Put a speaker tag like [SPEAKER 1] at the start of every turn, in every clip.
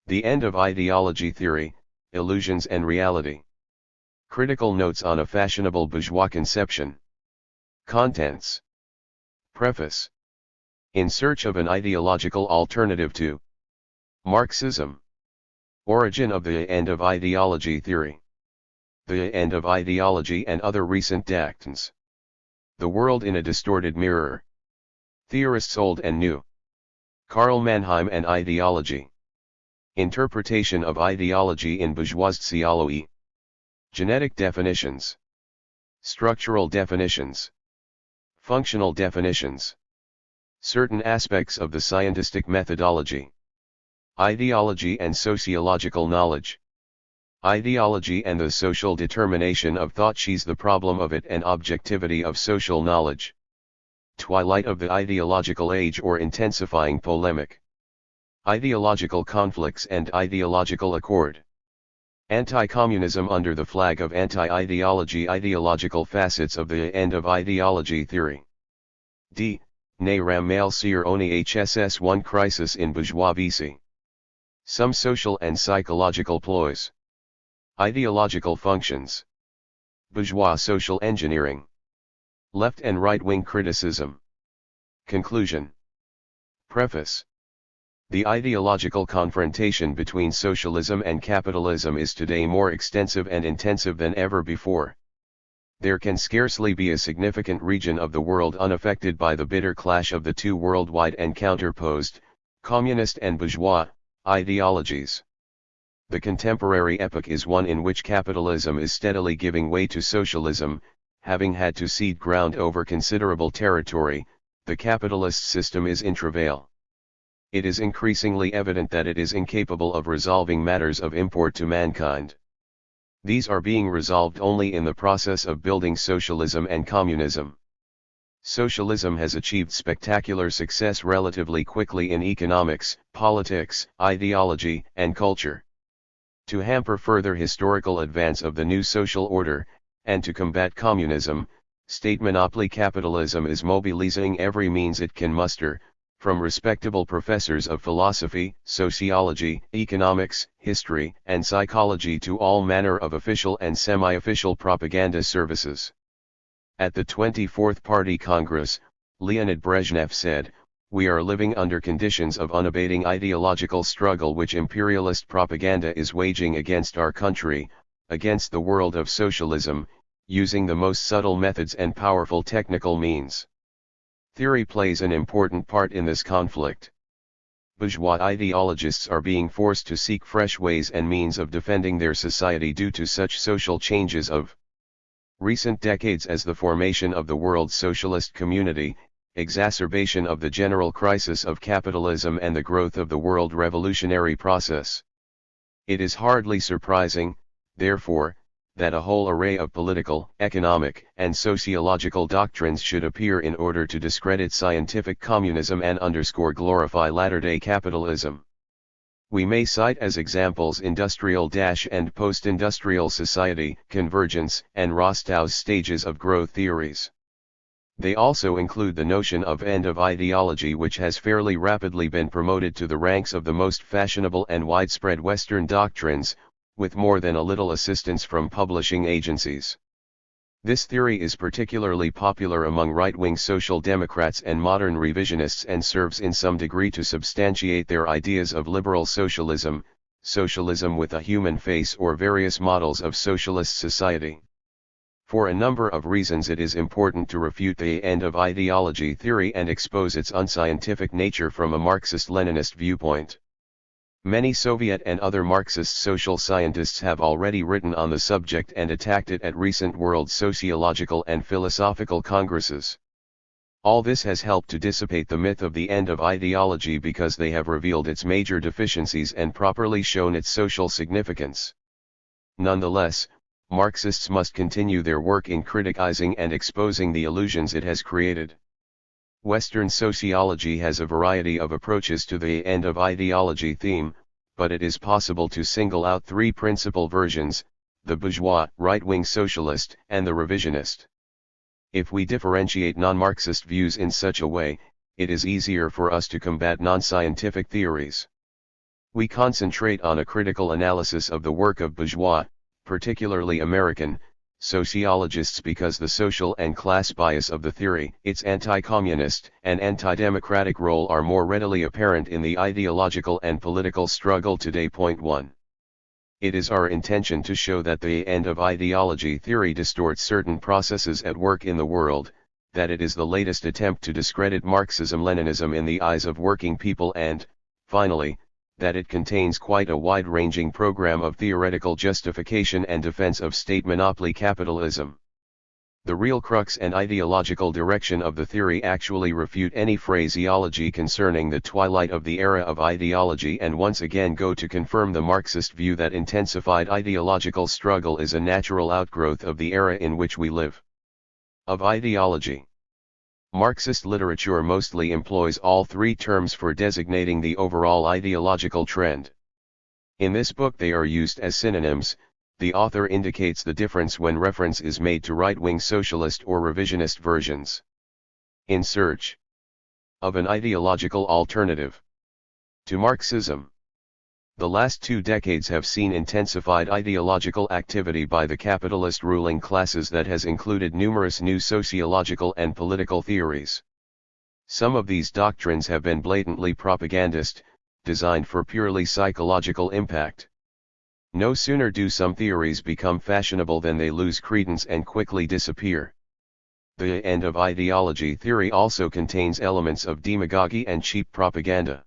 [SPEAKER 1] The End of Ideology Theory, Illusions and Reality. Critical Notes on a Fashionable Bourgeois Conception. Contents. Preface. In Search of an Ideological Alternative to Marxism. Origin of the End of Ideology Theory. The End of Ideology and Other Recent Dictons. The World in a Distorted Mirror. Theorists Old and New. Karl Mannheim and Ideology. Interpretation of Ideology in Bourgeois Sociology. Genetic definitions. Structural definitions. Functional definitions. Certain aspects of the scientific methodology. Ideology and sociological knowledge. Ideology and the social determination of thought. She's the problem of it and objectivity of social knowledge. Twilight of the ideological age or intensifying polemic. Ideological conflicts and ideological accord. Anti-communism under the flag of anti-ideology. Ideological facets of the End of Ideology Theory. D. Ne ram mal sir oni hss1 Crisis in Bourgeois BC. Some social and psychological ploys. Ideological functions. Bourgeois social engineering. Left and right-wing criticism. Conclusion. Preface. The ideological confrontation between socialism and capitalism is today more extensive and intensive than ever before. There can scarcely be a significant region of the world unaffected by the bitter clash of the two worldwide and counterposed, communist and bourgeois, ideologies. The contemporary epoch is one in which capitalism is steadily giving way to socialism. Having had to cede ground over considerable territory, the capitalist system is in travail. It is increasingly evident that it is incapable of resolving matters of import to mankind. These are being resolved only in the process of building socialism and communism. Socialism has achieved spectacular success relatively quickly in economics, politics, ideology, and culture. To hamper further historical advance of the new social order, and to combat communism, state monopoly capitalism is mobilizing every means it can muster, from respectable professors of philosophy, sociology, economics, history, and psychology to all manner of official and semi-official propaganda services. At the 24th Party Congress, Leonid Brezhnev said, "We are living under conditions of unabating ideological struggle which imperialist propaganda is waging against our country, against the world of socialism, using the most subtle methods and powerful technical means. Theory plays an important part in this conflict. Bourgeois ideologists are being forced to seek fresh ways and means of defending their society due to such social changes of recent decades as the formation of the world socialist community, exacerbation of the general crisis of capitalism and the growth of the world revolutionary process. It is hardly surprising, therefore, that a whole array of political, economic, and sociological doctrines should appear in order to discredit scientific communism and underscore glorify latter-day capitalism. We may cite as examples industrial and post-industrial society, convergence, and Rostow's stages of growth theories. They also include the notion of end of ideology, which has fairly rapidly been promoted to the ranks of the most fashionable and widespread Western doctrines, with more than a little assistance from publishing agencies. This theory is particularly popular among right-wing social democrats and modern revisionists and serves in some degree to substantiate their ideas of liberal socialism, socialism with a human face, or various models of socialist society. For a number of reasons it is important to refute the end of ideology theory and expose its unscientific nature from a Marxist-Leninist viewpoint. Many Soviet and other Marxist social scientists have already written on the subject and attacked it at recent world sociological and philosophical congresses. All this has helped to dissipate the myth of the end of ideology because they have revealed its major deficiencies and properly shown its social significance. Nonetheless, Marxists must continue their work in criticizing and exposing the illusions it has created. Western sociology has a variety of approaches to the end of ideology theme, but it is possible to single out three principal versions: the bourgeois, right-wing socialist, and the revisionist. If we differentiate non-Marxist views in such a way, it is easier for us to combat non-scientific theories. We concentrate on a critical analysis of the work of bourgeois, particularly American, sociologists because the social and class bias of the theory, its anti-communist and anti-democratic role are more readily apparent in the ideological and political struggle today. 1. It is our intention to show that the end of ideology theory distorts certain processes at work in the world, that it is the latest attempt to discredit Marxism-Leninism in the eyes of working people and, finally, that it contains quite a wide-ranging program of theoretical justification and defense of state monopoly capitalism. The real crux and ideological direction of the theory actually refute any phraseology concerning the twilight of the era of ideology and once again go to confirm the Marxist view that intensified ideological struggle is a natural outgrowth of the era in which we live. Of ideology. Marxist literature mostly employs all three terms for designating the overall ideological trend. In this book they are used as synonyms. The author indicates the difference when reference is made to right-wing socialist or revisionist versions. In search of an ideological alternative to Marxism. The last 2 decades have seen intensified ideological activity by the capitalist ruling classes that has included numerous new sociological and political theories. Some of these doctrines have been blatantly propagandist, designed for purely psychological impact. No sooner do some theories become fashionable than they lose credence and quickly disappear. The end of ideology theory also contains elements of demagogy and cheap propaganda.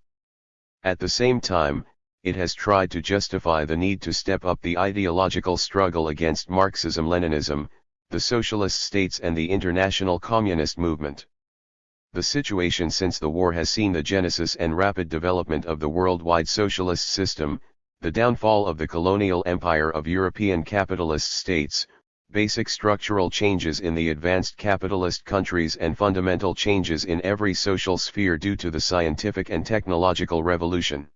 [SPEAKER 1] At the same time, it has tried to justify the need to step up the ideological struggle against Marxism-Leninism, the socialist states and the international communist movement. The situation since the war has seen the genesis and rapid development of the worldwide socialist system, the downfall of the colonial empire of European capitalist states, basic structural changes in the advanced capitalist countries and fundamental changes in every social sphere due to the scientific and technological revolution.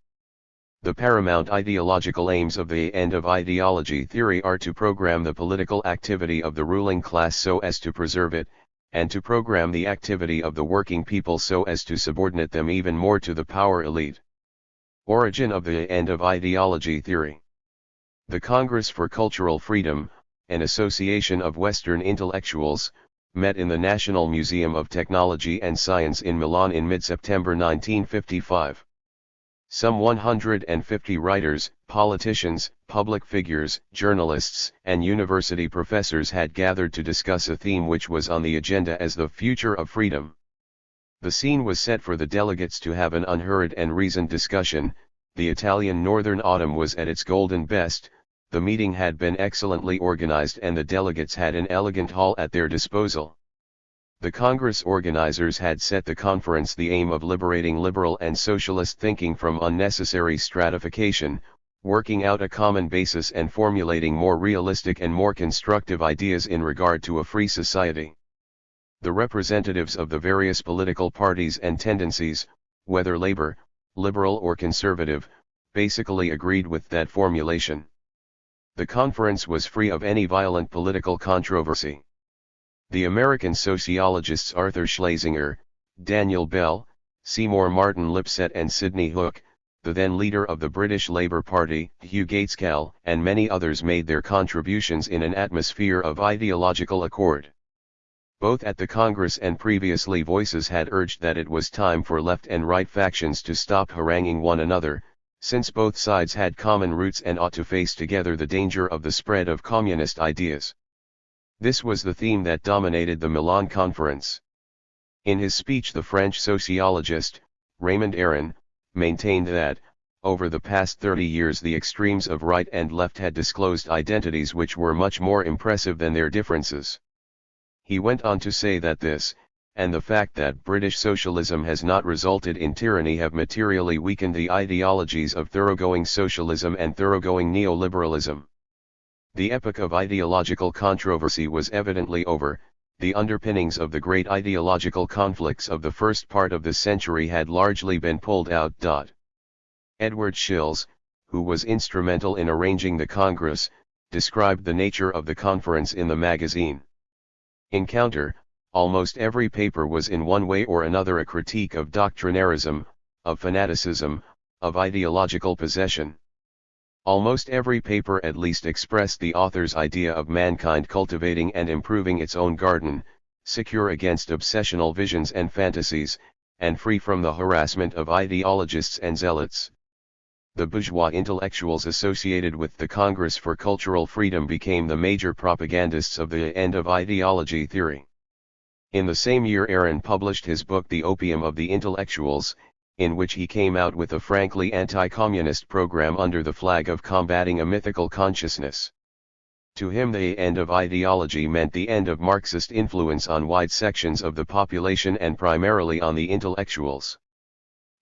[SPEAKER 1] The paramount ideological aims of the end of ideology theory are to program the political activity of the ruling class so as to preserve it, and to program the activity of the working people so as to subordinate them even more to the power elite. Origin of the end of ideology theory. The Congress for Cultural Freedom, an association of Western intellectuals, met in the National Museum of Technology and Science in Milan in mid-September 1955. Some 150 writers, politicians, public figures, journalists, and university professors had gathered to discuss a theme which was on the agenda as the future of freedom. The scene was set for the delegates to have an unhurried and reasoned discussion. The Italian northern autumn was at its golden best, the meeting had been excellently organized and the delegates had an elegant hall at their disposal. The Congress organizers had set the conference the aim of liberating liberal and socialist thinking from unnecessary stratification, working out a common basis and formulating more realistic and more constructive ideas in regard to a free society. The representatives of the various political parties and tendencies, whether labor, liberal or conservative, basically agreed with that formulation. The conference was free of any violent political controversy. The American sociologists Arthur Schlesinger, Daniel Bell, Seymour Martin Lipset and Sidney Hook, the then leader of the British Labour Party, Hugh Gaitskell, and many others made their contributions in an atmosphere of ideological accord. Both at the Congress and previously voices had urged that it was time for left and right factions to stop haranguing one another, since both sides had common roots and ought to face together the danger of the spread of communist ideas. This was the theme that dominated the Milan Conference. In his speech the French sociologist, Raymond Aron, maintained that, over the past 30 years the extremes of right and left had disclosed identities which were much more impressive than their differences. He went on to say that this, and the fact that British socialism has not resulted in tyranny have materially weakened the ideologies of thoroughgoing socialism and thoroughgoing neoliberalism. The epoch of ideological controversy was evidently over, the underpinnings of the great ideological conflicts of the first part of the century had largely been pulled out. Edward Shills, who was instrumental in arranging the Congress, described the nature of the conference in the magazine Encounter. Almost every paper was in one way or another a critique of doctrinarism, of fanaticism, of ideological possession. Almost every paper at least expressed the author's idea of mankind cultivating and improving its own garden, secure against obsessional visions and fantasies, and free from the harassment of ideologists and zealots. The bourgeois intellectuals associated with the Congress for Cultural Freedom became the major propagandists of the end of ideology theory. In the same year Aaron published his book The Opium of the Intellectuals, in which he came out with a frankly anti-communist program under the flag of combating a mythical consciousness. To him the end of ideology meant the end of Marxist influence on wide sections of the population and primarily on the intellectuals.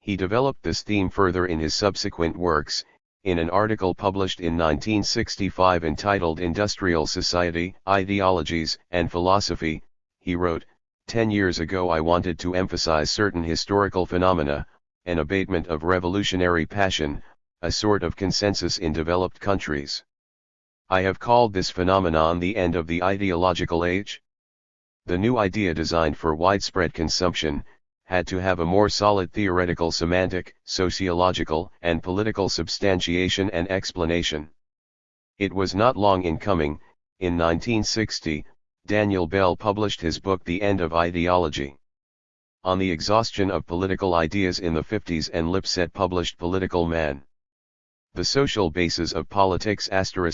[SPEAKER 1] He developed this theme further in his subsequent works. In an article published in 1965 entitled Industrial Society, Ideologies, and Philosophy, he wrote, 10 years ago I wanted to emphasize certain historical phenomena, an abatement of revolutionary passion, a sort of consensus in developed countries. I have called this phenomenon the end of the ideological age. The new idea designed for widespread consumption had to have a more solid theoretical, semantic, sociological, and political substantiation and explanation. It was not long in coming. In 1960, Daniel Bell published his book The End of Ideology. On the exhaustion of political ideas in the 50s, and Lipset published Political Man. The Social Basis of Politics*,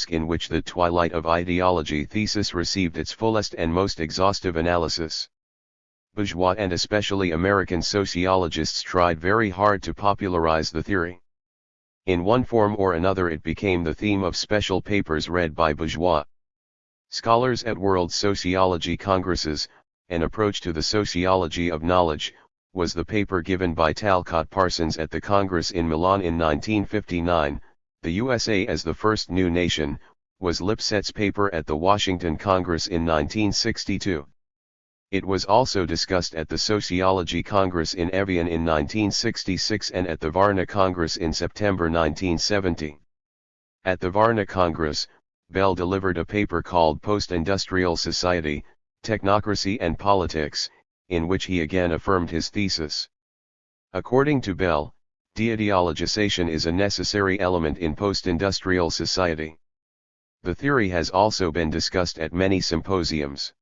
[SPEAKER 1] in which the Twilight of Ideology thesis received its fullest and most exhaustive analysis. Bourgeois and especially American sociologists tried very hard to popularize the theory. In one form or another it became the theme of special papers read by bourgeois scholars at World Sociology Congresses. An Approach to the Sociology of Knowledge was the paper given by Talcott Parsons at the Congress in Milan in 1959. The USA as the First New Nation was Lipset's paper at the Washington Congress in 1962. It was also discussed at the Sociology Congress in Evian in 1966 and at the Varna Congress in September 1970. At the Varna Congress, Bell delivered a paper called Post-Industrial Society, Technocracy and Politics, in which he again affirmed his thesis. According to Bell, de-ideologization is a necessary element in post-industrial society. The theory has also been discussed at many symposiums.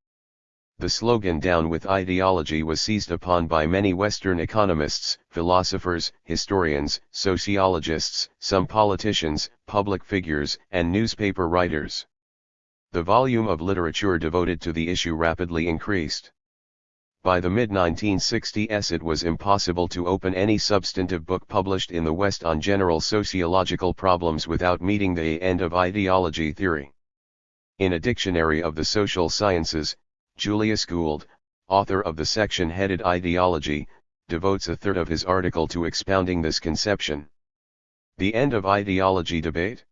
[SPEAKER 1] The slogan "Down with ideology" was seized upon by many Western economists, philosophers, historians, sociologists, some politicians, public figures, and newspaper writers. The volume of literature devoted to the issue rapidly increased. By the mid-1960s it was impossible to open any substantive book published in the West on general sociological problems without meeting the end of ideology theory. In a dictionary of the social sciences, Julius Gould, author of the section headed Ideology, devotes a third of his article to expounding this conception. The End of Ideology Debate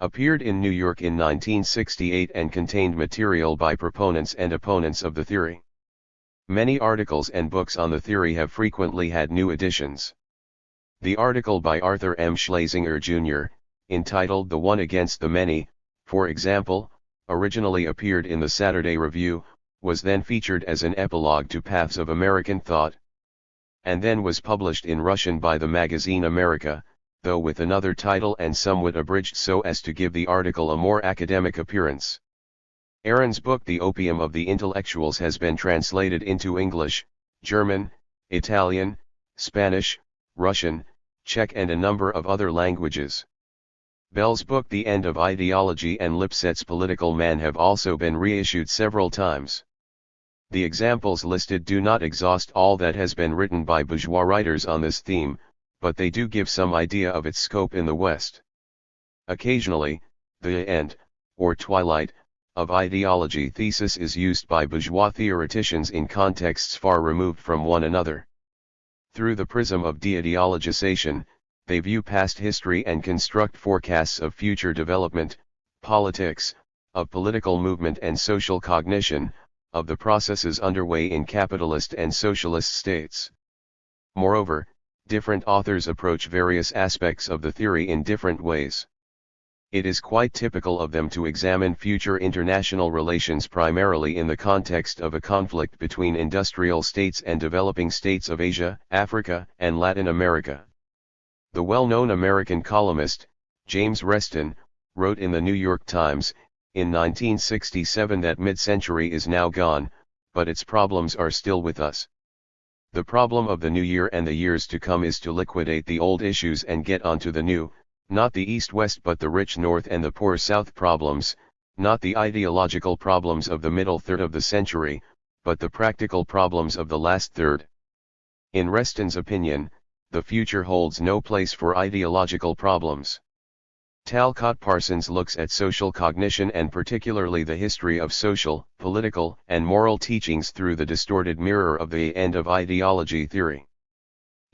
[SPEAKER 1] appeared in New York in 1968 and contained material by proponents and opponents of the theory. Many articles and books on the theory have frequently had new editions. The article by Arthur M. Schlesinger, Jr., entitled The One Against the Many, for example, originally appeared in the Saturday Review, was then featured as an epilogue to Paths of American Thought, and then was published in Russian by the magazine America, though with another title and somewhat abridged so as to give the article a more academic appearance. Aaron's book The Opium of the Intellectuals has been translated into English, German, Italian, Spanish, Russian, Czech and a number of other languages. Bell's book The End of Ideology and Lipset's Political Man have also been reissued several times. The examples listed do not exhaust all that has been written by bourgeois writers on this theme, but they do give some idea of its scope in the West. Occasionally, the end, or twilight, of ideology thesis is used by bourgeois theoreticians in contexts far removed from one another. Through the prism of de-ideologization, they view past history and construct forecasts of future development, politics, of political movement and social cognition, of the processes underway in capitalist and socialist states. Moreover, different authors approach various aspects of the theory in different ways. It is quite typical of them to examine future international relations primarily in the context of a conflict between industrial states and developing states of Asia, Africa, and Latin America. The well-known American columnist, James Reston, wrote in the New York Times, in 1967 that mid-century is now gone, but its problems are still with us. The problem of the new year and the years to come is to liquidate the old issues and get onto the new, not the East-West but the rich North and the poor South problems, not the ideological problems of the middle third of the century, but the practical problems of the last third. In Reston's opinion, the future holds no place for ideological problems. Talcott Parsons looks at social cognition and particularly the history of social, political, and moral teachings through the distorted mirror of the end of ideology theory.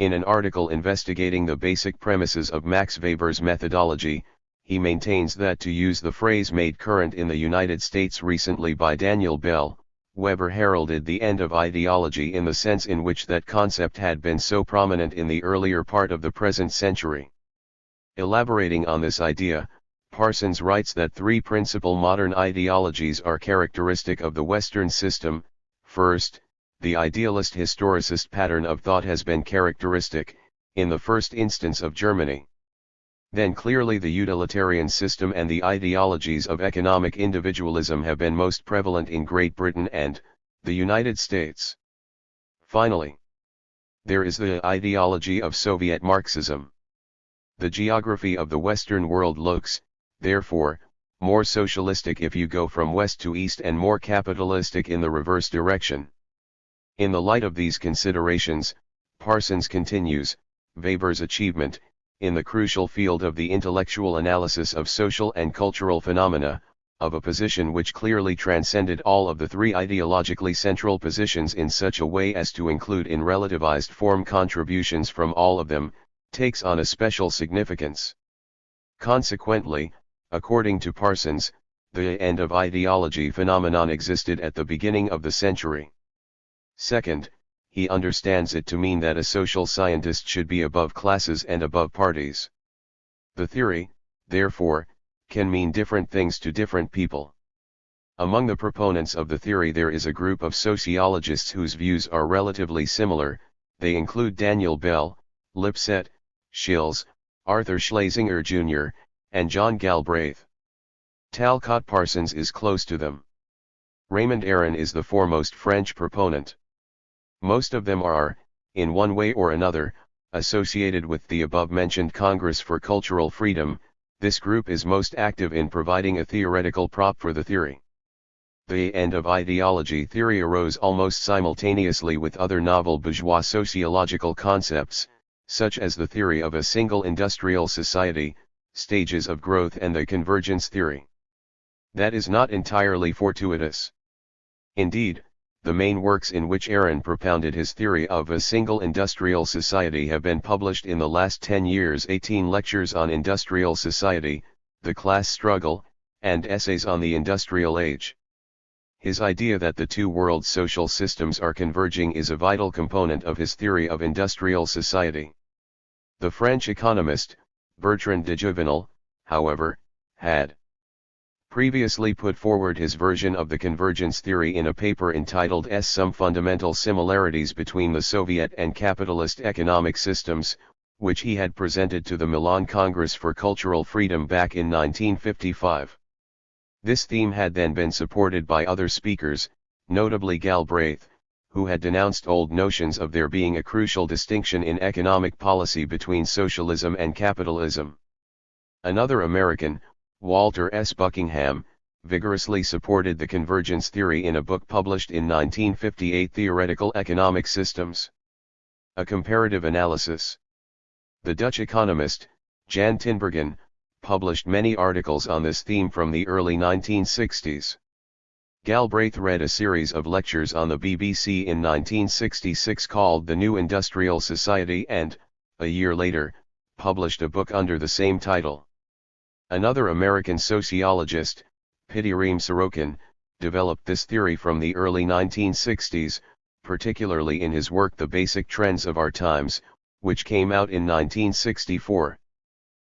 [SPEAKER 1] In an article investigating the basic premises of Max Weber's methodology, he maintains that, to use the phrase made current in the United States recently by Daniel Bell, Weber heralded the end of ideology in the sense in which that concept had been so prominent in the earlier part of the present century. Elaborating on this idea, Parsons writes that three principal modern ideologies are characteristic of the Western system. First, the idealist historicist pattern of thought has been characteristic, in the first instance of Germany. Then clearly the utilitarian system and the ideologies of economic individualism have been most prevalent in Great Britain and the United States. Finally, there is the ideology of Soviet Marxism. The geography of the Western world looks, therefore, more socialistic if you go from west to east and more capitalistic in the reverse direction. In the light of these considerations, Parsons continues, Weber's achievement, in the crucial field of the intellectual analysis of social and cultural phenomena, of a position which clearly transcended all of the three ideologically central positions in such a way as to include in relativized form contributions from all of them, takes on a special significance. Consequently, according to Parsons, the end of ideology phenomenon existed at the beginning of the century. Second, he understands it to mean that a social scientist should be above classes and above parties. The theory, therefore, can mean different things to different people. Among the proponents of the theory there is a group of sociologists whose views are relatively similar. They include Daniel Bell, Lipset, Schills, Arthur Schlesinger Jr., and John Galbraith. Talcott Parsons is close to them. Raymond Aron is the foremost French proponent. Most of them are, in one way or another, associated with the above-mentioned Congress for Cultural Freedom. This group is most active in providing a theoretical prop for the theory. The end of ideology theory arose almost simultaneously with other novel bourgeois sociological concepts, such as the theory of a single industrial society, stages of growth, and the convergence theory. That is not entirely fortuitous. Indeed, the main works in which Aron propounded his theory of a single industrial society have been published in the last 10 years: 18 lectures on industrial society, the class struggle, and essays on the industrial age. His idea that the two world social systems are converging is a vital component of his theory of industrial society. The French economist, Bertrand de Juvenal, however, had previously put forward his version of the convergence theory in a paper entitled Some Fundamental Similarities Between the Soviet and Capitalist Economic Systems, which he had presented to the Milan Congress for Cultural Freedom back in 1955. This theme had then been supported by other speakers, notably Galbraith, who had denounced old notions of there being a crucial distinction in economic policy between socialism and capitalism. Another American, Walter S. Buckingham, vigorously supported the convergence theory in a book published in 1958, Theoretical Economic Systems. A Comparative Analysis. The Dutch economist, Jan Tinbergen, published many articles on this theme from the early 1960s. Galbraith read a series of lectures on the BBC in 1966 called The New Industrial Society and, a year later, published a book under the same title. Another American sociologist, Pitirim Sorokin, developed this theory from the early 1960s, particularly in his work The Basic Trends of Our Times, which came out in 1964.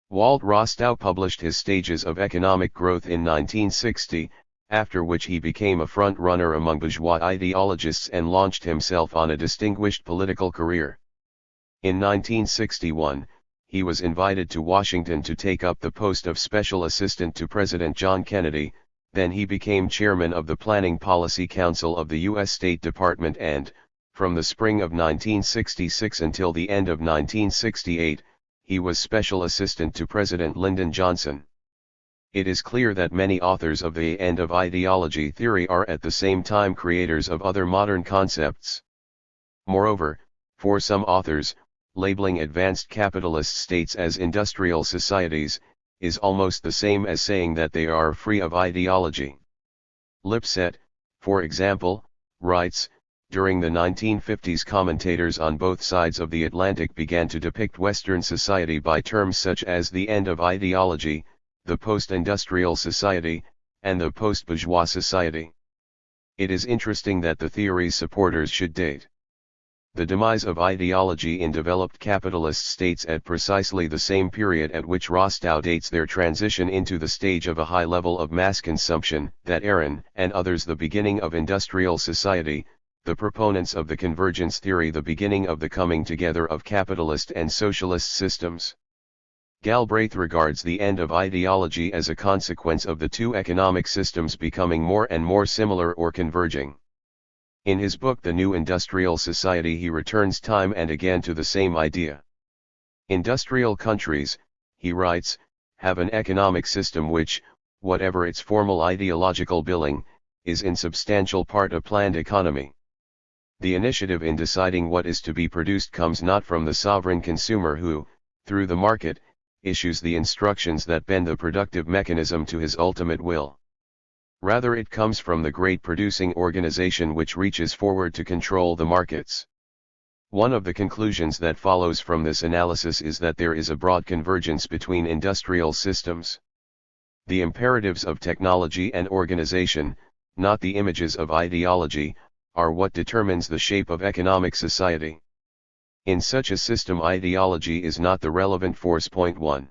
[SPEAKER 1] Walt Rostow published his Stages of Economic Growth in 1960, after which he became a front-runner among bourgeois ideologists and launched himself on a distinguished political career. In 1961, he was invited to Washington to take up the post of Special Assistant to President John Kennedy. Then he became chairman of the Planning Policy Council of the U.S. State Department and, from the spring of 1966 until the end of 1968, he was Special Assistant to President Lyndon Johnson. It is clear that many authors of the end of ideology theory are at the same time creators of other modern concepts. Moreover, for some authors, labeling advanced capitalist states as industrial societies, is almost the same as saying that they are free of ideology. Lipset, for example, writes, during the 1950s commentators on both sides of the Atlantic began to depict Western society by terms such as the end of ideology, the post-industrial society, and the post-bourgeois society. It is interesting that the theory's supporters should date the demise of ideology in developed capitalist states at precisely the same period at which Rostow dates their transition into the stage of a high level of mass consumption, that Aaron and others the beginning of industrial society, the proponents of the convergence theory the beginning of the coming together of capitalist and socialist systems. Galbraith regards the end of ideology as a consequence of the two economic systems becoming more and more similar or converging. In his book The New Industrial Society he returns time and again to the same idea. Industrial countries, he writes, have an economic system which, whatever its formal ideological billing, is in substantial part a planned economy. The initiative in deciding what is to be produced comes not from the sovereign consumer who, through the market, issues the instructions that bend the productive mechanism to his ultimate will. Rather it comes from the great producing organization which reaches forward to control the markets. One of the conclusions that follows from this analysis is that there is a broad convergence between industrial systems. The imperatives of technology and organization, not the images of ideology, are what determines the shape of economic society. In such a system ideology is not the relevant force. 1.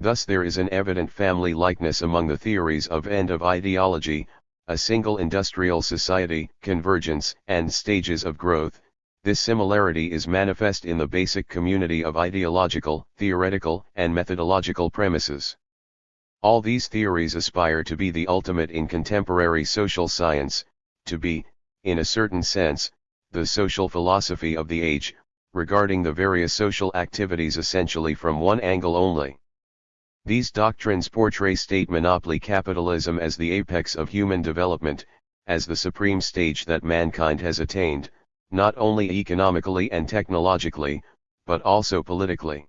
[SPEAKER 1] Thus there is an evident family likeness among the theories of end of ideology, a single industrial society, convergence, and stages of growth. This similarity is manifest in the basic community of ideological, theoretical, and methodological premises. All these theories aspire to be the ultimate in contemporary social science, to be, in a certain sense, the social philosophy of the age, regarding the various social activities essentially from one angle only. These doctrines portray state monopoly capitalism as the apex of human development, as the supreme stage that mankind has attained, not only economically and technologically, but also politically.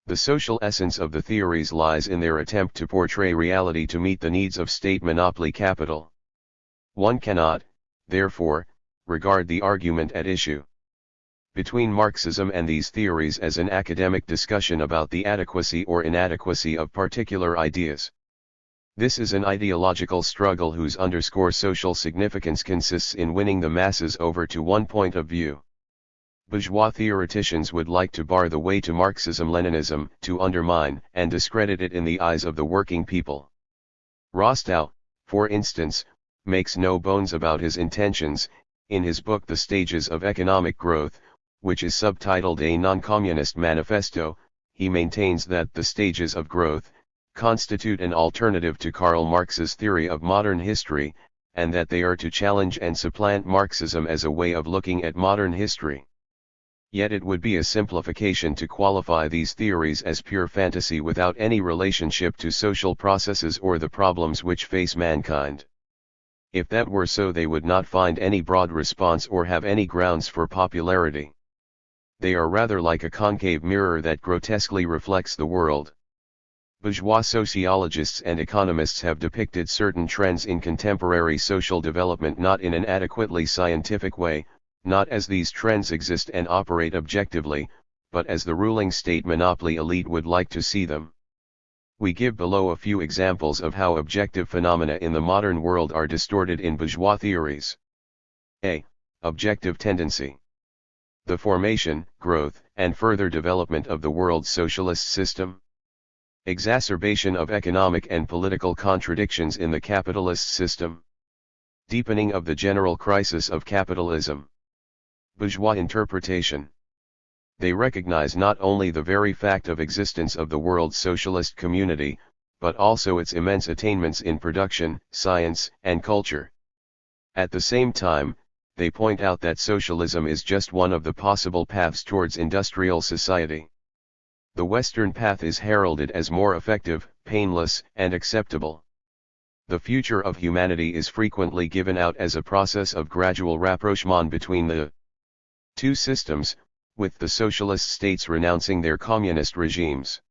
[SPEAKER 1] The social essence of the theories lies in their attempt to portray reality to meet the needs of state monopoly capital. One cannot, therefore, regard the argument at issue between Marxism and these theories as an academic discussion about the adequacy or inadequacy of particular ideas. This is an ideological struggle whose underscore social significance consists in winning the masses over to one point of view. Bourgeois theoreticians would like to bar the way to Marxism-Leninism, to undermine and discredit it in the eyes of the working people. Rostow, for instance, makes no bones about his intentions. In his book The Stages of Economic Growth, which is subtitled A Non-Communist Manifesto, he maintains that the stages of growth constitute an alternative to Karl Marx's theory of modern history, and that they are to challenge and supplant Marxism as a way of looking at modern history. Yet it would be a simplification to qualify these theories as pure fantasy without any relationship to social processes or the problems which face mankind. If that were so, they would not find any broad response or have any grounds for popularity. They are rather like a concave mirror that grotesquely reflects the world. Bourgeois sociologists and economists have depicted certain trends in contemporary social development not in an adequately scientific way, not as these trends exist and operate objectively, but as the ruling state monopoly elite would like to see them. We give below a few examples of how objective phenomena in the modern world are distorted in bourgeois theories. A. Objective tendency. The formation, growth, and further development of the world's socialist system. Exacerbation of economic and political contradictions in the capitalist system. Deepening of the general crisis of capitalism. Bourgeois interpretation. They recognize not only the very fact of existence of the world's socialist community, but also its immense attainments in production, science, and culture. At the same time, they point out that socialism is just one of the possible paths towards industrial society. The Western path is heralded as more effective, painless, and acceptable. The future of humanity is frequently given out as a process of gradual rapprochement between the two systems, with the socialist states renouncing their communist regimes.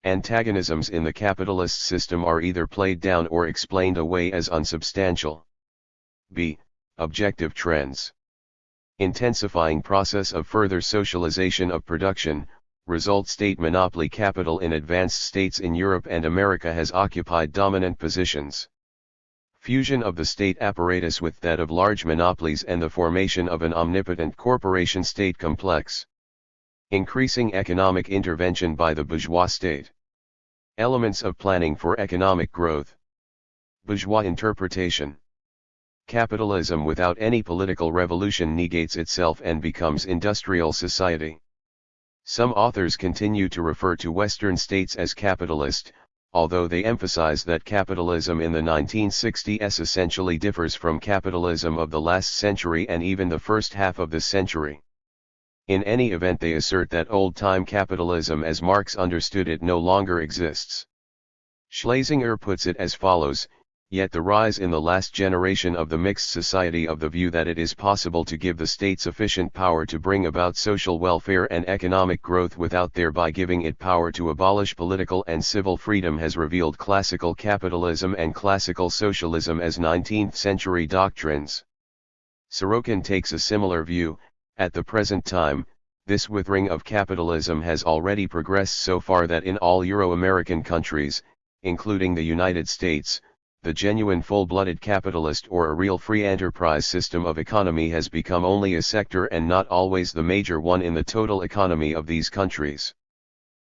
[SPEAKER 1] Antagonisms in the capitalist system are either played down or explained away as unsubstantial. b. Objective trends. Intensifying process of further socialization of production, result state monopoly capital in advanced states in Europe and America has occupied dominant positions. Fusion of the state apparatus with that of large monopolies and the formation of an omnipotent corporation-state complex. Increasing economic intervention by the bourgeois state. Elements of planning for economic growth. Bourgeois interpretation. Capitalism without any political revolution negates itself and becomes industrial society. Some authors continue to refer to Western states as capitalist, although they emphasize that capitalism in the 1960s essentially differs from capitalism of the last century and even the first half of this century. In any event, they assert that old-time capitalism as Marx understood it no longer exists. Schlesinger puts it as follows: yet the rise in the last generation of the mixed society of the view that it is possible to give the state sufficient power to bring about social welfare and economic growth without thereby giving it power to abolish political and civil freedom has revealed classical capitalism and classical socialism as 19th-century doctrines. Sorokin takes a similar view. At the present time, this withering of capitalism has already progressed so far that in all Euro-American countries, including the United States, the genuine full-blooded capitalist or a real free enterprise system of economy has become only a sector and not always the major one in the total economy of these countries.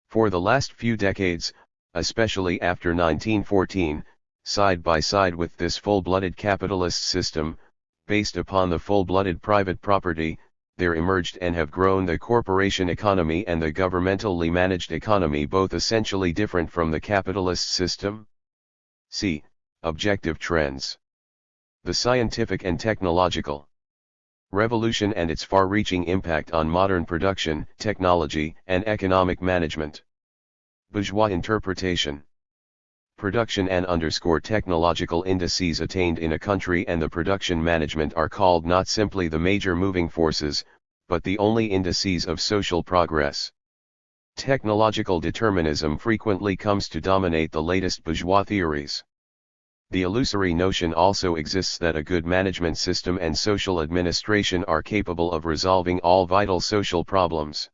[SPEAKER 1] For the last few decades, especially after 1914, side by side with this full-blooded capitalist system, based upon the full-blooded private property, there emerged and have grown the corporation economy and the governmentally managed economy, both essentially different from the capitalist system. c. Objective trends. The scientific and technological revolution and its far-reaching impact on modern production, technology, and economic management. Bourgeois interpretation. Production and technological indices attained in a country and the production management are called not simply the major moving forces, but the only indices of social progress. Technological determinism frequently comes to dominate the latest bourgeois theories. The illusory notion also exists that a good management system and social administration are capable of resolving all vital social problems.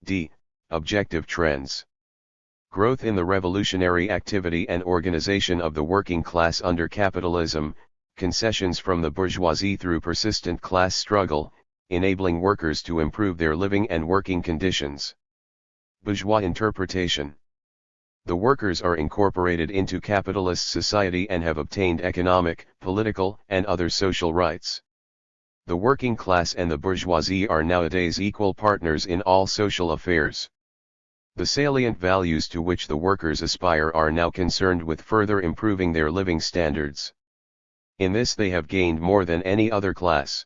[SPEAKER 1] d. Objective trends. Growth in the revolutionary activity and organization of the working class under capitalism, concessions from the bourgeoisie through persistent class struggle, enabling workers to improve their living and working conditions. Bourgeois interpretation. The workers are incorporated into capitalist society and have obtained economic, political, and other social rights. The working class and the bourgeoisie are nowadays equal partners in all social affairs. The salient values to which the workers aspire are now concerned with further improving their living standards. In this they have gained more than any other class.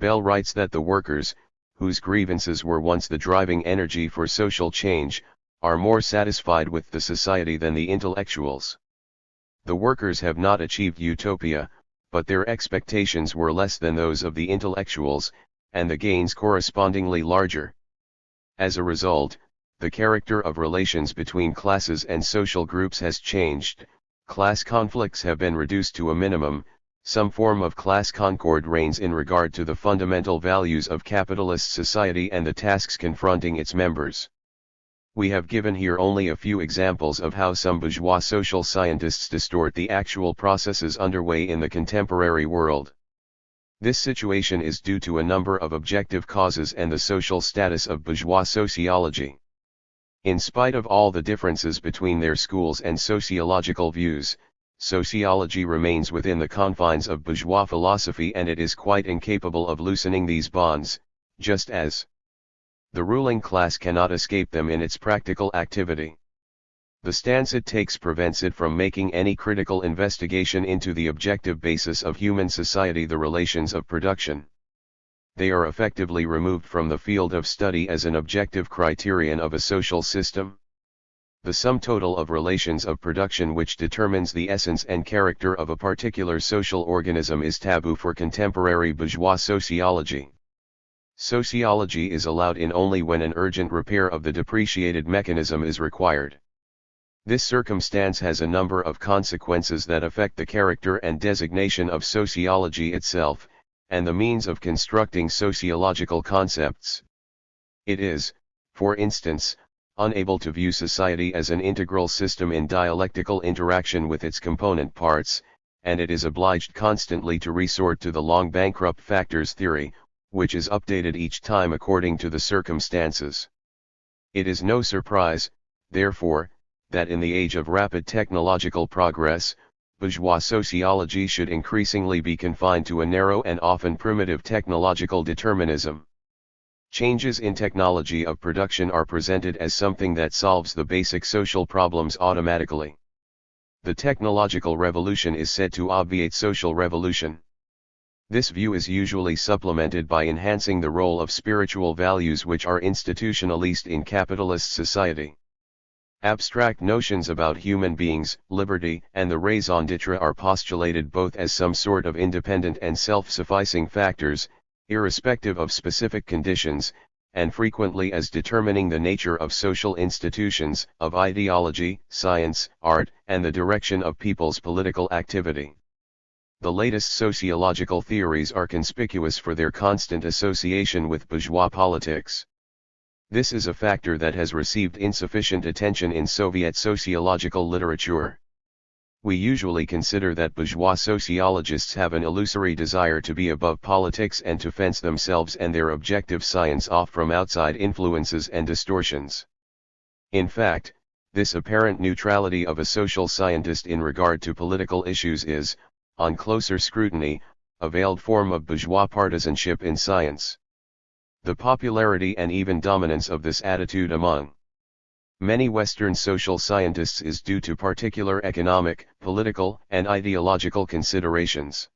[SPEAKER 1] Bell writes that the workers, whose grievances were once the driving energy for social change, are more satisfied with the society than the intellectuals. The workers have not achieved utopia, but their expectations were less than those of the intellectuals, and the gains correspondingly larger. As a result, the character of relations between classes and social groups has changed, class conflicts have been reduced to a minimum, some form of class concord reigns in regard to the fundamental values of capitalist society and the tasks confronting its members. We have given here only a few examples of how some bourgeois social scientists distort the actual processes underway in the contemporary world. This situation is due to a number of objective causes and the social status of bourgeois sociology. In spite of all the differences between their schools and sociological views, sociology remains within the confines of bourgeois philosophy and it is quite incapable of loosening these bonds, just as The ruling class cannot escape them in its practical activity. The stance it takes prevents it from making any critical investigation into the objective basis of human society, the relations of production. They are effectively removed from the field of study as an objective criterion of a social system. The sum total of relations of production which determines the essence and character of a particular social organism is taboo for contemporary bourgeois sociology. Sociology is allowed in only when an urgent repair of the depreciated mechanism is required. This circumstance has a number of consequences that affect the character and designation of sociology itself, and the means of constructing sociological concepts. It is, for instance, unable to view society as an integral system in dialectical interaction with its component parts, and it is obliged constantly to resort to the long bankrupt factors theory, which is updated each time according to the circumstances. It is no surprise, therefore, that in the age of rapid technological progress, bourgeois sociology should increasingly be confined to a narrow and often primitive technological determinism. Changes in technology of production are presented as something that solves the basic social problems automatically. The technological revolution is said to obviate social revolution. This view is usually supplemented by enhancing the role of spiritual values which are institutionalized in capitalist society. Abstract notions about human beings, liberty, and the raison d'être are postulated both as some sort of independent and self-sufficing factors, irrespective of specific conditions, and frequently as determining the nature of social institutions, of ideology, science, art, and the direction of people's political activity. The latest sociological theories are conspicuous for their constant association with bourgeois politics. This is a factor that has received insufficient attention in Soviet sociological literature. We usually consider that bourgeois sociologists have an illusory desire to be above politics and to fence themselves and their objective science off from outside influences and distortions. In fact, this apparent neutrality of a social scientist in regard to political issues is, on closer scrutiny, a veiled form of bourgeois partisanship in science. The popularity and even dominance of this attitude among many Western social scientists is due to particular economic, political, and ideological considerations.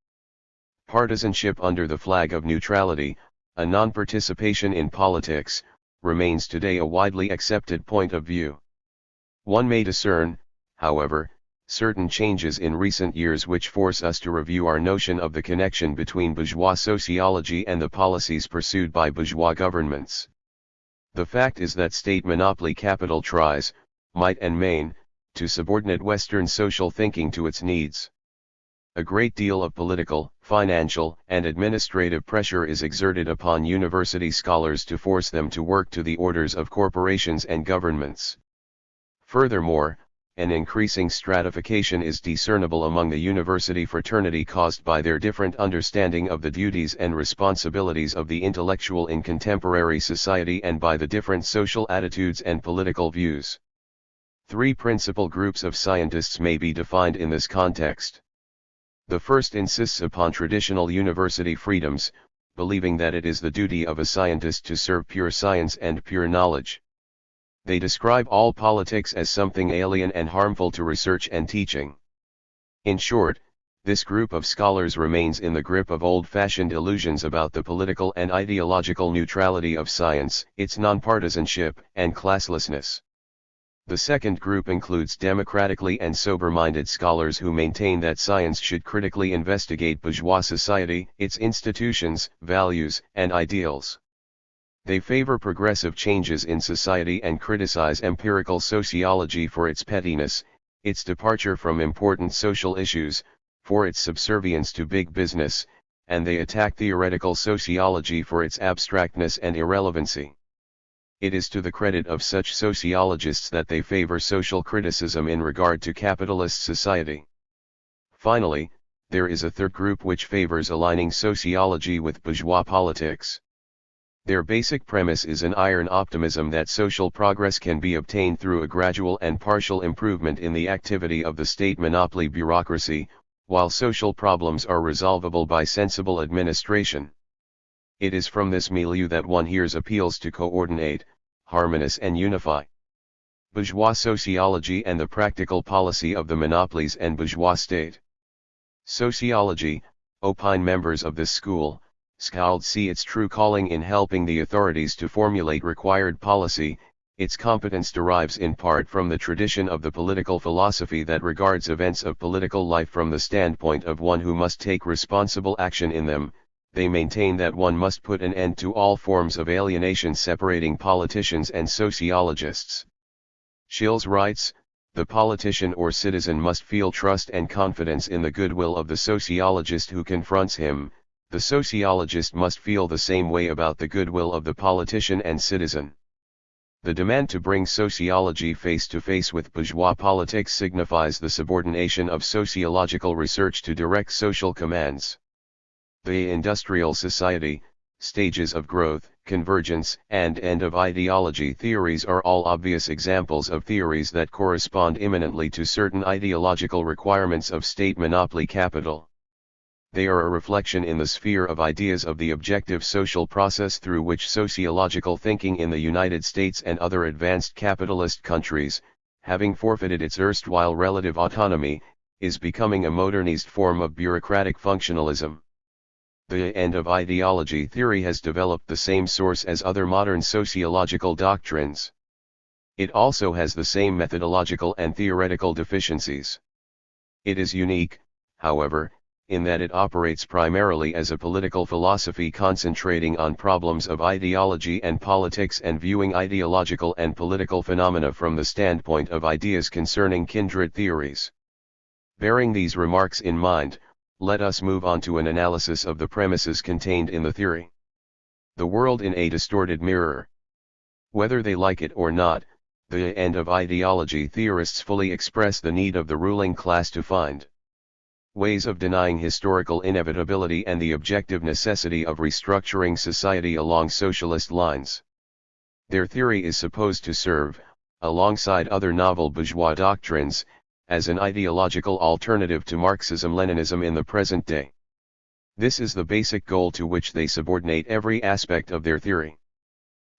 [SPEAKER 1] Partisanship under the flag of neutrality, a non-participation in politics, remains today a widely accepted point of view. One may discern, however, certain changes in recent years which force us to review our notion of the connection between bourgeois sociology and the policies pursued by bourgeois governments. The fact is that state monopoly capital tries, might and main, to subordinate Western social thinking to its needs. A great deal of political, financial, and administrative pressure is exerted upon university scholars to force them to work to the orders of corporations and governments. Furthermore, an increasing stratification is discernible among the university fraternity caused by their different understanding of the duties and responsibilities of the intellectual in contemporary society and by the different social attitudes and political views. Three principal groups of scientists may be defined in this context. The first insists upon traditional university freedoms, believing that it is the duty of a scientist to serve pure science and pure knowledge. They describe all politics as something alien and harmful to research and teaching. In short, this group of scholars remains in the grip of old-fashioned illusions about the political and ideological neutrality of science, its nonpartisanship, and classlessness. The second group includes democratically and sober-minded scholars who maintain that science should critically investigate bourgeois society, its institutions, values, and ideals. They favor progressive changes in society and criticize empirical sociology for its pettiness, its departure from important social issues, for its subservience to big business, and they attack theoretical sociology for its abstractness and irrelevancy. It is to the credit of such sociologists that they favor social criticism in regard to capitalist society. Finally, there is a third group which favors aligning sociology with bourgeois politics. Their basic premise is an iron optimism that social progress can be obtained through a gradual and partial improvement in the activity of the state monopoly bureaucracy, while social problems are resolvable by sensible administration. It is from this milieu that one hears appeals to coordinate, harmonize and unify bourgeois sociology and the practical policy of the monopolies and bourgeois state. Sociology, opine members of this school, see its true calling in helping the authorities to formulate required policy. Its competence derives in part from the tradition of the political philosophy that regards events of political life from the standpoint of one who must take responsible action in them. They maintain that one must put an end to all forms of alienation separating politicians and sociologists. Schills writes, the politician or citizen must feel trust and confidence in the goodwill of the sociologist who confronts him. The sociologist must feel the same way about the goodwill of the politician and citizen. The demand to bring sociology face to face with bourgeois politics signifies the subordination of sociological research to direct social commands. The industrial society, stages of growth, convergence, and end of ideology theories are all obvious examples of theories that correspond imminently to certain ideological requirements of state monopoly capital. They are a reflection in the sphere of ideas of the objective social process through which sociological thinking in the United States and other advanced capitalist countries, having forfeited its erstwhile relative autonomy, is becoming a modernized form of bureaucratic functionalism. The end of ideology theory has developed the same source as other modern sociological doctrines. It also has the same methodological and theoretical deficiencies. It is unique, however, in that it operates primarily as a political philosophy concentrating on problems of ideology and politics and viewing ideological and political phenomena from the standpoint of ideas concerning kindred theories. Bearing these remarks in mind, let us move on to an analysis of the premises contained in the theory. The world in a distorted mirror. Whether they like it or not, the end of ideology theorists fully express the need of the ruling class to find ways of denying historical inevitability and the objective necessity of restructuring society along socialist lines. Their theory is supposed to serve, alongside other novel bourgeois doctrines, as an ideological alternative to Marxism-Leninism in the present day. This is the basic goal to which they subordinate every aspect of their theory.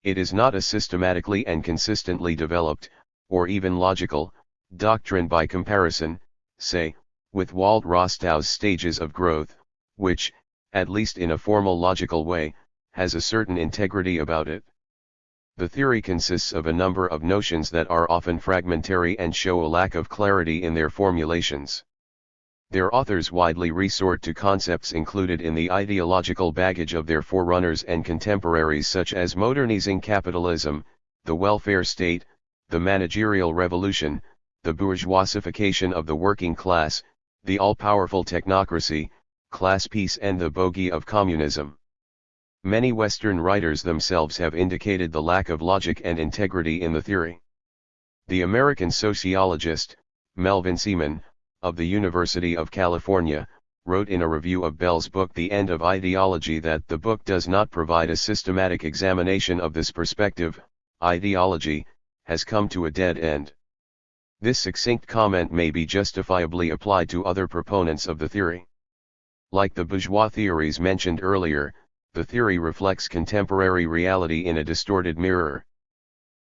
[SPEAKER 1] It is not a systematically and consistently developed, or even logical, doctrine by comparison, say, with Walt Rostow's stages of growth, which, at least in a formal logical way, has a certain integrity about it. The theory consists of a number of notions that are often fragmentary and show a lack of clarity in their formulations. Their authors widely resort to concepts included in the ideological baggage of their forerunners and contemporaries such as modernizing capitalism, the welfare state, the managerial revolution, the bourgeoisification of the working class, the all-powerful technocracy, class peace and the bogey of communism. Many Western writers themselves have indicated the lack of logic and integrity in the theory. The American sociologist, Melvin Seaman, of the University of California, wrote in a review of Bell's book The End of Ideology that the book does not provide a systematic examination of this perspective. Ideology has come to a dead end. This succinct comment may be justifiably applied to other proponents of the theory. Like the bourgeois theories mentioned earlier, the theory reflects contemporary reality in a distorted mirror.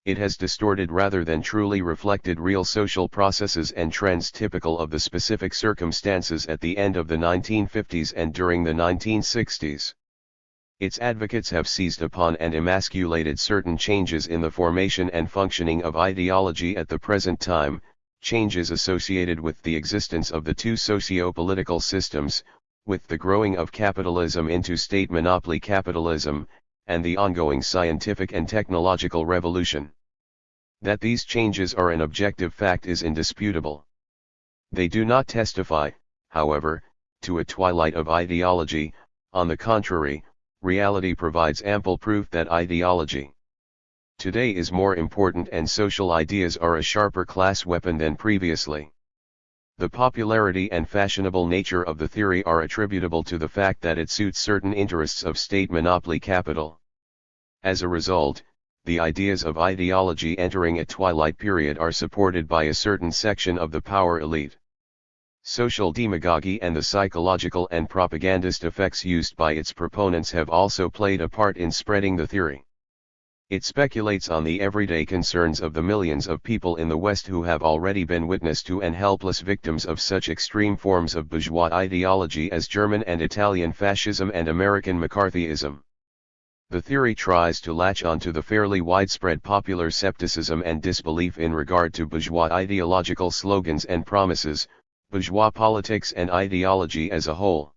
[SPEAKER 1] It has distorted rather than truly reflected real social processes and trends typical of the specific circumstances at the end of the 1950s and during the 1960s. Its advocates have seized upon and emasculated certain changes in the formation and functioning of ideology at the present time, changes associated with the existence of the two socio-political systems, with the growing of capitalism into state monopoly capitalism, and the ongoing scientific and technological revolution. That these changes are an objective fact is indisputable. They do not testify, however, to a twilight of ideology. On the contrary, reality provides ample proof that ideology today is more important and social ideas are a sharper class weapon than previously. The popularity and fashionable nature of the theory are attributable to the fact that it suits certain interests of state monopoly capital. As a result, the ideas of ideology entering a twilight period are supported by a certain section of the power elite. Social demagogy and the psychological and propagandist effects used by its proponents have also played a part in spreading the theory. It speculates on the everyday concerns of the millions of people in the West who have already been witness to and helpless victims of such extreme forms of bourgeois ideology as German and Italian fascism and American McCarthyism. The theory tries to latch onto the fairly widespread popular skepticism and disbelief in regard to bourgeois ideological slogans and promises, bourgeois politics and ideology as a whole.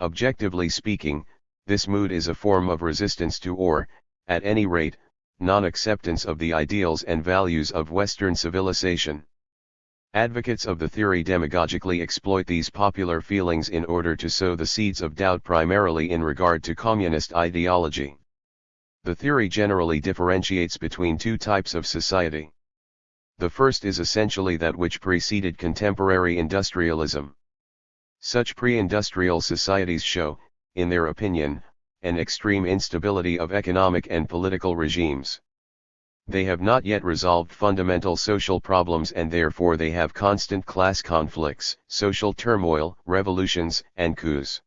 [SPEAKER 1] Objectively speaking, this mood is a form of resistance to or, at any rate, non-acceptance of the ideals and values of Western civilization. Advocates of the theory demagogically exploit these popular feelings in order to sow the seeds of doubt primarily in regard to communist ideology. The theory generally differentiates between two types of society. The first is essentially that which preceded contemporary industrialism. Such pre-industrial societies show, in their opinion, an extreme instability of economic and political regimes. They have not yet resolved fundamental social problems and therefore they have constant class conflicts, social turmoil, revolutions, and coups.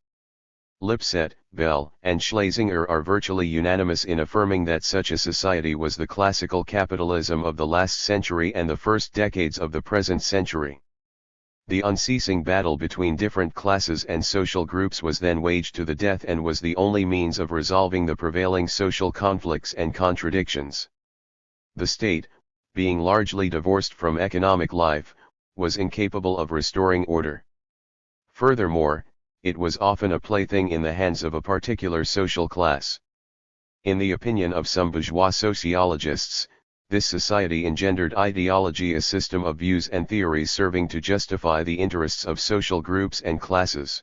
[SPEAKER 1] Lipset, Bell, and Schlesinger are virtually unanimous in affirming that such a society was the classical capitalism of the last century and the first decades of the present century. The unceasing battle between different classes and social groups was then waged to the death and was the only means of resolving the prevailing social conflicts and contradictions. The state, being largely divorced from economic life, was incapable of restoring order. Furthermore, it was often a plaything in the hands of a particular social class. In the opinion of some bourgeois sociologists, this society engendered ideology, a system of views and theories serving to justify the interests of social groups and classes.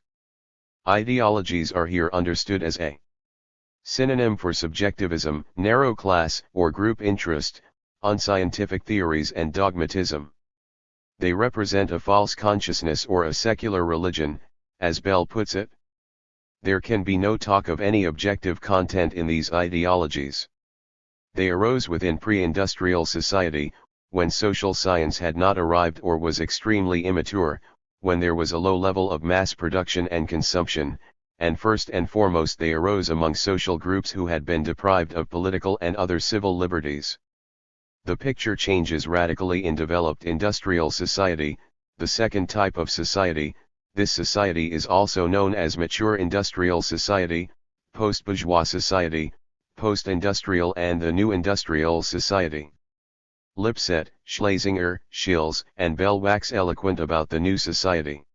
[SPEAKER 1] Ideologies are here understood as a synonym for subjectivism, narrow class or group interest, unscientific theories and dogmatism. They represent a false consciousness or a secular religion, as Bell puts it. There can be no talk of any objective content in these ideologies. They arose within pre-industrial society, when social science had not arrived or was extremely immature, when there was a low level of mass production and consumption, and first and foremost they arose among social groups who had been deprived of political and other civil liberties. The picture changes radically in developed industrial society, the second type of society. This society is also known as mature industrial society, post-bourgeois society, post-industrial and the new industrial society. Lipset, Schlesinger, Schills, and Bell wax eloquent about the new society.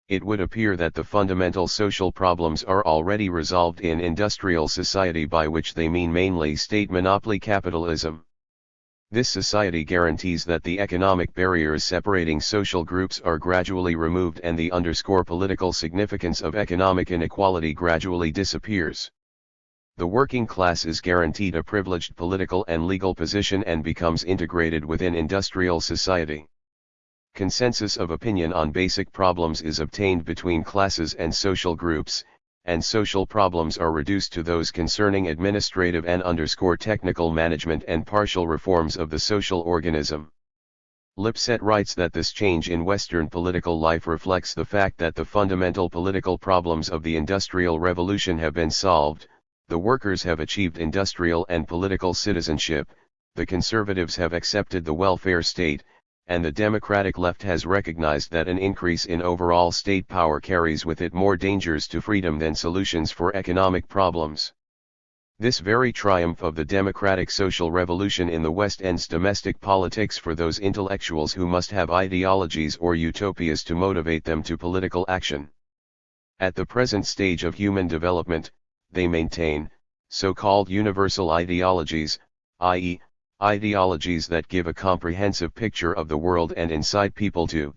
[SPEAKER 1] It would appear that the fundamental social problems are already resolved in industrial society, by which they mean mainly state monopoly capitalism. This society guarantees that the economic barriers separating social groups are gradually removed and the political significance of economic inequality gradually disappears. The working class is guaranteed a privileged political and legal position and becomes integrated within industrial society. Consensus of opinion on basic problems is obtained between classes and social groups, and social problems are reduced to those concerning administrative and technical management and partial reforms of the social organism. Lipset writes that this change in Western political life reflects the fact that the fundamental political problems of the Industrial Revolution have been solved. The workers have achieved industrial and political citizenship, the conservatives have accepted the welfare state, and the democratic left has recognized that an increase in overall state power carries with it more dangers to freedom than solutions for economic problems. This very triumph of the democratic social revolution in the West ends domestic politics for those intellectuals who must have ideologies or utopias to motivate them to political action. At the present stage of human development, they maintain, so-called universal ideologies, i.e., ideologies that give a comprehensive picture of the world and incite people to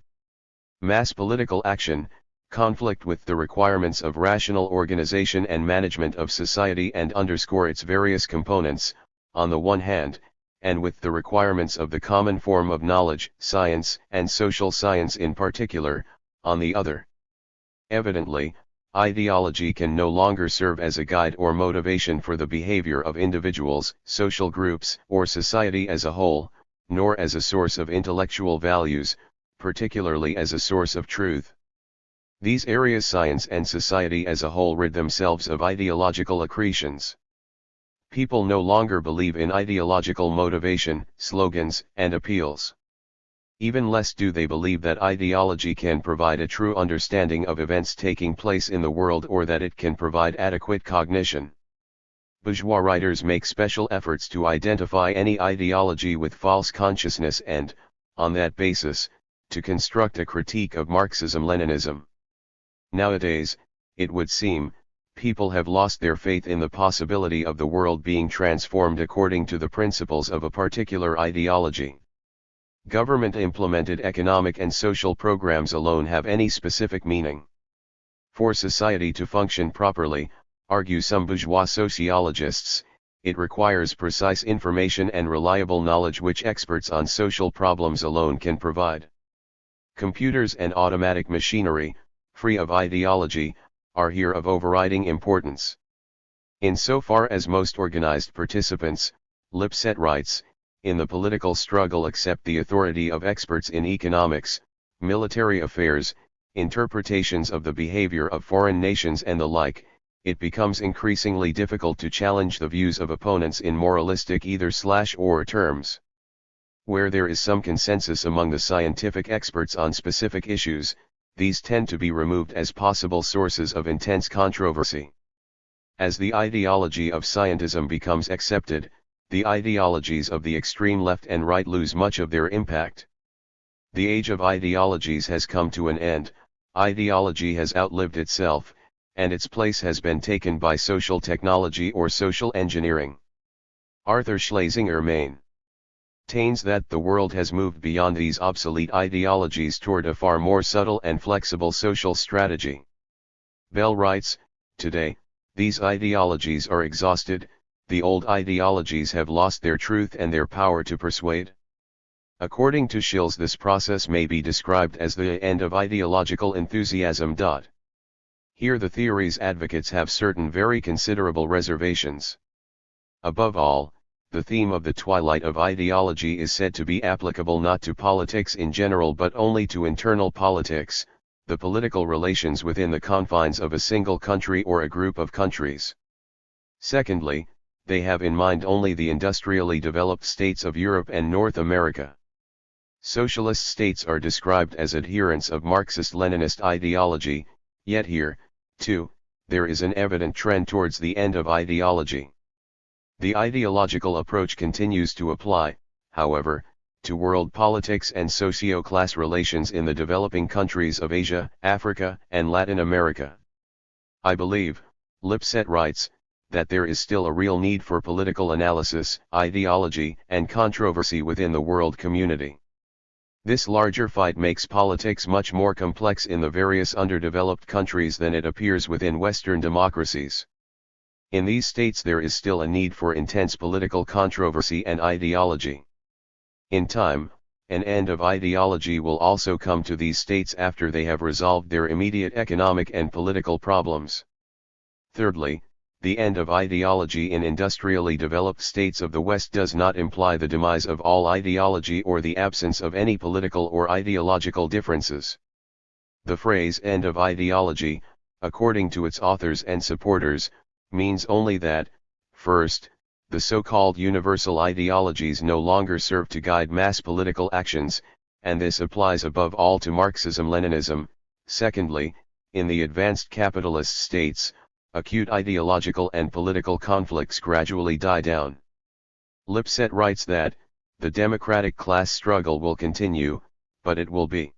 [SPEAKER 1] mass political action, conflict with the requirements of rational organization and management of society and underscore its various components, on the one hand, and with the requirements of the common form of knowledge, science, and social science in particular, on the other. Evidently, ideology can no longer serve as a guide or motivation for the behavior of individuals, social groups, or society as a whole, nor as a source of intellectual values, particularly as a source of truth. These areas, science and society as a whole, rid themselves of ideological accretions. People no longer believe in ideological motivation, slogans, and appeals. Even less do they believe that ideology can provide a true understanding of events taking place in the world, or that it can provide adequate cognition. Bourgeois writers make special efforts to identify any ideology with false consciousness and, on that basis, to construct a critique of Marxism-Leninism. Nowadays, it would seem, people have lost their faith in the possibility of the world being transformed according to the principles of a particular ideology. Government-implemented economic and social programs alone have any specific meaning. For society to function properly, argue some bourgeois sociologists, it requires precise information and reliable knowledge which experts on social problems alone can provide. Computers and automatic machinery, free of ideology, are here of overriding importance. Insofar as most organized participants, Lipset writes, in the political struggle accept the authority of experts in economics, military affairs, interpretations of the behavior of foreign nations and the like, it becomes increasingly difficult to challenge the views of opponents in moralistic either/or terms. Where there is some consensus among the scientific experts on specific issues, these tend to be removed as possible sources of intense controversy. As the ideology of scientism becomes accepted, the ideologies of the extreme left and right lose much of their impact. The age of ideologies has come to an end, ideology has outlived itself, and its place has been taken by social technology or social engineering. Arthur Schlesinger maintains that the world has moved beyond these obsolete ideologies toward a far more subtle and flexible social strategy. Bell writes, today, these ideologies are exhausted, the old ideologies have lost their truth and their power to persuade. According to Schills, this process may be described as the end of ideological enthusiasm. Here the theory's advocates have certain very considerable reservations. Above all, the theme of the twilight of ideology is said to be applicable not to politics in general but only to internal politics, the political relations within the confines of a single country or a group of countries. Secondly, they have in mind only the industrially developed states of Europe and North America. Socialist states are described as adherents of Marxist-Leninist ideology, yet here, too, there is an evident trend towards the end of ideology. The ideological approach continues to apply, however, to world politics and socio-class relations in the developing countries of Asia, Africa, and Latin America. I believe, Lipset writes, that there is still a real need for political analysis, ideology, and controversy within the world community. This larger fight makes politics much more complex in the various underdeveloped countries than it appears within Western democracies. In these states there is still a need for intense political controversy and ideology. In time, an end of ideology will also come to these states after they have resolved their immediate economic and political problems. Thirdly, the end of ideology in industrially developed states of the West does not imply the demise of all ideology or the absence of any political or ideological differences. The phrase end of ideology, according to its authors and supporters, means only that, first, the so-called universal ideologies no longer serve to guide mass political actions, and this applies above all to Marxism-Leninism. Secondly, in the advanced capitalist states, acute ideological and political conflicts gradually die down. Lipset writes that, the democratic class struggle will continue, but it will be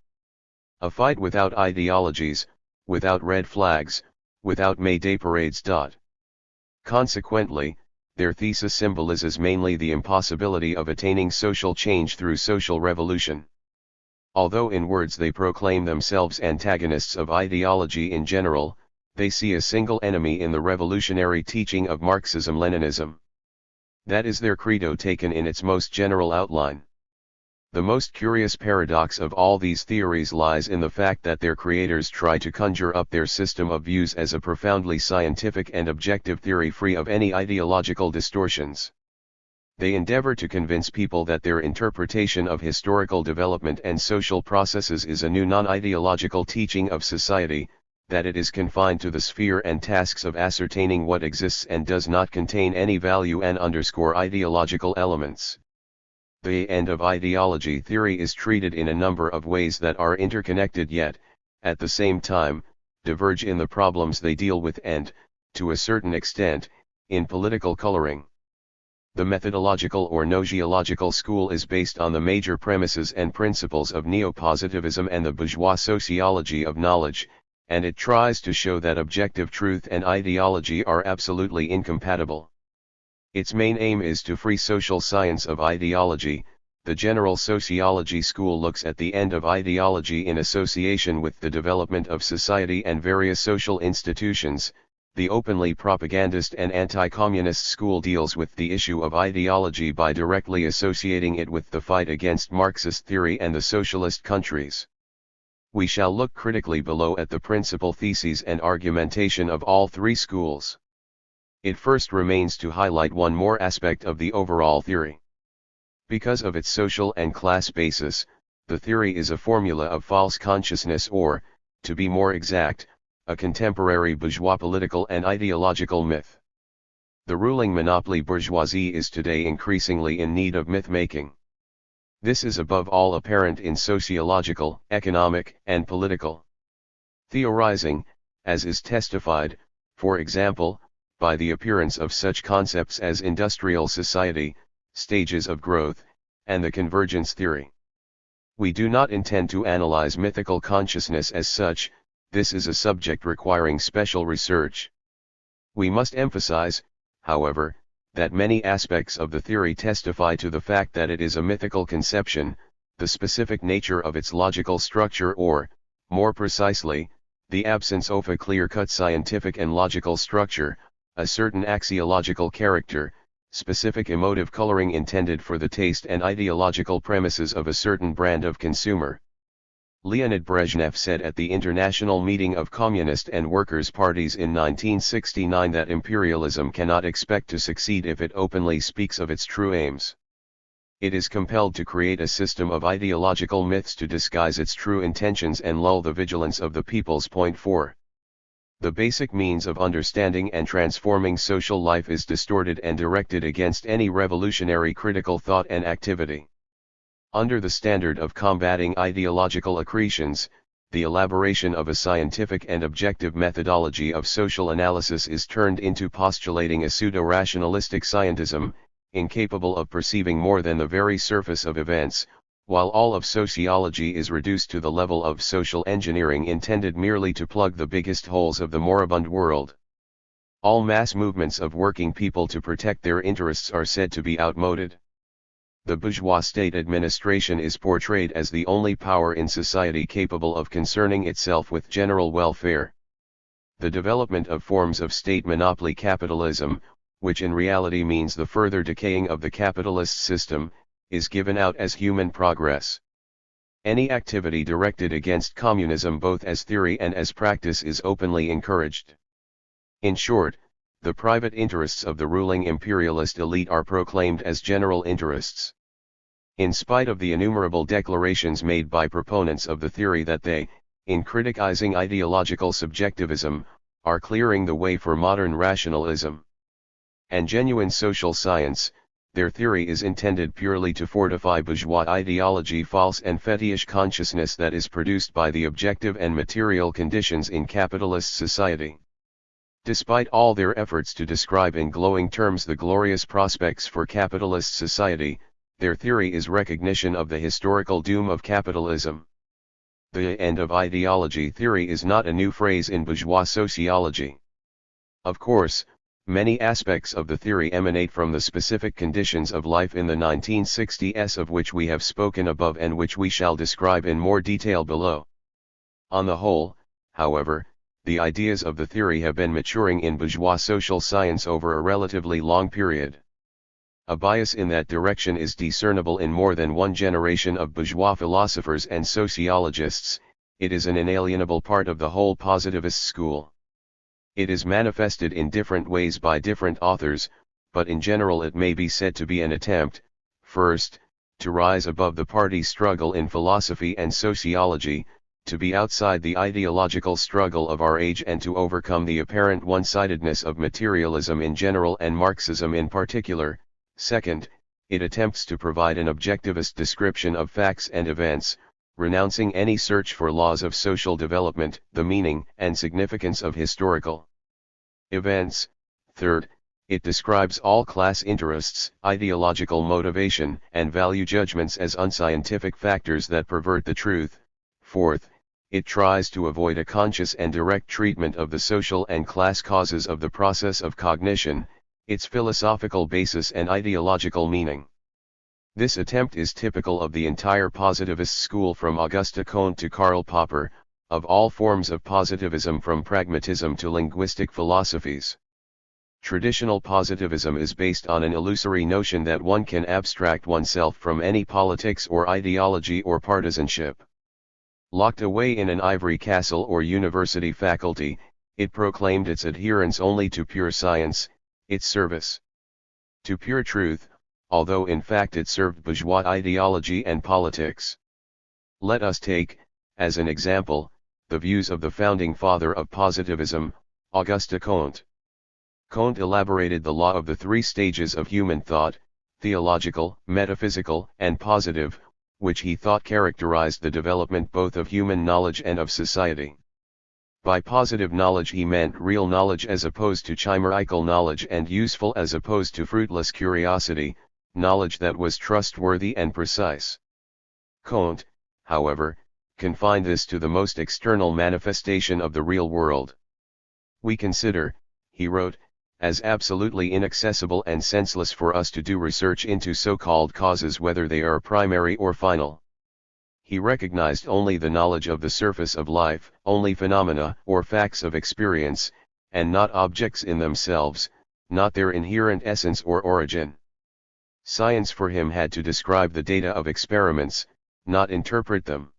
[SPEAKER 1] a fight without ideologies, without red flags, without May Day parades. Consequently, their thesis symbolizes mainly the impossibility of attaining social change through social revolution. Although in words they proclaim themselves antagonists of ideology in general, they see a single enemy in the revolutionary teaching of Marxism-Leninism. That is their credo taken in its most general outline. The most curious paradox of all these theories lies in the fact that their creators try to conjure up their system of views as a profoundly scientific and objective theory free of any ideological distortions. They endeavor to convince people that their interpretation of historical development and social processes is a new non-ideological teaching of society, that it is confined to the sphere and tasks of ascertaining what exists and does not contain any value and underscore ideological elements. The end of ideology theory is treated in a number of ways that are interconnected yet, at the same time, diverge in the problems they deal with and, to a certain extent, in political coloring. The methodological or gnoseological school is based on the major premises and principles of neo-positivism and the bourgeois sociology of knowledge, and it tries to show that objective truth and ideology are absolutely incompatible. Its main aim is to free social science of ideology. The general sociology school looks at the end of ideology in association with the development of society and various social institutions. The openly propagandist and anti-communist school deals with the issue of ideology by directly associating it with the fight against Marxist theory and the socialist countries. We shall look critically below at the principal theses and argumentation of all three schools. It first remains to highlight one more aspect of the overall theory. Because of its social and class basis, the theory is a formula of false consciousness or, to be more exact, a contemporary bourgeois political and ideological myth. The ruling monopoly bourgeoisie is today increasingly in need of myth-making. This is above all apparent in sociological, economic, and political theorizing, as is testified, for example, by the appearance of such concepts as industrial society, stages of growth, and the convergence theory. We do not intend to analyze mythical consciousness as such. This is a subject requiring special research. We must emphasize, however, that many aspects of the theory testify to the fact that it is a mythical conception, the specific nature of its logical structure or, more precisely, the absence of a clear-cut scientific and logical structure, a certain axiological character, specific emotive coloring intended for the taste and ideological premises of a certain brand of consumer. Leonid Brezhnev said at the International Meeting of Communist and Workers' Parties in 1969 that imperialism cannot expect to succeed if it openly speaks of its true aims. It is compelled to create a system of ideological myths to disguise its true intentions and lull the vigilance of the people's. Point 4. The basic means of understanding and transforming social life is distorted and directed against any revolutionary critical thought and activity. Under the standard of combating ideological accretions, the elaboration of a scientific and objective methodology of social analysis is turned into postulating a pseudo-rationalistic scientism, incapable of perceiving more than the very surface of events, while all of sociology is reduced to the level of social engineering intended merely to plug the biggest holes of the moribund world. All mass movements of working people to protect their interests are said to be outmoded. The bourgeois state administration is portrayed as the only power in society capable of concerning itself with general welfare. The development of forms of state monopoly capitalism, which in reality means the further decaying of the capitalist system, is given out as human progress. Any activity directed against communism both as theory and as practice is openly encouraged. In short, the private interests of the ruling imperialist elite are proclaimed as general interests. In spite of the innumerable declarations made by proponents of the theory that they, in criticizing ideological subjectivism, are clearing the way for modern rationalism and genuine social science, their theory is intended purely to fortify bourgeois ideology, false and fetish consciousness that is produced by the objective and material conditions in capitalist society. Despite all their efforts to describe in glowing terms the glorious prospects for capitalist society, their theory is recognition of the historical doom of capitalism. The end of ideology theory is not a new phrase in bourgeois sociology. Of course, many aspects of the theory emanate from the specific conditions of life in the 1960s of which we have spoken above and which we shall describe in more detail below. On the whole, however, the ideas of the theory have been maturing in bourgeois social science over a relatively long period. A bias in that direction is discernible in more than one generation of bourgeois philosophers and sociologists. It is an inalienable part of the whole positivist school. It is manifested in different ways by different authors, but in general it may be said to be an attempt, first, to rise above the party struggle in philosophy and sociology, to be outside the ideological struggle of our age and to overcome the apparent one-sidedness of materialism in general and Marxism in particular. Second, it attempts to provide an objectivist description of facts and events, renouncing any search for laws of social development, the meaning and significance of historical events. Third, it describes all class interests, ideological motivation, and value judgments as unscientific factors that pervert the truth. Fourth, it tries to avoid a conscious and direct treatment of the social and class causes of the process of cognition, its philosophical basis and ideological meaning. This attempt is typical of the entire positivist school from Auguste Comte to Karl Popper, of all forms of positivism from pragmatism to linguistic philosophies. Traditional positivism is based on an illusory notion that one can abstract oneself from any politics or ideology or partisanship. Locked away in an ivory castle or university faculty, it proclaimed its adherence only to pure science, its service to pure truth, although in fact it served bourgeois ideology and politics. Let us take, as an example, the views of the founding father of positivism, Auguste Comte. Comte elaborated the law of the three stages of human thought, theological, metaphysical, and positive, which he thought characterized the development both of human knowledge and of society. By positive knowledge he meant real knowledge as opposed to chimerical knowledge and useful as opposed to fruitless curiosity, knowledge that was trustworthy and precise. Comte, however, confined this to the most external manifestation of the real world. We consider, he wrote, as absolutely inaccessible and senseless for us to do research into so-called causes whether they are primary or final. He recognized only the knowledge of the surface of life, only phenomena or facts of experience, and not objects in themselves, not their inherent essence or origin. Science for him had to describe the data of experiments, not interpret them.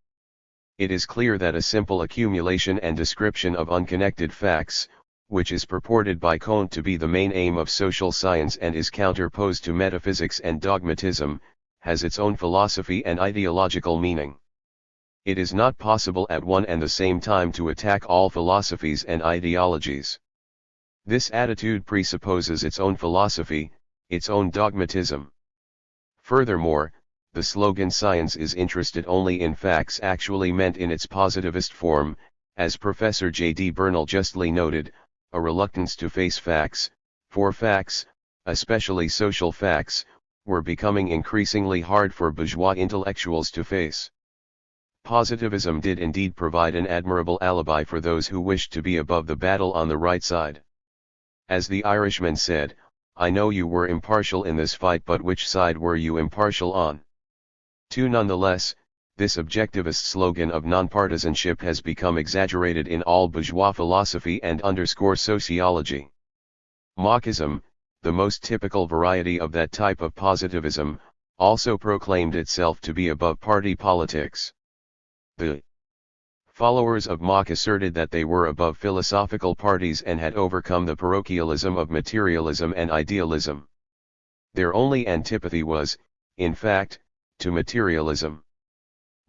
[SPEAKER 1] It is clear that a simple accumulation and description of unconnected facts, which is purported by Comte to be the main aim of social science and is counterposed to metaphysics and dogmatism, has its own philosophy and ideological meaning. It is not possible at one and the same time to attack all philosophies and ideologies. This attitude presupposes its own philosophy, its own dogmatism. Furthermore, the slogan "science is interested only in facts" actually meant in its positivist form, as Professor J.D. Bernal justly noted, a reluctance to face facts, for facts, especially social facts, were becoming increasingly hard for bourgeois intellectuals to face. Positivism did indeed provide an admirable alibi for those who wished to be above the battle on the right side. As the Irishman said, "I know you were impartial in this fight, but which side were you impartial on?" Nonetheless, this objectivist slogan of nonpartisanship has become exaggerated in all bourgeois philosophy and sociology. Marxism, the most typical variety of that type of positivism, also proclaimed itself to be above party politics. The followers of Mach asserted that they were above philosophical parties and had overcome the parochialism of materialism and idealism. Their only antipathy was, in fact, to materialism.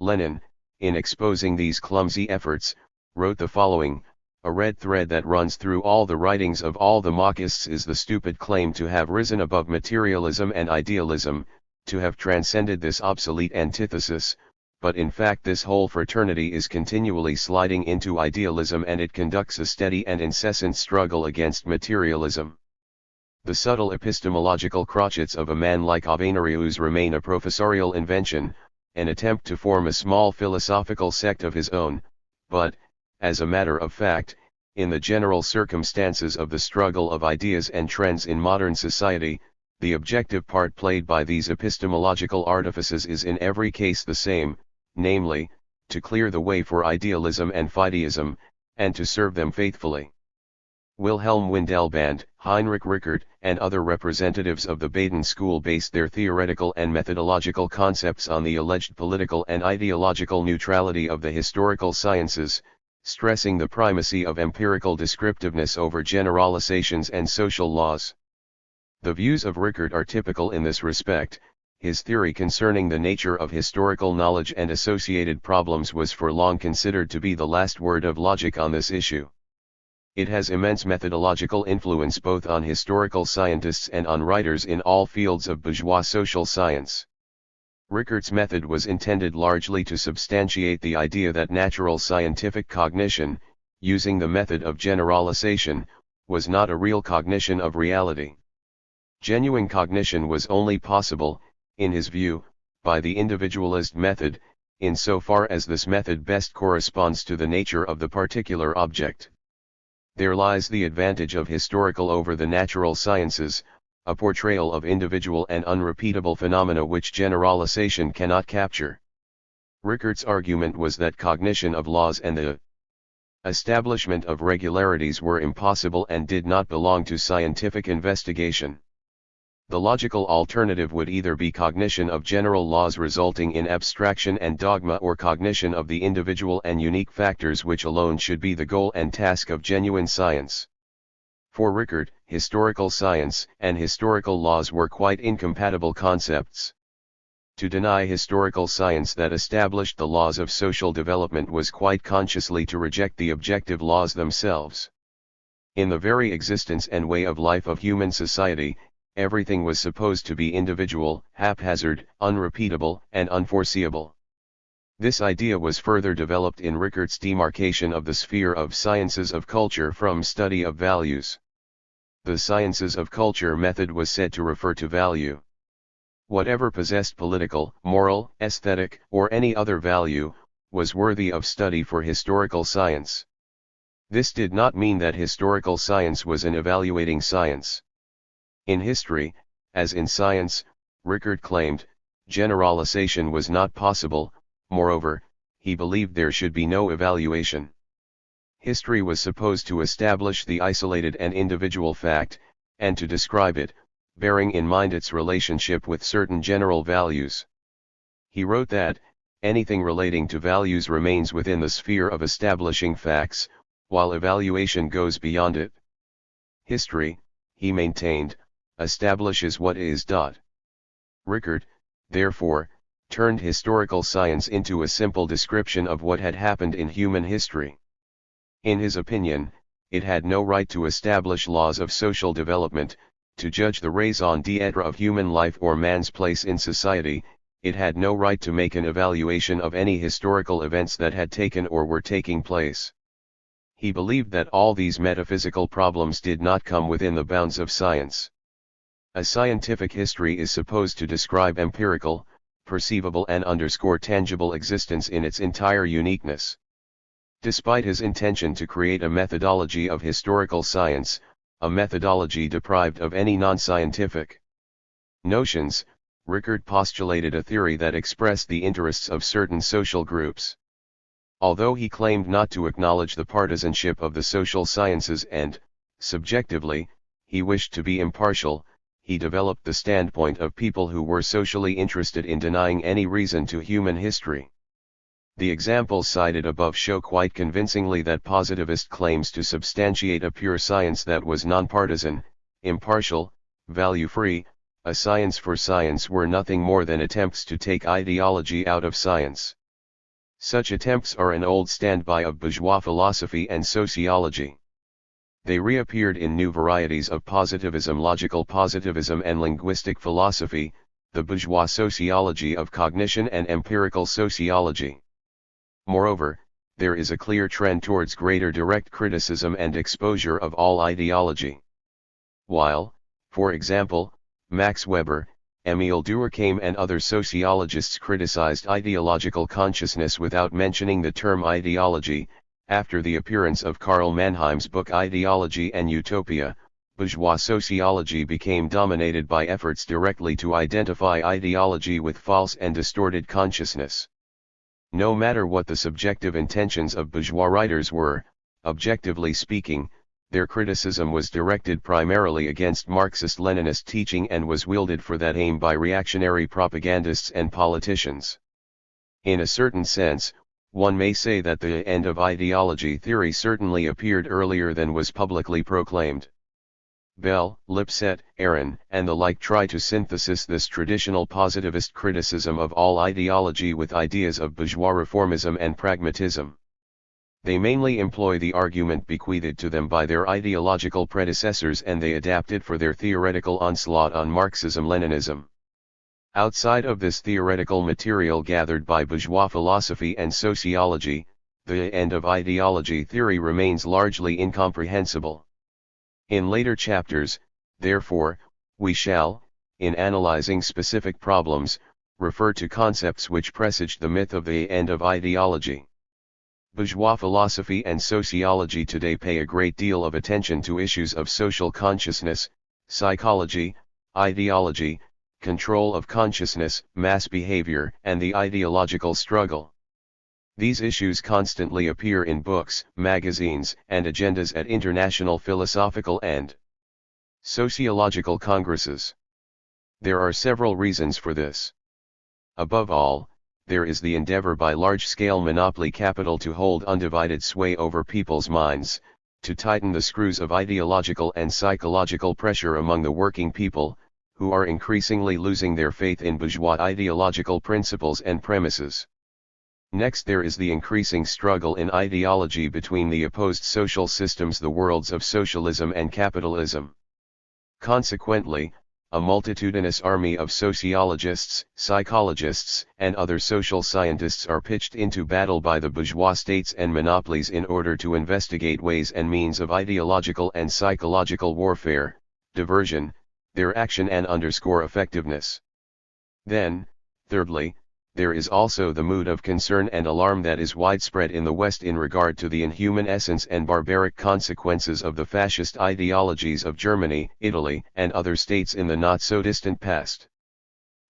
[SPEAKER 1] Lenin, in exposing these clumsy efforts, wrote the following: "A red thread that runs through all the writings of all the Marxists is the stupid claim to have risen above materialism and idealism, to have transcended this obsolete antithesis, but in fact this whole fraternity is continually sliding into idealism and it conducts a steady and incessant struggle against materialism." The subtle epistemological crotchets of a man like Avenarius remain a professorial invention, an attempt to form a small philosophical sect of his own, but, as a matter of fact, in the general circumstances of the struggle of ideas and trends in modern society, the objective part played by these epistemological artifices is in every case the same, namely, to clear the way for idealism and fideism, and to serve them faithfully. Wilhelm Windelband, Heinrich Rickert, and other representatives of the Baden school based their theoretical and methodological concepts on the alleged political and ideological neutrality of the historical sciences, stressing the primacy of empirical descriptiveness over generalizations and social laws. The views of Rickert are typical in this respect. His theory concerning the nature of historical knowledge and associated problems was for long considered to be the last word of logic on this issue. It has immense methodological influence both on historical scientists and on writers in all fields of bourgeois social science. Rickert's method was intended largely to substantiate the idea that natural scientific cognition, using the method of generalization, was not a real cognition of reality. Genuine cognition was only possible, in his view, by the individualist method, insofar as this method best corresponds to the nature of the particular object. There lies the advantage of historical over the natural sciences, a portrayal of individual and unrepeatable phenomena which generalization cannot capture. Rickert's argument was that cognition of laws and the establishment of regularities were impossible and did not belong to scientific investigation. The logical alternative would either be cognition of general laws resulting in abstraction and dogma, or cognition of the individual and unique factors, which alone should be the goal and task of genuine science. For Rickert, historical science and historical laws were quite incompatible concepts. To deny historical science that established the laws of social development was quite consciously to reject the objective laws themselves. In the very existence and way of life of human society, everything was supposed to be individual, haphazard, unrepeatable, and unforeseeable. This idea was further developed in Rickert's demarcation of the sphere of sciences of culture from study of values. The sciences of culture method was said to refer to value. Whatever possessed political, moral, aesthetic, or any other value, was worthy of study for historical science. This did not mean that historical science was an evaluating science. In history, as in science, Rickert claimed, generalization was not possible. Moreover, he believed there should be no evaluation. History was supposed to establish the isolated and individual fact, and to describe it, bearing in mind its relationship with certain general values. He wrote that, anything relating to values remains within the sphere of establishing facts, while evaluation goes beyond it. History, he maintained, establishes what is. Rickert, therefore, turned historical science into a simple description of what had happened in human history. In his opinion, it had no right to establish laws of social development, to judge the raison d'être of human life or man's place in society. It had no right to make an evaluation of any historical events that had taken or were taking place. He believed that all these metaphysical problems did not come within the bounds of science. A scientific history is supposed to describe empirical, perceivable and underscore tangible existence in its entire uniqueness. Despite his intention to create a methodology of historical science, a methodology deprived of any non-scientific notions, Rickert postulated a theory that expressed the interests of certain social groups. Although he claimed not to acknowledge the partisanship of the social sciences and, subjectively, he wished to be impartial, he developed the standpoint of people who were socially interested in denying any reason to human history. The examples cited above show quite convincingly that positivist claims to substantiate a pure science that was nonpartisan, impartial, value-free, a science for science were nothing more than attempts to take ideology out of science. Such attempts are an old standby of bourgeois philosophy and sociology. They reappeared in new varieties of positivism, logical positivism and linguistic philosophy, the bourgeois sociology of cognition and empirical sociology. Moreover, there is a clear trend towards greater direct criticism and exposure of all ideology. While, for example, Max Weber, Émile Durkheim and other sociologists criticized ideological consciousness without mentioning the term ideology, after the appearance of Karl Mannheim's book Ideology and Utopia, bourgeois sociology became dominated by efforts directly to identify ideology with false and distorted consciousness. No matter what the subjective intentions of bourgeois writers were, objectively speaking, their criticism was directed primarily against Marxist-Leninist teaching and was wielded for that aim by reactionary propagandists and politicians. In a certain sense, one may say that the end of ideology theory certainly appeared earlier than was publicly proclaimed. Bell, Lipset, Aaron, and the like try to synthesize this traditional positivist criticism of all ideology with ideas of bourgeois reformism and pragmatism. They mainly employ the argument bequeathed to them by their ideological predecessors, and they adapt it for their theoretical onslaught on Marxism-Leninism. Outside of this theoretical material gathered by bourgeois philosophy and sociology, the end of ideology theory remains largely incomprehensible. In later chapters, therefore, we shall, in analyzing specific problems, refer to concepts which presaged the myth of the end of ideology. Bourgeois philosophy and sociology today pay a great deal of attention to issues of social consciousness, psychology, ideology, control of consciousness, mass behavior, and the ideological struggle. These issues constantly appear in books, magazines, and agendas at international philosophical and sociological congresses. There are several reasons for this. Above all, there is the endeavor by large-scale monopoly capital to hold undivided sway over people's minds, to tighten the screws of ideological and psychological pressure among the working people, who are increasingly losing their faith in bourgeois ideological principles and premises. Next, there is the increasing struggle in ideology between the opposed social systems, the worlds of socialism and capitalism. Consequently, a multitudinous army of sociologists, psychologists, and other social scientists are pitched into battle by the bourgeois states and monopolies in order to investigate ways and means of ideological and psychological warfare, diversion, their action and underscore effectiveness. Then, thirdly, there is also the mood of concern and alarm that is widespread in the West in regard to the inhuman essence and barbaric consequences of the fascist ideologies of Germany, Italy, and other states in the not-so-distant past.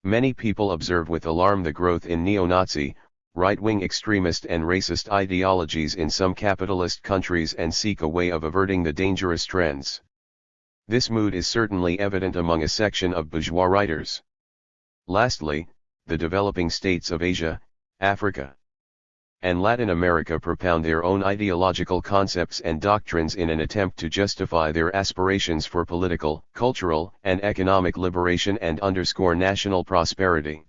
[SPEAKER 1] Many people observe with alarm the growth in neo-Nazi, right-wing extremist and racist ideologies in some capitalist countries and seek a way of averting the dangerous trends. This mood is certainly evident among a section of bourgeois writers. Lastly, the developing states of Asia, Africa, and Latin America propound their own ideological concepts and doctrines in an attempt to justify their aspirations for political, cultural, and economic liberation and underscore national prosperity.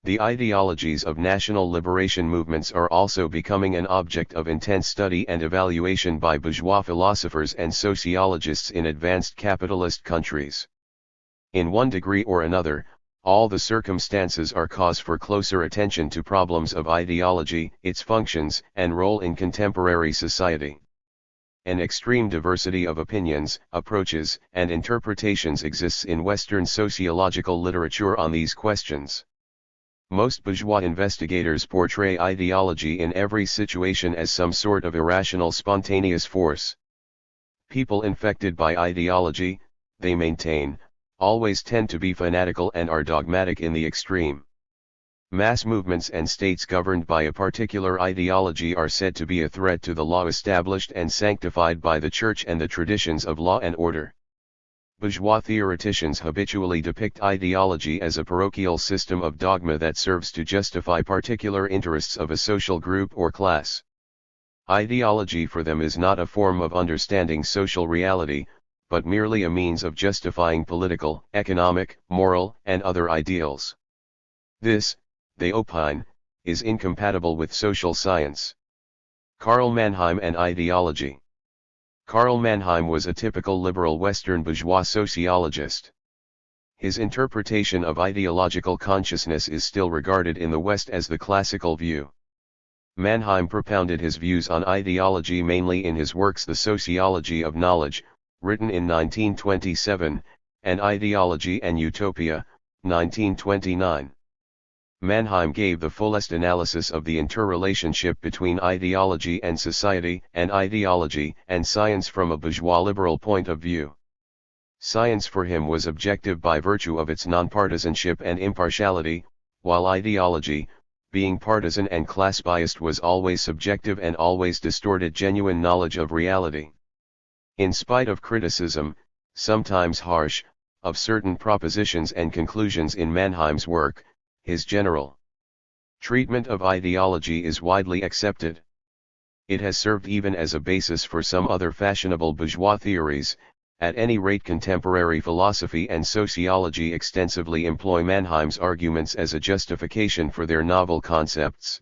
[SPEAKER 1] The ideologies of national liberation movements are also becoming an object of intense study and evaluation by bourgeois philosophers and sociologists in advanced capitalist countries. In one degree or another, all the circumstances are cause for closer attention to problems of ideology, its functions and role in contemporary society. An extreme diversity of opinions, approaches, and interpretations exists in Western sociological literature on these questions. Most bourgeois investigators portray ideology in every situation as some sort of irrational spontaneous force. People infected by ideology, they maintain, always tend to be fanatical and are dogmatic in the extreme. Mass movements and states governed by a particular ideology are said to be a threat to the law established and sanctified by the Church and the traditions of law and order. Bourgeois theoreticians habitually depict ideology as a parochial system of dogma that serves to justify particular interests of a social group or class. Ideology for them is not a form of understanding social reality, but merely a means of justifying political, economic, moral, and other ideals. This, they opine, is incompatible with social science. Karl Mannheim and ideology. Karl Mannheim was a typical liberal Western bourgeois sociologist. His interpretation of ideological consciousness is still regarded in the West as the classical view. Mannheim propounded his views on ideology mainly in his works The Sociology of Knowledge, written in 1927, and Ideology and Utopia, 1929. Mannheim gave the fullest analysis of the interrelationship between ideology and society, and ideology and science from a bourgeois liberal point of view. Science for him was objective by virtue of its nonpartisanship and impartiality, while ideology, being partisan and class-biased, was always subjective and always distorted genuine knowledge of reality. In spite of criticism, sometimes harsh, of certain propositions and conclusions in Mannheim's work, his general treatment of ideology is widely accepted. It has served even as a basis for some other fashionable bourgeois theories, At any rate, contemporary philosophy and sociology extensively employ Mannheim's arguments as a justification for their novel concepts.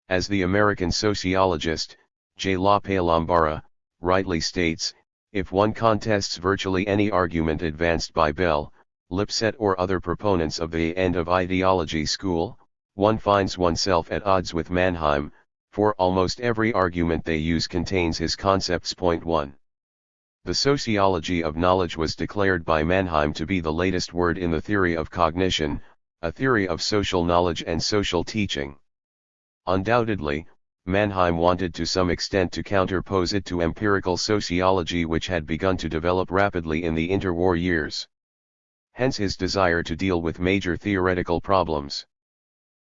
[SPEAKER 1] As the American sociologist, J. Lope Lombara, rightly states, if one contests virtually any argument advanced by Bell, Lipset or other proponents of the end of ideology school, one finds oneself at odds with Mannheim, for almost every argument they use contains his concepts. Point 1. The sociology of knowledge was declared by Mannheim to be the latest word in the theory of cognition, a theory of social knowledge and social teaching. Undoubtedly, Mannheim wanted to some extent to counterpose it to empirical sociology, which had begun to develop rapidly in the interwar years. Hence his desire to deal with major theoretical problems.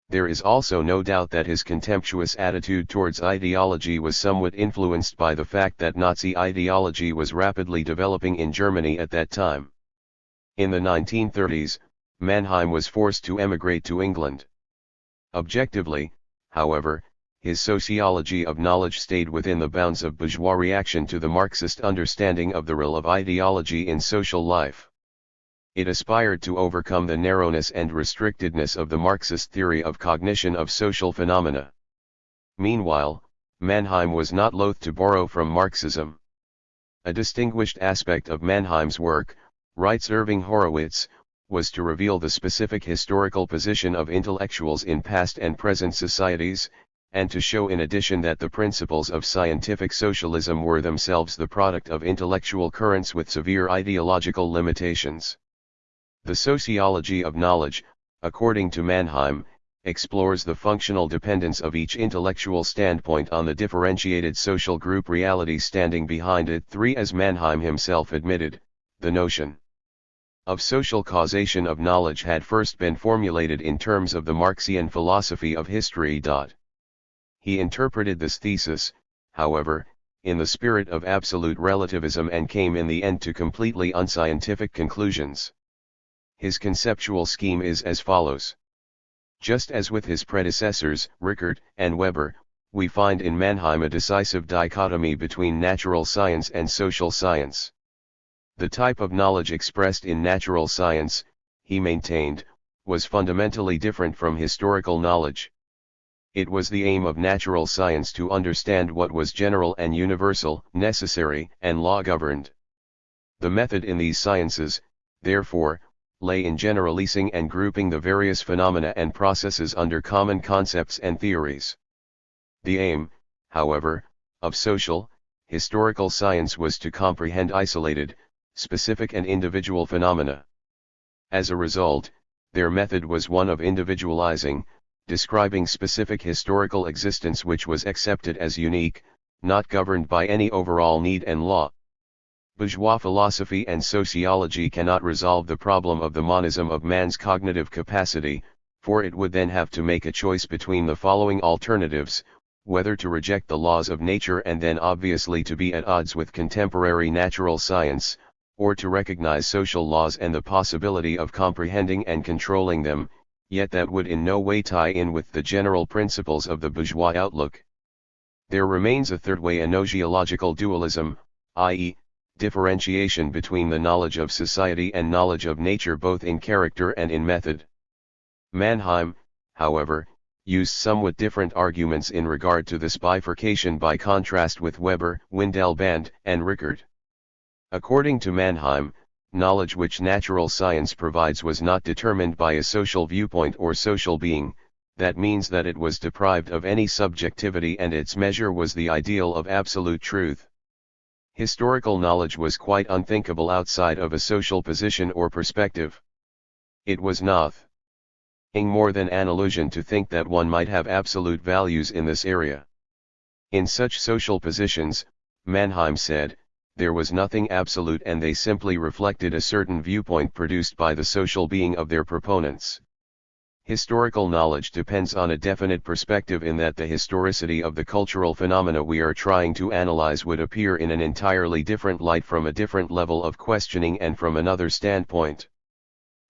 [SPEAKER 1] There is also no doubt that his contemptuous attitude towards ideology was somewhat influenced by the fact that Nazi ideology was rapidly developing in Germany at that time. In the 1930s, Mannheim was forced to emigrate to England. Objectively, however, his sociology of knowledge stayed within the bounds of bourgeois reaction to the Marxist understanding of the role of ideology in social life. It aspired to overcome the narrowness and restrictedness of the Marxist theory of cognition of social phenomena. Meanwhile, Mannheim was not loath to borrow from Marxism. A distinguished aspect of Mannheim's work, writes Irving Horowitz, was to reveal the specific historical position of intellectuals in past and present societies, and to show in addition that the principles of scientific socialism were themselves the product of intellectual currents with severe ideological limitations. The sociology of knowledge, according to Mannheim, explores the functional dependence of each intellectual standpoint on the differentiated social group reality standing behind it. 3. As Mannheim himself admitted, the notion of social causation of knowledge had first been formulated in terms of the Marxian philosophy of history. He interpreted this thesis, however, in the spirit of absolute relativism and came in the end to completely unscientific conclusions. His conceptual scheme is as follows. Just as with his predecessors, Rickert and Weber, we find in Mannheim a decisive dichotomy between natural science and social science. The type of knowledge expressed in natural science, he maintained, was fundamentally different from historical knowledge. It was the aim of natural science to understand what was general and universal, necessary and law-governed. The method in these sciences, therefore, lay in generalizing and grouping the various phenomena and processes under common concepts and theories. The aim, however, of social, historical science was to comprehend isolated, specific and individual phenomena. As a result, their method was one of individualizing, describing specific historical existence which was accepted as unique, not governed by any overall need and law. Bourgeois philosophy and sociology cannot resolve the problem of the monism of man's cognitive capacity, for it would then have to make a choice between the following alternatives: whether to reject the laws of nature and then obviously to be at odds with contemporary natural science, or to recognize social laws and the possibility of comprehending and controlling them, yet that would in no way tie in with the general principles of the bourgeois outlook. There remains a third way: a gnoseological dualism, i.e., differentiation between the knowledge of society and knowledge of nature both in character and in method. Mannheim, however, used somewhat different arguments in regard to this bifurcation by contrast with Weber, Windelband, and Rickert. According to Mannheim, knowledge which natural science provides was not determined by a social viewpoint or social being, that means that it was deprived of any subjectivity and its measure was the ideal of absolute truth. Historical knowledge was quite unthinkable outside of a social position or perspective. It was nothing more than an illusion to think that one might have absolute values in this area. In such social positions, Mannheim said, there was nothing absolute and they simply reflected a certain viewpoint produced by the social being of their proponents. Historical knowledge depends on a definite perspective in that the historicity of the cultural phenomena we are trying to analyze would appear in an entirely different light from a different level of questioning and from another standpoint.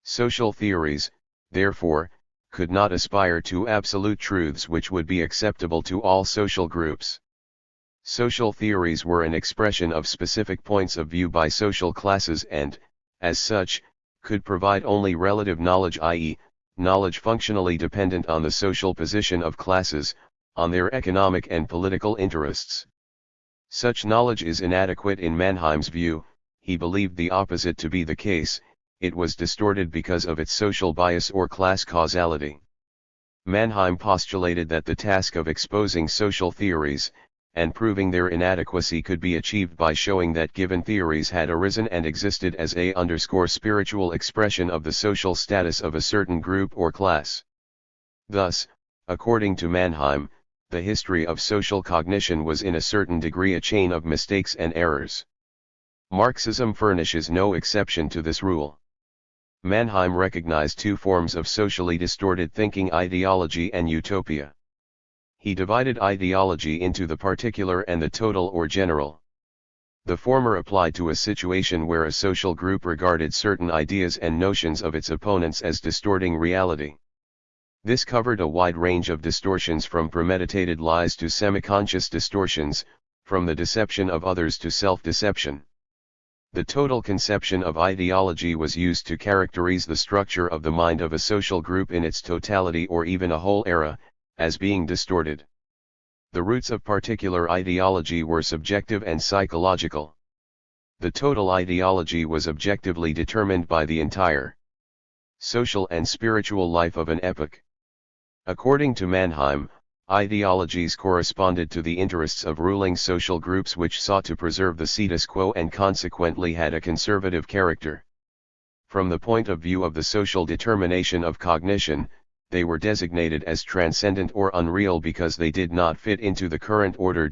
[SPEAKER 1] Social theories, therefore, could not aspire to absolute truths which would be acceptable to all social groups. Social theories were an expression of specific points of view by social classes and, as such, could provide only relative knowledge, i.e., knowledge functionally dependent on the social position of classes, on their economic and political interests. Such knowledge is inadequate in Mannheim's view. He believed the opposite to be the case. It was distorted because of its social bias or class causality. Mannheim postulated that the task of exposing social theories, and proving their inadequacy could be achieved by showing that given theories had arisen and existed as a spiritual expression of the social status of a certain group or class. Thus, according to Mannheim, the history of social cognition was in a certain degree a chain of mistakes and errors. Marxism furnishes no exception to this rule. Mannheim recognized two forms of socially distorted thinking: ideology and utopia. He divided ideology into the particular and the total or general. The former applied to a situation where a social group regarded certain ideas and notions of its opponents as distorting reality. This covered a wide range of distortions from premeditated lies to semi-conscious distortions, from the deception of others to self-deception. The total conception of ideology was used to characterize the structure of the mind of a social group in its totality or even a whole era, as being distorted. The roots of particular ideology were subjective and psychological. The total ideology was objectively determined by the entire social and spiritual life of an epoch. According to Mannheim, ideologies corresponded to the interests of ruling social groups which sought to preserve the status quo and consequently had a conservative character. From the point of view of the social determination of cognition, they were designated as transcendent or unreal because they did not fit into the current order.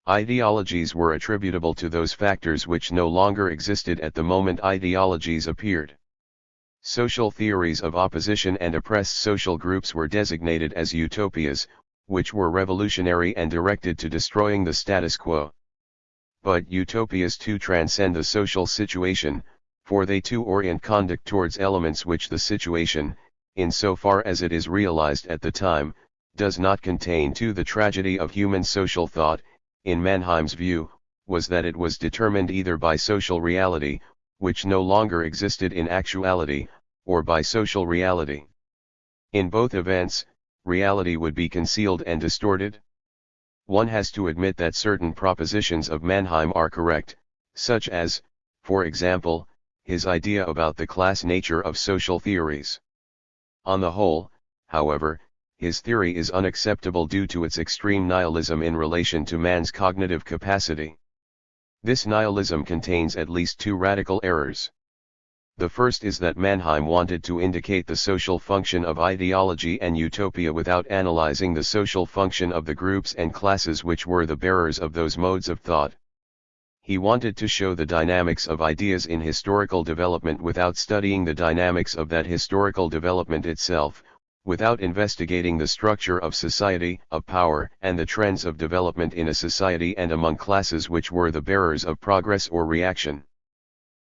[SPEAKER 1] Ideologies were attributable to those factors which no longer existed at the moment ideologies appeared. Social theories of opposition and oppressed social groups were designated as utopias, which were revolutionary and directed to destroying the status quo. But utopias too transcend the social situation, for they too orient conduct towards elements which the situation, insofar as it is realized at the time, does not contain. The tragedy of human social thought, in Mannheim's view, was that it was determined either by social reality, which no longer existed in actuality, or by social reality. In both events, reality would be concealed and distorted. One has to admit that certain propositions of Mannheim are correct, such as, for example, his idea about the class nature of social theories. On the whole, however, his theory is unacceptable due to its extreme nihilism in relation to man's cognitive capacity. This nihilism contains at least two radical errors. The first is that Mannheim wanted to indicate the social function of ideology and utopia without analyzing the social function of the groups and classes which were the bearers of those modes of thought. He wanted to show the dynamics of ideas in historical development without studying the dynamics of that historical development itself, without investigating the structure of society, of power, and the trends of development in a society and among classes which were the bearers of progress or reaction.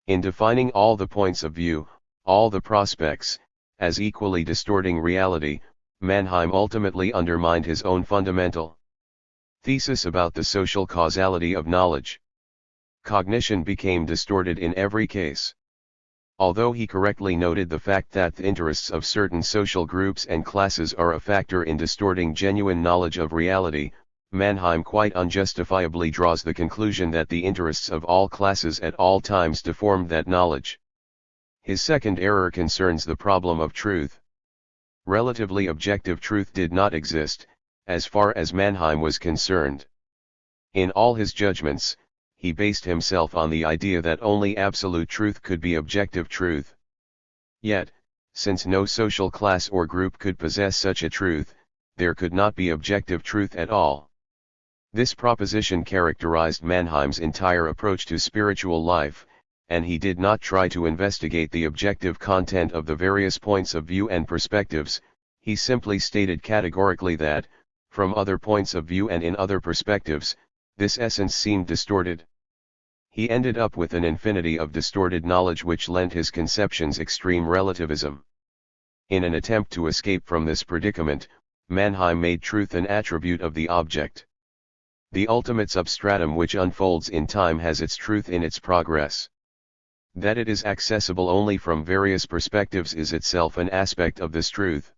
[SPEAKER 1] In defining all the points of view, all the prospects, as equally distorting reality, Mannheim ultimately undermined his own fundamental thesis about the social causality of knowledge. Cognition became distorted in every case. Although he correctly noted the fact that the interests of certain social groups and classes are a factor in distorting genuine knowledge of reality, Mannheim quite unjustifiably draws the conclusion that the interests of all classes at all times deformed that knowledge. His second error concerns the problem of truth. Relatively objective truth did not exist, as far as Mannheim was concerned. In all his judgments, he based himself on the idea that only absolute truth could be objective truth. Yet, since no social class or group could possess such a truth, there could not be objective truth at all. This proposition characterized Mannheim's entire approach to spiritual life, and he did not try to investigate the objective content of the various points of view and perspectives. He simply stated categorically that, from other points of view and in other perspectives, this essence seemed distorted. He ended up with an infinity of distorted knowledge which lent his conceptions extreme relativism. In an attempt to escape from this predicament, Mannheim made truth an attribute of the object. The ultimate substratum which unfolds in time has its truth in its progress. That it is accessible only from various perspectives is itself an aspect of this truth.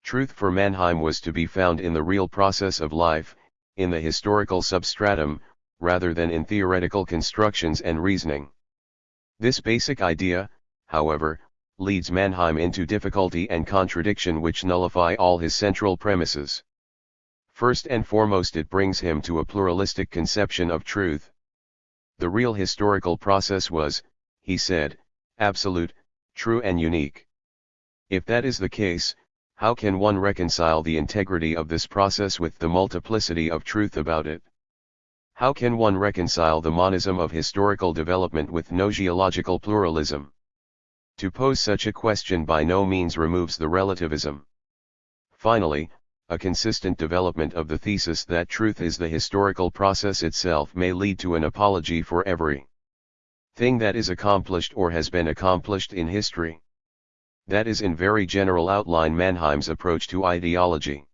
[SPEAKER 1] Truth for Mannheim was to be found in the real process of life, in the historical substratum, rather than in theoretical constructions and reasoning. This basic idea, however, leads Mannheim into difficulty and contradiction which nullify all his central premises. First and foremost, it brings him to a pluralistic conception of truth. The real historical process was, he said, absolute, true and unique. If that is the case, how can one reconcile the integrity of this process with the multiplicity of truth about it? How can one reconcile the monism of historical development with gnoseological pluralism? To pose such a question by no means removes the relativism. Finally, a consistent development of the thesis that truth is the historical process itself may lead to an apology for every thing that is accomplished or has been accomplished in history. That is in very general outline Mannheim's approach to ideology.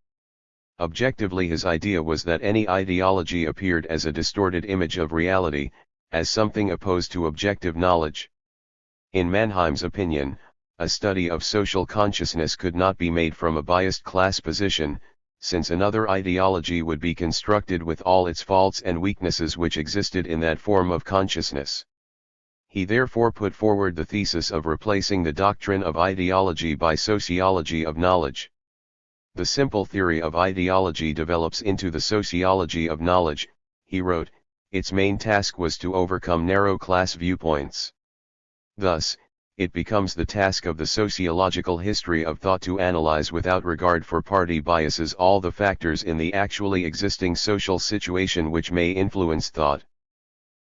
[SPEAKER 1] Objectively, his idea was that any ideology appeared as a distorted image of reality, as something opposed to objective knowledge. In Mannheim's opinion, a study of social consciousness could not be made from a biased class position, since another ideology would be constructed with all its faults and weaknesses which existed in that form of consciousness. He therefore put forward the thesis of replacing the doctrine of ideology by sociology of knowledge. The simple theory of ideology develops into the sociology of knowledge, he wrote. Its main task was to overcome narrow class viewpoints. Thus, it becomes the task of the sociological history of thought to analyze without regard for party biases all the factors in the actually existing social situation which may influence thought.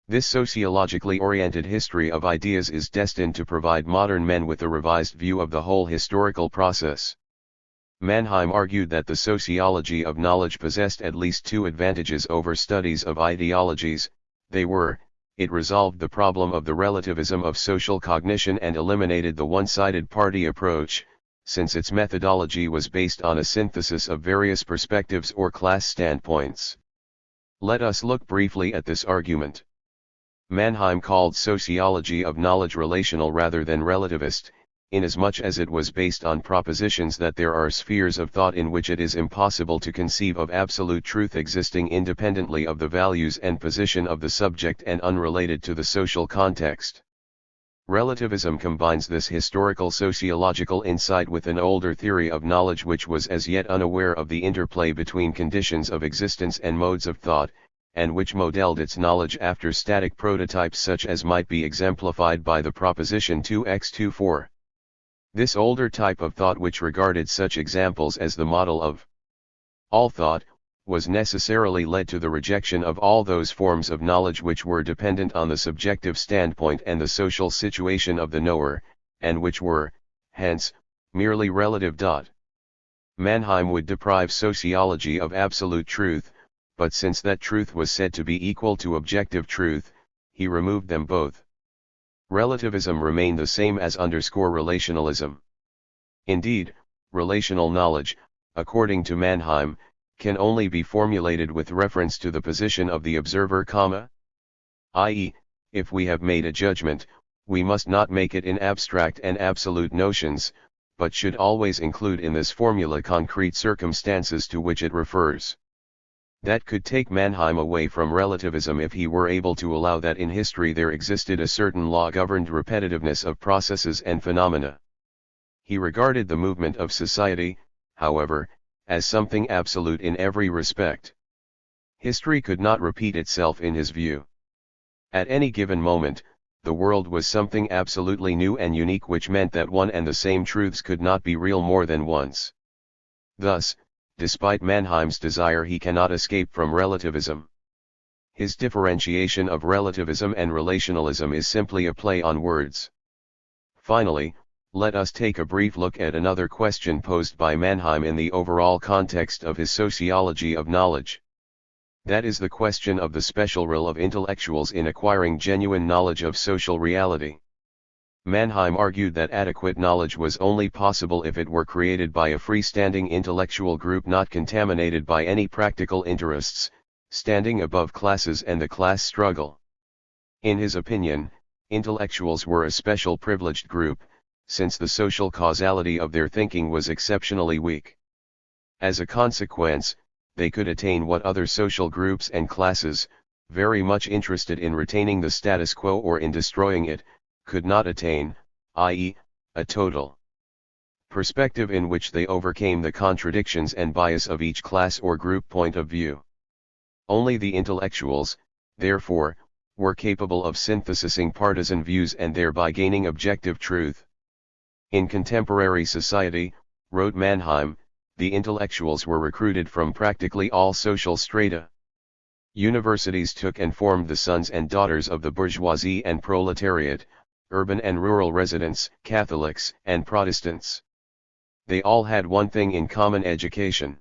[SPEAKER 1] This sociologically oriented history of ideas is destined to provide modern men with a revised view of the whole historical process. Mannheim argued that the sociology of knowledge possessed at least two advantages over studies of ideologies. They were, it resolved the problem of the relativism of social cognition and eliminated the one-sided party approach, since its methodology was based on a synthesis of various perspectives or class standpoints. Let us look briefly at this argument. Mannheim called sociology of knowledge relational rather than relativist, inasmuch as it was based on propositions that there are spheres of thought in which it is impossible to conceive of absolute truth existing independently of the values and position of the subject and unrelated to the social context. Relativism combines this historical sociological insight with an older theory of knowledge which was as yet unaware of the interplay between conditions of existence and modes of thought, and which modeled its knowledge after static prototypes such as might be exemplified by the proposition 2x24. This older type of thought, which regarded such examples as the model of all thought, was necessarily led to the rejection of all those forms of knowledge which were dependent on the subjective standpoint and the social situation of the knower, and which were, hence, merely relative. Mannheim would deprive sociology of absolute truth, but since that truth was said to be equal to objective truth, he removed them both. Relativism remained the same as relationalism. Indeed, relational knowledge, according to Mannheim, can only be formulated with reference to the position of the observer, i.e., if we have made a judgment, we must not make it in abstract and absolute notions, but should always include in this formula concrete circumstances to which it refers. That could take Mannheim away from relativism if he were able to allow that in history there existed a certain law-governed repetitiveness of processes and phenomena. He regarded the movement of society, however, as something absolute in every respect. History could not repeat itself in his view. At any given moment, the world was something absolutely new and unique, which meant that one and the same truths could not be real more than once. Thus, despite Mannheim's desire, he cannot escape from relativism. His differentiation of relativism and relationalism is simply a play on words. Finally, let us take a brief look at another question posed by Mannheim in the overall context of his sociology of knowledge. That is the question of the special role of intellectuals in acquiring genuine knowledge of social reality. Mannheim argued that adequate knowledge was only possible if it were created by a freestanding intellectual group not contaminated by any practical interests, standing above classes and the class struggle. In his opinion, intellectuals were a special privileged group, since the social causality of their thinking was exceptionally weak. As a consequence, they could attain what other social groups and classes, very much interested in retaining the status quo or in destroying it, could not attain, i.e., a total perspective in which they overcame the contradictions and bias of each class or group point of view. Only the intellectuals, therefore, were capable of synthesizing partisan views and thereby gaining objective truth. In contemporary society, wrote Mannheim, the intellectuals were recruited from practically all social strata. Universities took and formed the sons and daughters of the bourgeoisie and proletariat, urban and rural residents, Catholics and Protestants. They all had one thing in common: education.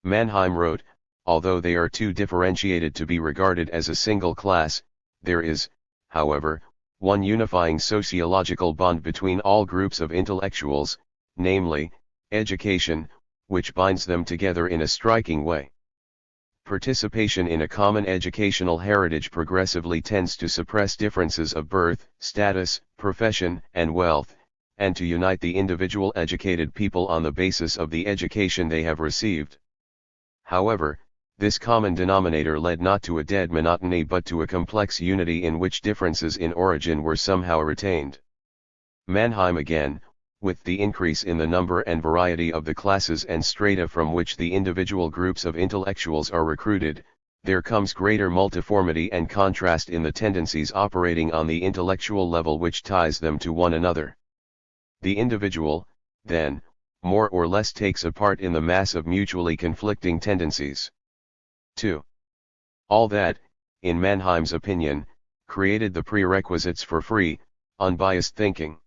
[SPEAKER 1] Mannheim wrote, although they are too differentiated to be regarded as a single class, there is, however, one unifying sociological bond between all groups of intellectuals, namely, education, which binds them together in a striking way. Participation in a common educational heritage progressively tends to suppress differences of birth, status, profession, and wealth, and to unite the individual educated people on the basis of the education they have received. However, this common denominator led not to a dead monotony but to a complex unity in which differences in origin were somehow retained. Mannheim again, with the increase in the number and variety of the classes and strata from which the individual groups of intellectuals are recruited, there comes greater multiformity and contrast in the tendencies operating on the intellectual level which ties them to one another. The individual, then, more or less takes a part in the mass of mutually conflicting tendencies. 2. All that, in Mannheim's opinion, created the prerequisites for free, unbiased thinking.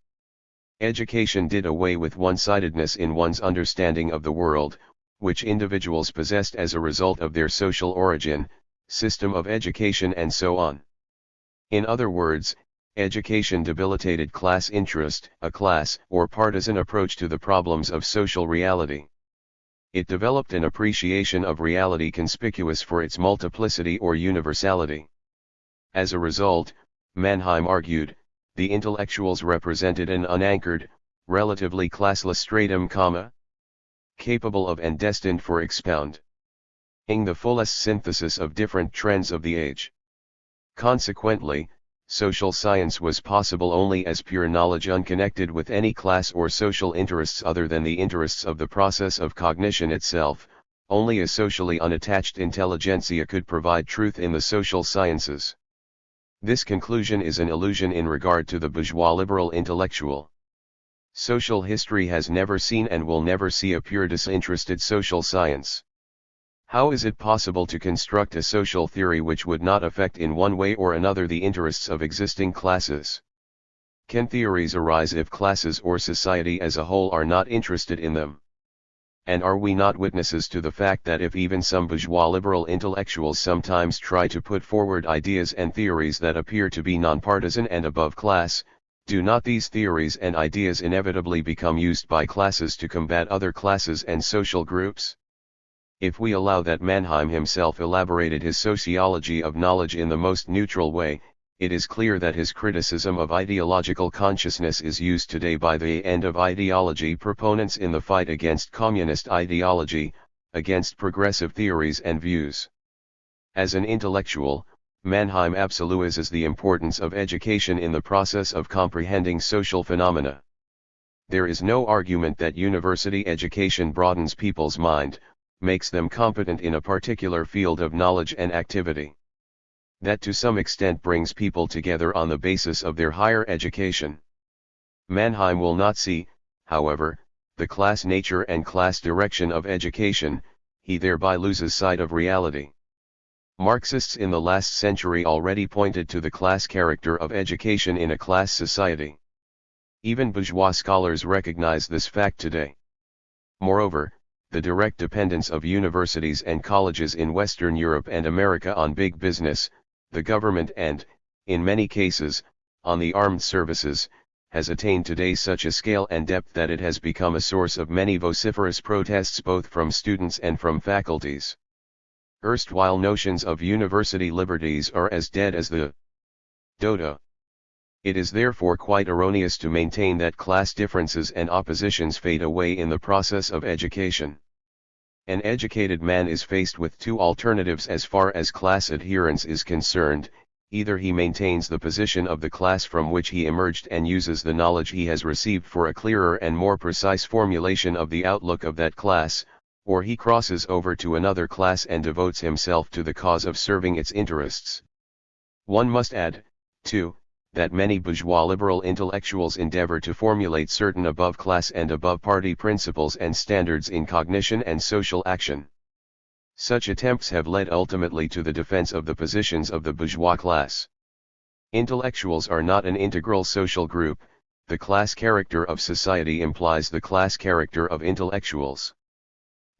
[SPEAKER 1] Education did away with one-sidedness in one's understanding of the world, which individuals possessed as a result of their social origin, system of education and so on. In other words, education debilitated class interest, a class or partisan approach to the problems of social reality. It developed an appreciation of reality conspicuous for its multiplicity or universality. As a result, Mannheim argued, the intellectuals represented an unanchored, relatively classless stratum, capable of and destined for expounding the fullest synthesis of different trends of the age. Consequently, social science was possible only as pure knowledge unconnected with any class or social interests other than the interests of the process of cognition itself. Only a socially unattached intelligentsia could provide truth in the social sciences. This conclusion is an illusion in regard to the bourgeois liberal intellectual. Social history has never seen and will never see a pure disinterested social science. How is it possible to construct a social theory which would not affect in one way or another the interests of existing classes? Can theories arise if classes or society as a whole are not interested in them? And are we not witnesses to the fact that if even some bourgeois liberal intellectuals sometimes try to put forward ideas and theories that appear to be nonpartisan and above class, do not these theories and ideas inevitably become used by classes to combat other classes and social groups? If we allow that Mannheim himself elaborated his sociology of knowledge in the most neutral way, it is clear that his criticism of ideological consciousness is used today by the end of ideology proponents in the fight against communist ideology, against progressive theories and views. As an intellectual, Mannheim absolutizes the importance of education in the process of comprehending social phenomena. There is no argument that university education broadens people's mind, makes them competent in a particular field of knowledge and activity. That to some extent brings people together on the basis of their higher education. Mannheim will not see, however, the class nature and class direction of education. He thereby loses sight of reality. Marxists in the last century already pointed to the class character of education in a class society. Even bourgeois scholars recognize this fact today. Moreover, the direct dependence of universities and colleges in Western Europe and America on big business, the government and, in many cases, on the armed services, has attained today such a scale and depth that it has become a source of many vociferous protests both from students and from faculties. Erstwhile notions of university liberties are as dead as the dodo. It is therefore quite erroneous to maintain that class differences and oppositions fade away in the process of education. An educated man is faced with two alternatives as far as class adherence is concerned: either he maintains the position of the class from which he emerged and uses the knowledge he has received for a clearer and more precise formulation of the outlook of that class, or he crosses over to another class and devotes himself to the cause of serving its interests. One must add, too, that many bourgeois liberal intellectuals endeavor to formulate certain above-class and above-party principles and standards in cognition and social action. Such attempts have led ultimately to the defense of the positions of the bourgeois class. Intellectuals are not an integral social group. The class character of society implies the class character of intellectuals.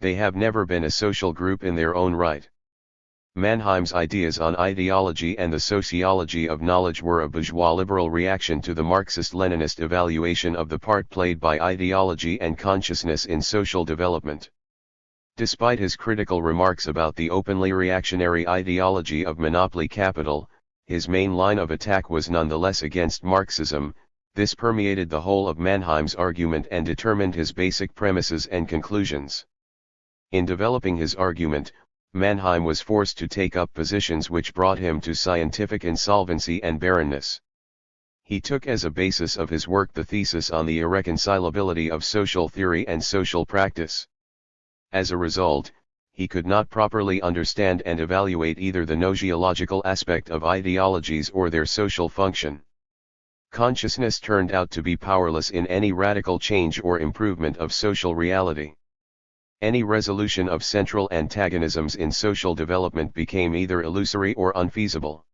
[SPEAKER 1] They have never been a social group in their own right. Mannheim's ideas on ideology and the sociology of knowledge were a bourgeois liberal reaction to the Marxist-Leninist evaluation of the part played by ideology and consciousness in social development. Despite his critical remarks about the openly reactionary ideology of monopoly capital, his main line of attack was nonetheless against Marxism. This permeated the whole of Mannheim's argument and determined his basic premises and conclusions. In developing his argument, Mannheim was forced to take up positions which brought him to scientific insolvency and barrenness. He took as a basis of his work the thesis on the irreconcilability of social theory and social practice. As a result, he could not properly understand and evaluate either the gnoseological aspect of ideologies or their social function. Consciousness turned out to be powerless in any radical change or improvement of social reality. Any resolution of central antagonisms in social development became either illusory or unfeasible.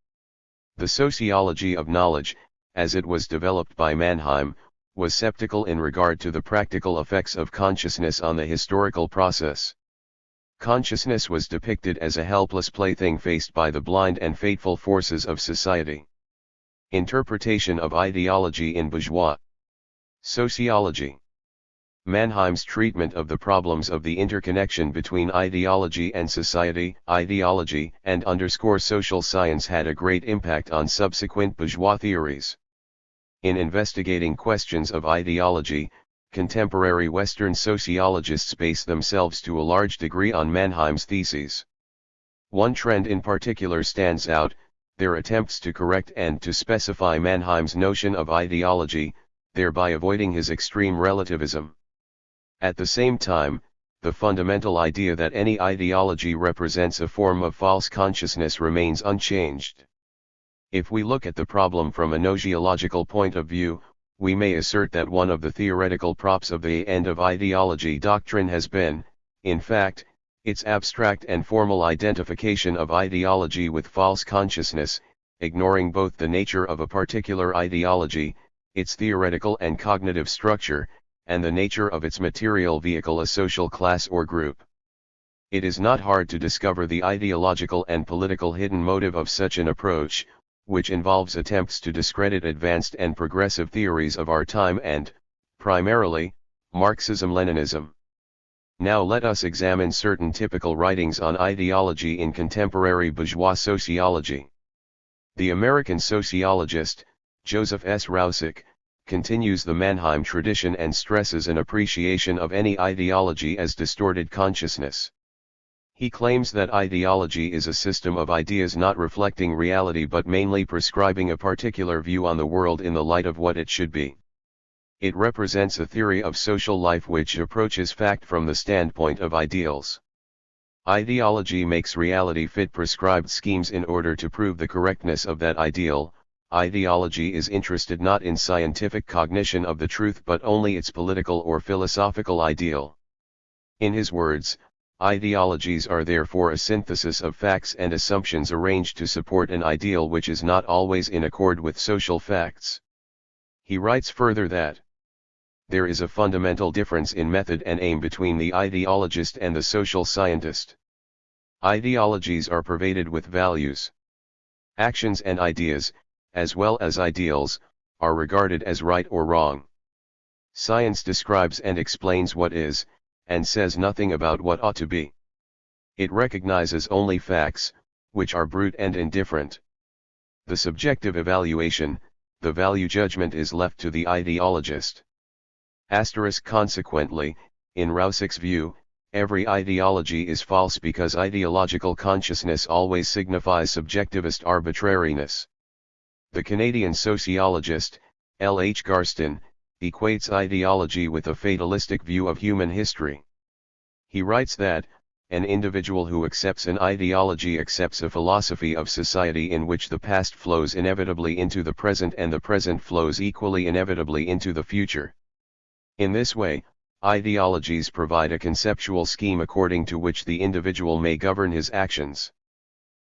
[SPEAKER 1] The sociology of knowledge, as it was developed by Mannheim, was skeptical in regard to the practical effects of consciousness on the historical process. Consciousness was depicted as a helpless plaything faced by the blind and fateful forces of society. Interpretation of ideology in bourgeois sociology. Mannheim's treatment of the problems of the interconnection between ideology and society, ideology and social science had a great impact on subsequent bourgeois theories. In investigating questions of ideology, contemporary Western sociologists base themselves to a large degree on Mannheim's theses. One trend in particular stands out: their attempts to correct and to specify Mannheim's notion of ideology, thereby avoiding his extreme relativism. At the same time, the fundamental idea that any ideology represents a form of false consciousness remains unchanged. If we look at the problem from a gnoseological point of view, we may assert that one of the theoretical props of the end of ideology doctrine has been, in fact, its abstract and formal identification of ideology with false consciousness, ignoring both the nature of a particular ideology, its theoretical and cognitive structure, and the nature of its material vehicle, a social class or group. It is not hard to discover the ideological and political hidden motive of such an approach, which involves attempts to discredit advanced and progressive theories of our time and, primarily, Marxism-Leninism. Now let us examine certain typical writings on ideology in contemporary bourgeois sociology. The American sociologist, Joseph S. Rousick, continues the Mannheim tradition and stresses an appreciation of any ideology as distorted consciousness. He claims that ideology is a system of ideas not reflecting reality but mainly prescribing a particular view on the world in the light of what it should be. It represents a theory of social life which approaches fact from the standpoint of ideals. Ideology makes reality fit prescribed schemes in order to prove the correctness of that ideal. Ideology is interested not in scientific cognition of the truth but only its political or philosophical ideal. In his words, ideologies are therefore a synthesis of facts and assumptions arranged to support an ideal which is not always in accord with social facts. He writes further that there is a fundamental difference in method and aim between the ideologist and the social scientist. Ideologies are pervaded with values. Actions and ideas, as well as ideals, are regarded as right or wrong. Science describes and explains what is, and says nothing about what ought to be. It recognizes only facts, which are brute and indifferent. The subjective evaluation, the value judgment is left to the ideologist. Consequently, in Roussick's view, every ideology is false because ideological consciousness always signifies subjectivist arbitrariness. The Canadian sociologist, L. H. Garstin, equates ideology with a fatalistic view of human history. He writes that, an individual who accepts an ideology accepts a philosophy of society in which the past flows inevitably into the present and the present flows equally inevitably into the future. In this way, ideologies provide a conceptual scheme according to which the individual may govern his actions.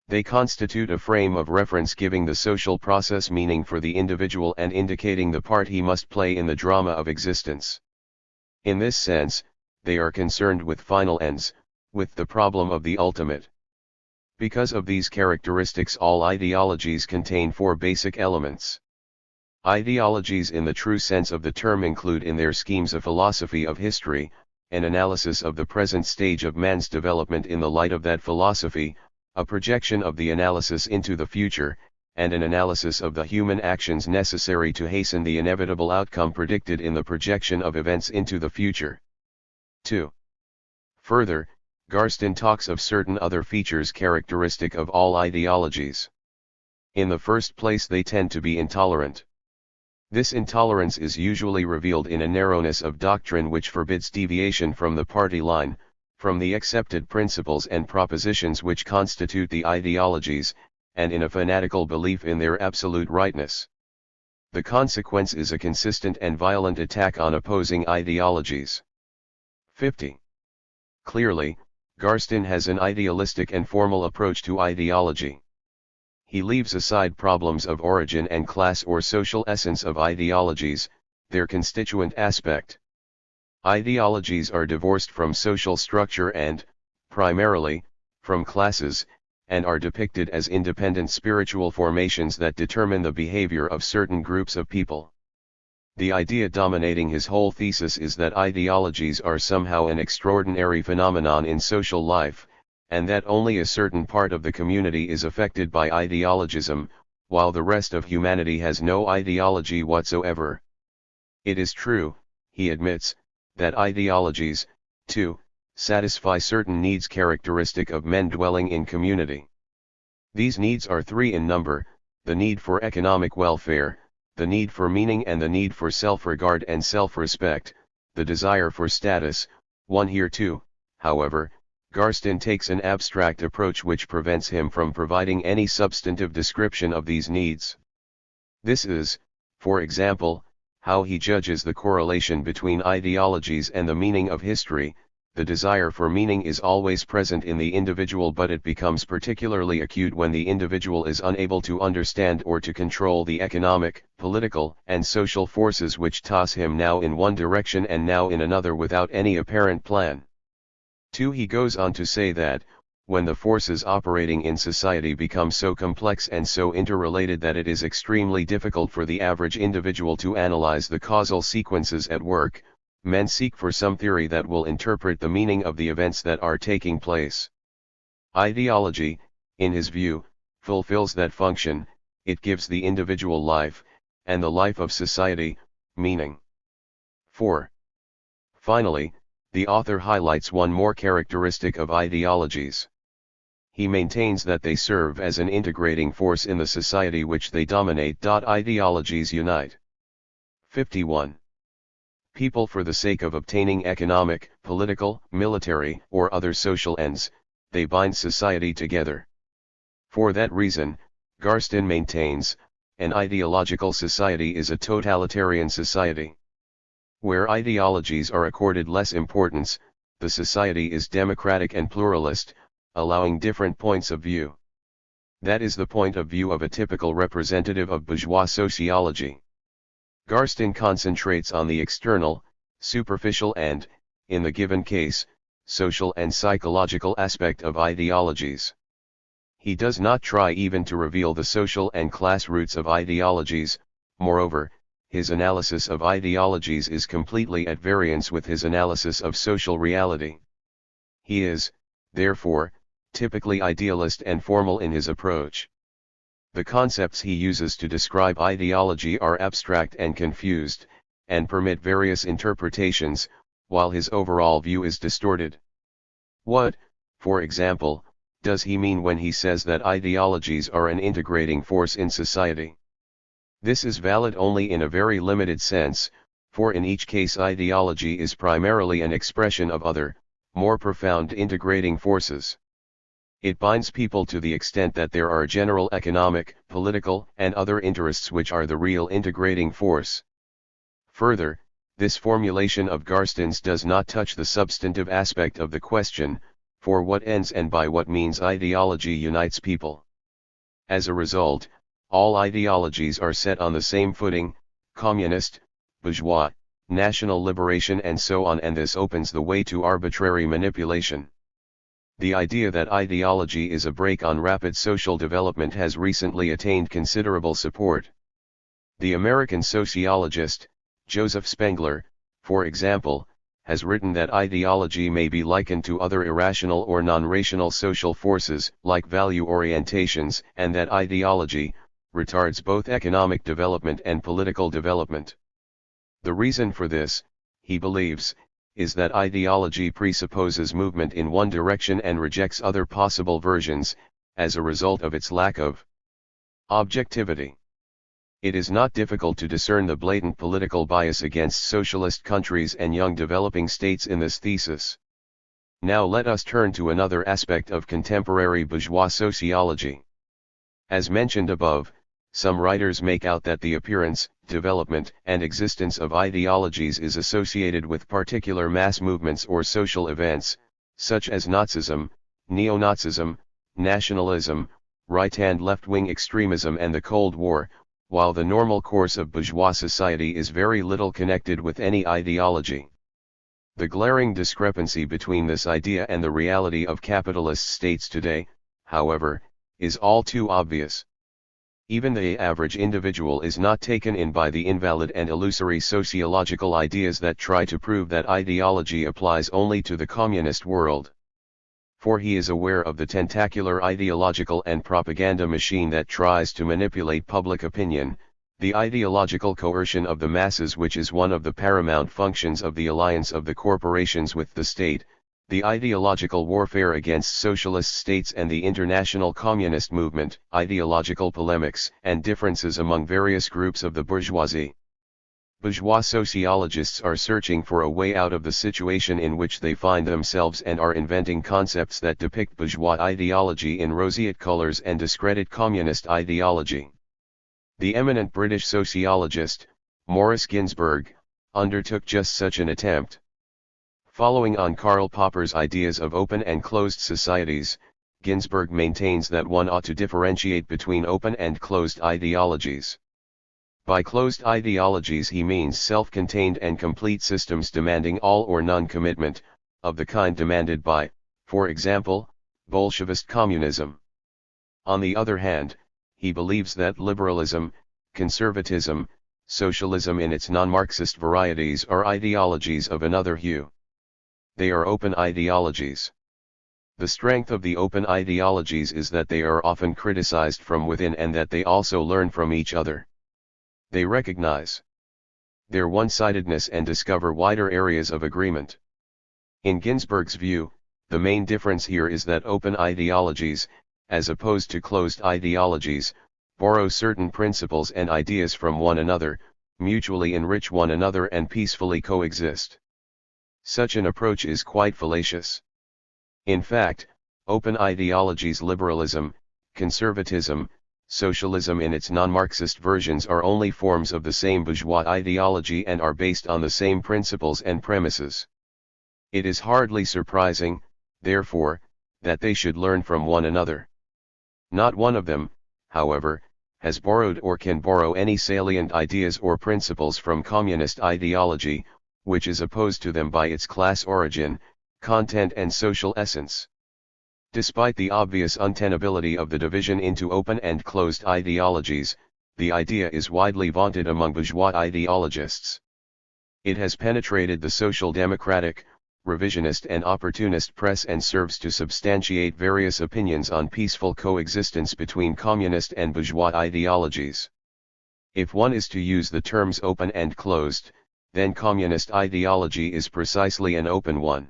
[SPEAKER 1] They constitute a frame of reference giving the social process meaning for the individual and indicating the part he must play in the drama of existence. In this sense, they are concerned with final ends, with the problem of the ultimate. Because of these characteristics, all ideologies contain four basic elements. Ideologies in the true sense of the term include in their schemes a philosophy of history, an analysis of the present stage of man's development in the light of that philosophy, a projection of the analysis into the future, and an analysis of the human actions necessary to hasten the inevitable outcome predicted in the projection of events into the future. 2. Further, Garstin talks of certain other features characteristic of all ideologies. In the first place, they tend to be intolerant. This intolerance is usually revealed in a narrowness of doctrine which forbids deviation from the party line, from the accepted principles and propositions which constitute the ideologies, and in a fanatical belief in their absolute rightness. The consequence is a consistent and violent attack on opposing ideologies. 50. Clearly, Garstin has an idealistic and formal approach to ideology. He leaves aside problems of origin and class or social essence of ideologies, their constituent aspect. Ideologies are divorced from social structure and, primarily, from classes, and are depicted as independent spiritual formations that determine the behavior of certain groups of people. The idea dominating his whole thesis is that ideologies are somehow an extraordinary phenomenon in social life, and that only a certain part of the community is affected by ideologism, while the rest of humanity has no ideology whatsoever. It is true, he admits, that ideologies, too, satisfy certain needs characteristic of men dwelling in community. These needs are three in number: the need for economic welfare, the need for meaning, and the need for self-regard and self-respect, the desire for status. One here too, however, Garstin takes an abstract approach which prevents him from providing any substantive description of these needs. This is, for example, how he judges the correlation between ideologies and the meaning of history. The desire for meaning is always present in the individual, but it becomes particularly acute when the individual is unable to understand or to control the economic, political, and social forces which toss him now in one direction and now in another without any apparent plan. 2. He goes on to say that, when the forces operating in society become so complex and so interrelated that it is extremely difficult for the average individual to analyze the causal sequences at work, men seek for some theory that will interpret the meaning of the events that are taking place. Ideology, in his view, fulfills that function. It gives the individual life, and the life of society, meaning. 4. Finally, the author highlights one more characteristic of ideologies. He maintains that they serve as an integrating force in the society which they dominate. Ideologies unite. 51. People, for the sake of obtaining economic, political, military, or other social ends, they bind society together. For that reason, Garstin maintains, an ideological society is a totalitarian society. Where ideologies are accorded less importance, the society is democratic and pluralist, allowing different points of view. That is the point of view of a typical representative of bourgeois sociology. Garstin concentrates on the external, superficial and, in the given case, social and psychological aspect of ideologies. He does not try even to reveal the social and class roots of ideologies. Moreover, his analysis of ideologies is completely at variance with his analysis of social reality. He is, therefore, typically idealist and formal in his approach. The concepts he uses to describe ideology are abstract and confused, and permit various interpretations, while his overall view is distorted. What, for example, does he mean when he says that ideologies are an integrating force in society? This is valid only in a very limited sense, for in each case ideology is primarily an expression of other, more profound integrating forces. It binds people to the extent that there are general economic, political, and other interests which are the real integrating force. Further, this formulation of Garstein's does not touch the substantive aspect of the question, for what ends and by what means ideology unites people. As a result, all ideologies are set on the same footing: communist, bourgeois, national liberation and so on, and this opens the way to arbitrary manipulation. The idea that ideology is a brake on rapid social development has recently attained considerable support. The American sociologist, Joseph Spengler, for example, has written that ideology may be likened to other irrational or non-rational social forces, like value orientations, and that ideology retards both economic development and political development. The reason for this, he believes, is that ideology presupposes movement in one direction and rejects other possible versions, as a result of its lack of objectivity. It is not difficult to discern the blatant political bias against socialist countries and young developing states in this thesis. Now let us turn to another aspect of contemporary bourgeois sociology. As mentioned above, some writers make out that the appearance, development, and existence of ideologies is associated with particular mass movements or social events, such as Nazism, neo-Nazism, nationalism, right and left-wing extremism and the Cold War, while the normal course of bourgeois society is very little connected with any ideology. The glaring discrepancy between this idea and the reality of capitalist states today, however, is all too obvious. Even the average individual is not taken in by the invalid and illusory sociological ideas that try to prove that ideology applies only to the communist world. For he is aware of the tentacular ideological and propaganda machine that tries to manipulate public opinion, the ideological coercion of the masses, which is one of the paramount functions of the alliance of the corporations with the state, the ideological warfare against socialist states and the international communist movement, ideological polemics and differences among various groups of the bourgeoisie. Bourgeois sociologists are searching for a way out of the situation in which they find themselves and are inventing concepts that depict bourgeois ideology in roseate colors and discredit communist ideology. The eminent British sociologist, Maurice Ginsburg, undertook just such an attempt. Following on Karl Popper's ideas of open and closed societies, Ginsburg maintains that one ought to differentiate between open and closed ideologies. By closed ideologies he means self-contained and complete systems demanding all or none commitment, of the kind demanded by, for example, Bolshevist communism. On the other hand, he believes that liberalism, conservatism, socialism in its non-Marxist varieties are ideologies of another hue. They are open ideologies. The strength of the open ideologies is that they are often criticized from within and that they also learn from each other. They recognize their one-sidedness and discover wider areas of agreement. In Ginsburg's view, the main difference here is that open ideologies, as opposed to closed ideologies, borrow certain principles and ideas from one another, mutually enrich one another and peacefully coexist. Such an approach is quite fallacious. In fact, open ideologies, liberalism, conservatism, socialism in its non-Marxist versions are only forms of the same bourgeois ideology and are based on the same principles and premises. It is hardly surprising, therefore, that they should learn from one another. Not one of them, however, has borrowed or can borrow any salient ideas or principles from communist ideology, which is opposed to them by its class origin, content and social essence. Despite the obvious untenability of the division into open and closed ideologies, the idea is widely vaunted among bourgeois ideologists. It has penetrated the social democratic, revisionist and opportunist press and serves to substantiate various opinions on peaceful coexistence between communist and bourgeois ideologies. If one is to use the terms open and closed, then communist ideology is precisely an open one.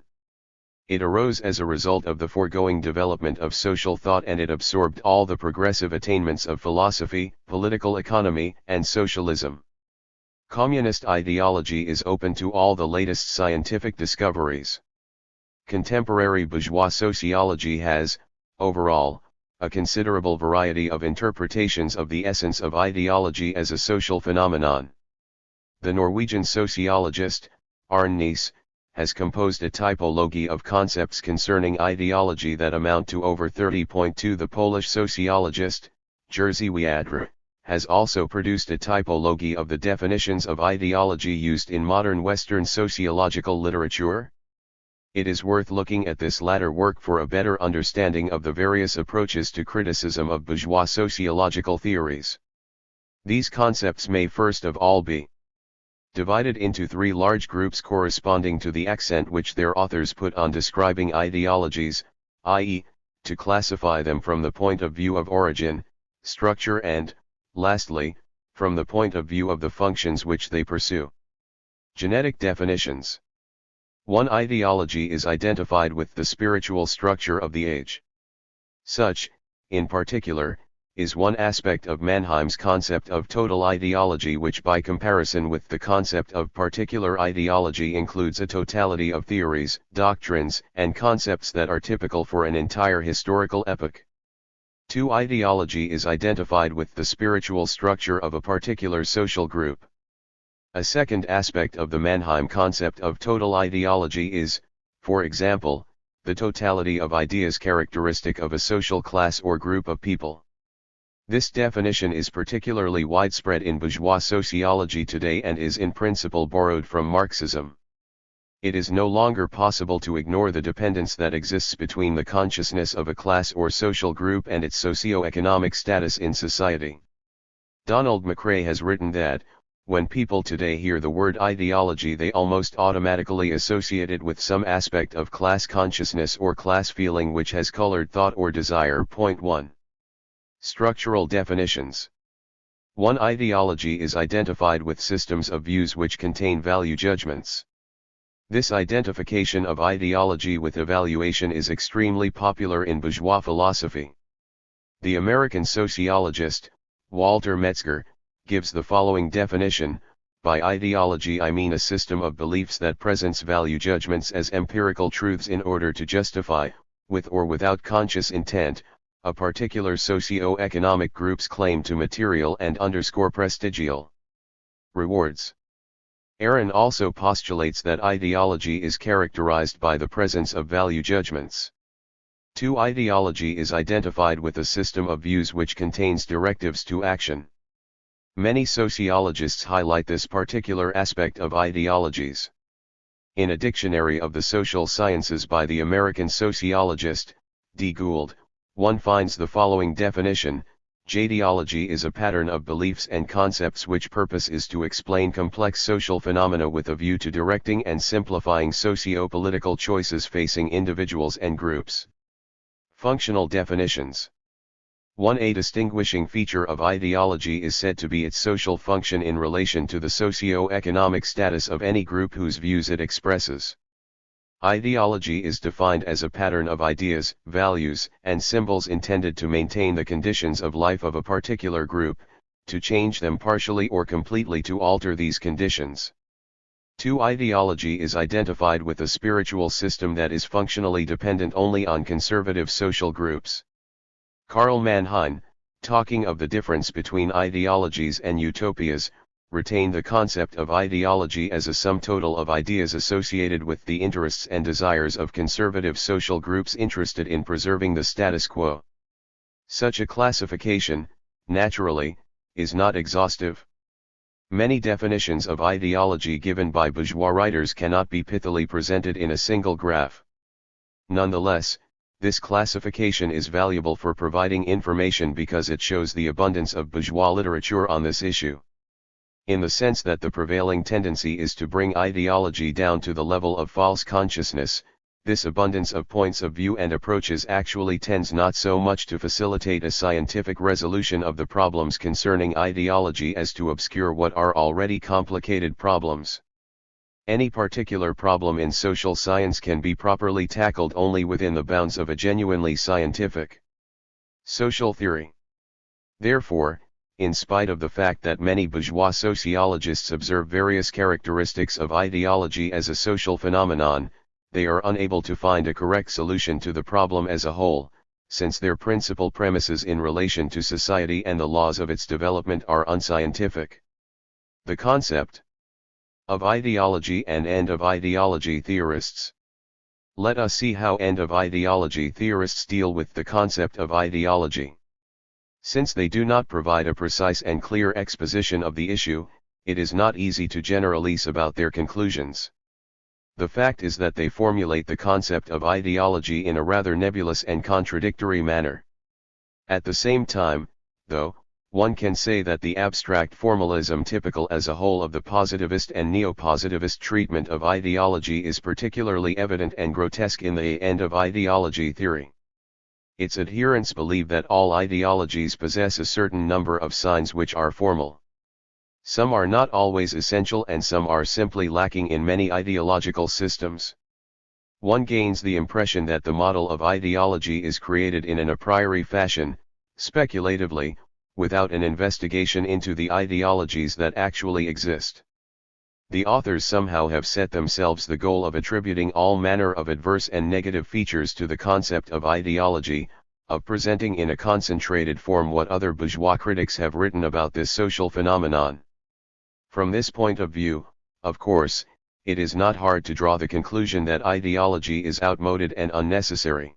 [SPEAKER 1] It arose as a result of the foregoing development of social thought, and it absorbed all the progressive attainments of philosophy, political economy, and socialism. Communist ideology is open to all the latest scientific discoveries. Contemporary bourgeois sociology has, overall, a considerable variety of interpretations of the essence of ideology as a social phenomenon. The Norwegian sociologist, Arne Nies, has composed a typology of concepts concerning ideology that amount to over 30. The Polish sociologist, Jerzy Wiadra, has also produced a typology of the definitions of ideology used in modern Western sociological literature. It is worth looking at this latter work for a better understanding of the various approaches to criticism of bourgeois sociological theories. These concepts may first of all be divided into three large groups corresponding to the accent which their authors put on describing ideologies, i.e., to classify them from the point of view of origin, structure, and, lastly, from the point of view of the functions which they pursue. Genetic definitions. One ideology is identified with the spiritual structure of the age. Such, in particular, is one aspect of Mannheim's concept of total ideology, which by comparison with the concept of particular ideology includes a totality of theories, doctrines, and concepts that are typical for an entire historical epoch. Two ideology is identified with the spiritual structure of a particular social group. A second aspect of the Mannheim concept of total ideology is, for example, the totality of ideas characteristic of a social class or group of people. This definition is particularly widespread in bourgeois sociology today and is in principle borrowed from Marxism. It is no longer possible to ignore the dependence that exists between the consciousness of a class or social group and its socio-economic status in society. Donald McRae has written that, when people today hear the word ideology, they almost automatically associate it with some aspect of class consciousness or class feeling which has colored thought or desire. 1. Structural definitions. One ideology is identified with systems of views which contain value judgments. This identification of ideology with evaluation is extremely popular in bourgeois philosophy. The American sociologist, Walter Metzger, gives the following definition: by ideology I mean a system of beliefs that presents value judgments as empirical truths in order to justify, with or without conscious intent, a particular socio-economic group's claim to material and prestigial rewards. Aaron also postulates that ideology is characterized by the presence of value judgments. 2. Ideology is identified with a system of views which contains directives to action. Many sociologists highlight this particular aspect of ideologies. In a dictionary of the social sciences by the American sociologist, D. Gould, one finds the following definition: Jadiology is a pattern of beliefs and concepts which purpose is to explain complex social phenomena with a view to directing and simplifying socio-political choices facing individuals and groups. Functional definitions. 1. A distinguishing feature of ideology is said to be its social function in relation to the socio-economic status of any group whose views it expresses. Ideology is defined as a pattern of ideas, values, and symbols intended to maintain the conditions of life of a particular group, to change them partially or completely to alter these conditions. 2. Ideology is identified with a spiritual system that is functionally dependent only on conservative social groups. Karl Mannheim, talking of the difference between ideologies and utopias, retained the concept of ideology as a sum total of ideas associated with the interests and desires of conservative social groups interested in preserving the status quo. Such a classification, naturally, is not exhaustive. Many definitions of ideology given by bourgeois writers cannot be pithily presented in a single graph. Nonetheless, this classification is valuable for providing information because it shows the abundance of bourgeois literature on this issue. in the sense that the prevailing tendency is to bring ideology down to the level of false consciousness. This abundance of points of view and approaches actually tends not so much to facilitate a scientific resolution of the problems concerning ideology as to obscure what are already complicated problems. Any particular problem in social science can be properly tackled only within the bounds of a genuinely scientific social theory. Therefore, in spite of the fact that many bourgeois sociologists observe various characteristics of ideology as a social phenomenon, they are unable to find a correct solution to the problem as a whole, since their principal premises in relation to society and the laws of its development are unscientific. The concept of ideology and end of ideology theorists. Let us see how end of ideology theorists deal with the concept of ideology. Since they do not provide a precise and clear exposition of the issue, it is not easy to generalize about their conclusions. The fact is that they formulate the concept of ideology in a rather nebulous and contradictory manner. At the same time, though, one can say that the abstract formalism typical as a whole of the positivist and neo-positivist treatment of ideology is particularly evident and grotesque in the end of ideology theory. Its adherents believe that all ideologies possess a certain number of signs which are formal. Some are not always essential and some are simply lacking in many ideological systems. One gains the impression that the model of ideology is created in an a priori fashion, speculatively, without an investigation into the ideologies that actually exist. The authors somehow have set themselves the goal of attributing all manner of adverse and negative features to the concept of ideology, of presenting in a concentrated form what other bourgeois critics have written about this social phenomenon. From this point of view, of course, it is not hard to draw the conclusion that ideology is outmoded and unnecessary.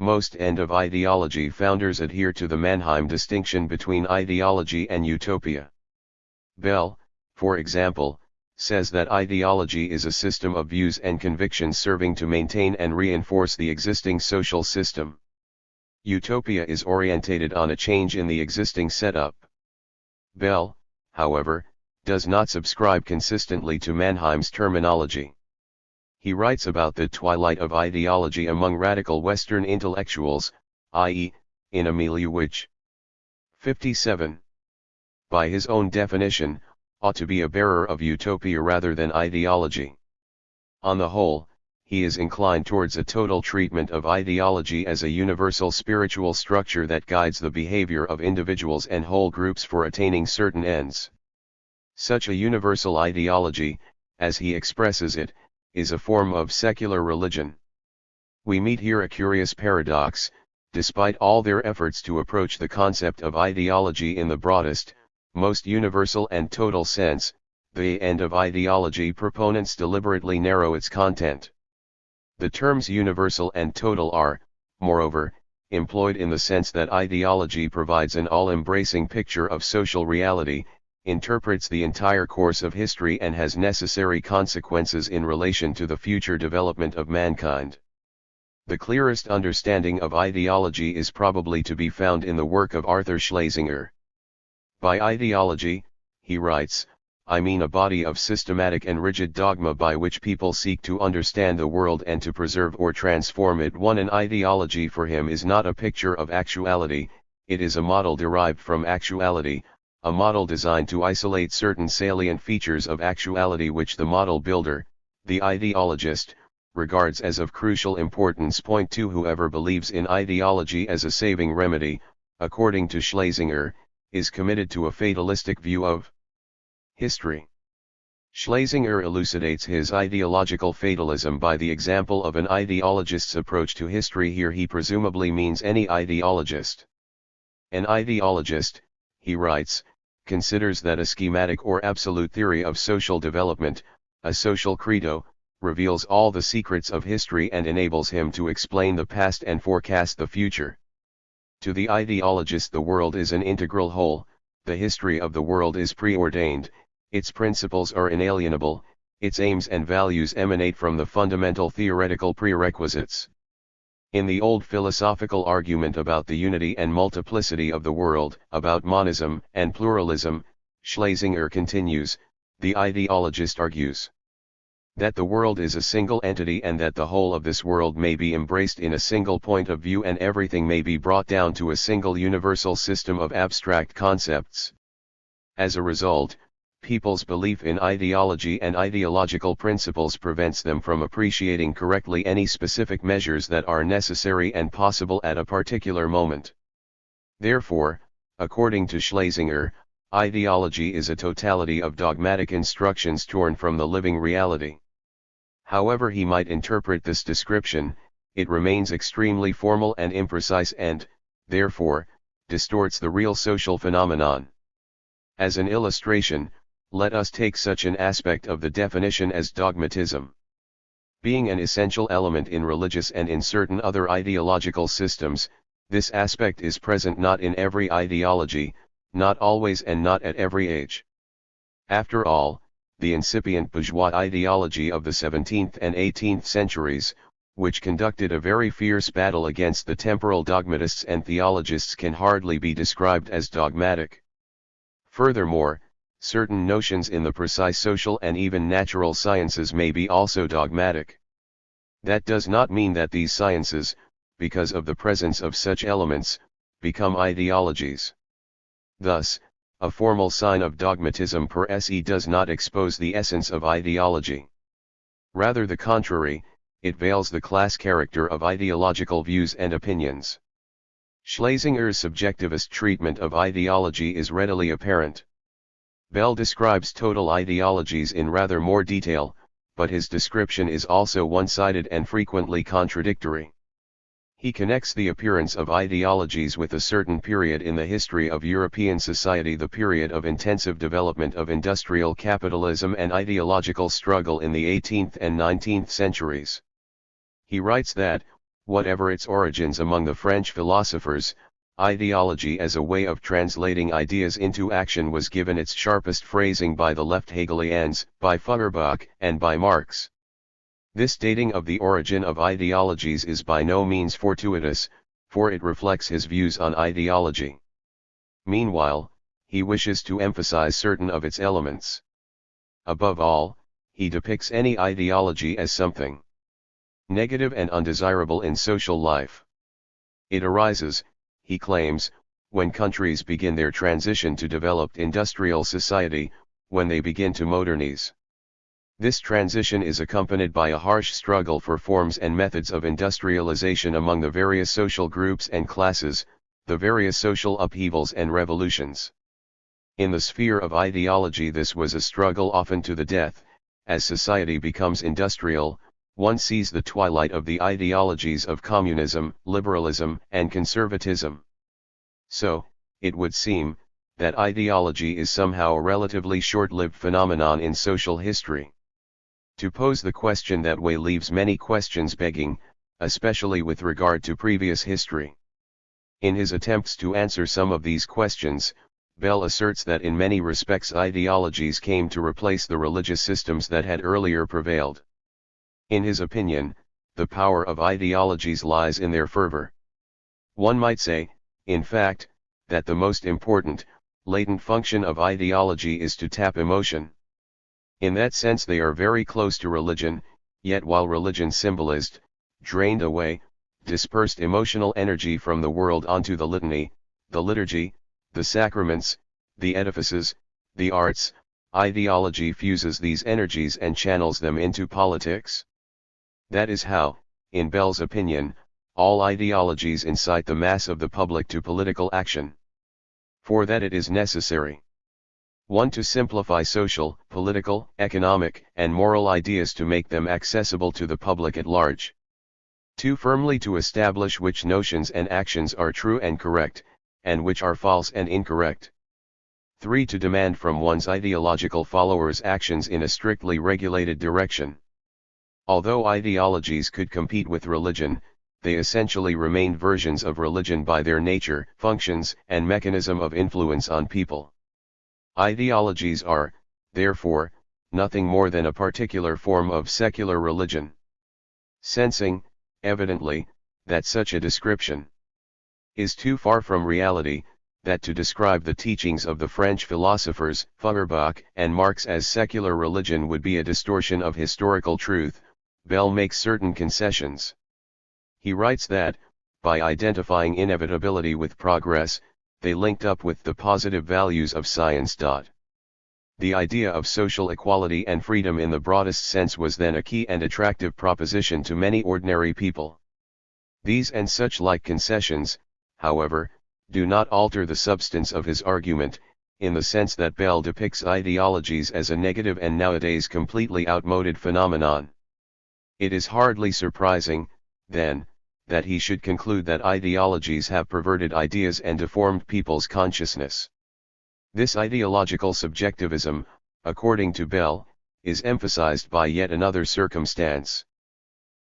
[SPEAKER 1] Most end of ideology founders adhere to the Mannheim distinction between ideology and utopia. Bell, for example, says that ideology is a system of views and convictions serving to maintain and reinforce the existing social system. Utopia is orientated on a change in the existing setup. Bell, however, does not subscribe consistently to Mannheim's terminology. He writes about the twilight of ideology among radical Western intellectuals, i.e., in a milieu which 57. By his own definition, ought to be a bearer of utopia rather than ideology. On the whole, he is inclined towards a total treatment of ideology as a universal spiritual structure that guides the behavior of individuals and whole groups for attaining certain ends. Such a universal ideology, as he expresses it, is a form of secular religion. We meet here a curious paradox. Despite all their efforts to approach the concept of ideology in the broadest, most universal and total sense, the end of ideology proponents deliberately narrow its content. The terms universal and total are, moreover, employed in the sense that ideology provides an all-embracing picture of social reality, interprets the entire course of history and has necessary consequences in relation to the future development of mankind. The clearest understanding of ideology is probably to be found in the work of Arthur Schlesinger. By ideology, he writes, I mean a body of systematic and rigid dogma by which people seek to understand the world and to preserve or transform it. An ideology for him is not a picture of actuality, it is a model derived from actuality, a model designed to isolate certain salient features of actuality which the model builder, the ideologist, regards as of crucial importance. Point 2. Whoever believes in ideology as a saving remedy, according to Schlesinger, is committed to a fatalistic view of history. Schlesinger elucidates his ideological fatalism by the example of an ideologist's approach to history. Here he presumably means any ideologist. An ideologist, he writes, considers that a schematic or absolute theory of social development, a social credo, reveals all the secrets of history and enables him to explain the past and forecast the future. To the ideologist, the world is an integral whole, the history of the world is preordained, its principles are inalienable, its aims and values emanate from the fundamental theoretical prerequisites. In the old philosophical argument about the unity and multiplicity of the world, about monism and pluralism, Schlesinger continues, the ideologist argues that the world is a single entity and that the whole of this world may be embraced in a single point of view and everything may be brought down to a single universal system of abstract concepts. As a result, people's belief in ideology and ideological principles prevents them from appreciating correctly any specific measures that are necessary and possible at a particular moment. Therefore, according to Schlesinger, ideology is a totality of dogmatic instructions torn from the living reality. However he might interpret this description, it remains extremely formal and imprecise and, therefore, distorts the real social phenomenon. As an illustration, let us take such an aspect of the definition as dogmatism. Being an essential element in religious and in certain other ideological systems, this aspect is present not in every ideology, not always and not at every age. After all, the incipient bourgeois ideology of the 17th and 18th centuries, which conducted a very fierce battle against the temporal dogmatists and theologists, can hardly be described as dogmatic. Furthermore, certain notions in the precise social and even natural sciences may be also dogmatic. That does not mean that these sciences, because of the presence of such elements, become ideologies. Thus, a formal sign of dogmatism per se does not expose the essence of ideology. Rather the contrary, it veils the class character of ideological views and opinions. Schlesinger's subjectivist treatment of ideology is readily apparent. Bell describes total ideologies in rather more detail, but his description is also one-sided and frequently contradictory. He connects the appearance of ideologies with a certain period in the history of European society, the period of intensive development of industrial capitalism and ideological struggle in the 18th and 19th centuries. He writes that, whatever its origins among the French philosophers, ideology as a way of translating ideas into action was given its sharpest phrasing by the left Hegelians, by Feuerbach, and by Marx. This dating of the origin of ideologies is by no means fortuitous, for it reflects his views on ideology. Meanwhile, he wishes to emphasize certain of its elements. Above all, he depicts any ideology as something negative and undesirable in social life. It arises, he claims, when countries begin their transition to developed industrial society, when they begin to modernize. This transition is accompanied by a harsh struggle for forms and methods of industrialization among the various social groups and classes, the various social upheavals and revolutions. In the sphere of ideology, this was a struggle often to the death. As society becomes industrial, one sees the twilight of the ideologies of communism, liberalism, and conservatism. So, it would seem, that ideology is somehow a relatively short-lived phenomenon in social history. To pose the question that way leaves many questions begging, especially with regard to previous history. In his attempts to answer some of these questions, Bell asserts that in many respects ideologies came to replace the religious systems that had earlier prevailed. In his opinion, the power of ideologies lies in their fervor. One might say, in fact, that the most important, latent function of ideology is to tap emotion. In that sense they are very close to religion, yet while religion symbolized, drained away, dispersed emotional energy from the world onto the litany, the liturgy, the sacraments, the edifices, the arts, ideology fuses these energies and channels them into politics. That is how, in Bell's opinion, all ideologies incite the mass of the public to political action. For that it is necessary. 1. To simplify social, political, economic, and moral ideas to make them accessible to the public at large. 2. Firmly to establish which notions and actions are true and correct, and which are false and incorrect. 3. To demand from one's ideological followers actions in a strictly regulated direction. Although ideologies could compete with religion, they essentially remained versions of religion by their nature, functions, and mechanism of influence on people. Ideologies are, therefore, nothing more than a particular form of secular religion. Sensing, evidently, that such a description is too far from reality, that to describe the teachings of the French philosophers, Feuerbach and Marx as secular religion would be a distortion of historical truth, Bell makes certain concessions. He writes that, by identifying inevitability with progress, they linked up with the positive values of science. The idea of social equality and freedom in the broadest sense was then a key and attractive proposition to many ordinary people. These and such like concessions, however, do not alter the substance of his argument, in the sense that Bell depicts ideologies as a negative and nowadays completely outmoded phenomenon. It is hardly surprising, then, that he should conclude that ideologies have perverted ideas and deformed people's consciousness. This ideological subjectivism, according to Bell, is emphasized by yet another circumstance.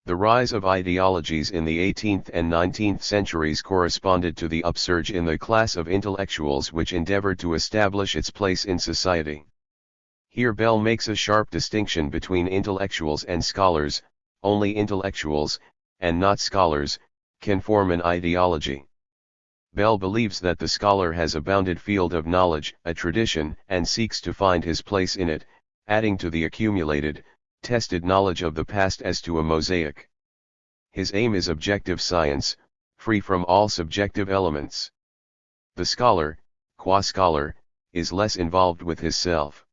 [SPEAKER 1] The rise of ideologies in the 18th and 19th centuries corresponded to the upsurge in the class of intellectuals which endeavored to establish its place in society. Here Bell makes a sharp distinction between intellectuals and scholars. Only intellectuals, and not scholars, can form an ideology. Bell believes that the scholar has a bounded field of knowledge, a tradition, and seeks to find his place in it, adding to the accumulated, tested knowledge of the past as to a mosaic. His aim is objective science, free from all subjective elements. The scholar, qua scholar, is less involved with his self.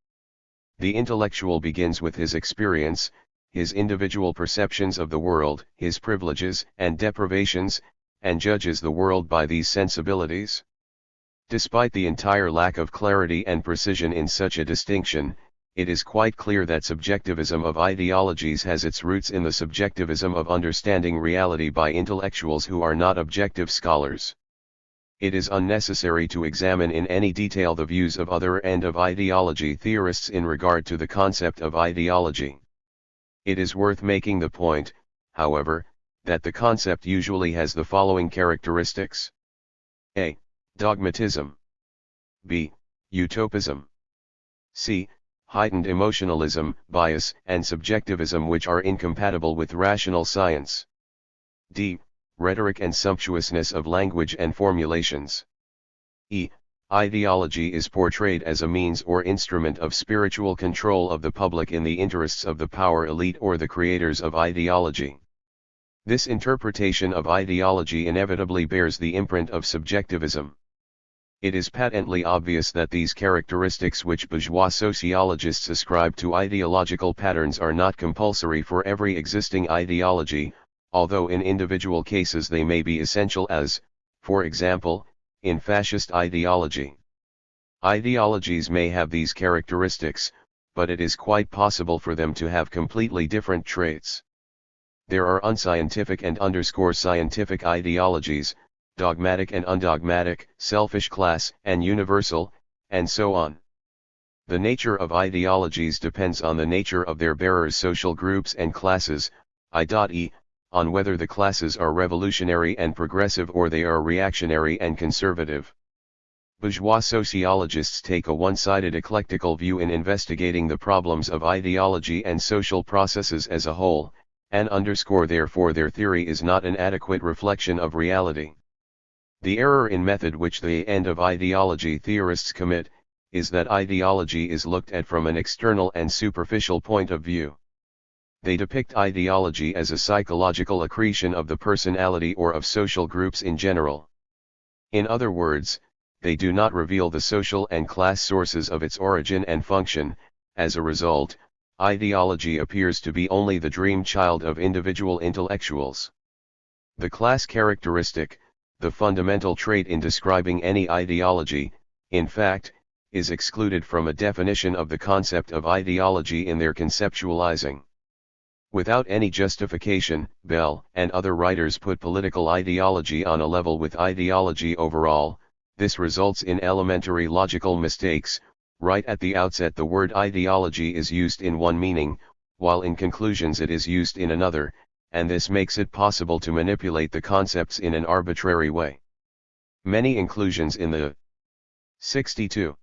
[SPEAKER 1] The intellectual begins with his experience, his individual perceptions of the world, his privileges and deprivations, and judges the world by these sensibilities. Despite the entire lack of clarity and precision in such a distinction, it is quite clear that subjectivism of ideologies has its roots in the subjectivism of understanding reality by intellectuals who are not objective scholars. It is unnecessary to examine in any detail the views of other and of ideology theorists in regard to the concept of ideology. It is worth making the point, however, that the concept usually has the following characteristics. A. Dogmatism. B. Utopism. C. Heightened emotionalism, bias, and subjectivism which are incompatible with rational science. D. Rhetoric and sumptuousness of language and formulations. E. Ideology is portrayed as a means or instrument of spiritual control of the public in the interests of the power elite or the creators of ideology. This interpretation of ideology inevitably bears the imprint of subjectivism. It is patently obvious that these characteristics which bourgeois sociologists ascribe to ideological patterns are not compulsory for every existing ideology, although in individual cases they may be essential as, for example, in fascist ideology. Ideologies may have these characteristics, but it is quite possible for them to have completely different traits. There are unscientific and scientific ideologies, dogmatic and undogmatic, selfish class and universal, and so on. The nature of ideologies depends on the nature of their bearers' social groups and classes, i.e., on whether the classes are revolutionary and progressive or they are reactionary and conservative. Bourgeois sociologists take a one-sided eclectical view in investigating the problems of ideology and social processes as a whole, and therefore their theory is not an adequate reflection of reality. The error in method which the end of ideology theorists commit, is that ideology is looked at from an external and superficial point of view. They depict ideology as a psychological accretion of the personality or of social groups in general. In other words, they do not reveal the social and class sources of its origin and function. As a result, ideology appears to be only the dream child of individual intellectuals. The class characteristic, the fundamental trait in describing any ideology, in fact, is excluded from a definition of the concept of ideology in their conceptualizing. Without any justification, Bell and other writers put political ideology on a level with ideology overall. This results in elementary logical mistakes. Right at the outset the word ideology is used in one meaning, while in conclusions it is used in another, and this makes it possible to manipulate the concepts in an arbitrary way. Many inclusions in the 62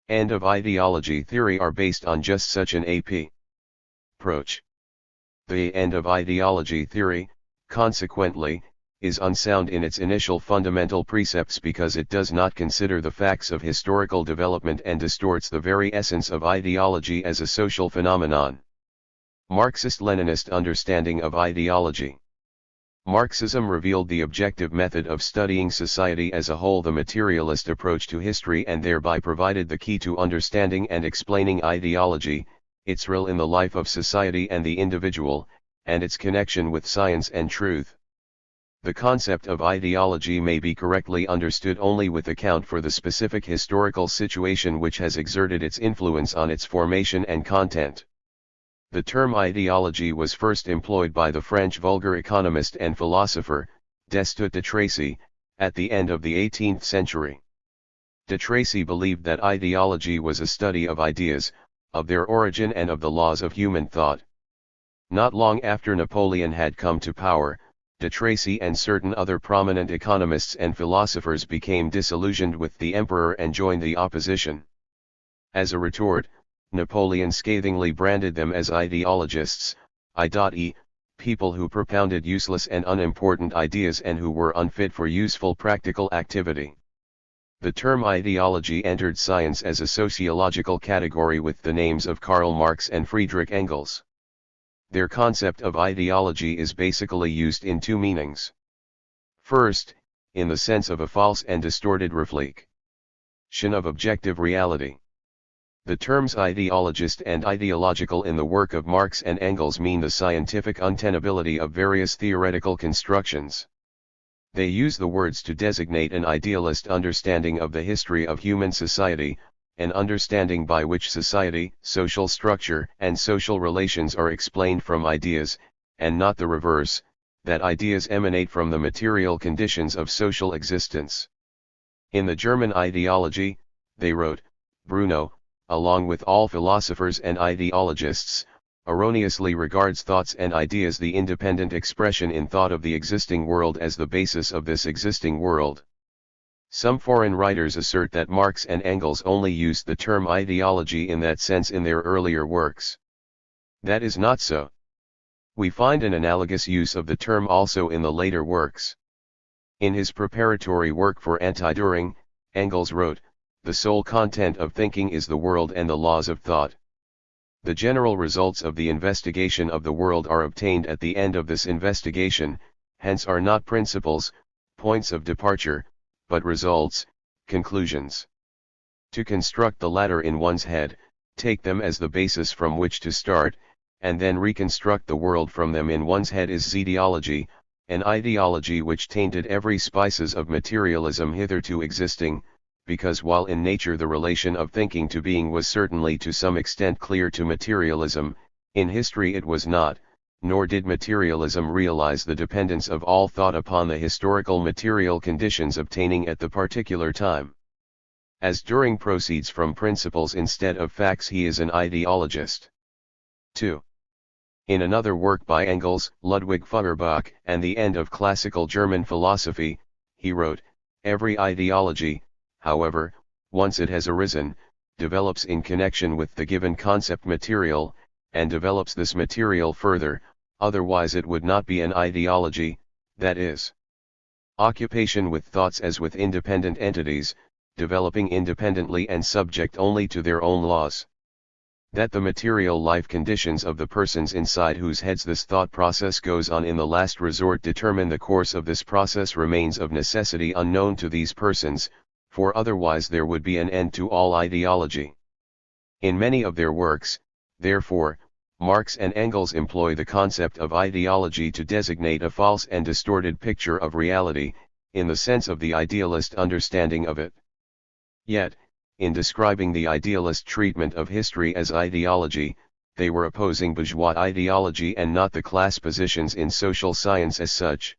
[SPEAKER 1] end of ideology theory are based on just such an approach. The end of ideology theory, consequently, is unsound in its initial fundamental precepts because it does not consider the facts of historical development and distorts the very essence of ideology as a social phenomenon. Marxist-Leninist understanding of ideology. Marxism revealed the objective method of studying society as a whole, the materialist approach to history, and thereby provided the key to understanding and explaining ideology, its role in the life of society and the individual, and its connection with science and truth. The concept of ideology may be correctly understood only with account for the specific historical situation which has exerted its influence on its formation and content. The term ideology was first employed by the French vulgar economist and philosopher, Destutt de Tracy, at the end of the 18th century. De Tracy believed that ideology was a study of ideas, of their origin and of the laws of human thought. Not long after Napoleon had come to power, de Tracy and certain other prominent economists and philosophers became disillusioned with the emperor and joined the opposition. As a retort, Napoleon scathingly branded them as ideologists, i.e., people who propounded useless and unimportant ideas and who were unfit for useful practical activity. The term ideology entered science as a sociological category with the names of Karl Marx and Friedrich Engels. Their concept of ideology is basically used in two meanings. First, in the sense of a false and distorted reflection of objective reality. The terms ideologist and ideological in the work of Marx and Engels mean the scientific untenability of various theoretical constructions. They use the words to designate an idealist understanding of the history of human society, an understanding by which society, social structure, and social relations are explained from ideas, and not the reverse, that ideas emanate from the material conditions of social existence. In the German ideology, they wrote, Bruno, along with all philosophers and ideologists, erroneously regards thoughts and ideas the independent expression in thought of the existing world as the basis of this existing world. Some foreign writers assert that Marx and Engels only used the term ideology in that sense in their earlier works. That is not so. We find an analogous use of the term also in the later works. In his preparatory work for Anti-Düring, Engels wrote, "The sole content of thinking is the world and the laws of thought. The general results of the investigation of the world are obtained at the end of this investigation, hence are not principles, points of departure, but results, conclusions. To construct the latter in one's head, take them as the basis from which to start, and then reconstruct the world from them in one's head is zedeology, an ideology which tainted every spices of materialism hitherto existing, because while in nature the relation of thinking to being was certainly to some extent clear to materialism, in history it was not, nor did materialism realize the dependence of all thought upon the historical material conditions obtaining at the particular time. As Düring proceeds from principles instead of facts, he is an ideologist." 2. In another work by Engels, Ludwig Feuerbach, and the End of Classical German Philosophy, he wrote, "Every ideology, however, once it has arisen, develops in connection with the given concept material, and develops this material further, otherwise it would not be an ideology, that is, occupation with thoughts as with independent entities, developing independently and subject only to their own laws. That the material life conditions of the persons inside whose heads this thought process goes on in the last resort determine the course of this process remains of necessity unknown to these persons, for otherwise there would be an end to all ideology." In many of their works, therefore, Marx and Engels employ the concept of ideology to designate a false and distorted picture of reality, in the sense of the idealist understanding of it. Yet, in describing the idealist treatment of history as ideology, they were opposing bourgeois ideology and not the class positions in social science as such.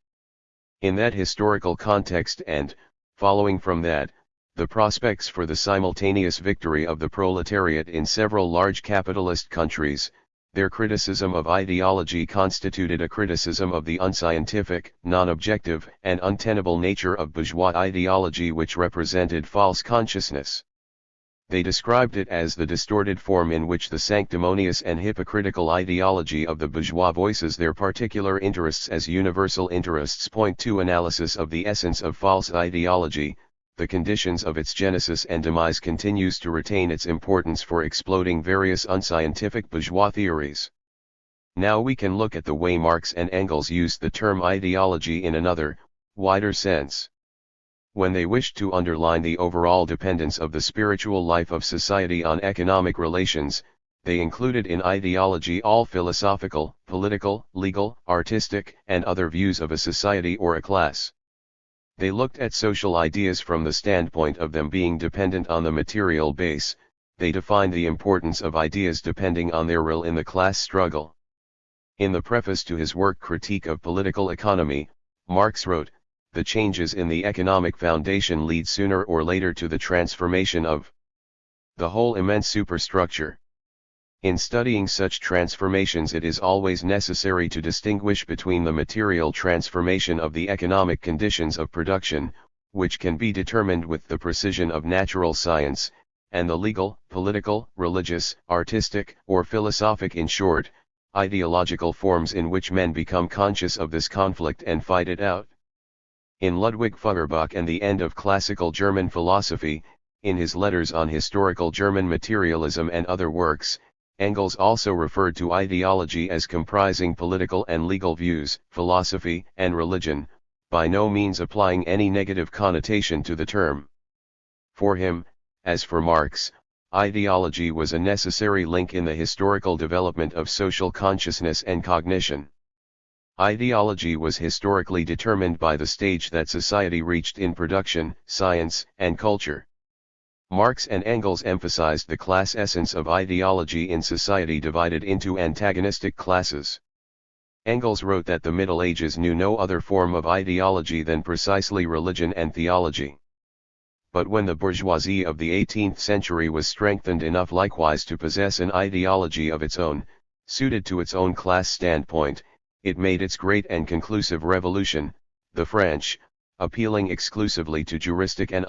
[SPEAKER 1] In that historical context and, following from that, the prospects for the simultaneous victory of the proletariat in several large capitalist countries, their criticism of ideology constituted a criticism of the unscientific, non-objective, and untenable nature of bourgeois ideology which represented false consciousness. They described it as the distorted form in which the sanctimonious and hypocritical ideology of the bourgeois voices their particular interests as universal interests. Point 2 Analysis of the essence of false ideology. The conditions of its genesis and demise continues to retain its importance for exploding various unscientific bourgeois theories. Now we can look at the way Marx and Engels used the term ideology in another, wider sense. When they wished to underline the overall dependence of the spiritual life of society on economic relations, they included in ideology all philosophical, political, legal, artistic, and other views of a society or a class. They looked at social ideas from the standpoint of them being dependent on the material base. They defined the importance of ideas depending on their role in the class struggle. In the preface to his work Critique of Political Economy, Marx wrote, "The changes in the economic foundation lead sooner or later to the transformation of the whole immense superstructure. In studying such transformations it is always necessary to distinguish between the material transformation of the economic conditions of production, which can be determined with the precision of natural science, and the legal, political, religious, artistic, or philosophic, in short, ideological forms in which men become conscious of this conflict and fight it out." In Ludwig Feuerbach and the End of Classical German Philosophy, in his letters on historical German materialism and other works, Engels also referred to ideology as comprising political and legal views, philosophy, and religion, by no means applying any negative connotation to the term. For him, as for Marx, ideology was a necessary link in the historical development of social consciousness and cognition. Ideology was historically determined by the stage that society reached in production, science, and culture. Marx and Engels emphasized the class essence of ideology in society divided into antagonistic classes. Engels wrote that the Middle Ages knew no other form of ideology than precisely religion and theology. But when the bourgeoisie of the 18th century was strengthened enough likewise to possess an ideology of its own, suited to its own class standpoint, it made its great and conclusive revolution, the French, appealing exclusively to juristic and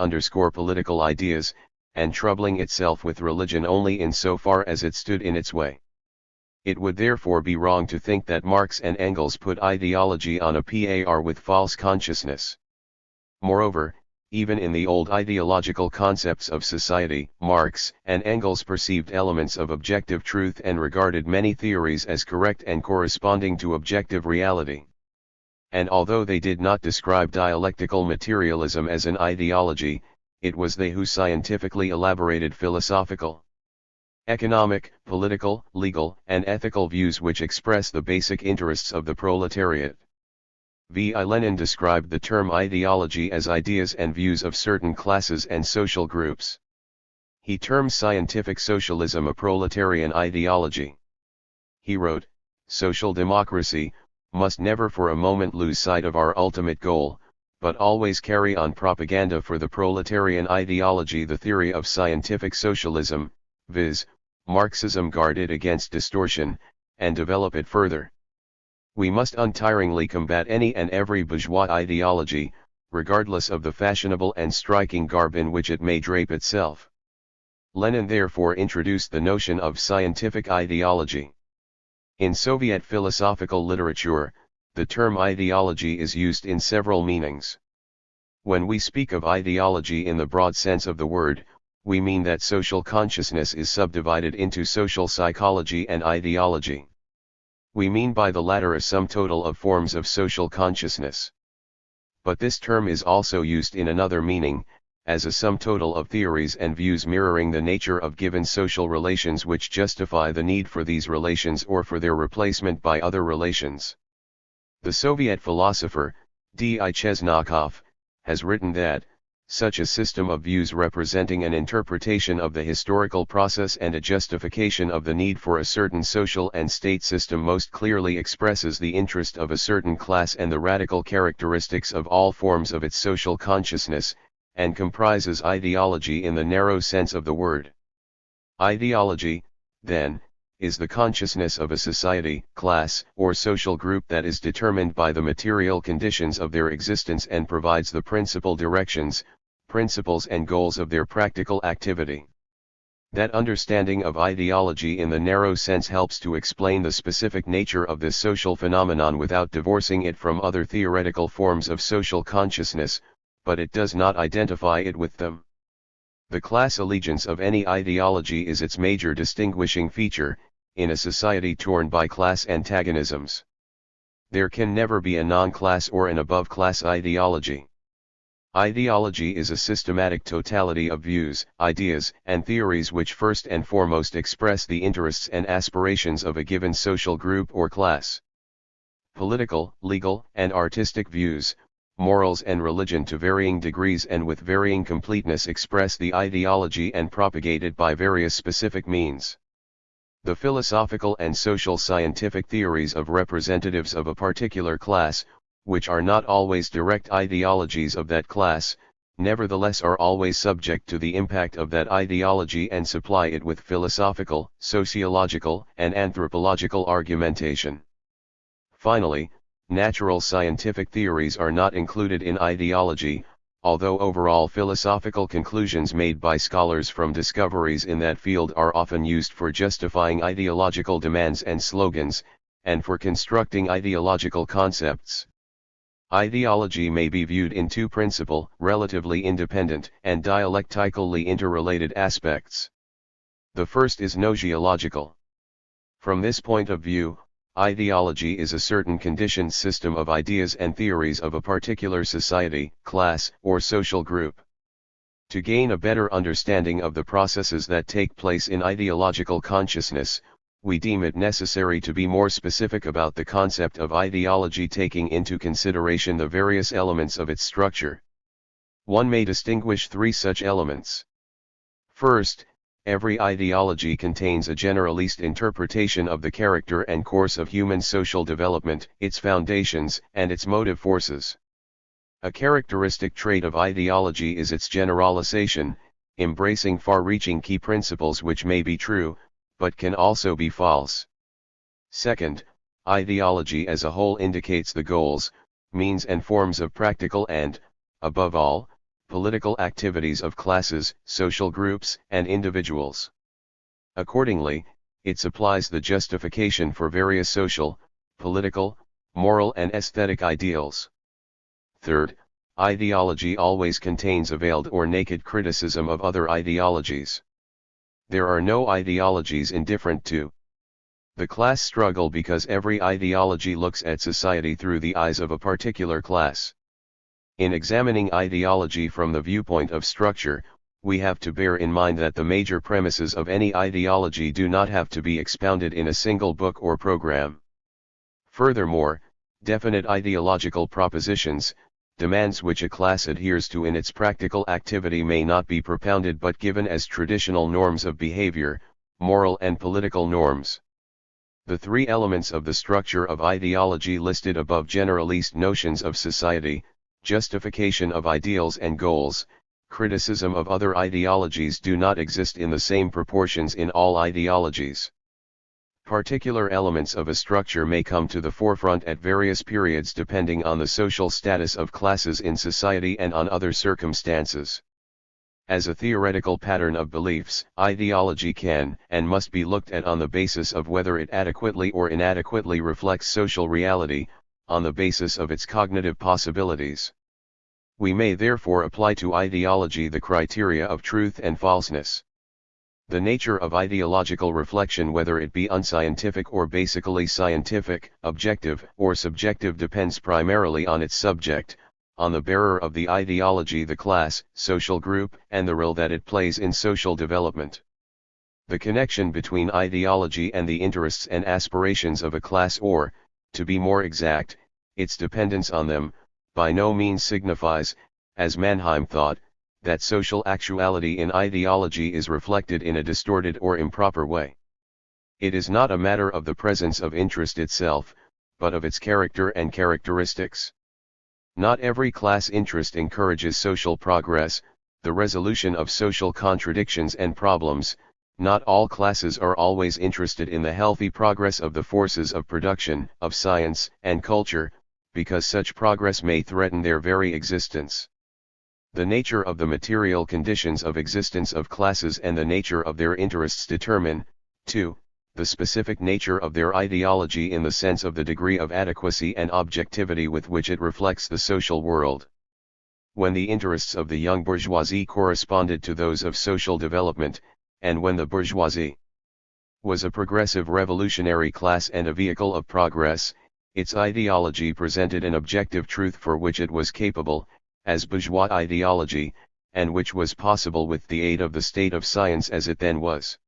[SPEAKER 1] political ideas, and troubling itself with religion only in so far as it stood in its way. It would therefore be wrong to think that Marx and Engels put ideology on a par with false consciousness. Moreover, even in the old ideological concepts of society, Marx and Engels perceived elements of objective truth and regarded many theories as correct and corresponding to objective reality. And although they did not describe dialectical materialism as an ideology, it was they who scientifically elaborated philosophical, economic, political, legal, and ethical views which express the basic interests of the proletariat. V. I. Lenin described the term ideology as ideas and views of certain classes and social groups. He termed scientific socialism a proletarian ideology. He wrote, "Social democracy must never for a moment lose sight of our ultimate goal, but always carry on propaganda for the proletarian ideology, the theory of scientific socialism, viz., Marxism, guard it against distortion, and develop it further. We must untiringly combat any and every bourgeois ideology, regardless of the fashionable and striking garb in which it may drape itself." Lenin therefore introduced the notion of scientific ideology. In Soviet philosophical literature, the term ideology is used in several meanings. When we speak of ideology in the broad sense of the word, we mean that social consciousness is subdivided into social psychology and ideology. We mean by the latter a sum total of forms of social consciousness. But this term is also used in another meaning, as a sum total of theories and views mirroring the nature of given social relations which justify the need for these relations or for their replacement by other relations. The Soviet philosopher, D.I. Chesnokov, has written that, such a system of views representing an interpretation of the historical process and a justification of the need for a certain social and state system most clearly expresses the interest of a certain class and the radical characteristics of all forms of its social consciousness, and comprises ideology in the narrow sense of the word. Ideology, then, is the consciousness of a society, class, or social group that is determined by the material conditions of their existence and provides the principal directions, principles and goals of their practical activity. That understanding of ideology in the narrow sense helps to explain the specific nature of this social phenomenon without divorcing it from other theoretical forms of social consciousness, but it does not identify it with them. The class allegiance of any ideology is its major distinguishing feature, in a society torn by class antagonisms. There can never be a non-class or an above-class ideology. Ideology is a systematic totality of views, ideas, and theories which first and foremost express the interests and aspirations of a given social group or class. Political, legal, and artistic views, morals and religion to varying degrees and with varying completeness express the ideology and propagate it by various specific means. The philosophical and social scientific theories of representatives of a particular class, which are not always direct ideologies of that class, nevertheless are always subject to the impact of that ideology and supply it with philosophical, sociological, and anthropological argumentation. Finally, natural scientific theories are not included in ideology, although overall philosophical conclusions made by scholars from discoveries in that field are often used for justifying ideological demands and slogans, and for constructing ideological concepts. Ideology may be viewed in two principal, relatively independent, and dialectically interrelated aspects. The first is gnoseological. From this point of view, ideology is a certain conditioned system of ideas and theories of a particular society, class, or social group. To gain a better understanding of the processes that take place in ideological consciousness, we deem it necessary to be more specific about the concept of ideology, taking into consideration the various elements of its structure. One may distinguish three such elements. First, every ideology contains a generalist interpretation of the character and course of human social development, its foundations, and its motive forces. A characteristic trait of ideology is its generalization, embracing far-reaching key principles which may be true, but can also be false. Second, ideology as a whole indicates the goals, means and forms of practical and, above all, political activities of classes, social groups, and individuals. Accordingly, it supplies the justification for various social, political, moral and aesthetic ideals. Third, ideology always contains a veiled or naked criticism of other ideologies. There are no ideologies indifferent to the class struggle because every ideology looks at society through the eyes of a particular class. In examining ideology from the viewpoint of structure, we have to bear in mind that the major premises of any ideology do not have to be expounded in a single book or program. Furthermore, definite ideological propositions, demands which a class adheres to in its practical activity may not be propounded but given as traditional norms of behavior, moral and political norms. The three elements of the structure of ideology listed above: generalist notions of society, justification of ideals and goals, criticism of other ideologies, do not exist in the same proportions in all ideologies. Particular elements of a structure may come to the forefront at various periods depending on the social status of classes in society and on other circumstances. As a theoretical pattern of beliefs, ideology can and must be looked at on the basis of whether it adequately or inadequately reflects social reality, on the basis of its cognitive possibilities. We may therefore apply to ideology the criteria of truth and falseness. The nature of ideological reflection, whether it be unscientific or basically scientific, objective or subjective, depends primarily on its subject, on the bearer of the ideology, the class, social group, and the role that it plays in social development. The connection between ideology and the interests and aspirations of a class, or, to be more exact, its dependence on them, by no means signifies, as Mannheim thought, that social actuality in ideology is reflected in a distorted or improper way. It is not a matter of the presence of interest itself, but of its character and characteristics. Not every class interest encourages social progress, the resolution of social contradictions and problems. Not all classes are always interested in the healthy progress of the forces of production, of science and culture, because such progress may threaten their very existence. The nature of the material conditions of existence of classes and the nature of their interests determine, 2. The specific nature of their ideology in the sense of the degree of adequacy and objectivity with which it reflects the social world. When the interests of the young bourgeoisie corresponded to those of social development, and when the bourgeoisie was a progressive revolutionary class and a vehicle of progress, its ideology presented an objective truth for which it was capable, as bourgeois ideology, and which was possible with the aid of the state of science as it then was.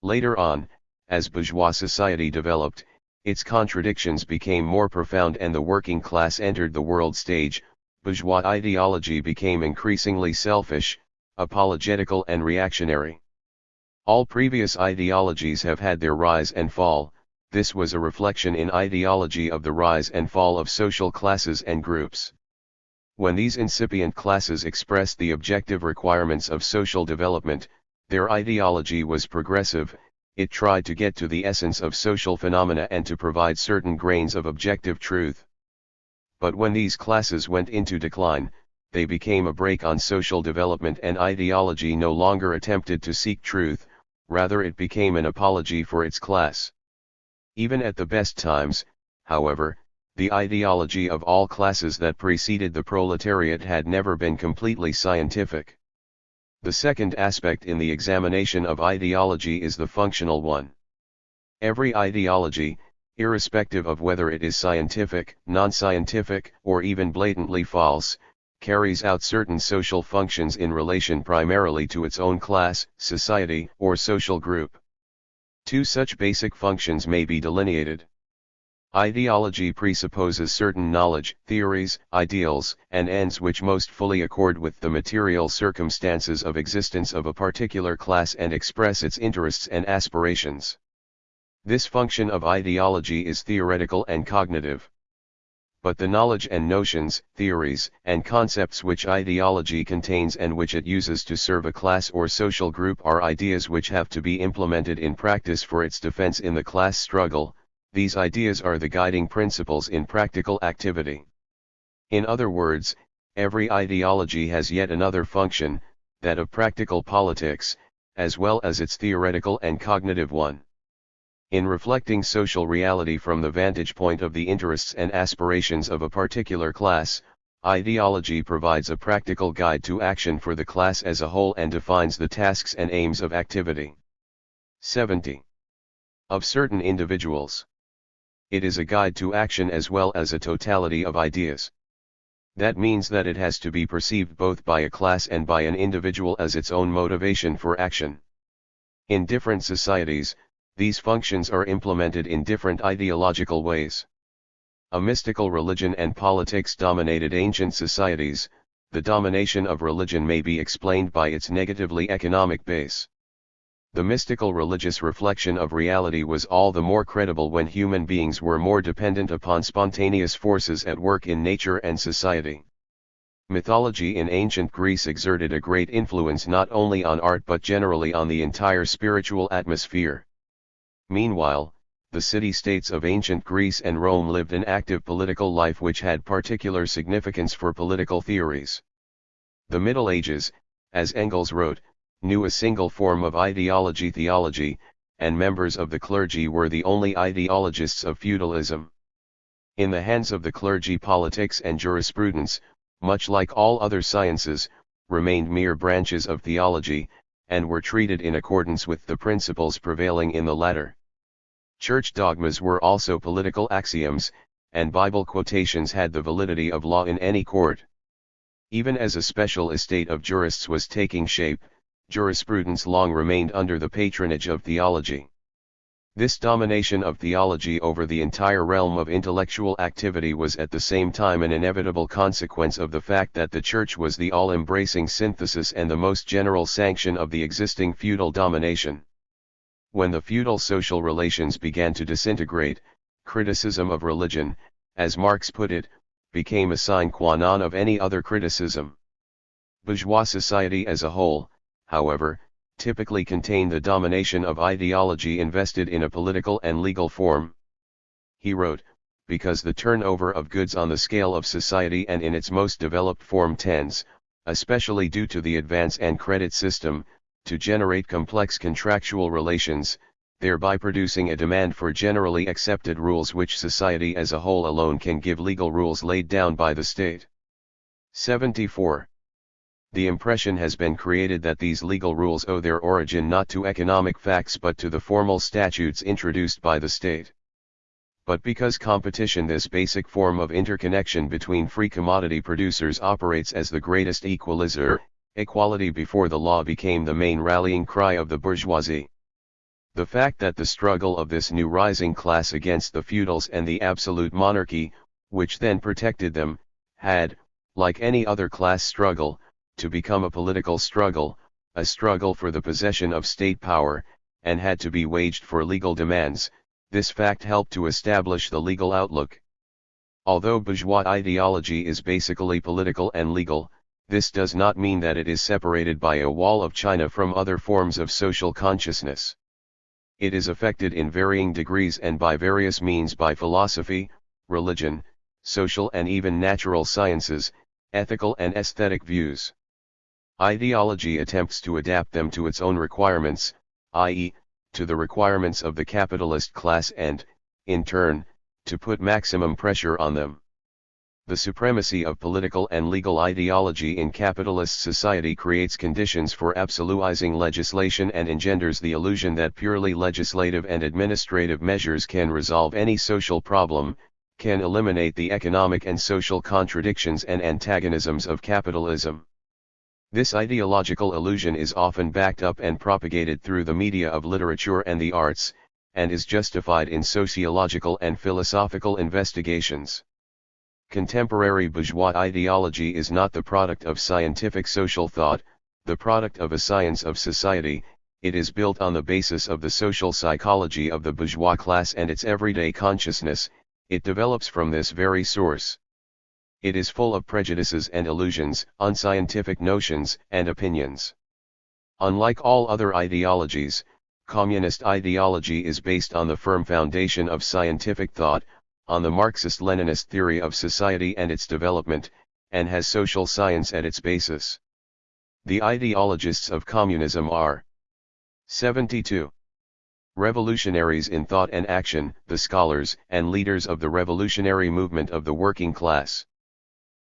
[SPEAKER 1] Later on, as bourgeois society developed, its contradictions became more profound and the working class entered the world stage. Bourgeois ideology became increasingly selfish, apologetical and reactionary. All previous ideologies have had their rise and fall. This was a reflection in ideology of the rise and fall of social classes and groups. When these incipient classes expressed the objective requirements of social development, their ideology was progressive. It tried to get to the essence of social phenomena and to provide certain grains of objective truth. But when these classes went into decline, they became a brake on social development and ideology no longer attempted to seek truth, rather it became an apology for its class. Even at the best times, however, the ideology of all classes that preceded the proletariat had never been completely scientific. The second aspect in the examination of ideology is the functional one. Every ideology, irrespective of whether it is scientific, non-scientific, or even blatantly false, carries out certain social functions in relation primarily to its own class, society, or social group. Two such basic functions may be delineated. Ideology presupposes certain knowledge, theories, ideals, and ends which most fully accord with the material circumstances of existence of a particular class and express its interests and aspirations. This function of ideology is theoretical and cognitive. But the knowledge and notions, theories, and concepts which ideology contains and which it uses to serve a class or social group are ideas which have to be implemented in practice for its defense in the class struggle. These ideas are the guiding principles in practical activity. In other words, every ideology has yet another function, that of practical politics, as well as its theoretical and cognitive one. In reflecting social reality from the vantage point of the interests and aspirations of a particular class, ideology provides a practical guide to action for the class as a whole and defines the tasks and aims of activity. 70. Of certain individuals. It is a guide to action as well as a totality of ideas. That means that it has to be perceived both by a class and by an individual as its own motivation for action. In different societies, these functions are implemented in different ideological ways. A mystical religion and politics dominated ancient societies. The domination of religion may be explained by its negatively economic base. The mystical religious reflection of reality was all the more credible when human beings were more dependent upon spontaneous forces at work in nature and society. Mythology in ancient Greece exerted a great influence not only on art but generally on the entire spiritual atmosphere. Meanwhile, the city-states of ancient Greece and Rome lived an active political life which had particular significance for political theories. The Middle Ages, as Engels wrote, knew a single form of ideology, theology, and members of the clergy were the only ideologists of feudalism. In the hands of the clergy, politics and jurisprudence, much like all other sciences, remained mere branches of theology, and were treated in accordance with the principles prevailing in the latter. Church dogmas were also political axioms, and Bible quotations had the validity of law in any court. Even as a special estate of jurists was taking shape, jurisprudence long remained under the patronage of theology. This domination of theology over the entire realm of intellectual activity was at the same time an inevitable consequence of the fact that the Church was the all-embracing synthesis and the most general sanction of the existing feudal domination. When the feudal social relations began to disintegrate, criticism of religion, as Marx put it, became a sine qua non of any other criticism. Bourgeois society as a whole, however, typically contained the domination of ideology invested in a political and legal form. He wrote, because the turnover of goods on the scale of society and in its most developed form tends, especially due to the advance and credit system, to generate complex contractual relations, thereby producing a demand for generally accepted rules which society as a whole alone can give, legal rules laid down by the state. 74. The impression has been created that these legal rules owe their origin not to economic facts but to the formal statutes introduced by the state. But because competition, this basic form of interconnection between free commodity producers, operates as the greatest equalizer, equality before the law became the main rallying cry of the bourgeoisie. The fact that the struggle of this new rising class against the feudals and the absolute monarchy, which then protected them, had, like any other class struggle, to become a political struggle, a struggle for the possession of state power, and had to be waged for legal demands, this fact helped to establish the legal outlook. Although bourgeois ideology is basically political and legal, this does not mean that it is separated by a wall of China from other forms of social consciousness. It is affected in varying degrees and by various means by philosophy, religion, social and even natural sciences, ethical and aesthetic views. Ideology attempts to adapt them to its own requirements, i.e., to the requirements of the capitalist class and, in turn, to put maximum pressure on them. The supremacy of political and legal ideology in capitalist society creates conditions for absolutizing legislation and engenders the illusion that purely legislative and administrative measures can resolve any social problem, can eliminate the economic and social contradictions and antagonisms of capitalism. This ideological illusion is often backed up and propagated through the media of literature and the arts, and is justified in sociological and philosophical investigations. Contemporary bourgeois ideology is not the product of scientific social thought, the product of a science of society. It is built on the basis of the social psychology of the bourgeois class and its everyday consciousness. It develops from this very source. It is full of prejudices and illusions, unscientific notions and opinions. Unlike all other ideologies, communist ideology is based on the firm foundation of scientific thought, on the Marxist-Leninist theory of society and its development, and has social science at its basis. The ideologists of communism are 72. Revolutionaries in thought and action, the scholars and leaders of the revolutionary movement of the working class.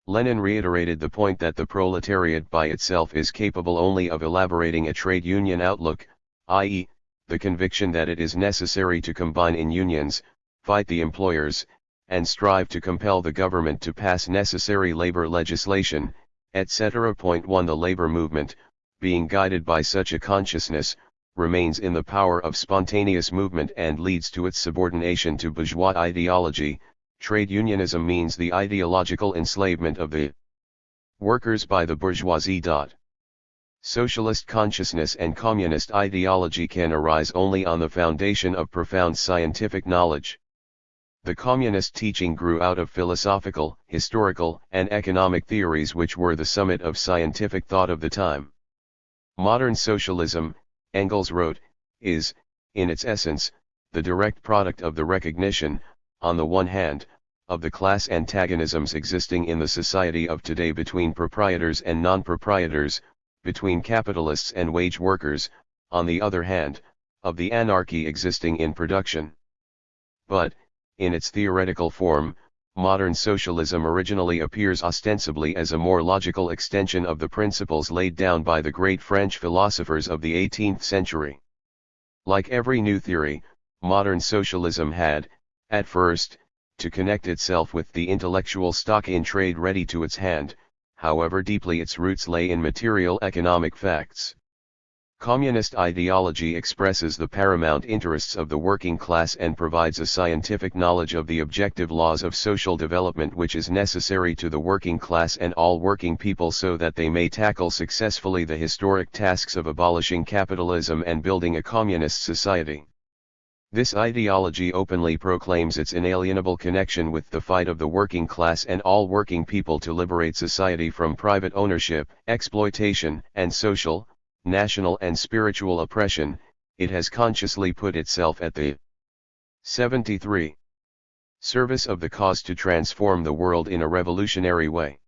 [SPEAKER 1] Lenin reiterated the point that the proletariat by itself is capable only of elaborating a trade union outlook, i.e., the conviction that it is necessary to combine in unions, fight the employers, and strive to compel the government to pass necessary labor legislation, etc. Point 1. The labor movement, being guided by such a consciousness, remains in the power of spontaneous movement and leads to its subordination to bourgeois ideology. Trade unionism means the ideological enslavement of the workers by the bourgeoisie. Socialist consciousness and communist ideology can arise only on the foundation of profound scientific knowledge. The communist teaching grew out of philosophical, historical, and economic theories which were the summit of scientific thought of the time. Modern socialism, Engels wrote, is, in its essence, the direct product of the recognition, on the one hand, of the class antagonisms existing in the society of today between proprietors and non-proprietors, between capitalists and wage workers, on the other hand, of the anarchy existing in production. But, in its theoretical form, modern socialism originally appears ostensibly as a more logical extension of the principles laid down by the great French philosophers of the 18th century. Like every new theory, modern socialism had, at first, to connect itself with the intellectual stock in trade ready to its hand, however deeply its roots lay in material economic facts. Communist ideology expresses the paramount interests of the working class and provides a scientific knowledge of the objective laws of social development which is necessary to the working class and all working people so that they may tackle successfully the historic tasks of abolishing capitalism and building a communist society. This ideology openly proclaims its inalienable connection with the fight of the working class and all working people to liberate society from private ownership, exploitation, and social, national and spiritual oppression. It has consciously put itself at the 73. Service of the cause to transform the world in a revolutionary way.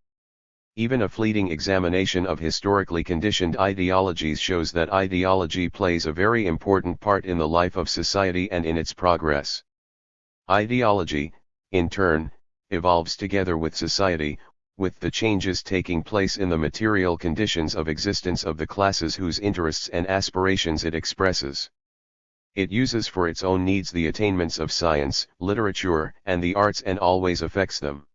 [SPEAKER 1] Even a fleeting examination of historically conditioned ideologies shows that ideology plays a very important part in the life of society and in its progress. Ideology, in turn, evolves together with society, with the changes taking place in the material conditions of existence of the classes whose interests and aspirations it expresses. It uses for its own needs the attainments of science, literature, and the arts and always affects them.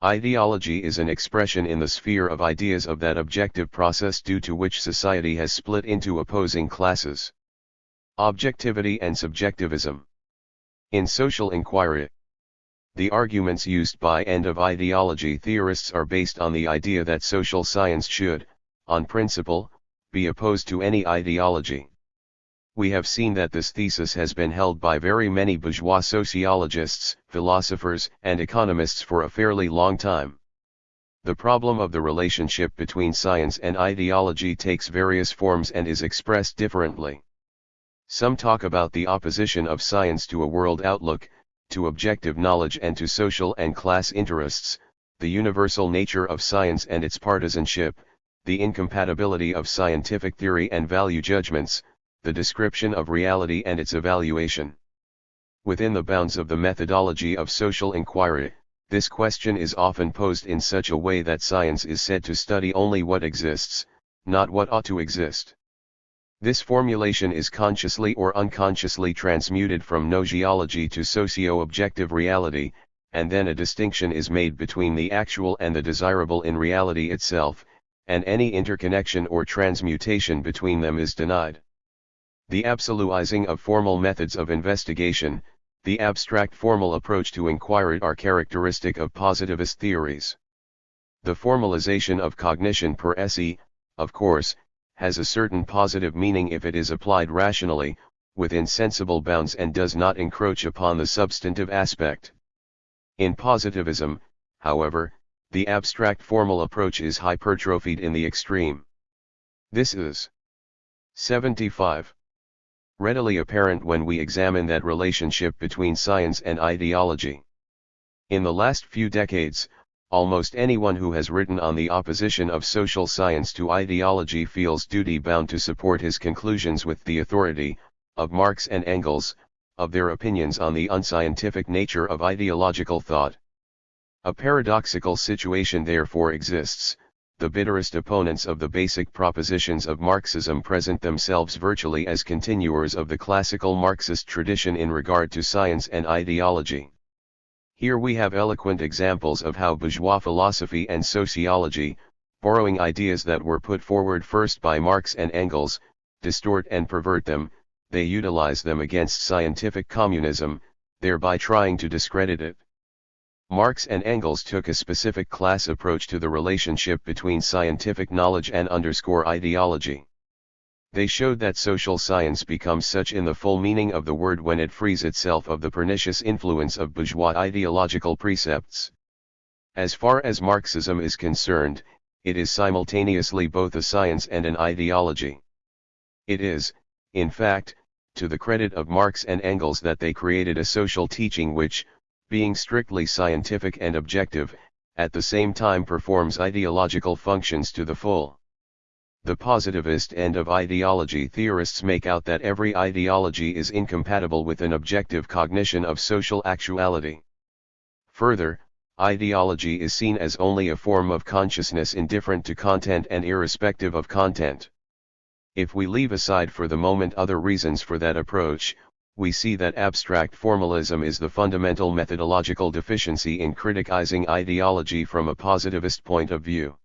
[SPEAKER 1] Ideology is an expression in the sphere of ideas of that objective process due to which society has split into opposing classes. Objectivity and subjectivism. In social inquiry, the arguments used by end-of-ideology theorists are based on the idea that social science should, on principle, be opposed to any ideology. We have seen that this thesis has been held by very many bourgeois sociologists, philosophers, and economists for a fairly long time. The problem of the relationship between science and ideology takes various forms and is expressed differently. Some talk about the opposition of science to a world outlook, to objective knowledge and to social and class interests, the universal nature of science and its partisanship, the incompatibility of scientific theory and value judgments, the description of reality and its evaluation. Within the bounds of the methodology of social inquiry, this question is often posed in such a way that science is said to study only what exists, not what ought to exist. This formulation is consciously or unconsciously transmuted from gnoseology to socio-objective reality, and then a distinction is made between the actual and the desirable in reality itself, and any interconnection or transmutation between them is denied. The absolutizing of formal methods of investigation, the abstract formal approach to inquiry are characteristic of positivist theories. The formalization of cognition per se, of course, has a certain positive meaning if it is applied rationally, within sensible bounds and does not encroach upon the substantive aspect. In positivism, however, the abstract formal approach is hypertrophied in the extreme. This is 75. Readily apparent when we examine that relationship between science and ideology. In the last few decades, almost anyone who has written on the opposition of social science to ideology feels duty-bound to support his conclusions with the authority, of Marx and Engels, of their opinions on the unscientific nature of ideological thought. A paradoxical situation therefore exists. The bitterest opponents of the basic propositions of Marxism present themselves virtually as continuers of the classical Marxist tradition in regard to science and ideology. Here we have eloquent examples of how bourgeois philosophy and sociology, borrowing ideas that were put forward first by Marx and Engels, distort and pervert them. They utilize them against scientific communism, thereby trying to discredit it. Marx and Engels took a specific class approach to the relationship between scientific knowledge and ideology. They showed that social science becomes such in the full meaning of the word when it frees itself of the pernicious influence of bourgeois ideological precepts. As far as Marxism is concerned, it is simultaneously both a science and an ideology. It is, in fact, to the credit of Marx and Engels that they created a social teaching which, being strictly scientific and objective, at the same time performs ideological functions to the full. The positivist end of ideology theorists make out that every ideology is incompatible with an objective cognition of social actuality. Further, ideology is seen as only a form of consciousness indifferent to content and irrespective of content. If we leave aside for the moment other reasons for that approach, we see that abstract formalism is the fundamental methodological deficiency in criticizing ideology from a positivist point of view.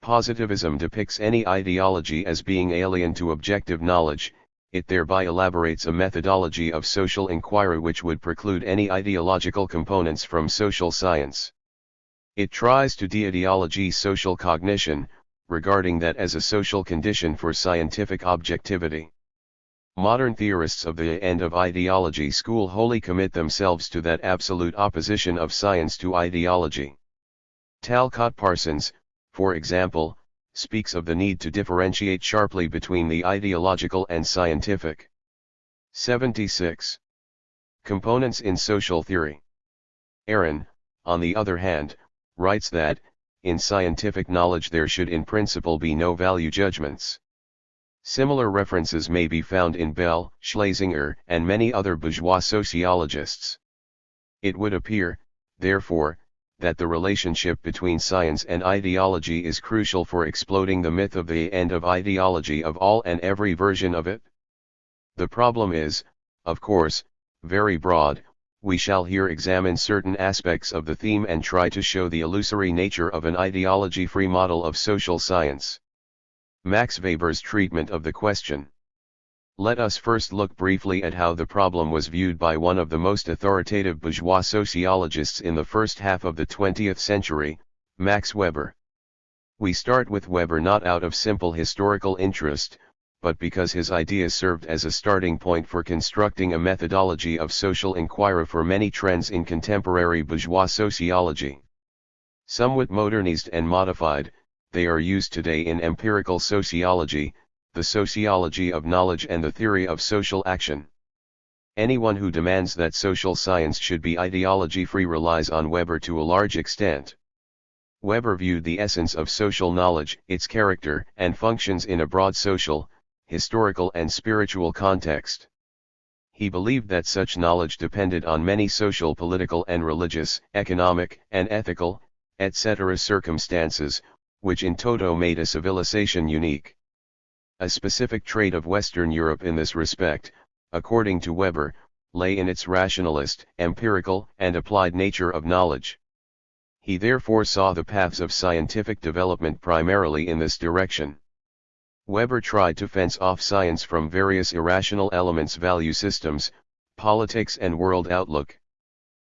[SPEAKER 1] Positivism depicts any ideology as being alien to objective knowledge. It thereby elaborates a methodology of social inquiry which would preclude any ideological components from social science. It tries to de-ideologize social cognition, regarding that as a social condition for scientific objectivity. Modern theorists of the end of ideology school wholly commit themselves to that absolute opposition of science to ideology. Talcott Parsons, for example, speaks of the need to differentiate sharply between the ideological and scientific. 76. Components in social theory. Aaron, on the other hand, writes that, in scientific knowledge there should in principle be no value judgments. Similar references may be found in Bell, Schlesinger, and many other bourgeois sociologists. It would appear, therefore, that the relationship between science and ideology is crucial for exploding the myth of the end of ideology of all and every version of it. The problem is, of course, very broad. We shall here examine certain aspects of the theme and try to show the illusory nature of an ideology-free model of social science. Max Weber's treatment of the question. Let us first look briefly at how the problem was viewed by one of the most authoritative bourgeois sociologists in the first half of the 20th century, Max Weber. We start with Weber not out of simple historical interest, but because his ideas served as a starting point for constructing a methodology of social inquiry for many trends in contemporary bourgeois sociology. Somewhat modernized and modified, they are used today in empirical sociology, the sociology of knowledge and the theory of social action. Anyone who demands that social science should be ideology-free relies on Weber to a large extent. Weber viewed the essence of social knowledge, its character and functions in a broad social, historical and spiritual context. He believed that such knowledge depended on many social, political and religious, economic and ethical, etc. circumstances, which in toto made a civilization unique. A specific trait of Western Europe in this respect, according to Weber, lay in its rationalist, empirical, and applied nature of knowledge. He therefore saw the paths of scientific development primarily in this direction. Weber tried to fence off science from various irrational elements, value systems, politics and world outlook.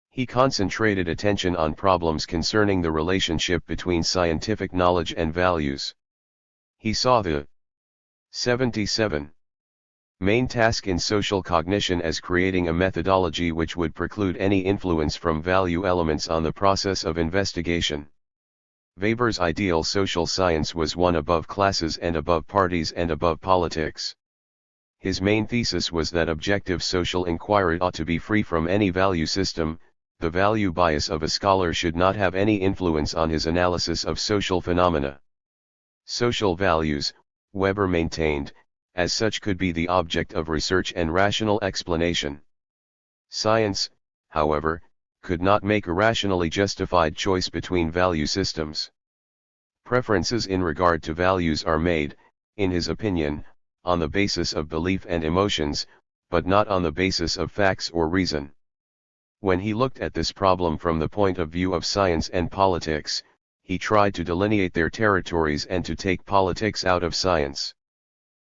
[SPEAKER 1] He concentrated attention on problems concerning the relationship between scientific knowledge and values. He saw the 77. Main task in social cognition as creating a methodology which would preclude any influence from value elements on the process of investigation. Weber's ideal social science was one above classes and above parties and above politics. His main thesis was that objective social inquiry ought to be free from any value system. The value bias of a scholar should not have any influence on his analysis of social phenomena. Social values, Weber maintained, as such could be the object of research and rational explanation. Science, however, could not make a rationally justified choice between value systems. Preferences in regard to values are made, in his opinion, on the basis of belief and emotions, but not on the basis of facts or reason. When he looked at this problem from the point of view of science and politics, he tried to delineate their territories and to take politics out of science.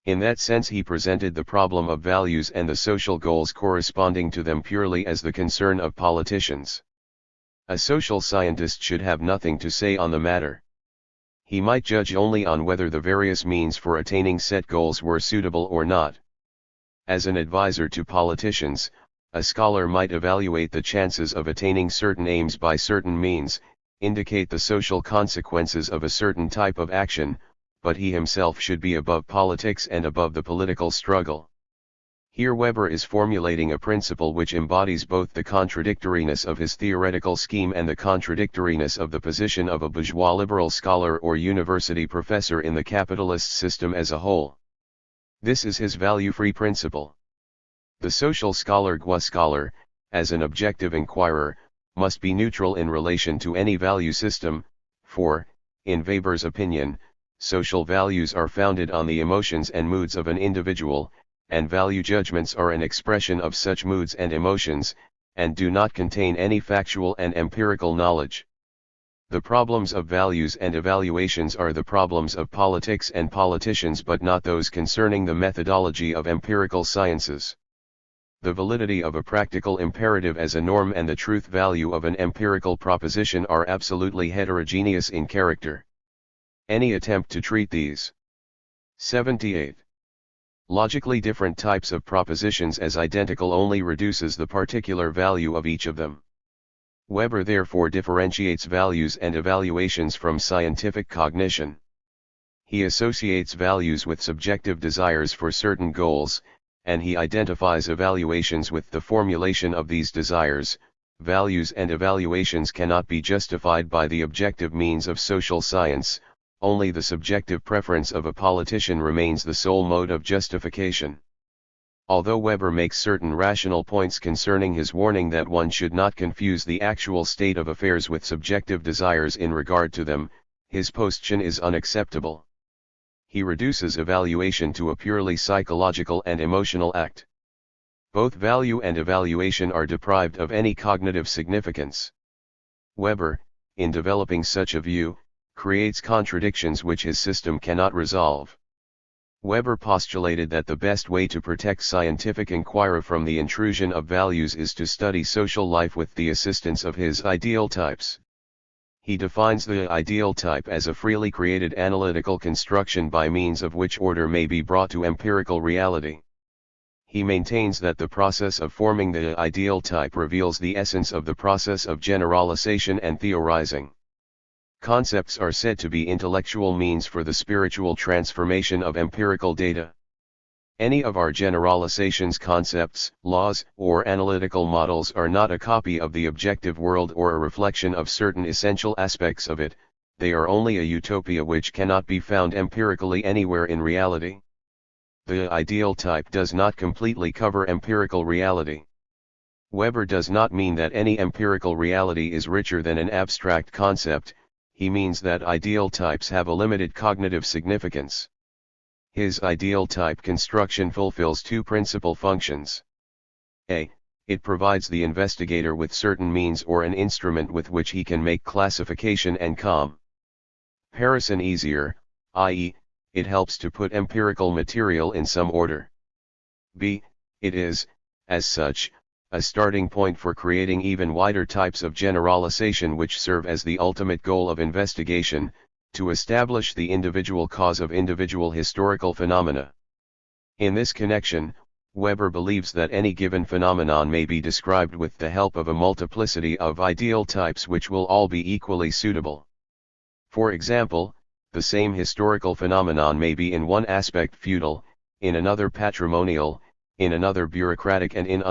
[SPEAKER 1] In that sense he presented the problem of values and the social goals corresponding to them purely as the concern of politicians. A social scientist should have nothing to say on the matter. He might judge only on whether the various means for attaining set goals were suitable or not. As an advisor to politicians, a scholar might evaluate the chances of attaining certain aims by certain means, indicate the social consequences of a certain type of action, but he himself should be above politics and above the political struggle. Here Weber is formulating a principle which embodies both the contradictoriness of his theoretical scheme and the contradictoriness of the position of a bourgeois liberal scholar or university professor in the capitalist system as a whole. This is his value-free principle. The social scholar, as an objective inquirer, must be neutral in relation to any value system, for, in Weber's opinion, social values are founded on the emotions and moods of an individual, and value judgments are an expression of such moods and emotions, and do not contain any factual and empirical knowledge. The problems of values and evaluations are the problems of politics and politicians, but not those concerning the methodology of empirical sciences. The validity of a practical imperative as a norm and the truth value of an empirical proposition are absolutely heterogeneous in character. Any attempt to treat these 78 logically different types of propositions as identical only reduces the particular value of each of them. Weber therefore differentiates values and evaluations from scientific cognition. He associates values with subjective desires for certain goals, and he identifies evaluations with the formulation of these desires, values and evaluations cannot be justified by the objective means of social science, only the subjective preference of a politician remains the sole mode of justification. Although Weber makes certain rational points concerning his warning that one should not confuse the actual state of affairs with subjective desires in regard to them, his position is unacceptable. He reduces evaluation to a purely psychological and emotional act. Both value and evaluation are deprived of any cognitive significance. Weber, in developing such a view, creates contradictions which his system cannot resolve. Weber postulated that the best way to protect scientific inquiry from the intrusion of values is to study social life with the assistance of his ideal types. He defines the ideal type as a freely created analytical construction by means of which order may be brought to empirical reality. He maintains that the process of forming the ideal type reveals the essence of the process of generalization and theorizing. Concepts are said to be intellectual means for the spiritual transformation of empirical data. Any of our generalizations, concepts, laws, or analytical models are not a copy of the objective world or a reflection of certain essential aspects of it, they are only a utopia which cannot be found empirically anywhere in reality. The ideal type does not completely cover empirical reality. Weber does not mean that any empirical reality is richer than an abstract concept, he means that ideal types have a limited cognitive significance. His ideal type construction fulfills two principal functions. A. It provides the investigator with certain means or an instrument with which he can make classification and comparison easier, i.e., it helps to put empirical material in some order. B. It is, as such, a starting point for creating even wider types of generalization which serve as the ultimate goal of investigation, to establish the individual cause of individual historical phenomena. In this connection, Weber believes that any given phenomenon may be described with the help of a multiplicity of ideal types which will all be equally suitable. For example, the same historical phenomenon may be in one aspect feudal, in another patrimonial, in another bureaucratic and in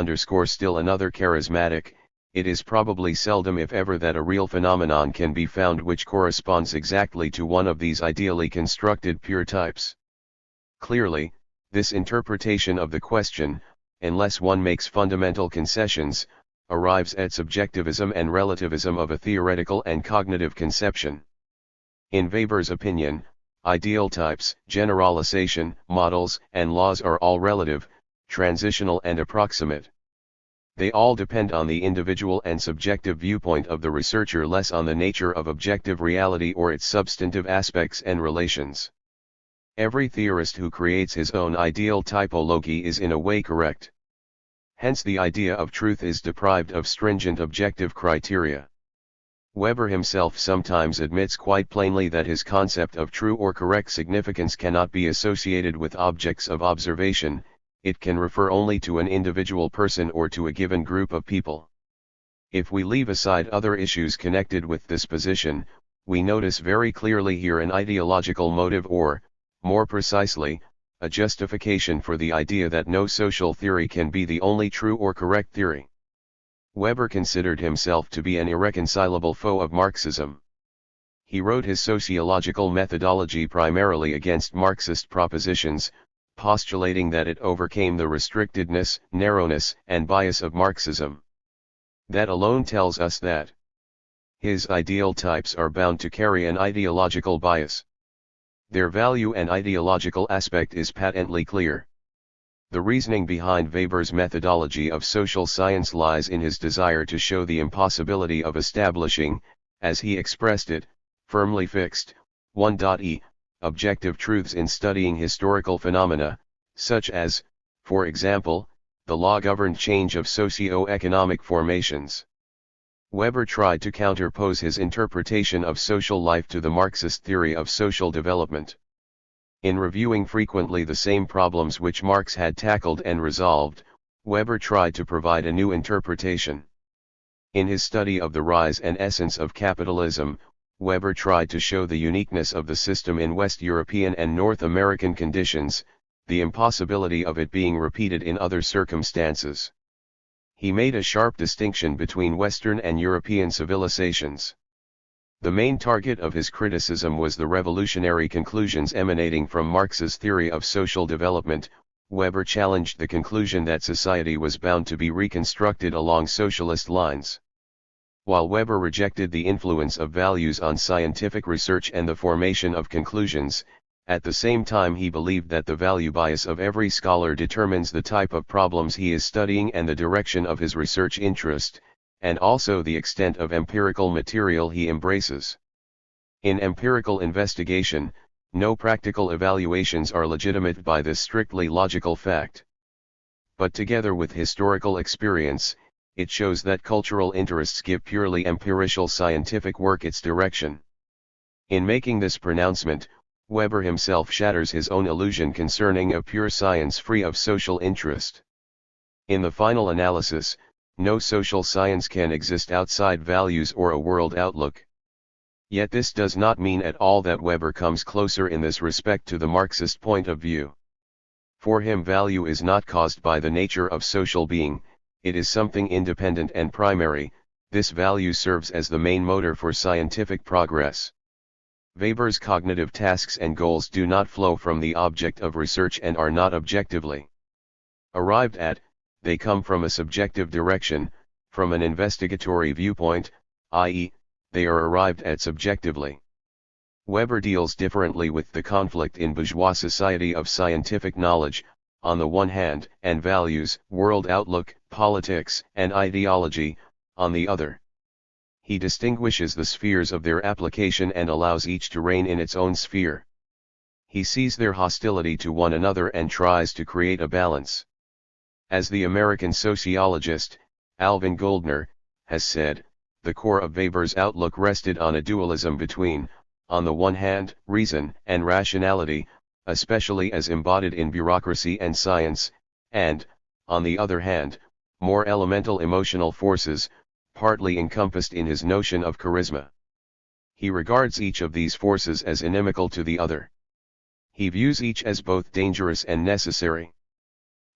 [SPEAKER 1] still another charismatic. It is probably seldom if ever that a real phenomenon can be found which corresponds exactly to one of these ideally constructed pure types. Clearly, this interpretation of the question, unless one makes fundamental concessions, arrives at subjectivism and relativism of a theoretical and cognitive conception. In Weber's opinion, ideal types, generalization, models, and laws are all relative, transitional and approximate. They all depend on the individual and subjective viewpoint of the researcher, less on the nature of objective reality or its substantive aspects and relations. Every theorist who creates his own ideal typology is in a way correct. Hence the idea of truth is deprived of stringent objective criteria. Weber himself sometimes admits quite plainly that his concept of true or correct significance cannot be associated with objects of observation, it can refer only to an individual person or to a given group of people. If we leave aside other issues connected with this position, we notice very clearly here an ideological motive or, more precisely, a justification for the idea that no social theory can be the only true or correct theory. Weber considered himself to be an irreconcilable foe of Marxism. He wrote his sociological methodology primarily against Marxist propositions, postulating that it overcame the restrictedness, narrowness, and bias of Marxism. That alone tells us that his ideal types are bound to carry an ideological bias. Their value and ideological aspect is patently clear. The reasoning behind Weber's methodology of social science lies in his desire to show the impossibility of establishing, as he expressed it, firmly fixed, objective truths in studying historical phenomena, such as, for example, the law-governed change of socio-economic formations. Weber tried to counterpose his interpretation of social life to the Marxist theory of social development. In reviewing frequently the same problems which Marx had tackled and resolved, Weber tried to provide a new interpretation. In his study of the rise and essence of capitalism, Weber tried to show the uniqueness of the system in West European and North American conditions, the impossibility of it being repeated in other circumstances. He made a sharp distinction between Western and European civilizations. The main target of his criticism was the revolutionary conclusions emanating from Marx's theory of social development. Weber challenged the conclusion that society was bound to be reconstructed along socialist lines. While Weber rejected the influence of values on scientific research and the formation of conclusions, at the same time he believed that the value bias of every scholar determines the type of problems he is studying and the direction of his research interest, and also the extent of empirical material he embraces. In empirical investigation, no practical evaluations are legitimate by this strictly logical fact. But together with historical experience, it shows that cultural interests give purely empirical scientific work its direction. In making this pronouncement, Weber himself shatters his own illusion concerning a pure science free of social interest. In the final analysis, no social science can exist outside values or a world outlook. Yet this does not mean at all that Weber comes closer in this respect to the Marxist point of view. For him, value is not caused by the nature of social being, it is something independent and primary. This value serves as the main motor for scientific progress. Weber's cognitive tasks and goals do not flow from the object of research and are not objectively arrived at, they come from a subjective direction, from an investigatory viewpoint, i.e., they are arrived at subjectively. Weber deals differently with the conflict in bourgeois society of scientific knowledge, on the one hand, and values, world outlook, politics, and ideology, on the other. He distinguishes the spheres of their application and allows each to reign in its own sphere. He sees their hostility to one another and tries to create a balance. As the American sociologist, Alvin Goldner, has said, the core of Weber's outlook rested on a dualism between, on the one hand, reason and rationality, especially as embodied in bureaucracy and science, and, on the other hand, more elemental emotional forces, partly encompassed in his notion of charisma. He regards each of these forces as inimical to the other. He views each as both dangerous and necessary.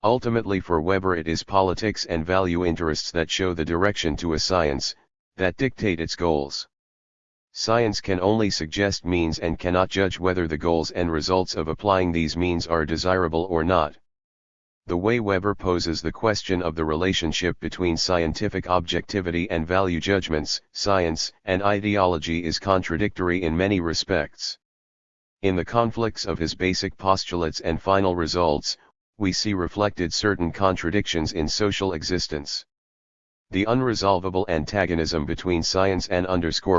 [SPEAKER 1] Ultimately, for Weber, it is politics and value interests that show the direction to a science, that dictate its goals. Science can only suggest means and cannot judge whether the goals and results of applying these means are desirable or not. The way Weber poses the question of the relationship between scientific objectivity and value judgments, science and ideology, is contradictory in many respects. In the conflicts of his basic postulates and final results, we see reflected certain contradictions in social existence. The unresolvable antagonism between science and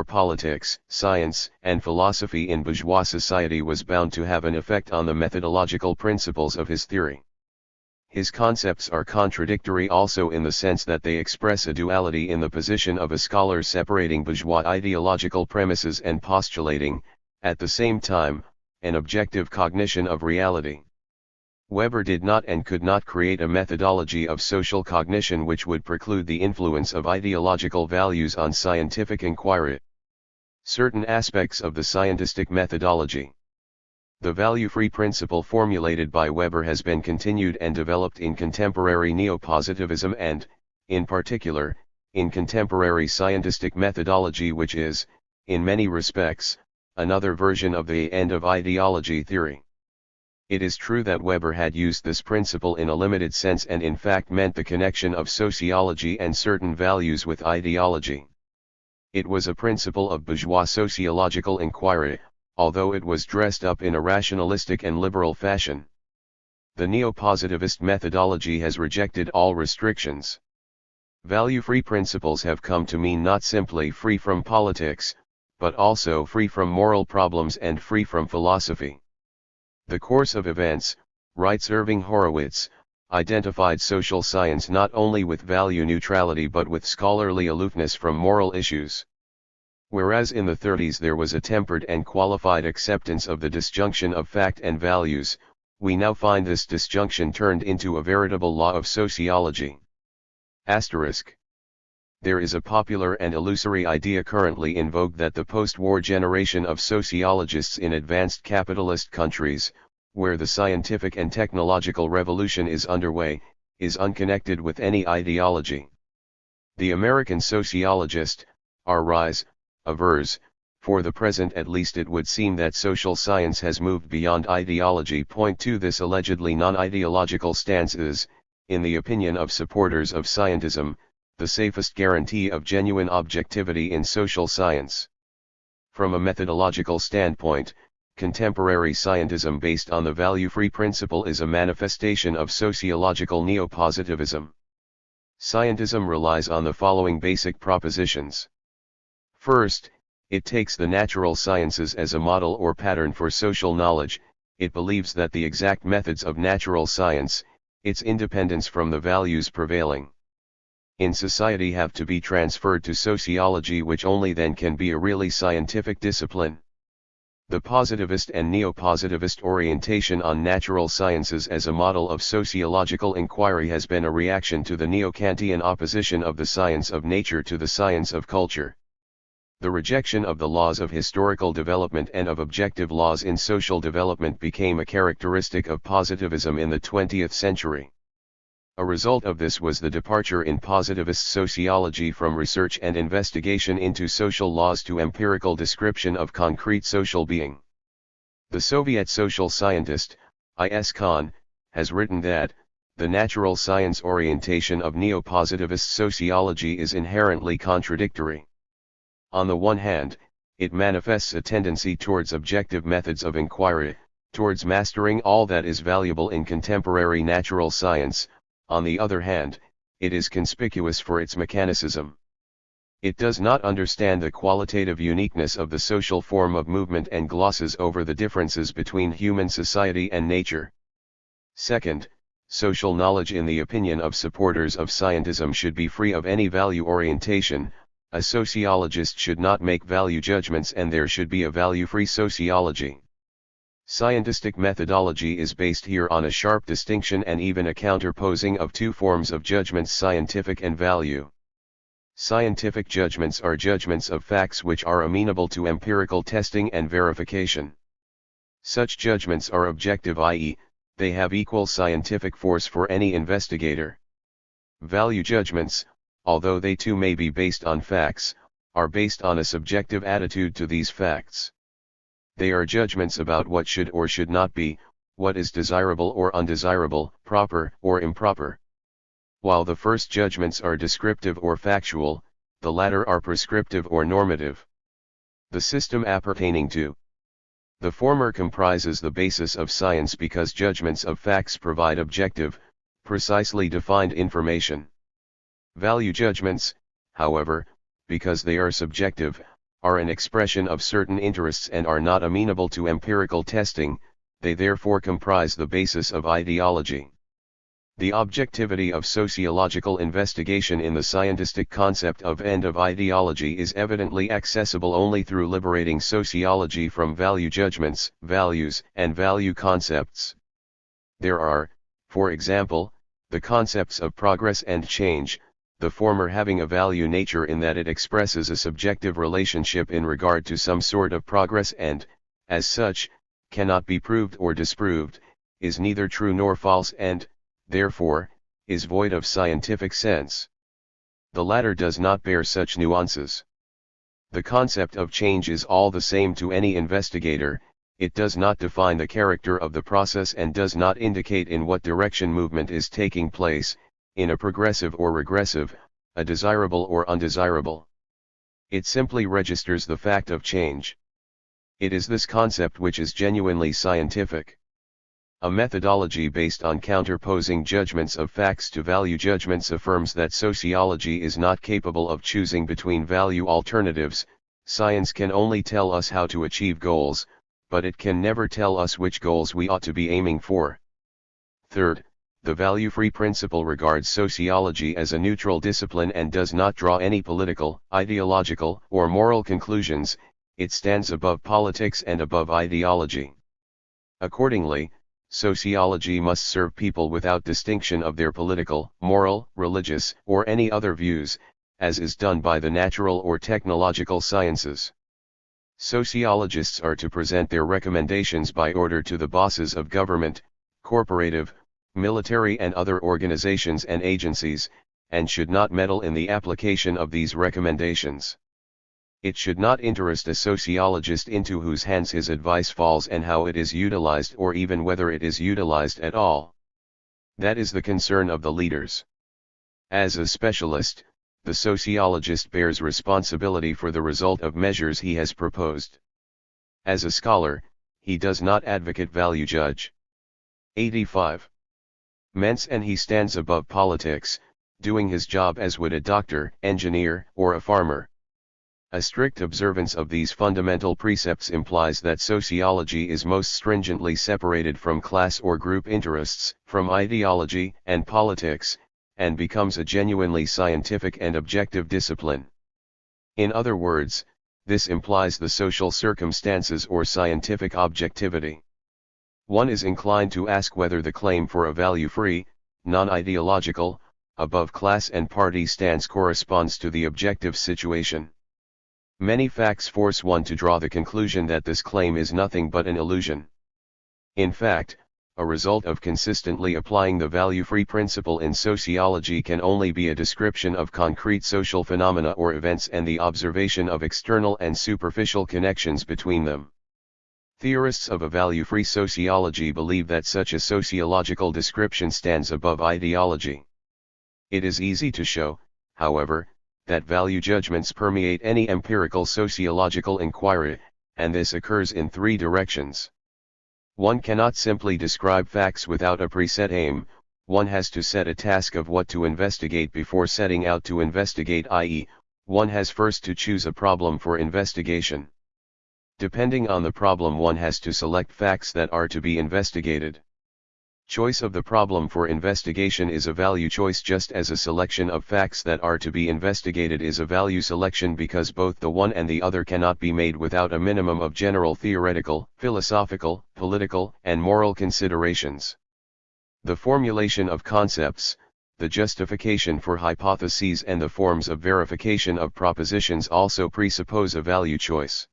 [SPEAKER 1] politics, science and philosophy in bourgeois society was bound to have an effect on the methodological principles of his theory. His concepts are contradictory also in the sense that they express a duality in the position of a scholar separating bourgeois ideological premises and postulating, at the same time, an objective cognition of reality. Weber did not and could not create a methodology of social cognition which would preclude the influence of ideological values on scientific inquiry. Certain aspects of the scientistic methodology. The value-free principle formulated by Weber has been continued and developed in contemporary neopositivism and, in particular, in contemporary scientistic methodology, which is, in many respects, another version of the end of ideology theory. It is true that Weber had used this principle in a limited sense and in fact meant the connection of sociology and certain values with ideology. It was a principle of bourgeois sociological inquiry, although it was dressed up in a rationalistic and liberal fashion. The neopositivist methodology has rejected all restrictions. Value-free principles have come to mean not simply free from politics, but also free from moral problems and free from philosophy. The course of events, writes Irving Horowitz, identified social science not only with value neutrality but with scholarly aloofness from moral issues. Whereas in the 30s there was a tempered and qualified acceptance of the disjunction of fact and values, we now find this disjunction turned into a veritable law of sociology. Asterisk. There is a popular and illusory idea currently in vogue that the post-war generation of sociologists in advanced capitalist countries, where the scientific and technological revolution is underway, is unconnected with any ideology. The American sociologist, R. Rise, avers, for the present at least it would seem that social science has moved beyond ideology. Point to this allegedly non-ideological stance is, in the opinion of supporters of scientism, the safest guarantee of genuine objectivity in social science. From a methodological standpoint, contemporary scientism based on the value-free principle is a manifestation of sociological neo-positivism. Scientism relies on the following basic propositions. First, it takes the natural sciences as a model or pattern for social knowledge. It believes that the exact methods of natural science, its independence from the values prevailing in society, have to be transferred to sociology, which only then can be a really scientific discipline. The positivist and neo-positivist orientation on natural sciences as a model of sociological inquiry has been a reaction to the neo-Kantian opposition of the science of nature to the science of culture. The rejection of the laws of historical development and of objective laws in social development became a characteristic of positivism in the 20th century. A result of this was the departure in positivist sociology from research and investigation into social laws to empirical description of concrete social being. The Soviet social scientist, I.S. Khan, has written that, the natural science orientation of neo-positivist sociology is inherently contradictory. On the one hand, it manifests a tendency towards objective methods of inquiry, towards mastering all that is valuable in contemporary natural science. On the other hand, it is conspicuous for its mechanicism. It does not understand the qualitative uniqueness of the social form of movement and glosses over the differences between human society and nature. Second, social knowledge in the opinion of supporters of scientism should be free of any value orientation. A sociologist should not make value judgments, and there should be a value-free sociology. Scientistic methodology is based here on a sharp distinction and even a counterposing of two forms of judgments, scientific and value. Scientific judgments are judgments of facts which are amenable to empirical testing and verification. Such judgments are objective, i.e., they have equal scientific force for any investigator. Value judgments, although they too may be based on facts, are based on a subjective attitude to these facts. They are judgments about what should or should not be, what is desirable or undesirable, proper or improper. While the first judgments are descriptive or factual, the latter are prescriptive or normative. The system appertaining to the former comprises the basis of science because judgments of facts provide objective, precisely defined information. Value judgments, however, because they are subjective, are an expression of certain interests and are not amenable to empirical testing. They therefore comprise the basis of ideology. The objectivity of sociological investigation in the scientistic concept of end of ideology is evidently accessible only through liberating sociology from value judgments, values, and value concepts. There are, for example, the concepts of progress and change, the former having a value nature in that it expresses a subjective relationship in regard to some sort of progress and, as such, cannot be proved or disproved, is neither true nor false and, therefore, is void of scientific sense. The latter does not bear such nuances. The concept of change is all the same to any investigator. It does not define the character of the process and does not indicate in what direction movement is taking place, in a progressive or regressive, a desirable or undesirable. It simply registers the fact of change. It is this concept which is genuinely scientific. A methodology based on counterposing judgments of facts to value judgments affirms that sociology is not capable of choosing between value alternatives. Science can only tell us how to achieve goals, but it can never tell us which goals we ought to be aiming for. Third, the value-free principle regards sociology as a neutral discipline and does not draw any political, ideological, or moral conclusions. It stands above politics and above ideology. Accordingly, sociology must serve people without distinction of their political, moral, religious, or any other views, as is done by the natural or technological sciences. Sociologists are to present their recommendations by order to the bosses of government, corporative, military and other organizations and agencies, and should not meddle in the application of these recommendations. It should not interest a sociologist into whose hands his advice falls and how it is utilized or even whether it is utilized at all. That is the concern of the leaders. As a specialist, the sociologist bears responsibility for the result of measures he has proposed. As a scholar, he does not advocate value judge. 85. Mens and he stands above politics, doing his job as would a doctor, engineer, or a farmer. A strict observance of these fundamental precepts implies that sociology is most stringently separated from class or group interests, from ideology and politics, and becomes a genuinely scientific and objective discipline. In other words, this implies the social circumstances or scientific objectivity. One is inclined to ask whether the claim for a value-free, non-ideological, above class and party stance corresponds to the objective situation. Many facts force one to draw the conclusion that this claim is nothing but an illusion. In fact, a result of consistently applying the value-free principle in sociology can only be a description of concrete social phenomena or events and the observation of external and superficial connections between them. Theorists of a value-free sociology believe that such a sociological description stands above ideology. It is easy to show, however, that value judgments permeate any empirical sociological inquiry, and this occurs in three directions. One cannot simply describe facts without a preset aim, one has to set a task of what to investigate before setting out to investigate, i.e., one has first to choose a problem for investigation. Depending on the problem, one has to select facts that are to be investigated. Choice of the problem for investigation is a value choice, just as a selection of facts that are to be investigated is a value selection, because both the one and the other cannot be made without a minimum of general theoretical, philosophical, political, and moral considerations. The formulation of concepts, the justification for hypotheses, and the forms of verification of propositions also presuppose a value choice.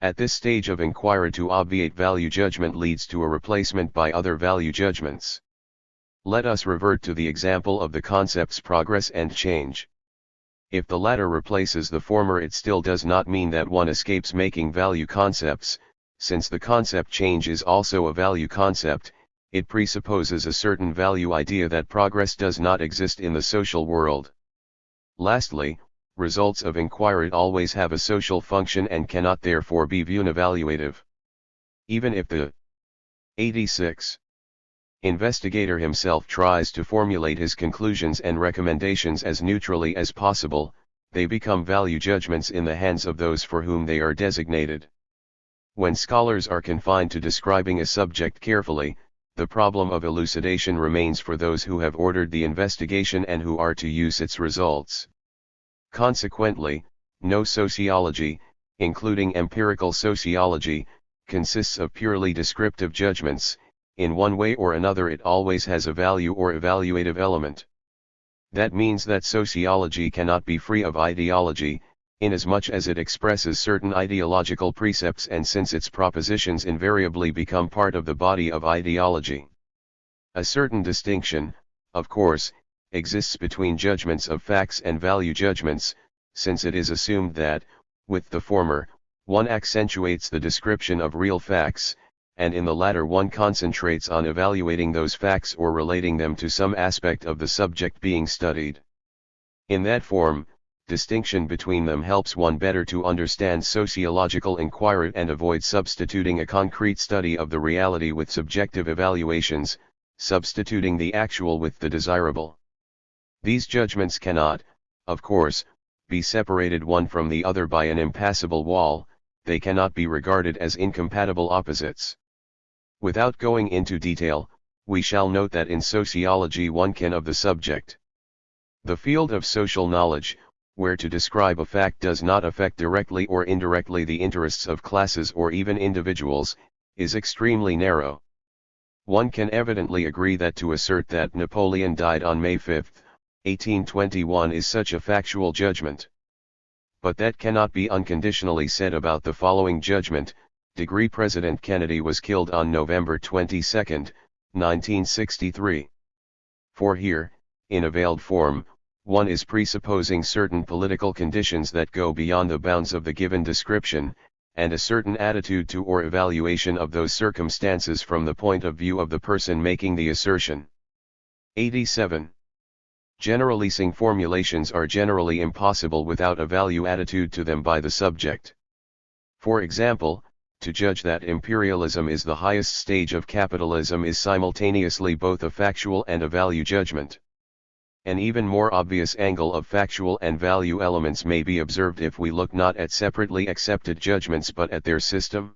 [SPEAKER 1] At this stage of inquiry, to obviate value judgment leads to a replacement by other value judgments. Let us revert to the example of the concepts progress and change. If the latter replaces the former, it still does not mean that one escapes making value concepts, since the concept change is also a value concept. It presupposes a certain value idea that progress does not exist in the social world. Lastly, results of inquiry always have a social function and cannot therefore be viewed evaluative. Even if the 86. Investigator himself tries to formulate his conclusions and recommendations as neutrally as possible, they become value judgments in the hands of those for whom they are designated. When scholars are confined to describing a subject carefully, the problem of elucidation remains for those who have ordered the investigation and who are to use its results. Consequently, no sociology, including empirical sociology, consists of purely descriptive judgments. In one way or another, it always has a value or evaluative element. That means that sociology cannot be free of ideology, inasmuch as it expresses certain ideological precepts and since its propositions invariably become part of the body of ideology. A certain distinction, of course, exists between judgments of facts and value judgments, since it is assumed that, with the former, one accentuates the description of real facts, and in the latter one concentrates on evaluating those facts or relating them to some aspect of the subject being studied. In that form, distinction between them helps one better to understand sociological inquiry and avoid substituting a concrete study of the reality with subjective evaluations, substituting the actual with the desirable. These judgments cannot, of course, be separated one from the other by an impassable wall. They cannot be regarded as incompatible opposites. Without going into detail, we shall note that in sociology one can of the subject. The field of social knowledge, where to describe a fact does not affect directly or indirectly the interests of classes or even individuals, is extremely narrow. One can evidently agree that to assert that Napoleon died on May 5, 1821 is such a factual judgment. But that cannot be unconditionally said about the following judgment: President Kennedy was killed on November 22, 1963. For here, in a veiled form, one is presupposing certain political conditions that go beyond the bounds of the given description, and a certain attitude to or evaluation of those circumstances from the point of view of the person making the assertion. 87. Generalizing formulations are generally impossible without a value attitude to them by the subject. For example, to judge that imperialism is the highest stage of capitalism is simultaneously both a factual and a value judgment. An even more obvious angle of factual and value elements may be observed if we look not at separately accepted judgments but at their system.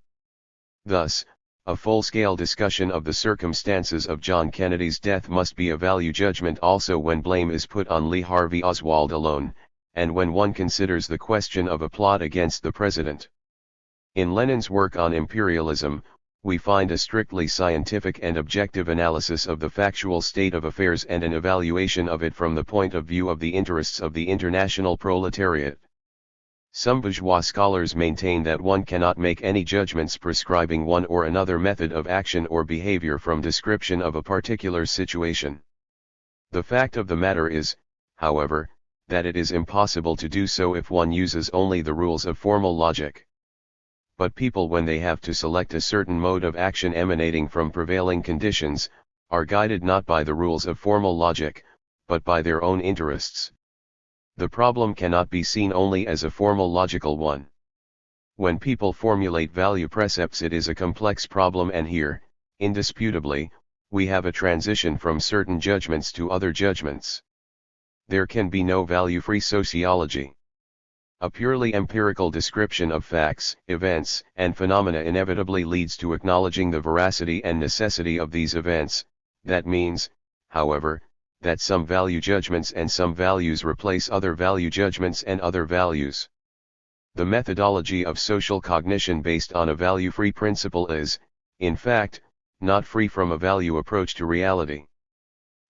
[SPEAKER 1] Thus, a full-scale discussion of the circumstances of John Kennedy's death must be a value judgment also when blame is put on Lee Harvey Oswald alone, and when one considers the question of a plot against the president. In Lenin's work on imperialism, we find a strictly scientific and objective analysis of the factual state of affairs and an evaluation of it from the point of view of the interests of the international proletariat. Some bourgeois scholars maintain that one cannot make any judgments prescribing one or another method of action or behavior from description of a particular situation. The fact of the matter is, however, that it is impossible to do so if one uses only the rules of formal logic. But people, when they have to select a certain mode of action emanating from prevailing conditions, are guided not by the rules of formal logic, but by their own interests. The problem cannot be seen only as a formal logical one. When people formulate value precepts, it is a complex problem, and here, indisputably, we have a transition from certain judgments to other judgments. There can be no value-free sociology. A purely empirical description of facts, events, and phenomena inevitably leads to acknowledging the veracity and necessity of these events. That means, however, that some value judgments and some values replace other value judgments and other values. The methodology of social cognition based on a value-free principle is, in fact, not free from a value approach to reality.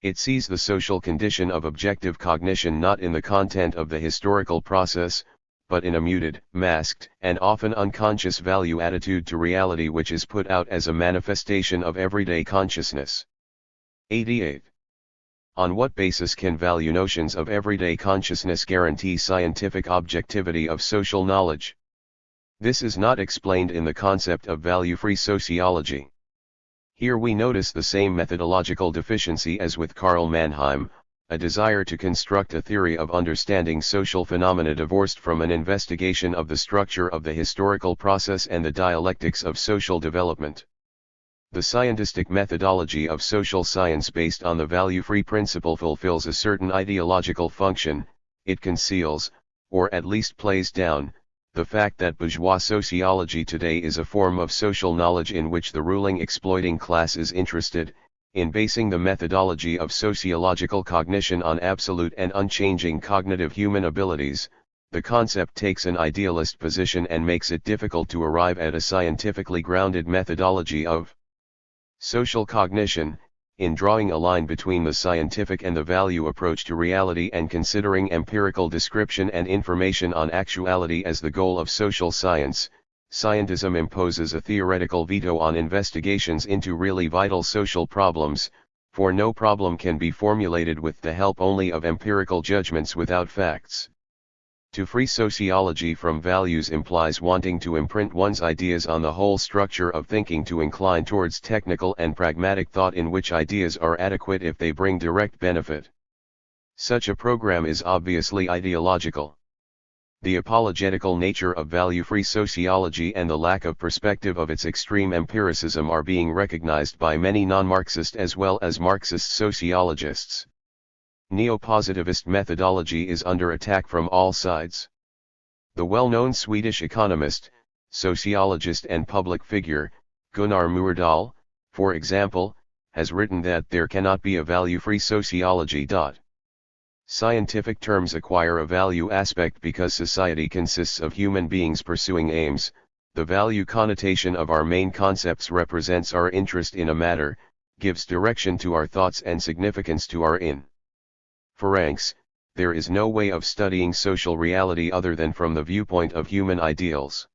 [SPEAKER 1] It sees the social condition of objective cognition not in the content of the historical process, but in a muted, masked, and often unconscious value attitude to reality which is put out as a manifestation of everyday consciousness. 88. On what basis can value notions of everyday consciousness guarantee scientific objectivity of social knowledge? This is not explained in the concept of value-free sociology. Here we notice the same methodological deficiency as with Karl Mannheim, a desire to construct a theory of understanding social phenomena divorced from an investigation of the structure of the historical process and the dialectics of social development. The scientistic methodology of social science based on the value-free principle fulfills a certain ideological function. It conceals, or at least plays down, the fact that bourgeois sociology today is a form of social knowledge in which the ruling exploiting class is interested. In basing the methodology of sociological cognition on absolute and unchanging cognitive human abilities, the concept takes an idealist position and makes it difficult to arrive at a scientifically grounded methodology of social cognition. In drawing a line between the scientific and the value approach to reality and considering empirical description and information on actuality as the goal of social science, scientism imposes a theoretical veto on investigations into really vital social problems, for no problem can be formulated with the help only of empirical judgments without facts. To free sociology from values implies wanting to imprint one's ideas on the whole structure of thinking, to incline towards technical and pragmatic thought in which ideas are adequate if they bring direct benefit. Such a program is obviously ideological. The apologetical nature of value-free sociology and the lack of perspective of its extreme empiricism are being recognized by many non-Marxist as well as Marxist sociologists. Neo-positivist methodology is under attack from all sides. The well-known Swedish economist, sociologist and public figure, Gunnar Myrdal, for example, has written that there cannot be a value-free sociology. Scientific terms acquire a value aspect because society consists of human beings pursuing aims. The value connotation of our main concepts represents our interest in a matter, gives direction to our thoughts and significance to our inference. There is no way of studying social reality other than from the viewpoint of human ideals.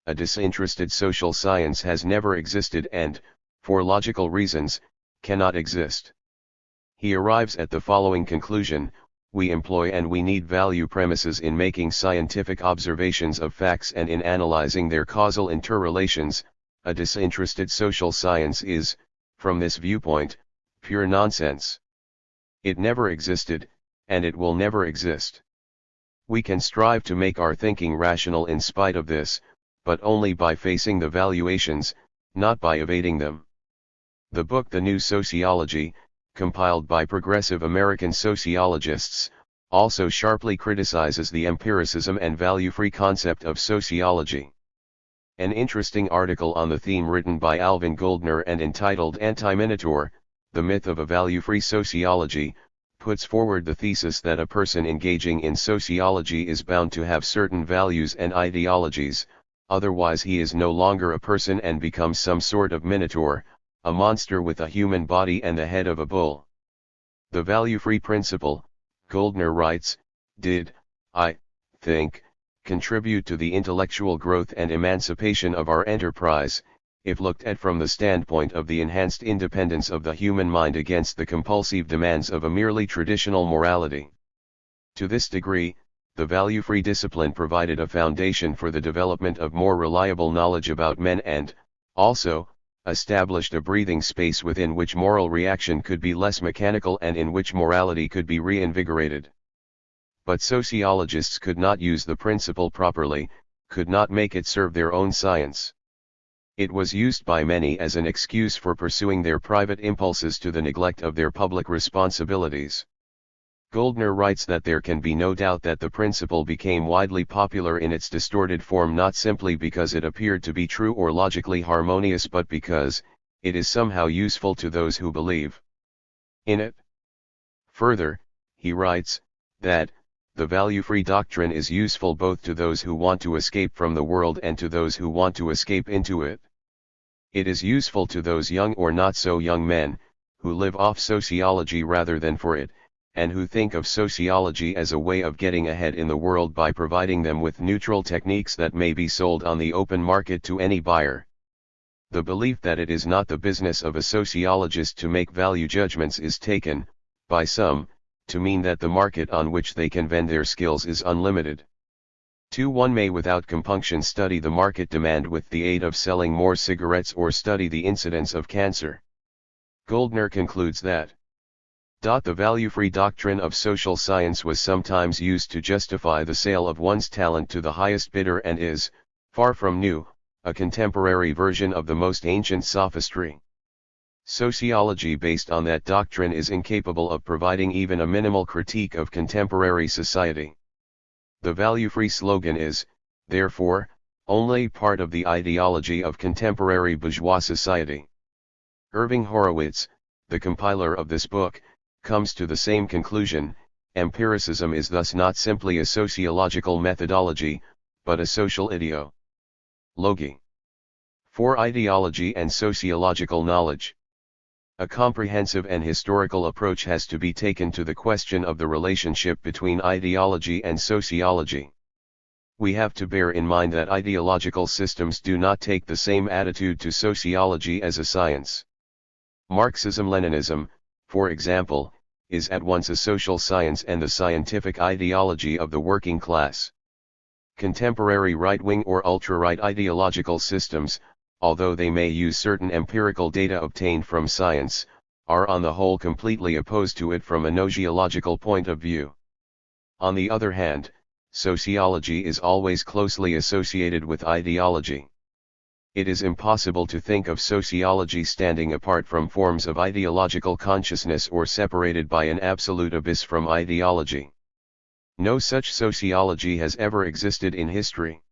[SPEAKER 1] A disinterested social science has never existed and, for logical reasons, cannot exist. He arrives at the following conclusion: we employ and we need value premises in making scientific observations of facts and in analyzing their causal interrelations. A disinterested social science is, from this viewpoint, pure nonsense. It never existed, and it will never exist. We can strive to make our thinking rational in spite of this, but only by facing the valuations, not by evading them. The book The New Sociology, compiled by progressive American sociologists, also sharply criticizes the empiricism and value-free concept of sociology. An interesting article on the theme written by Alvin Goldner and entitled Anti-Minotaur, The Myth of a Value-Free Sociology, puts forward the thesis that a person engaging in sociology is bound to have certain values and ideologies, otherwise he is no longer a person and becomes some sort of minotaur, a monster with a human body and the head of a bull. The value-free principle, Goldner writes, did, I think, contribute to the intellectual growth and emancipation of our enterprise, if looked at from the standpoint of the enhanced independence of the human mind against the compulsive demands of a merely traditional morality. To this degree, the value-free discipline provided a foundation for the development of more reliable knowledge about men and, also, established a breathing space within which moral reaction could be less mechanical and in which morality could be reinvigorated. But sociologists could not use the principle properly, could not make it serve their own science. It was used by many as an excuse for pursuing their private impulses to the neglect of their public responsibilities. Goldner writes that there can be no doubt that the principle became widely popular in its distorted form not simply because it appeared to be true or logically harmonious but because, it is somehow useful to those who believe in it. Further, he writes, that, the value-free doctrine is useful both to those who want to escape from the world and to those who want to escape into it. It is useful to those young or not so young men, who live off sociology rather than for it, and who think of sociology as a way of getting ahead in the world by providing them with neutral techniques that may be sold on the open market to any buyer. The belief that it is not the business of a sociologist to make value judgments is taken, by some, to mean that the market on which they can vend their skills is unlimited. One may without compunction study the market demand with the aid of selling more cigarettes or study the incidence of cancer. Goldner concludes that the value-free doctrine of social science was sometimes used to justify the sale of one's talent to the highest bidder and is, far from new, a contemporary version of the most ancient sophistry. Sociology based on that doctrine is incapable of providing even a minimal critique of contemporary society. The value-free slogan is, therefore, only part of the ideology of contemporary bourgeois society. Irving Horowitz, the compiler of this book, comes to the same conclusion. Empiricism is thus not simply a sociological methodology, but a social ideology. For ideology and sociological knowledge, a comprehensive and historical approach has to be taken to the question of the relationship between ideology and sociology. We have to bear in mind that ideological systems do not take the same attitude to sociology as a science. Marxism-Leninism, for example, is at once a social science and the scientific ideology of the working class. Contemporary right-wing or ultra-right ideological systems, although they may use certain empirical data obtained from science, are on the whole completely opposed to it from a gnosiological point of view. On the other hand, sociology is always closely associated with ideology. It is impossible to think of sociology standing apart from forms of ideological consciousness or separated by an absolute abyss from ideology. No such sociology has ever existed in history.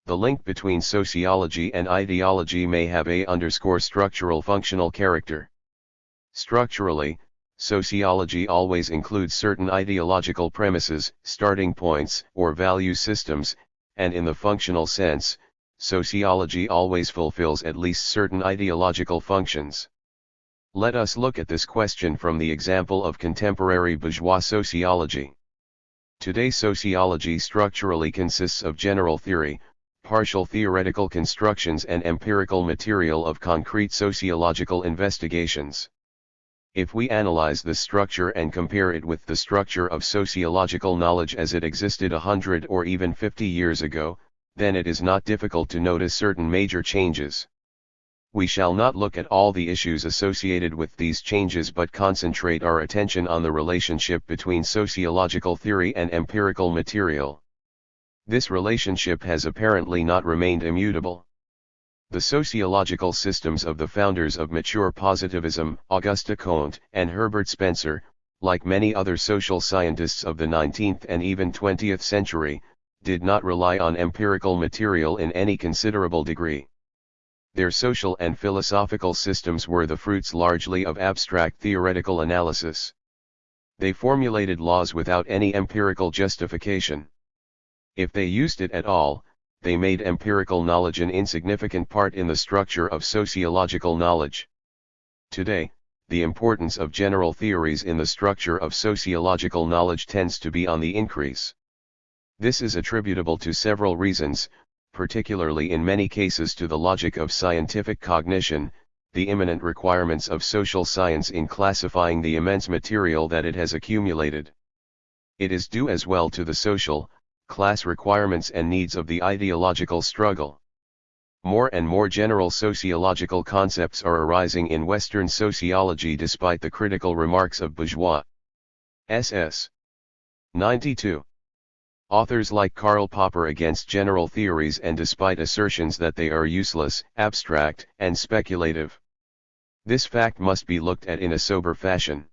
[SPEAKER 1] The link between sociology and ideology may have a structural functional character. Structurally, sociology always includes certain ideological premises, starting points, or value systems, and in the functional sense, sociology always fulfills at least certain ideological functions. Let us look at this question from the example of contemporary bourgeois sociology. Today sociology structurally consists of general theory, partial theoretical constructions and empirical material of concrete sociological investigations. If we analyze this structure and compare it with the structure of sociological knowledge as it existed 100 or even 50 years ago, then it is not difficult to notice certain major changes. We shall not look at all the issues associated with these changes but concentrate our attention on the relationship between sociological theory and empirical material. This relationship has apparently not remained immutable. The sociological systems of the founders of mature positivism, Auguste Comte and Herbert Spencer, like many other social scientists of the 19th and even 20th century, did not rely on empirical material in any considerable degree. Their social and philosophical systems were the fruits largely of abstract theoretical analysis. They formulated laws without any empirical justification. If they used it at all, they made empirical knowledge an insignificant part in the structure of sociological knowledge. Today, the importance of general theories in the structure of sociological knowledge tends to be on the increase. This is attributable to several reasons, particularly in many cases to the logic of scientific cognition, the imminent requirements of social science in classifying the immense material that it has accumulated. It is due as well to the social, class requirements and needs of the ideological struggle. More and more general sociological concepts are arising in Western sociology despite the critical remarks of Bourgeois. SS. 92. Authors like Karl Popper against general theories and despite assertions that they are useless, abstract, and speculative. This fact must be looked at in a sober fashion.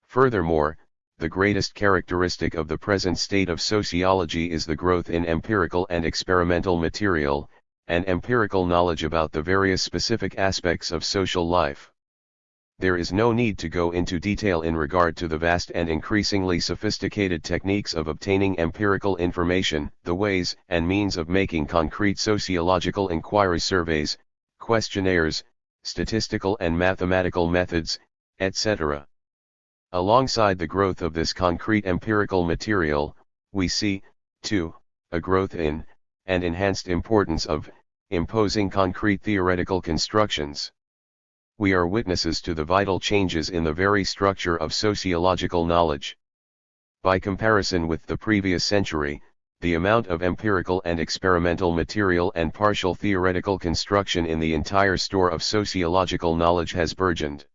[SPEAKER 1] Furthermore, the greatest characteristic of the present state of sociology is the growth in empirical and experimental material, and empirical knowledge about the various specific aspects of social life. There is no need to go into detail in regard to the vast and increasingly sophisticated techniques of obtaining empirical information, the ways and means of making concrete sociological inquiry surveys, questionnaires, statistical and mathematical methods, etc. Alongside the growth of this concrete empirical material, we see, too, a growth in, and enhanced importance of, imposing concrete theoretical constructions. We are witnesses to the vital changes in the very structure of sociological knowledge. By comparison with the previous century, the amount of empirical and experimental material and partial theoretical construction in the entire store of sociological knowledge has burgeoned.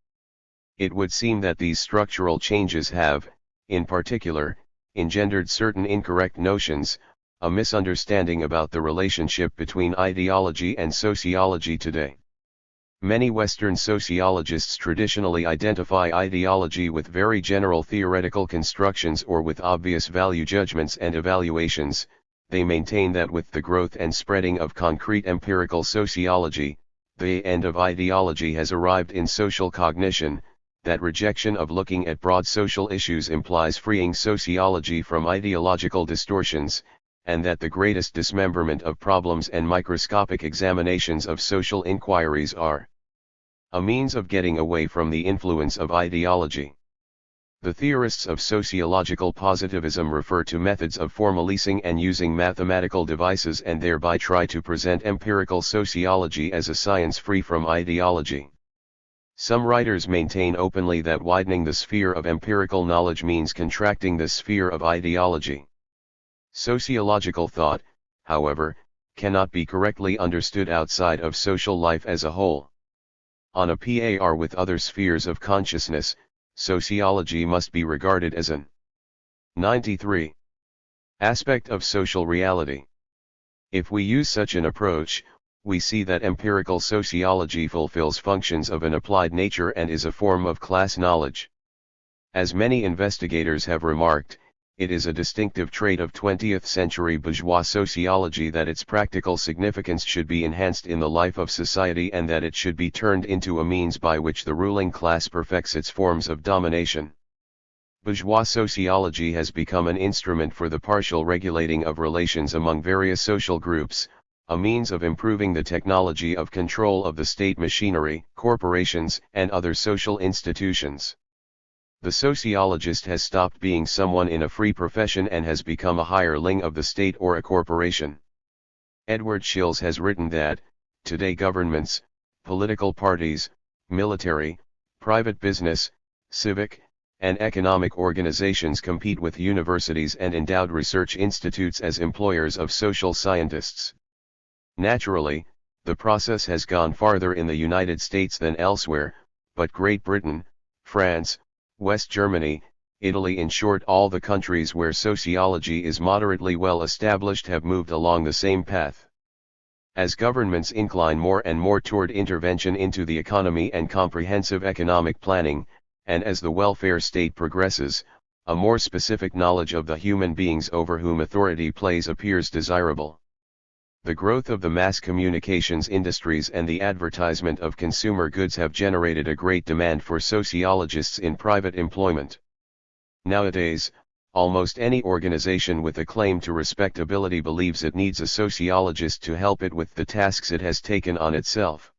[SPEAKER 1] It would seem that these structural changes have, in particular, engendered certain incorrect notions, a misunderstanding about the relationship between ideology and sociology today. Many Western sociologists traditionally identify ideology with very general theoretical constructions or with obvious value judgments and evaluations. They maintain that with the growth and spreading of concrete empirical sociology, the end of ideology has arrived in social cognition, that rejection of looking at broad social issues implies freeing sociology from ideological distortions, and that the greatest dismemberment of problems and microscopic examinations of social inquiries are a means of getting away from the influence of ideology. The theorists of sociological positivism refer to methods of formalising and using mathematical devices and thereby try to present empirical sociology as a science free from ideology. Some writers maintain openly that widening the sphere of empirical knowledge means contracting the sphere of ideology. Sociological thought, however, cannot be correctly understood outside of social life as a whole. On a par with other spheres of consciousness, sociology must be regarded as an 93 aspect of social reality. If we use such an approach, we see that empirical sociology fulfills functions of an applied nature and is a form of class knowledge. As many investigators have remarked, it is a distinctive trait of 20th century bourgeois sociology that its practical significance should be enhanced in the life of society and that it should be turned into a means by which the ruling class perfects its forms of domination. Bourgeois sociology has become an instrument for the partial regulating of relations among various social groups, a means of improving the technology of control of the state machinery, corporations, and other social institutions. The sociologist has stopped being someone in a free profession and has become a hireling of the state or a corporation. Edward Shills has written that, today governments, political parties, military, private business, civic, and economic organizations compete with universities and endowed research institutes as employers of social scientists. Naturally, the process has gone farther in the United States than elsewhere, but Great Britain, France, West Germany, Italy, in short all the countries where sociology is moderately well established, have moved along the same path. As governments incline more and more toward intervention into the economy and comprehensive economic planning, and as the welfare state progresses, a more specific knowledge of the human beings over whom authority plays appears desirable. The growth of the mass communications industries and the advertisement of consumer goods have generated a great demand for sociologists in private employment. Nowadays, almost any organization with a claim to respectability believes it needs a sociologist to help it with the tasks it has taken on itself.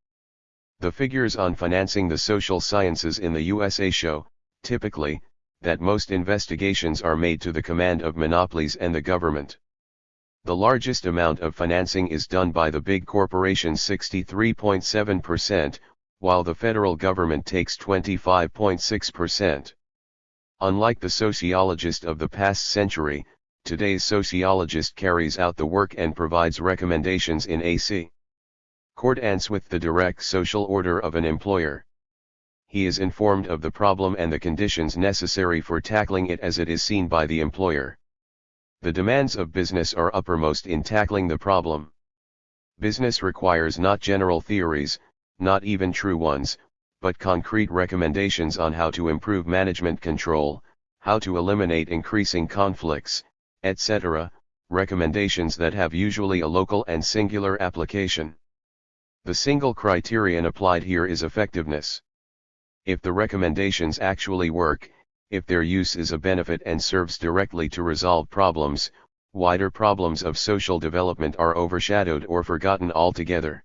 [SPEAKER 1] The figures on financing the social sciences in the USA show, typically, that most investigations are made to the command of monopolies and the government. The largest amount of financing is done by the big corporations, 63.7%, while the federal government takes 25.6%. Unlike the sociologist of the past century, today's sociologist carries out the work and provides recommendations in accordance with the direct social order of an employer. He is informed of the problem and the conditions necessary for tackling it as it is seen by the employer. The demands of business are uppermost in tackling the problem. Business requires not general theories, not even true ones, but concrete recommendations on how to improve management control, how to eliminate increasing conflicts, etc., recommendations that have usually a local and singular application. The single criterion applied here is effectiveness. If the recommendations actually work, if their use is a benefit and serves directly to resolve problems, wider problems of social development are overshadowed or forgotten altogether.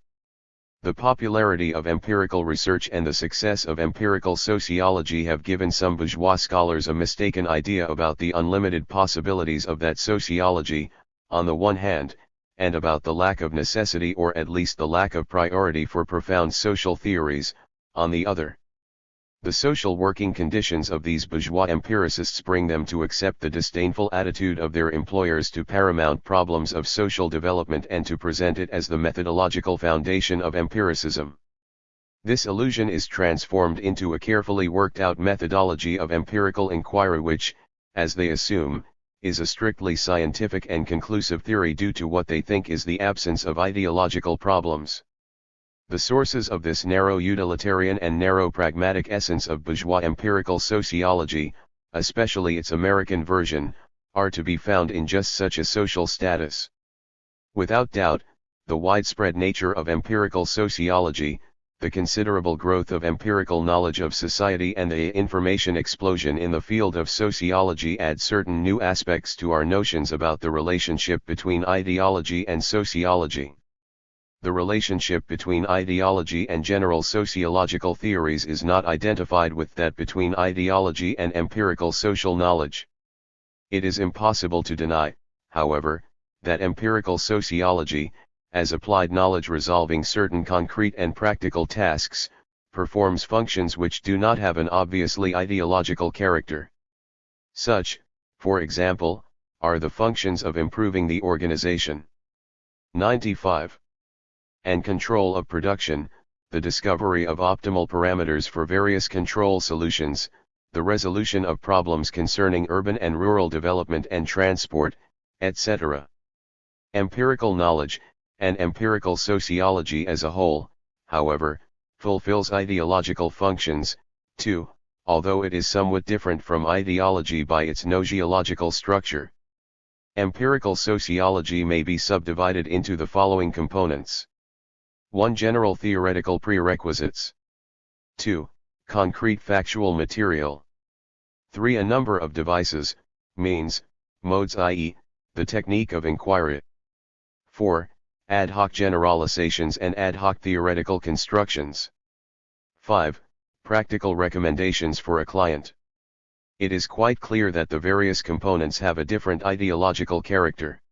[SPEAKER 1] The popularity of empirical research and the success of empirical sociology have given some bourgeois scholars a mistaken idea about the unlimited possibilities of that sociology, on the one hand, and about the lack of necessity or at least the lack of priority for profound social theories, on the other. The social working conditions of these bourgeois empiricists bring them to accept the disdainful attitude of their employers to paramount problems of social development and to present it as the methodological foundation of empiricism. This illusion is transformed into a carefully worked out methodology of empirical inquiry which, as they assume, is a strictly scientific and conclusive theory due to what they think is the absence of ideological problems. The sources of this narrow utilitarian and narrow pragmatic essence of bourgeois empirical sociology, especially its American version, are to be found in just such a social status. Without doubt, the widespread nature of empirical sociology, the considerable growth of empirical knowledge of society and the information explosion in the field of sociology add certain new aspects to our notions about the relationship between ideology and sociology. The relationship between ideology and general sociological theories is not identified with that between ideology and empirical social knowledge. It is impossible to deny, however, that empirical sociology, as applied knowledge resolving certain concrete and practical tasks, performs functions which do not have an obviously ideological character. Such, for example, are the functions of improving the organization. 95. And control of production, the discovery of optimal parameters for various control solutions, the resolution of problems concerning urban and rural development and transport, etc. Empirical knowledge, and empirical sociology as a whole, however, fulfills ideological functions, too, although it is somewhat different from ideology by its gnoseological structure. Empirical sociology may be subdivided into the following components. 1. General theoretical prerequisites. 2. Concrete factual material. 3. A number of devices, means, modes, i.e., the technique of inquiry. 4. Ad hoc generalizations and ad hoc theoretical constructions. 5. Practical recommendations for a client. It is quite clear that the various components have a different ideological character.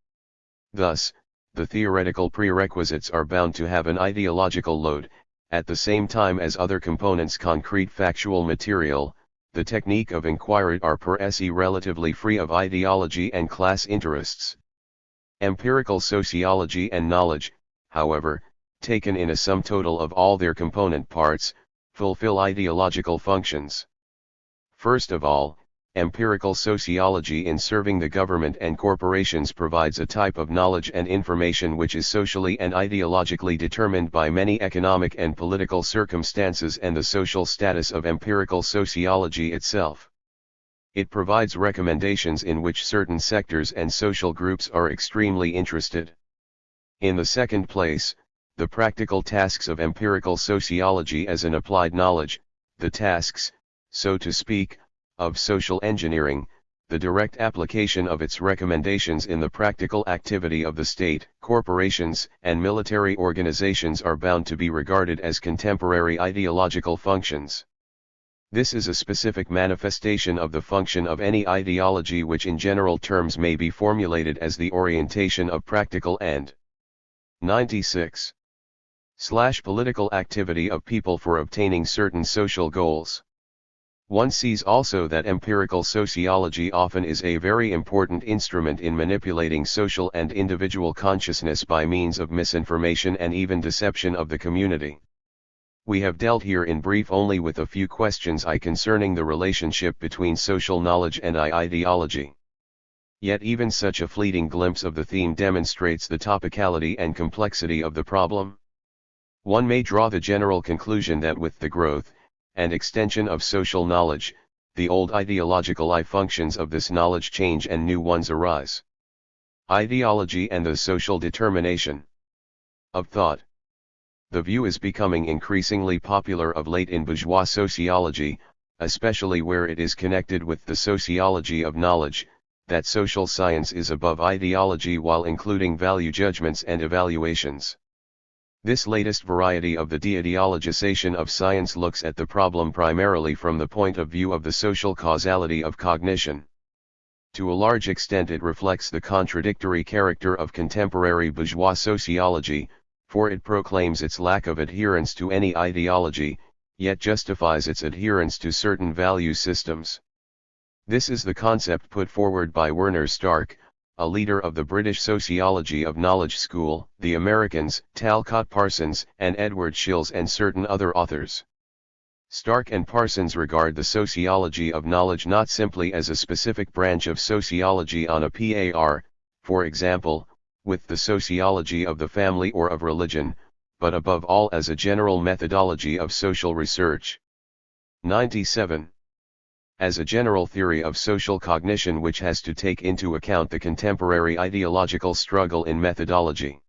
[SPEAKER 1] Thus, the theoretical prerequisites are bound to have an ideological load, at the same time as other components' concrete factual material, the technique of inquiry are per se relatively free of ideology and class interests. Empirical sociology and knowledge, however, taken in a sum total of all their component parts, fulfill ideological functions. First of all, empirical sociology in serving the government and corporations provides a type of knowledge and information which is socially and ideologically determined by many economic and political circumstances and the social status of empirical sociology itself. It provides recommendations in which certain sectors and social groups are extremely interested. In the second place, the practical tasks of empirical sociology as an applied knowledge, the tasks, so to speak, of social engineering, the direct application of its recommendations in the practical activity of the state, corporations, and military organizations are bound to be regarded as contemporary ideological functions. This is a specific manifestation of the function of any ideology which in general terms may be formulated as the orientation of practical and 96. Political activity of people for obtaining certain social goals. One sees also that empirical sociology often is a very important instrument in manipulating social and individual consciousness by means of misinformation and even deception of the community. We have dealt here in brief only with a few questions concerning the relationship between social knowledge and ideology. Yet even such a fleeting glimpse of the theme demonstrates the topicality and complexity of the problem. One may draw the general conclusion that with the growth and extension of social knowledge, the old ideological functions of this knowledge change and new ones arise. Ideology and the social determination of thought. The view is becoming increasingly popular of late in bourgeois sociology, especially where it is connected with the sociology of knowledge, that social science is above ideology while including value judgments and evaluations. This latest variety of the de-ideologization of science looks at the problem primarily from the point of view of the social causality of cognition. To a large extent it reflects the contradictory character of contemporary bourgeois sociology, for it proclaims its lack of adherence to any ideology, yet justifies its adherence to certain value systems. This is the concept put forward by Werner Stark, a leader of the British Sociology of Knowledge School, the Americans, Talcott Parsons, and Edward Shills and certain other authors. Stark and Parsons regard the sociology of knowledge not simply as a specific branch of sociology on a par, for example, with the sociology of the family or of religion, but above all as a general methodology of social research. 97. As a general theory of social cognition which has to take into account the contemporary ideological struggle in methodology.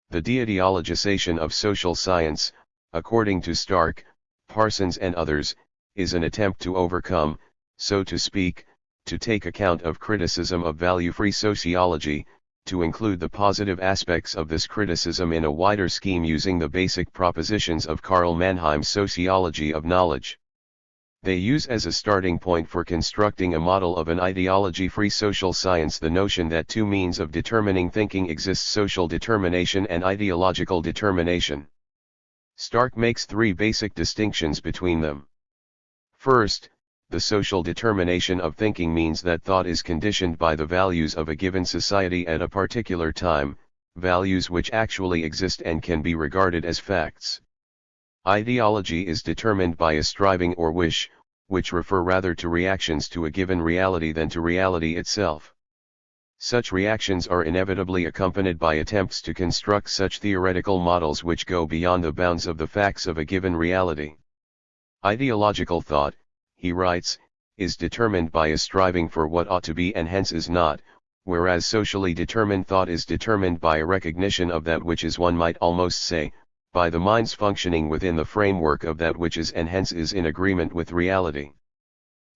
[SPEAKER 1] The de-ideologization of social science, according to Stark, Parsons and others, is an attempt to overcome, so to speak, to take account of criticism of value-free sociology, to include the positive aspects of this criticism in a wider scheme using the basic propositions of Karl Mannheim's sociology of knowledge. They use as a starting point for constructing a model of an ideology-free social science the notion that two means of determining thinking exist: social determination and ideological determination. Stark makes three basic distinctions between them. First, the social determination of thinking means that thought is conditioned by the values of a given society at a particular time, values which actually exist and can be regarded as facts. Ideology is determined by a striving or wish, which refer rather to reactions to a given reality than to reality itself. Such reactions are inevitably accompanied by attempts to construct such theoretical models which go beyond the bounds of the facts of a given reality. Ideological thought, he writes, is determined by a striving for what ought to be and hence is not, whereas socially determined thought is determined by a recognition of that which is, one might almost say, by the mind's functioning within the framework of that which is and hence is in agreement with reality.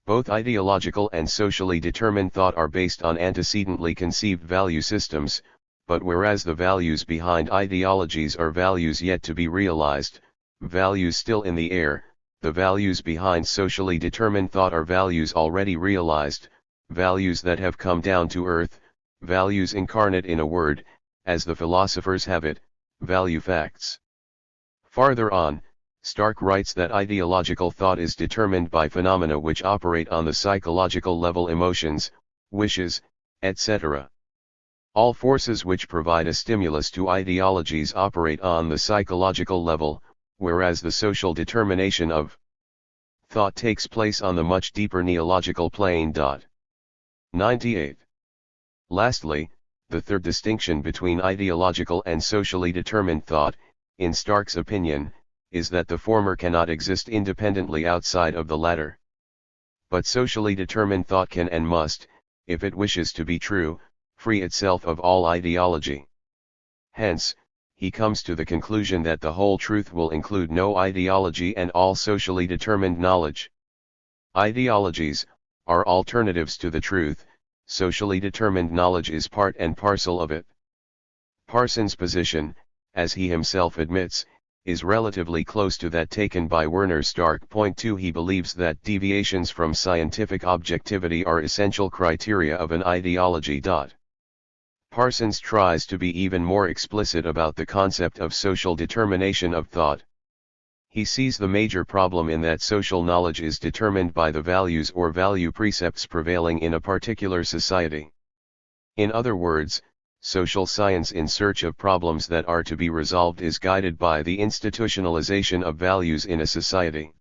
[SPEAKER 1] Both ideological and socially determined thought are based on antecedently conceived value systems, but whereas the values behind ideologies are values yet to be realized, values still in the air, the values behind socially determined thought are values already realized, values that have come down to earth, values incarnate in a word, as the philosophers have it, value facts. Farther on, Stark writes that ideological thought is determined by phenomena which operate on the psychological level: emotions, wishes, etc. All forces which provide a stimulus to ideologies operate on the psychological level, whereas the social determination of thought takes place on the much deeper neological plane. 98. Lastly, the third distinction between ideological and socially determined thought, in Stark's opinion, is that the former cannot exist independently outside of the latter. But socially determined thought can and must, if it wishes to be true, free itself of all ideology. Hence, he comes to the conclusion that the whole truth will include no ideology and all socially determined knowledge. Ideologies are alternatives to the truth, socially determined knowledge is part and parcel of it. Parsons' position, as he himself admits, is relatively close to that taken by Werner Stark. 2. He believes that deviations from scientific objectivity are essential criteria of an ideology. Parsons tries to be even more explicit about the concept of social determination of thought. He sees the major problem in that social knowledge is determined by the values or value precepts prevailing in a particular society. In other words, social science in search of problems that are to be resolved is guided by the institutionalization of values in a society.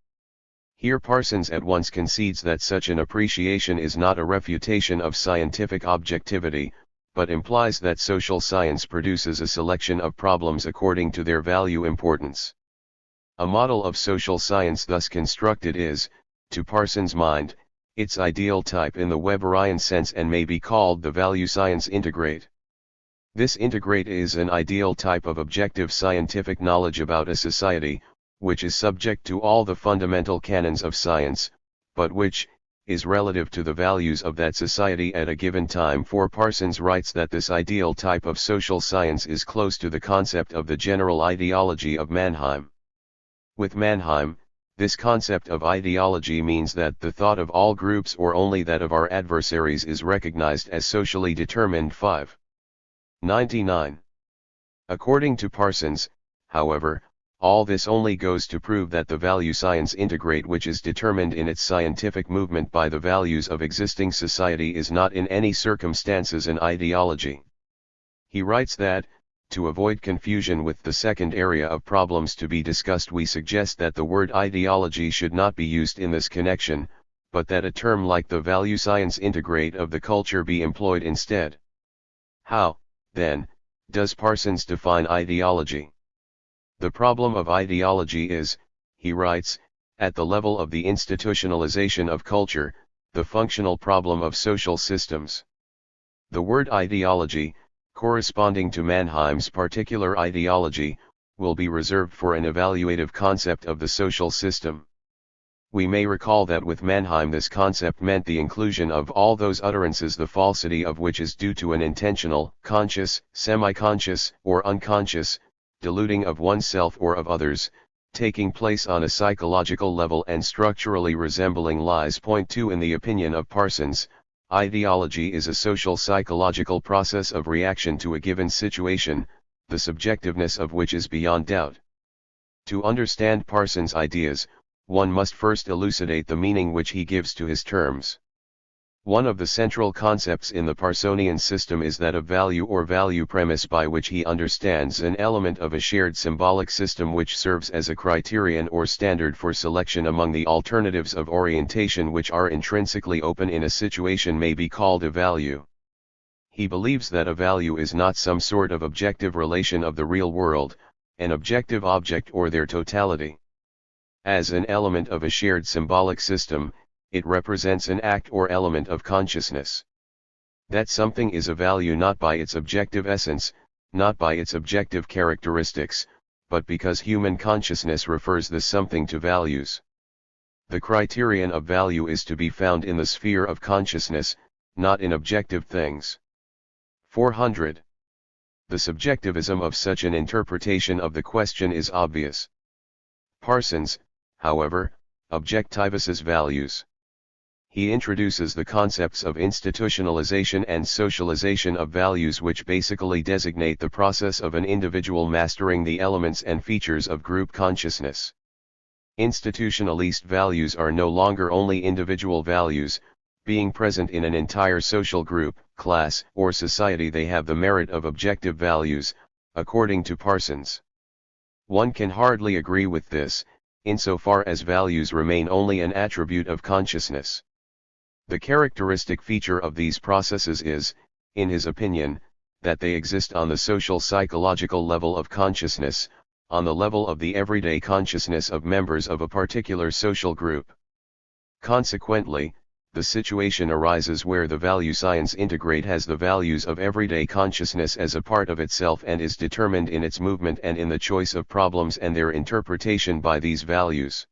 [SPEAKER 1] Here Parsons at once concedes that such an appreciation is not a refutation of scientific objectivity, but implies that social science produces a selection of problems according to their value importance. A model of social science thus constructed is, to Parsons' mind, its ideal type in the Weberian sense and may be called the value science integrate. This integrate is an ideal type of objective scientific knowledge about a society, which is subject to all the fundamental canons of science, but which is relative to the values of that society at a given time. For Parsons writes that this ideal type of social science is close to the concept of the general ideology of Mannheim. With Mannheim, this concept of ideology means that the thought of all groups or only that of our adversaries is recognized as socially determined. 99. According to Parsons, however, all this only goes to prove that the value science integrate, which is determined in its scientific movement by the values of existing society, is not in any circumstances an ideology. He writes that, to avoid confusion with the second area of problems to be discussed, we suggest that the word ideology should not be used in this connection, but that a term like the value science integrate of the culture be employed instead. How, then, does Parsons define ideology? The problem of ideology is, he writes, at the level of the institutionalization of culture, the functional problem of social systems. The word ideology, corresponding to Mannheim's particular ideology, will be reserved for an evaluative concept of the social system. We may recall that with Mannheim this concept meant the inclusion of all those utterances the falsity of which is due to an intentional, conscious, semi-conscious, or unconscious, deluding of oneself or of others, taking place on a psychological level and structurally resembling lies. 2. In the opinion of Parsons, ideology is a social psychological process of reaction to a given situation, the subjectiveness of which is beyond doubt. To understand Parsons' ideas, one must first elucidate the meaning which he gives to his terms. One of the central concepts in the Parsonian system is that of value or value premise, by which he understands an element of a shared symbolic system which serves as a criterion or standard for selection among the alternatives of orientation which are intrinsically open in a situation may be called a value. He believes that a value is not some sort of objective relation of the real world, an objective object or their totality. As an element of a shared symbolic system, it represents an act or element of consciousness. That something is a value not by its objective essence, not by its objective characteristics, but because human consciousness refers this something to values. The criterion of value is to be found in the sphere of consciousness, not in objective things. 400. The subjectivism of such an interpretation of the question is obvious. Parsons, however, objectivizes values. He introduces the concepts of institutionalization and socialization of values, which basically designate the process of an individual mastering the elements and features of group consciousness. Institutionalist values are no longer only individual values, being present in an entire social group, class, or society. They have the merit of objective values, according to Parsons. One can hardly agree with this, insofar as values remain only an attribute of consciousness. The characteristic feature of these processes is, in his opinion, that they exist on the social psychological level of consciousness, on the level of the everyday consciousness of members of a particular social group. Consequently, the situation arises where the value science has the values of everyday consciousness as a part of itself and is determined in its movement and in the choice of problems and their interpretation by these values.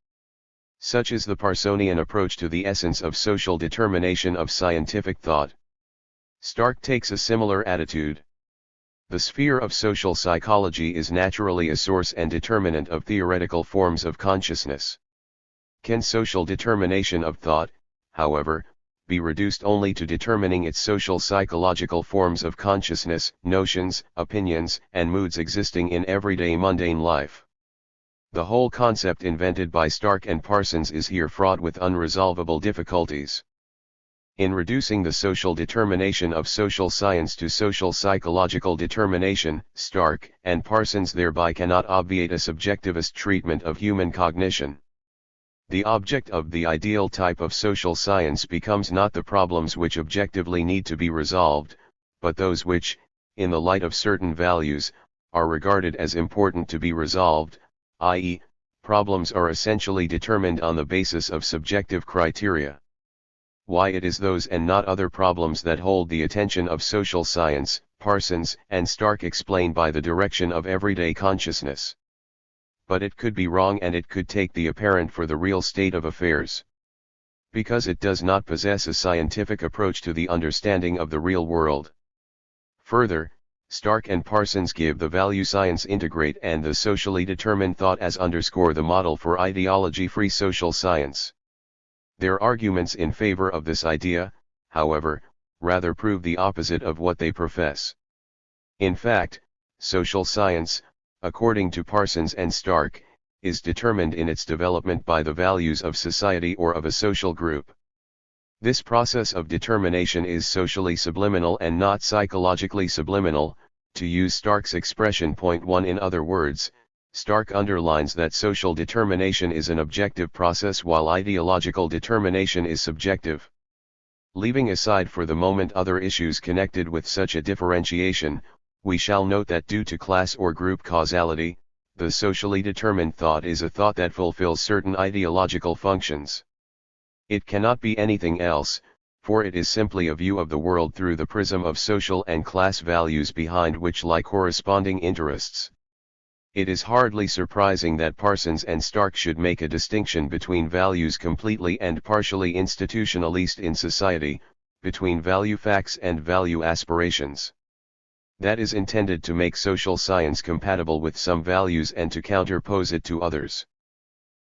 [SPEAKER 1] Such is the Parsonian approach to the essence of social determination of scientific thought. Stark takes a similar attitude. The sphere of social psychology is naturally a source and determinant of theoretical forms of consciousness. Can social determination of thought, however, be reduced only to determining its social psychological forms of consciousness, notions, opinions, and moods existing in everyday mundane life? The whole concept invented by Stark and Parsons is here fraught with unresolvable difficulties. In reducing the social determination of social science to social psychological determination, Stark and Parsons thereby cannot obviate a subjectivist treatment of human cognition. The object of the ideal type of social science becomes not the problems which objectively need to be resolved, but those which, in the light of certain values, are regarded as important to be resolved, i.e., problems are essentially determined on the basis of subjective criteria. Why it is those and not other problems that hold the attention of social science, Parsons and Stark explain by the direction of everyday consciousness. But it could be wrong and it could take the apparent for the real state of affairs. Because it does not possess a scientific approach to the understanding of the real world. Further, Stark and Parsons give the value science integrate and the socially determined thought as underscore the model for ideology-free social science. Their arguments in favor of this idea, however, rather prove the opposite of what they profess. In fact, social science, according to Parsons and Stark, is determined in its development by the values of society or of a social group. This process of determination is socially subliminal and not psychologically subliminal, to use Stark's expression. Point 1. In other words, Stark underlines that social determination is an objective process while ideological determination is subjective. Leaving aside for the moment other issues connected with such a differentiation, we shall note that due to class or group causality, the socially determined thought is a thought that fulfills certain ideological functions. It cannot be anything else, for it is simply a view of the world through the prism of social and class values behind which lie corresponding interests. It is hardly surprising that Parsons and Stark should make a distinction between values completely and partially institutionalist in society, between value facts and value aspirations. That is intended to make social science compatible with some values and to counterpose it to others.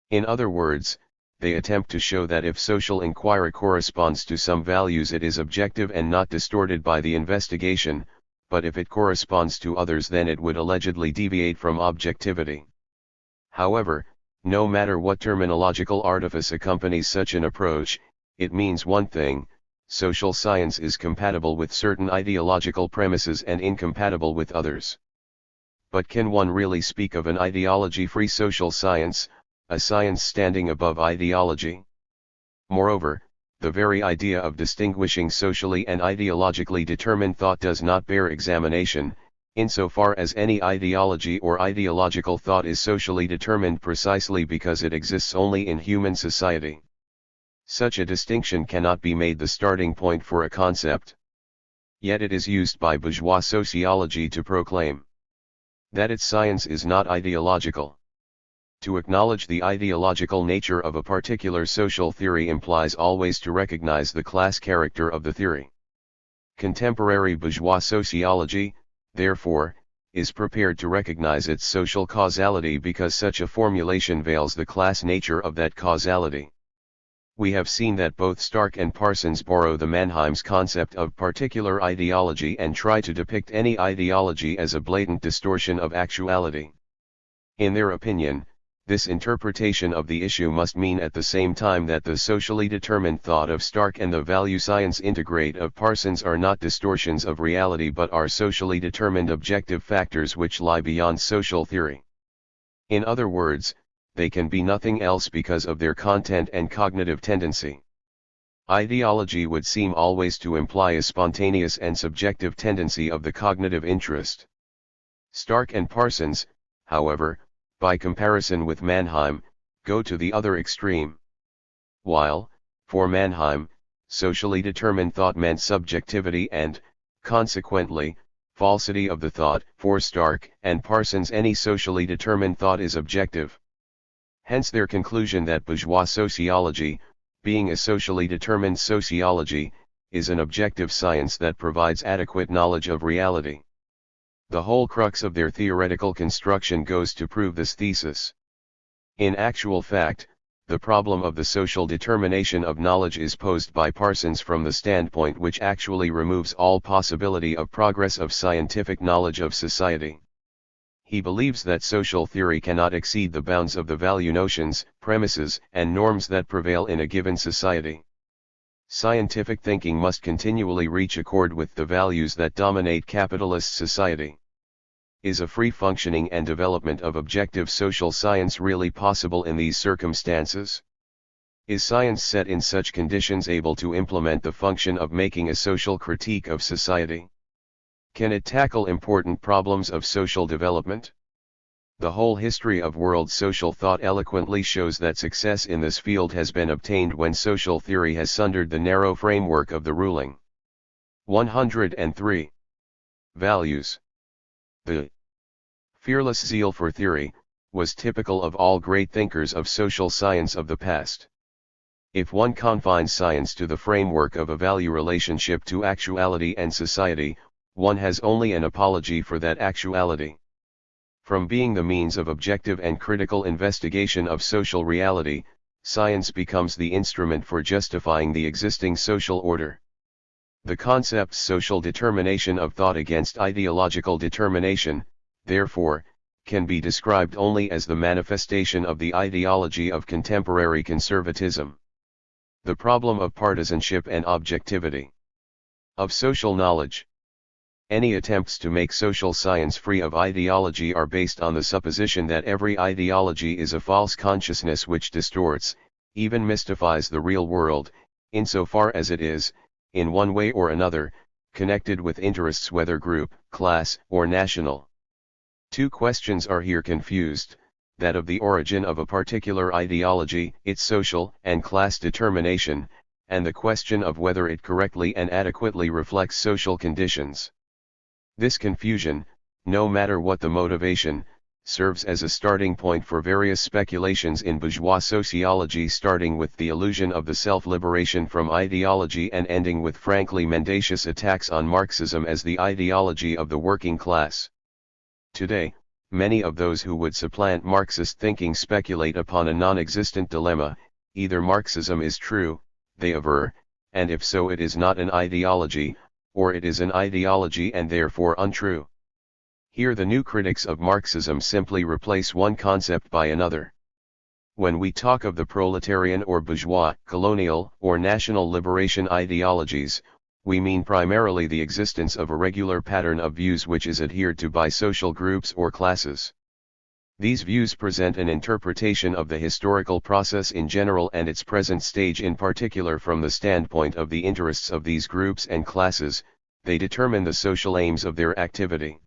[SPEAKER 1] In other words, they attempt to show that if social inquiry corresponds to some values it is objective and not distorted by the investigation, but if it corresponds to others then it would allegedly deviate from objectivity. However, no matter what terminological artifice accompanies such an approach, it means one thing: social science is compatible with certain ideological premises and incompatible with others. But can one really speak of an ideology-free social science, a science standing above ideology? Moreover, the very idea of distinguishing socially and ideologically determined thought does not bear examination, insofar as any ideology or ideological thought is socially determined precisely because it exists only in human society. Such a distinction cannot be made the starting point for a concept. Yet it is used by bourgeois sociology to proclaim that its science is not ideological. To acknowledge the ideological nature of a particular social theory implies always to recognize the class character of the theory. Contemporary bourgeois sociology, therefore, is prepared to recognize its social causality because such a formulation veils the class nature of that causality. We have seen that both Stark and Parsons borrow the Mannheim's concept of particular ideology and try to depict any ideology as a blatant distortion of actuality. In their opinion, This interpretation of the issue must mean at the same time that the socially determined thought of Stark and the value science integrate of Parsons are not distortions of reality but are socially determined objective factors which lie beyond social theory. In other words, they can be nothing else because of their content and cognitive tendency. Ideology would seem always to imply a spontaneous and subjective tendency of the cognitive interest. Stark and Parsons, however, by comparison with Mannheim, go to the other extreme. While, for Mannheim, socially determined thought meant subjectivity and, consequently, falsity of the thought, for Stark and Parsons any socially determined thought is objective. Hence their conclusion that bourgeois sociology, being a socially determined sociology, is an objective science that provides adequate knowledge of reality. The whole crux of their theoretical construction goes to prove this thesis. In actual fact, the problem of the social determination of knowledge is posed by Parsons from the standpoint which actually removes all possibility of progress of scientific knowledge of society. He believes that social theory cannot exceed the bounds of the value notions, premises, and norms that prevail in a given society. Scientific thinking must continually reach accord with the values that dominate capitalist society. Is a free functioning and development of objective social science really possible in these circumstances? Is science set in such conditions able to implement the function of making a social critique of society? Can it tackle important problems of social development? The whole history of world social thought eloquently shows that success in this field has been obtained when social theory has sundered the narrow framework of the ruling. 103. Values. The fearless zeal for theory was typical of all great thinkers of social science of the past. If one confines science to the framework of a value relationship to actuality and society, one has only an apology for that actuality. From being the means of objective and critical investigation of social reality, science becomes the instrument for justifying the existing social order. The concept's social determination of thought against ideological determination, therefore, can be described only as the manifestation of the ideology of contemporary conservatism. The problem of partisanship and objectivity. Of social knowledge. Any attempts to make social science free of ideology are based on the supposition that every ideology is a false consciousness which distorts, even mystifies the real world, insofar as it is, in one way or another, connected with interests whether group, class, or national. Two questions are here confused, that of the origin of a particular ideology, its social and class determination, and the question of whether it correctly and adequately reflects social conditions. This confusion, no matter what the motivation, serves as a starting point for various speculations in bourgeois sociology, starting with the illusion of the self-liberation from ideology and ending with frankly mendacious attacks on Marxism as the ideology of the working class. Today, many of those who would supplant Marxist thinking speculate upon a non-existent dilemma: either Marxism is true, they aver, and if so it is not an ideology, or it is an ideology and therefore untrue. Here the new critics of Marxism simply replace one concept by another. When we talk of the proletarian or bourgeois, colonial, or national liberation ideologies, we mean primarily the existence of a regular pattern of views which is adhered to by social groups or classes. These views present an interpretation of the historical process in general and its present stage in particular from the standpoint of the interests of these groups and classes. They determine the social aims of their activity.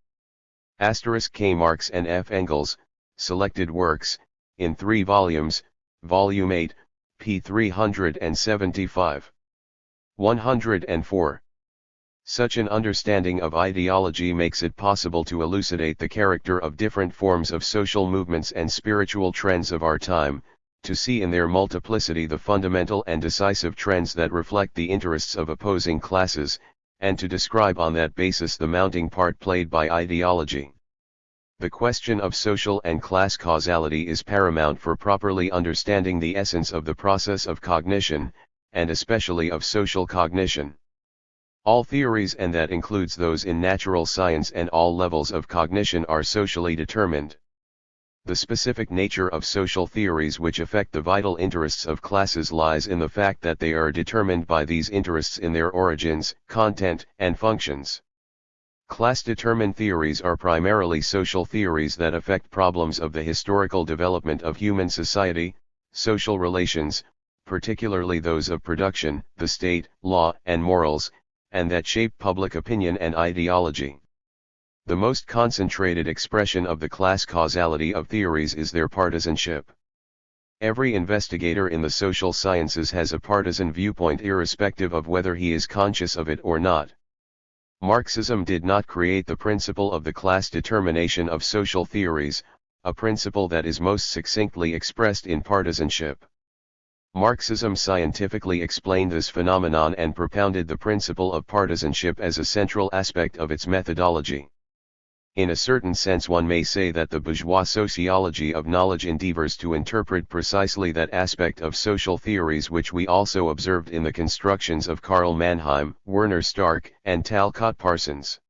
[SPEAKER 1] K. Marx and F. Engels, Selected Works, in 3 volumes, Volume 8, p. 375. 104. Such an understanding of ideology makes it possible to elucidate the character of different forms of social movements and spiritual trends of our time, to see in their multiplicity the fundamental and decisive trends that reflect the interests of opposing classes, and to describe on that basis the mounting part played by ideology. The question of social and class causality is paramount for properly understanding the essence of the process of cognition, and especially of social cognition. All theories, and that includes those in natural science and all levels of cognition, are socially determined. The specific nature of social theories which affect the vital interests of classes lies in the fact that they are determined by these interests in their origins, content, and functions. Class-determined theories are primarily social theories that affect problems of the historical development of human society, social relations, particularly those of production, the state, law, and morals, and that shape public opinion and ideology. The most concentrated expression of the class causality of theories is their partisanship. Every investigator in the social sciences has a partisan viewpoint irrespective of whether he is conscious of it or not. Marxism did not create the principle of the class determination of social theories, a principle that is most succinctly expressed in partisanship. Marxism scientifically explained this phenomenon and propounded the principle of partisanship as a central aspect of its methodology. In a certain sense, one may say that the bourgeois sociology of knowledge endeavors to interpret precisely that aspect of social theories which we also observed in the constructions of Karl Mannheim, Werner Stark, and Talcott Parsons.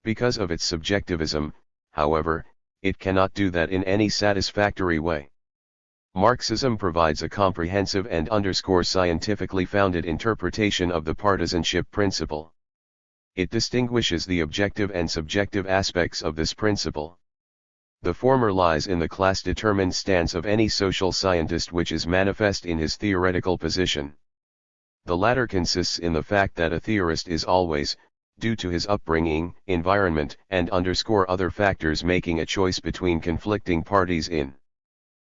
[SPEAKER 1] Because of its subjectivism, however, it cannot do that in any satisfactory way. Marxism provides a comprehensive and scientifically founded interpretation of the partisanship principle. It distinguishes the objective and subjective aspects of this principle. The former lies in the class-determined stance of any social scientist, which is manifest in his theoretical position. The latter consists in the fact that a theorist is always, due to his upbringing, environment, and other factors, making a choice between conflicting parties in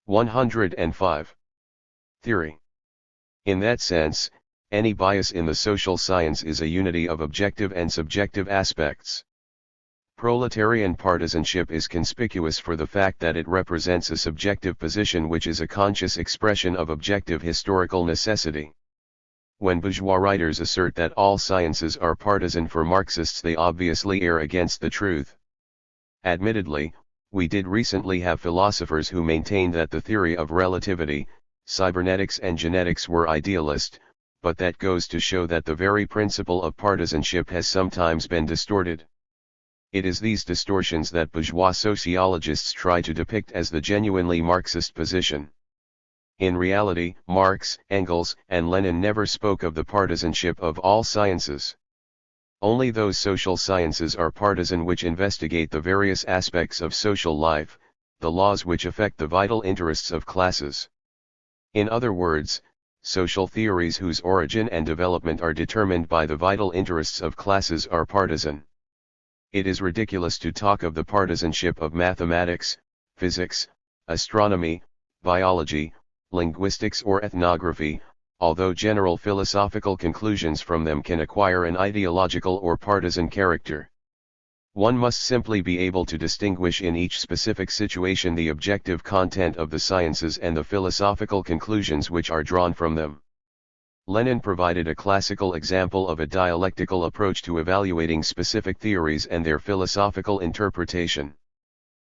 [SPEAKER 1] 105. Theory. In that sense, any bias in the social science is a unity of objective and subjective aspects. Proletarian partisanship is conspicuous for the fact that it represents a subjective position which is a conscious expression of objective historical necessity. When bourgeois writers assert that all sciences are partisan for Marxists, they obviously err against the truth. Admittedly, we did recently have philosophers who maintained that the theory of relativity, cybernetics and genetics were idealist, but that goes to show that the very principle of partisanship has sometimes been distorted. It is these distortions that bourgeois sociologists try to depict as the genuinely Marxist position. In reality, Marx, Engels, and Lenin never spoke of the partisanship of all sciences. Only those social sciences are partisan which investigate the various aspects of social life, the laws which affect the vital interests of classes. In other words, social theories whose origin and development are determined by the vital interests of classes are partisan. It is ridiculous to talk of the partisanship of mathematics, physics, astronomy, biology, linguistics or ethnography, although general philosophical conclusions from them can acquire an ideological or partisan character. One must simply be able to distinguish in each specific situation the objective content of the sciences and the philosophical conclusions which are drawn from them. Lenin provided a classical example of a dialectical approach to evaluating specific theories and their philosophical interpretation.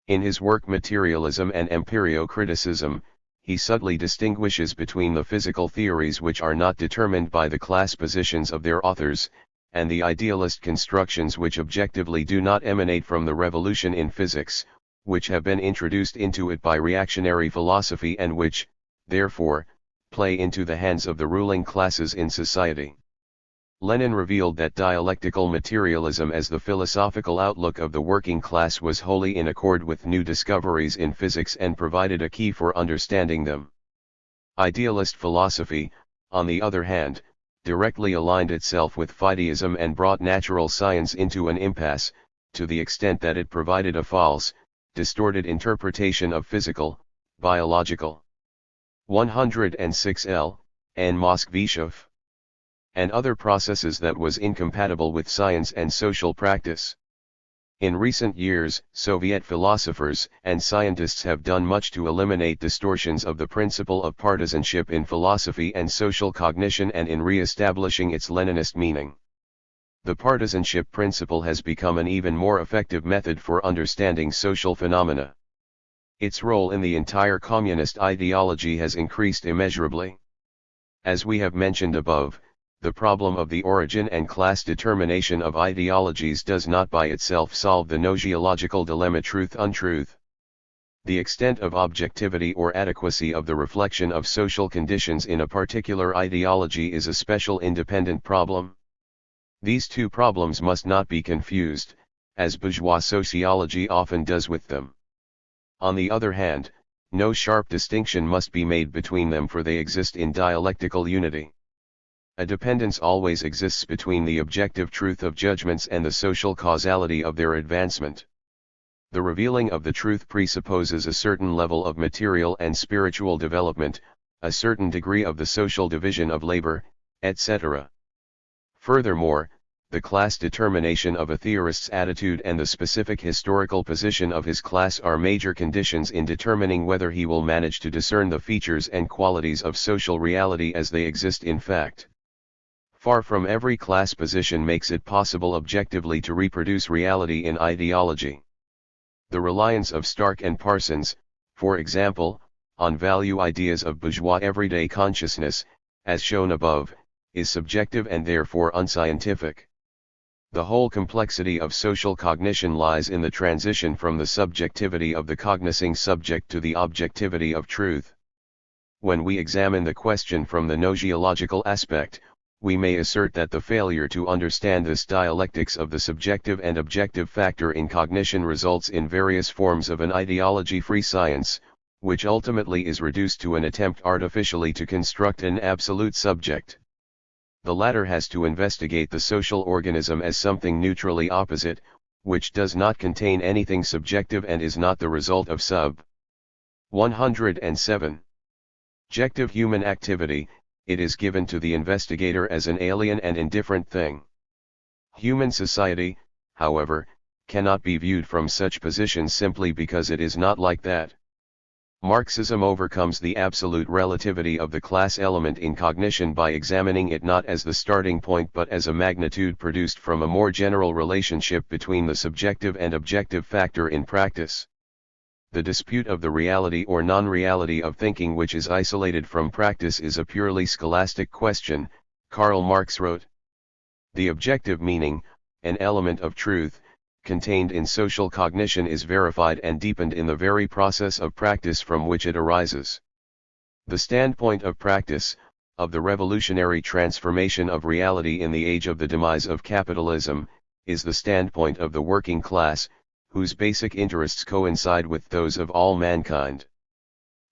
[SPEAKER 1] In his work Materialism and Empirio-Criticism, he subtly distinguishes between the physical theories which are not determined by the class positions of their authors, and the idealist constructions which objectively do not emanate from the revolution in physics, which have been introduced into it by reactionary philosophy and which, therefore, play into the hands of the ruling classes in society. Lenin revealed that dialectical materialism as the philosophical outlook of the working class was wholly in accord with new discoveries in physics and provided a key for understanding them. Idealist philosophy, on the other hand, directly aligned itself with fideism and brought natural science into an impasse, to the extent that it provided a false, distorted interpretation of physical, biological, 106L, and Moskvichov, and other processes that was incompatible with science and social practice. In recent years, Soviet philosophers and scientists have done much to eliminate distortions of the principle of partisanship in philosophy and social cognition and in re-establishing its Leninist meaning. The partisanship principle has become an even more effective method for understanding social phenomena. Its role in the entire communist ideology has increased immeasurably. As we have mentioned above, the problem of the origin and class determination of ideologies does not by itself solve the gnoseological dilemma truth-untruth. The extent of objectivity or adequacy of the reflection of social conditions in a particular ideology is a special independent problem. These two problems must not be confused, as bourgeois sociology often does with them. On the other hand, no sharp distinction must be made between them, for they exist in dialectical unity. A dependence always exists between the objective truth of judgments and the social causality of their advancement. The revealing of the truth presupposes a certain level of material and spiritual development, a certain degree of the social division of labor, etc. Furthermore, the class determination of a theorist's attitude and the specific historical position of his class are major conditions in determining whether he will manage to discern the features and qualities of social reality as they exist in fact. Far from every class position makes it possible objectively to reproduce reality in ideology. The reliance of Stark and Parsons, for example, on value ideas of bourgeois everyday consciousness, as shown above, is subjective and therefore unscientific. The whole complexity of social cognition lies in the transition from the subjectivity of the cognizing subject to the objectivity of truth. When we examine the question from the gnoseological aspect, we may assert that the failure to understand this dialectics of the subjective and objective factor in cognition results in various forms of an ideology-free science, which ultimately is reduced to an attempt artificially to construct an absolute subject. The latter has to investigate the social organism as something neutrally opposite, which does not contain anything subjective and is not the result of sub. 107. Objective human activity, it is given to the investigator as an alien and indifferent thing. Human society, however, cannot be viewed from such positions simply because it is not like that. Marxism overcomes the absolute relativity of the class element in cognition by examining it not as the starting point but as a magnitude produced from a more general relationship between the subjective and objective factor in practice. The dispute of the reality or non-reality of thinking which is isolated from practice is a purely scholastic question, Karl Marx wrote. The objective meaning, an element of truth, contained in social cognition is verified and deepened in the very process of practice from which it arises. The standpoint of practice, of the revolutionary transformation of reality in the age of the demise of capitalism, is the standpoint of the working class, whose basic interests coincide with those of all mankind.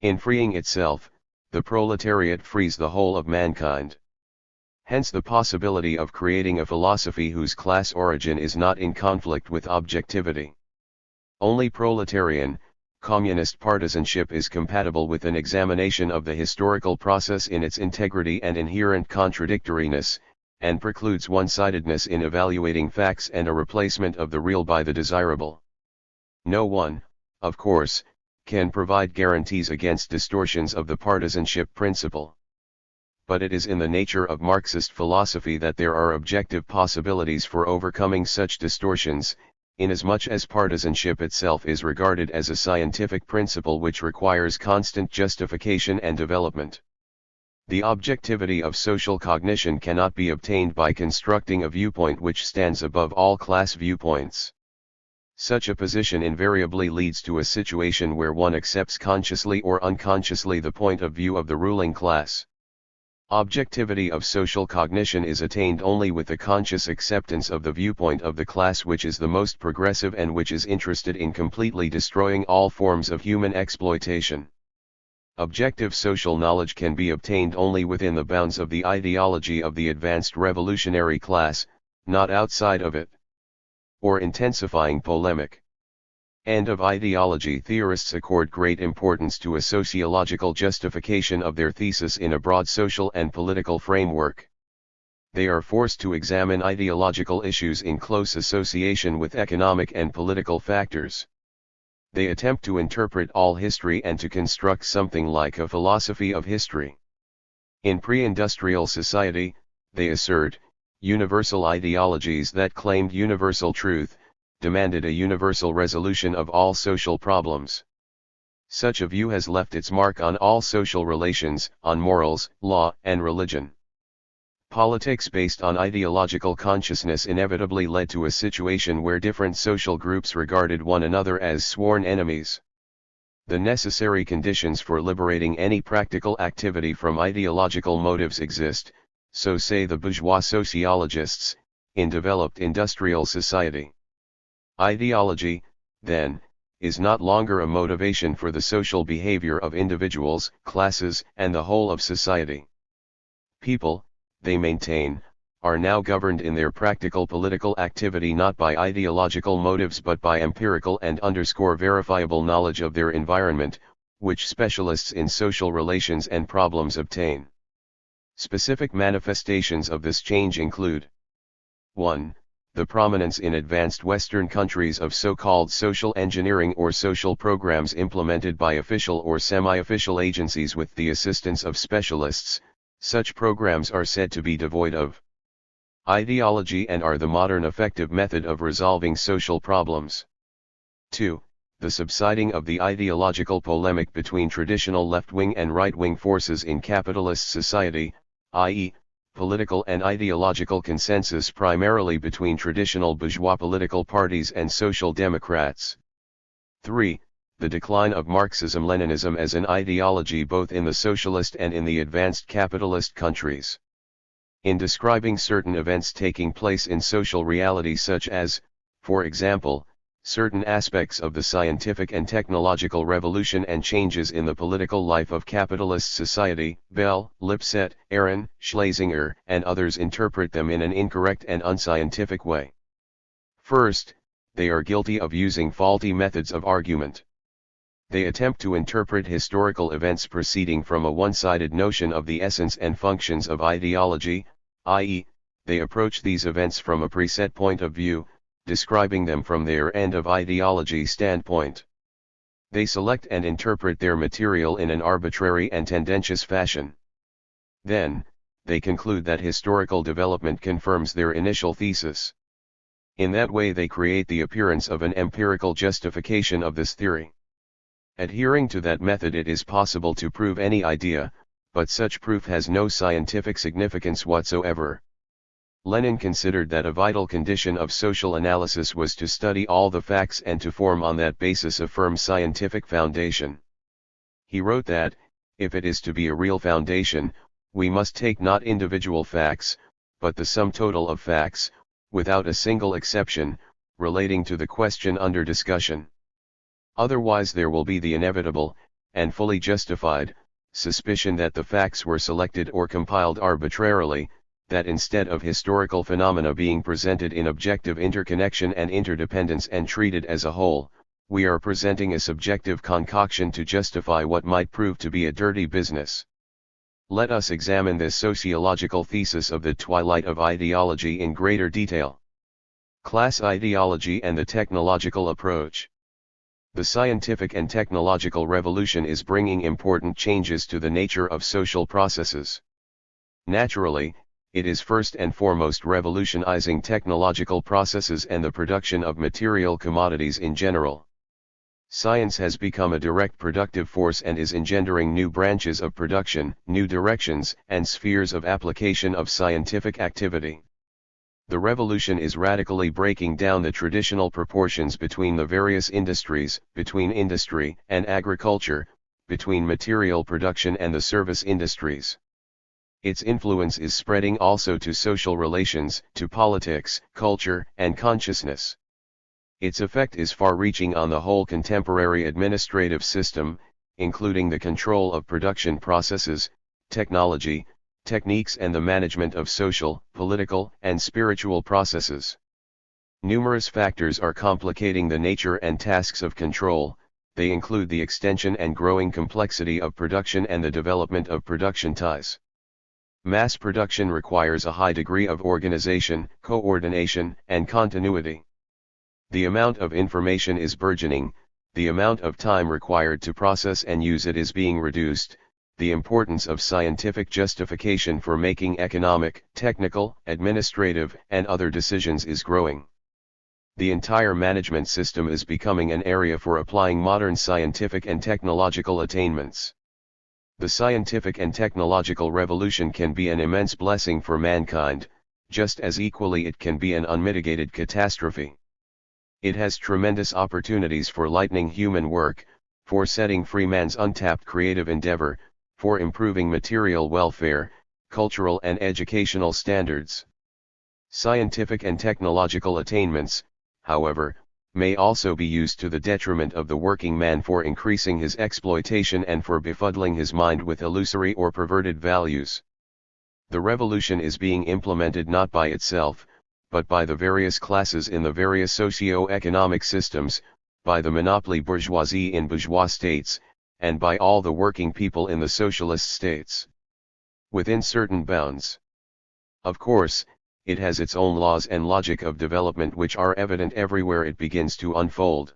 [SPEAKER 1] In freeing itself, the proletariat frees the whole of mankind. Hence the possibility of creating a philosophy whose class origin is not in conflict with objectivity. Only proletarian, communist partisanship is compatible with an examination of the historical process in its integrity and inherent contradictoriness, and precludes one-sidedness in evaluating facts and a replacement of the real by the desirable. No one, of course, can provide guarantees against distortions of the partisanship principle. But it is in the nature of Marxist philosophy that there are objective possibilities for overcoming such distortions, inasmuch as partisanship itself is regarded as a scientific principle which requires constant justification and development. The objectivity of social cognition cannot be obtained by constructing a viewpoint which stands above all class viewpoints. Such a position invariably leads to a situation where one accepts consciously or unconsciously the point of view of the ruling class. Objectivity of social cognition is attained only with the conscious acceptance of the viewpoint of the class which is the most progressive and which is interested in completely destroying all forms of human exploitation. Objective social knowledge can be obtained only within the bounds of the ideology of the advanced revolutionary class, not outside of it. Or intensifying polemic. End of ideology. Theorists accord great importance to a sociological justification of their thesis in a broad social and political framework. They are forced to examine ideological issues in close association with economic and political factors. They attempt to interpret all history and to construct something like a philosophy of history. In pre-industrial society, they assert, universal ideologies that claimed universal truth, demanded a universal resolution of all social problems. Such a view has left its mark on all social relations, on morals, law, and religion. Politics based on ideological consciousness inevitably led to a situation where different social groups regarded one another as sworn enemies. The necessary conditions for liberating any practical activity from ideological motives exist, so say the bourgeois sociologists, in developed industrial society. Ideology, then, is not longer a motivation for the social behavior of individuals, classes, and the whole of society. People, they maintain, are now governed in their practical political activity not by ideological motives but by empirical and verifiable knowledge of their environment, which specialists in social relations and problems obtain. Specific manifestations of this change include: 1. The prominence in advanced Western countries of so-called social engineering or social programs implemented by official or semi-official agencies with the assistance of specialists. Such programs are said to be devoid of ideology and are the modern effective method of resolving social problems. 2. The subsiding of the ideological polemic between traditional left-wing and right-wing forces in capitalist society, i.e., political and ideological consensus primarily between traditional bourgeois political parties and social democrats. 3. The decline of Marxism-Leninism as an ideology both in the socialist and in the advanced capitalist countries. In describing certain events taking place in social reality such as, for example, certain aspects of the scientific and technological revolution and changes in the political life of capitalist society, Bell, Lipset, Aaron, Schlesinger, and others interpret them in an incorrect and unscientific way. First, they are guilty of using faulty methods of argument. They attempt to interpret historical events proceeding from a one-sided notion of the essence and functions of ideology, i.e., they approach these events from a preset point of view, describing them from their end of ideology standpoint. They select and interpret their material in an arbitrary and tendentious fashion. Then, they conclude that historical development confirms their initial thesis. In that way they create the appearance of an empirical justification of this theory. Adhering to that method it is possible to prove any idea, but such proof has no scientific significance whatsoever. Lenin considered that a vital condition of social analysis was to study all the facts and to form on that basis a firm scientific foundation. He wrote that, if it is to be a real foundation, we must take not individual facts, but the sum total of facts, without a single exception, relating to the question under discussion. Otherwise there will be the inevitable, and fully justified, suspicion that the facts were selected or compiled arbitrarily, that instead of historical phenomena being presented in objective interconnection and interdependence and treated as a whole, we are presenting a subjective concoction to justify what might prove to be a dirty business. Let us examine this sociological thesis of the twilight of ideology in greater detail. Class ideology and the technological approach. The scientific and technological revolution is bringing important changes to the nature of social processes. Naturally, it is first and foremost revolutionizing technological processes and the production of material commodities in general. Science has become a direct productive force and is engendering new branches of production, new directions and spheres of application of scientific activity. The revolution is radically breaking down the traditional proportions between the various industries, between industry and agriculture, between material production and the service industries. Its influence is spreading also to social relations, to politics, culture, and consciousness. Its effect is far-reaching on the whole contemporary administrative system, including the control of production processes, technology, techniques and the management of social, political, and spiritual processes. Numerous factors are complicating the nature and tasks of control. They include the extension and growing complexity of production and the development of production ties. Mass production requires a high degree of organization, coordination, and continuity. The amount of information is burgeoning, the amount of time required to process and use it is being reduced, the importance of scientific justification for making economic, technical, administrative, and other decisions is growing. The entire management system is becoming an area for applying modern scientific and technological attainments. The scientific and technological revolution can be an immense blessing for mankind, just as equally it can be an unmitigated catastrophe. It has tremendous opportunities for lightening human work, for setting free man's untapped creative endeavor, for improving material welfare, cultural and educational standards. Scientific and technological attainments, however, may also be used to the detriment of the working man for increasing his exploitation and for befuddling his mind with illusory or perverted values. The revolution is being implemented not by itself, but by the various classes in the various socio-economic systems, by the monopoly bourgeoisie in bourgeois states, and by all the working people in the socialist states. Within certain bounds. Of course, it has its own laws and logic of development which are evident everywhere it begins to unfold.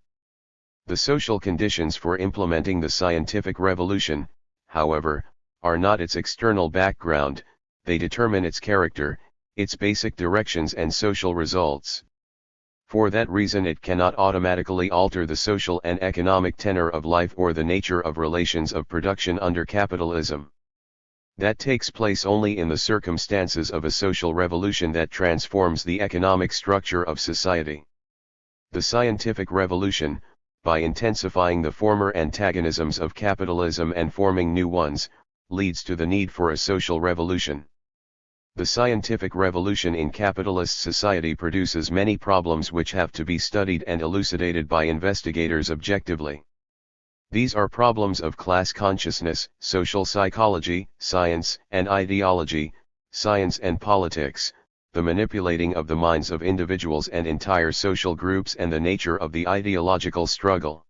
[SPEAKER 1] The social conditions for implementing the scientific revolution, however, are not its external background, they determine its character, its basic directions and social results. For that reason it cannot automatically alter the social and economic tenor of life or the nature of relations of production under capitalism. That takes place only in the circumstances of a social revolution that transforms the economic structure of society. The scientific revolution, by intensifying the former antagonisms of capitalism and forming new ones, leads to the need for a social revolution. The scientific revolution in capitalist society produces many problems which have to be studied and elucidated by investigators objectively. These are problems of class consciousness, social psychology, science and ideology, science and politics, the manipulating of the minds of individuals and entire social groups and the nature of the ideological struggle.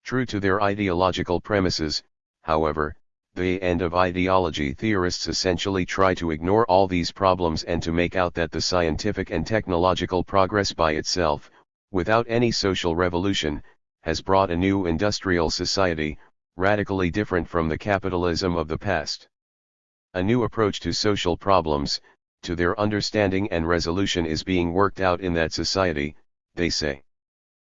[SPEAKER 1] True to their ideological premises, however, the end of ideology theorists essentially try to ignore all these problems and to make out that the scientific and technological progress by itself, without any social revolution, has brought a new industrial society, radically different from the capitalism of the past. A new approach to social problems, to their understanding and resolution is being worked out in that society, they say.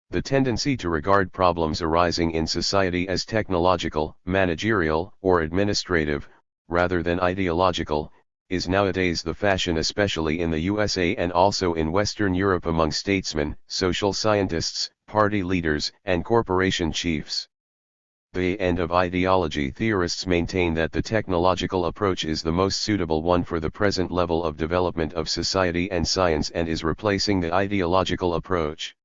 [SPEAKER 1] The tendency to regard problems arising in society as technological, managerial, or administrative, rather than ideological, is nowadays the fashion especially in the USA and also in Western Europe among statesmen, social scientists, party leaders, and corporation chiefs. The end of ideology theorists maintain that the technological approach is the most suitable one for the present level of development of society and science and is replacing the ideological approach.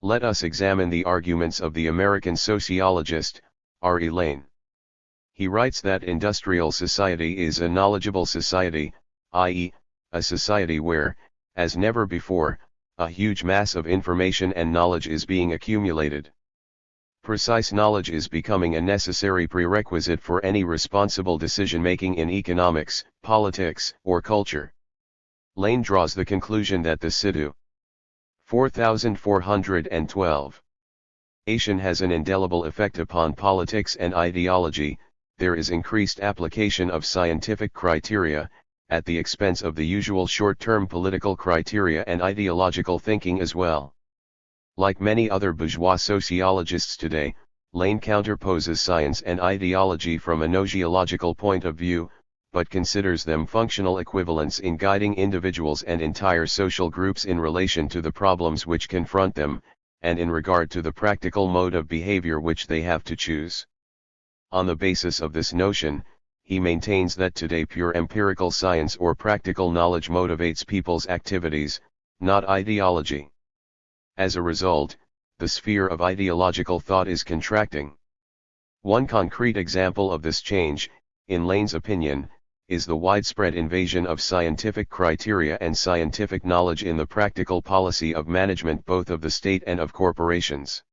[SPEAKER 1] Let us examine the arguments of the American sociologist, R. E. Lane. He writes that industrial society is a knowledgeable society, i.e., a society where, as never before, a huge mass of information and knowledge is being accumulated. Precise knowledge is becoming a necessary prerequisite for any responsible decision-making in economics, politics, or culture. Lane draws the conclusion that the situ 4412 Asian has an indelible effect upon politics and ideology. There is increased application of scientific criteria, at the expense of the usual short-term political criteria and ideological thinking as well. Like many other bourgeois sociologists today, Lane counterposes science and ideology from a gnoseological point of view, but considers them functional equivalents in guiding individuals and entire social groups in relation to the problems which confront them, and in regard to the practical mode of behavior which they have to choose. On the basis of this notion, he maintains that today pure empirical science or practical knowledge motivates people's activities, not ideology. As a result, the sphere of ideological thought is contracting. One concrete example of this change, in Lane's opinion, is the widespread invasion of scientific criteria and scientific knowledge in the practical policy of management both of the state and of corporations.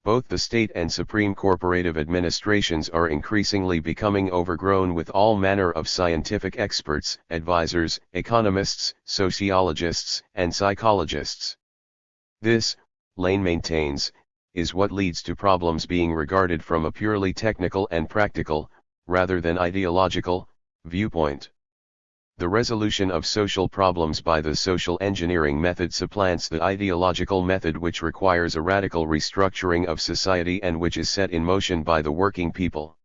[SPEAKER 1] Both the state and supreme corporative administrations are increasingly becoming overgrown with all manner of scientific experts, advisors, economists, sociologists, and psychologists. This, Lane maintains, is what leads to problems being regarded from a purely technical and practical, rather than ideological, viewpoint. The resolution of social problems by the social engineering method supplants the ideological method which requires a radical restructuring of society and which is set in motion by the working people.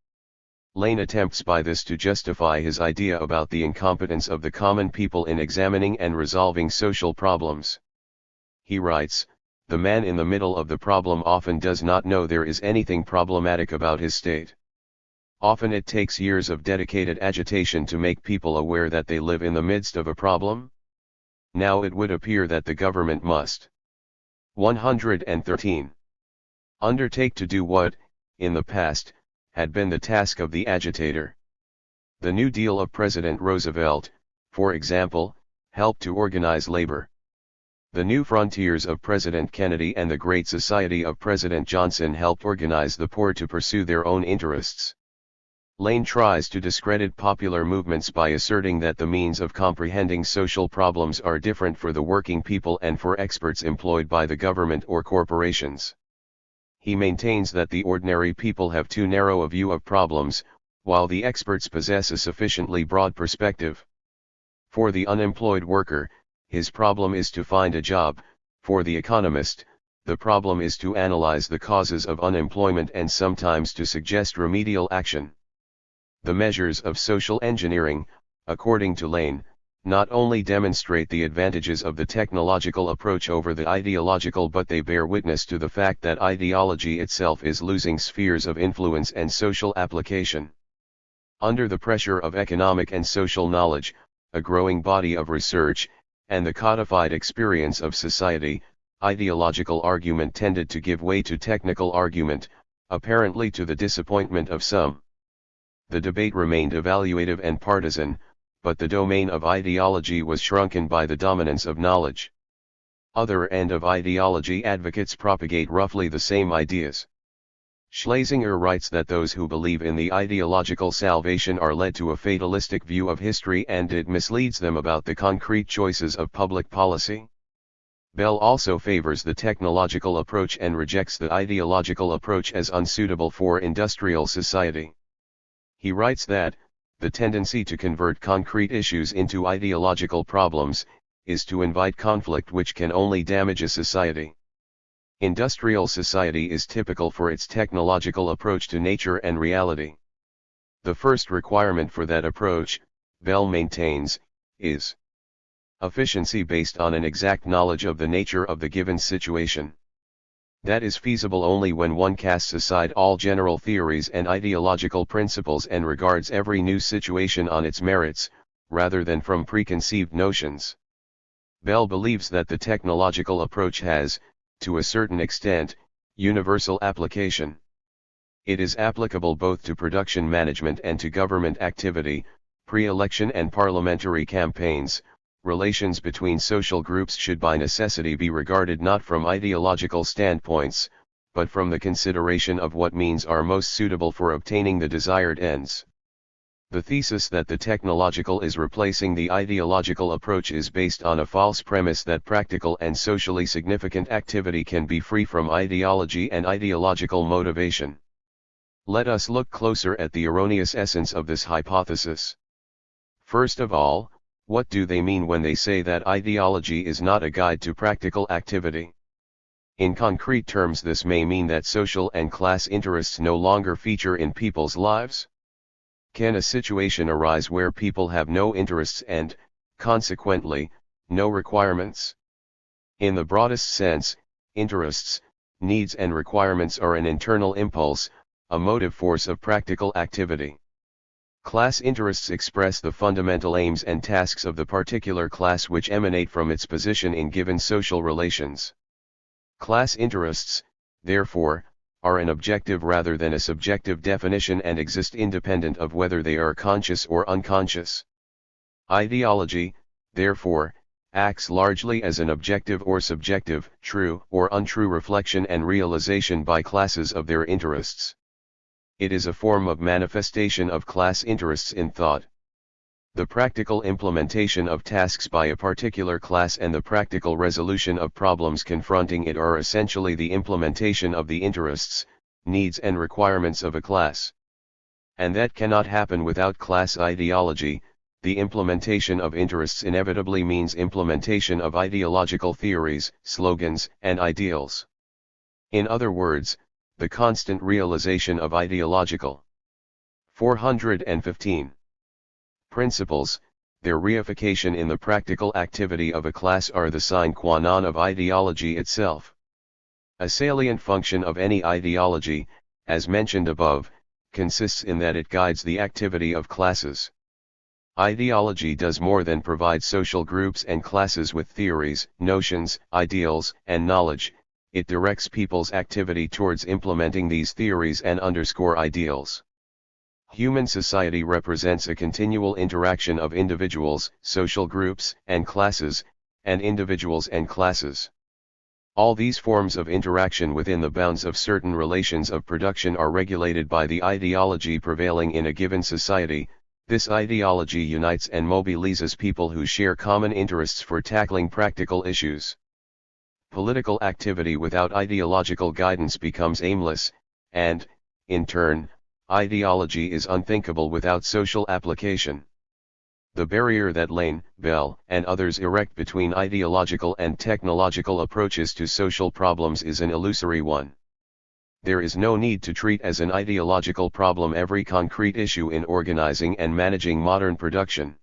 [SPEAKER 1] Lane attempts by this to justify his idea about the incompetence of the common people in examining and resolving social problems. He writes, the man in the middle of the problem often does not know there is anything problematic about his state. Often it takes years of dedicated agitation to make people aware that they live in the midst of a problem. Now it would appear that the government must 113. Undertake to do what, in the past, had been the task of the agitator. The New Deal of President Roosevelt, for example, helped to organize labor. The New Frontiers of President Kennedy and the Great Society of President Johnson helped organize the poor to pursue their own interests. Lane tries to discredit popular movements by asserting that the means of comprehending social problems are different for the working people and for experts employed by the government or corporations. He maintains that the ordinary people have too narrow a view of problems, while the experts possess a sufficiently broad perspective. For the unemployed worker, his problem is to find a job. For the economist, the problem is to analyze the causes of unemployment and sometimes to suggest remedial action. The measures of social engineering, according to Lane, not only demonstrate the advantages of the technological approach over the ideological, but they bear witness to the fact that ideology itself is losing spheres of influence and social application. Under the pressure of economic and social knowledge, a growing body of research, and the codified experience of society, ideological argument tended to give way to technical argument, apparently to the disappointment of some. The debate remained evaluative and partisan, but the domain of ideology was shrunken by the dominance of knowledge. Other end of ideology advocates propagate roughly the same ideas. Schlesinger writes that those who believe in the ideological salvation are led to a fatalistic view of history and it misleads them about the concrete choices of public policy. Bell also favors the technological approach and rejects the ideological approach as unsuitable for industrial society. He writes that, the tendency to convert concrete issues into ideological problems, is to invite conflict which can only damage a society. Industrial society is typical for its technological approach to nature and reality. The first requirement for that approach, Bell maintains, is efficiency based on an exact knowledge of the nature of the given situation. That is feasible only when one casts aside all general theories and ideological principles and regards every new situation on its merits, rather than from preconceived notions. Bell believes that the technological approach has, to a certain extent, universal application. It is applicable both to production management and to government activity, pre-election and parliamentary campaigns. Relations between social groups should by necessity be regarded not from ideological standpoints, but from the consideration of what means are most suitable for obtaining the desired ends. The thesis that the technological is replacing the ideological approach is based on a false premise that practical and socially significant activity can be free from ideology and ideological motivation. Let us look closer at the erroneous essence of this hypothesis. First of all, what do they mean when they say that ideology is not a guide to practical activity? In concrete terms, this may mean that social and class interests no longer feature in people's lives. Can a situation arise where people have no interests and, consequently, no requirements? In the broadest sense, interests, needs and requirements are an internal impulse, a motive force of practical activity. Class interests express the fundamental aims and tasks of the particular class which emanate from its position in given social relations. Class interests, therefore, are an objective rather than a subjective definition and exist independent of whether they are conscious or unconscious. Ideology, therefore, acts largely as an objective or subjective, true or untrue reflection and realization by classes of their interests. It is a form of manifestation of class interests in thought. The practical implementation of tasks by a particular class and the practical resolution of problems confronting it are essentially the implementation of the interests, needs and requirements of a class. And that cannot happen without class ideology. The implementation of interests inevitably means implementation of ideological theories, slogans, and ideals. In other words, the constant realization of ideological 415 principles, their reification in the practical activity of a class are the sine qua non of ideology itself. A salient function of any ideology, as mentioned above, consists in that it guides the activity of classes. Ideology does more than provide social groups and classes with theories, notions, ideals, and knowledge. It directs people's activity towards implementing these theories and underscore ideals. Human society represents a continual interaction of individuals, social groups, and classes, and individuals and classes. All these forms of interaction within the bounds of certain relations of production are regulated by the ideology prevailing in a given society. This ideology unites and mobilizes people who share common interests for tackling practical issues. Political activity without ideological guidance becomes aimless, and, in turn, ideology is unthinkable without social application. The barrier that Lane, Bell, and others erect between ideological and technological approaches to social problems is an illusory one. There is no need to treat as an ideological problem every concrete issue in organizing and managing modern production.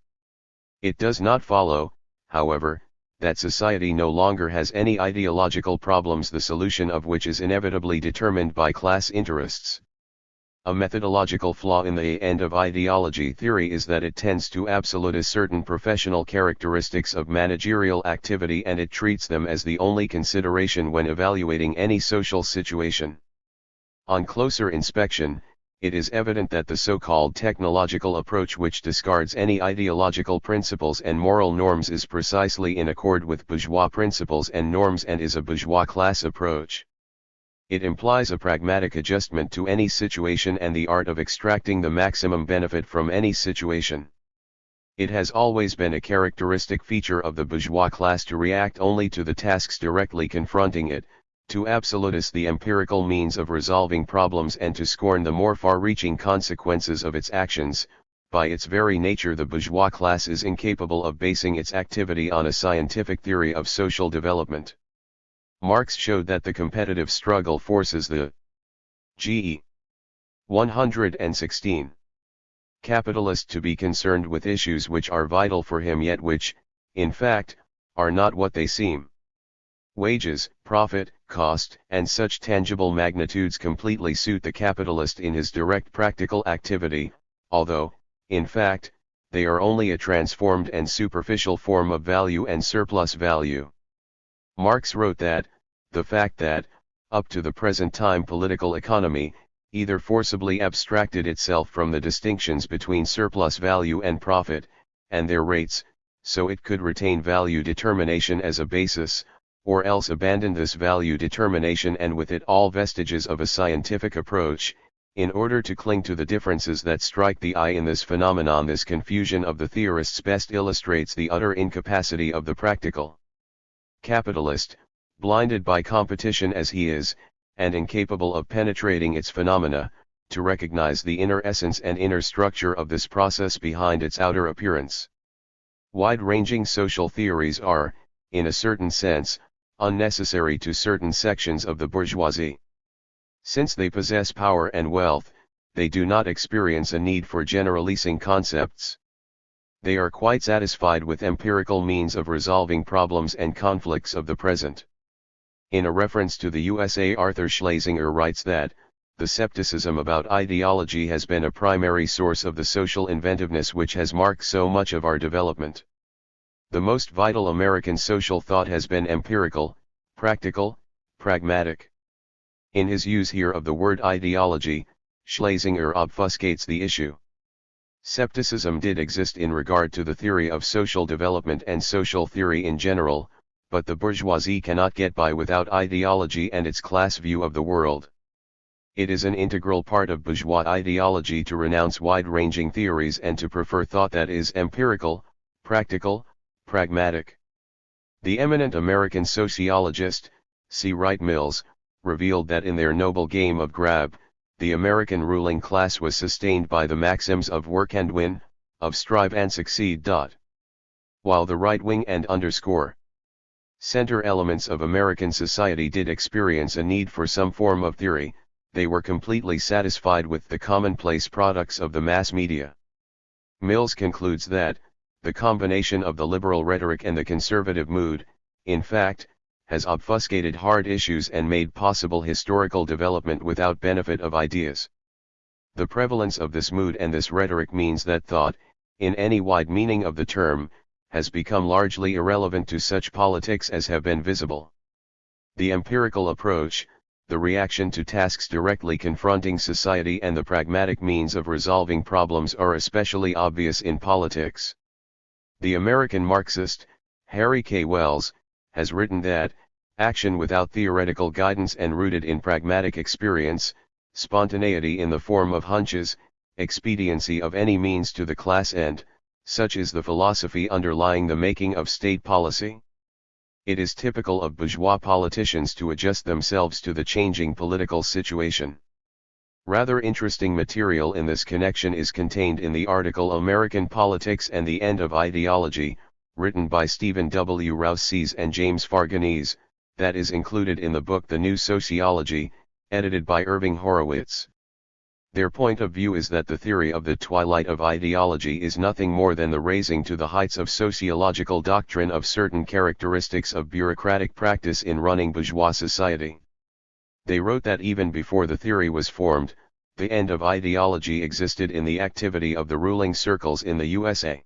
[SPEAKER 1] It does not follow, however, that society no longer has any ideological problems, the solution of which is inevitably determined by class interests. A methodological flaw in the end of ideology theory is that it tends to absolutize certain professional characteristics of managerial activity, and it treats them as the only consideration when evaluating any social situation. On closer inspection, it is evident that the so-called technological approach, which discards any ideological principles and moral norms, is precisely in accord with bourgeois principles and norms and is a bourgeois class approach. It implies a pragmatic adjustment to any situation and the art of extracting the maximum benefit from any situation. It has always been a characteristic feature of the bourgeois class to react only to the tasks directly confronting it, to absolutize the empirical means of resolving problems and to scorn the more far-reaching consequences of its actions. By its very nature, the bourgeois class is incapable of basing its activity on a scientific theory of social development. Marx showed that the competitive struggle forces the G. 116 capitalist to be concerned with issues which are vital for him yet which, in fact, are not what they seem. Wages, profit, cost, and such tangible magnitudes completely suit the capitalist in his direct practical activity, although, in fact, they are only a transformed and superficial form of value and surplus value. Marx wrote that, the fact that, up to the present time, political economy, either forcibly abstracted itself from the distinctions between surplus value and profit, and their rates, so it could retain value determination as a basis, or else abandoned this value determination and with it all vestiges of a scientific approach, in order to cling to the differences that strike the eye in this phenomenon. This confusion of the theorists best illustrates the utter incapacity of the practical capitalist, blinded by competition as he is, and incapable of penetrating its phenomena, to recognize the inner essence and inner structure of this process behind its outer appearance. Wide-ranging social theories are, in a certain sense, unnecessary to certain sections of the bourgeoisie. Since they possess power and wealth, they do not experience a need for generalizing concepts. They are quite satisfied with empirical means of resolving problems and conflicts of the present. In a reference to the USA, Arthur Schlesinger writes that, the skepticism about ideology has been a primary source of the social inventiveness which has marked so much of our development. The most vital American social thought has been empirical, practical, pragmatic. In his use here of the word ideology, Schlesinger obfuscates the issue. Skepticism did exist in regard to the theory of social development and social theory in general, but the bourgeoisie cannot get by without ideology and its class view of the world. It is an integral part of bourgeois ideology to renounce wide-ranging theories and to prefer thought that is empirical, practical, pragmatic. The eminent American sociologist, C. Wright Mills, revealed that in their noble game of grab, the American ruling class was sustained by the maxims of work and win, of strive and succeed. While the right wing and center elements of American society did experience a need for some form of theory, they were completely satisfied with the commonplace products of the mass media. Mills concludes that, the combination of the liberal rhetoric and the conservative mood, in fact, has obfuscated hard issues and made possible historical development without benefit of ideas. The prevalence of this mood and this rhetoric means that thought, in any wide meaning of the term, has become largely irrelevant to such politics as have been visible. The empirical approach, the reaction to tasks directly confronting society, and the pragmatic means of resolving problems are especially obvious in politics. The American Marxist, Harry K. Wells, has written that, action without theoretical guidance and rooted in pragmatic experience, spontaneity in the form of hunches, expediency of any means to the class end, such is the philosophy underlying the making of state policy. It is typical of bourgeois politicians to adjust themselves to the changing political situation. Rather interesting material in this connection is contained in the article American Politics and the End of Ideology, written by Stephen W. Rousseau and James Farganese, that is included in the book The New Sociology, edited by Irving Horowitz. Their point of view is that the theory of the twilight of ideology is nothing more than the raising to the heights of sociological doctrine of certain characteristics of bureaucratic practice in running bourgeois society. They wrote that even before the theory was formed, the end of ideology existed in the activity of the ruling circles in the USA.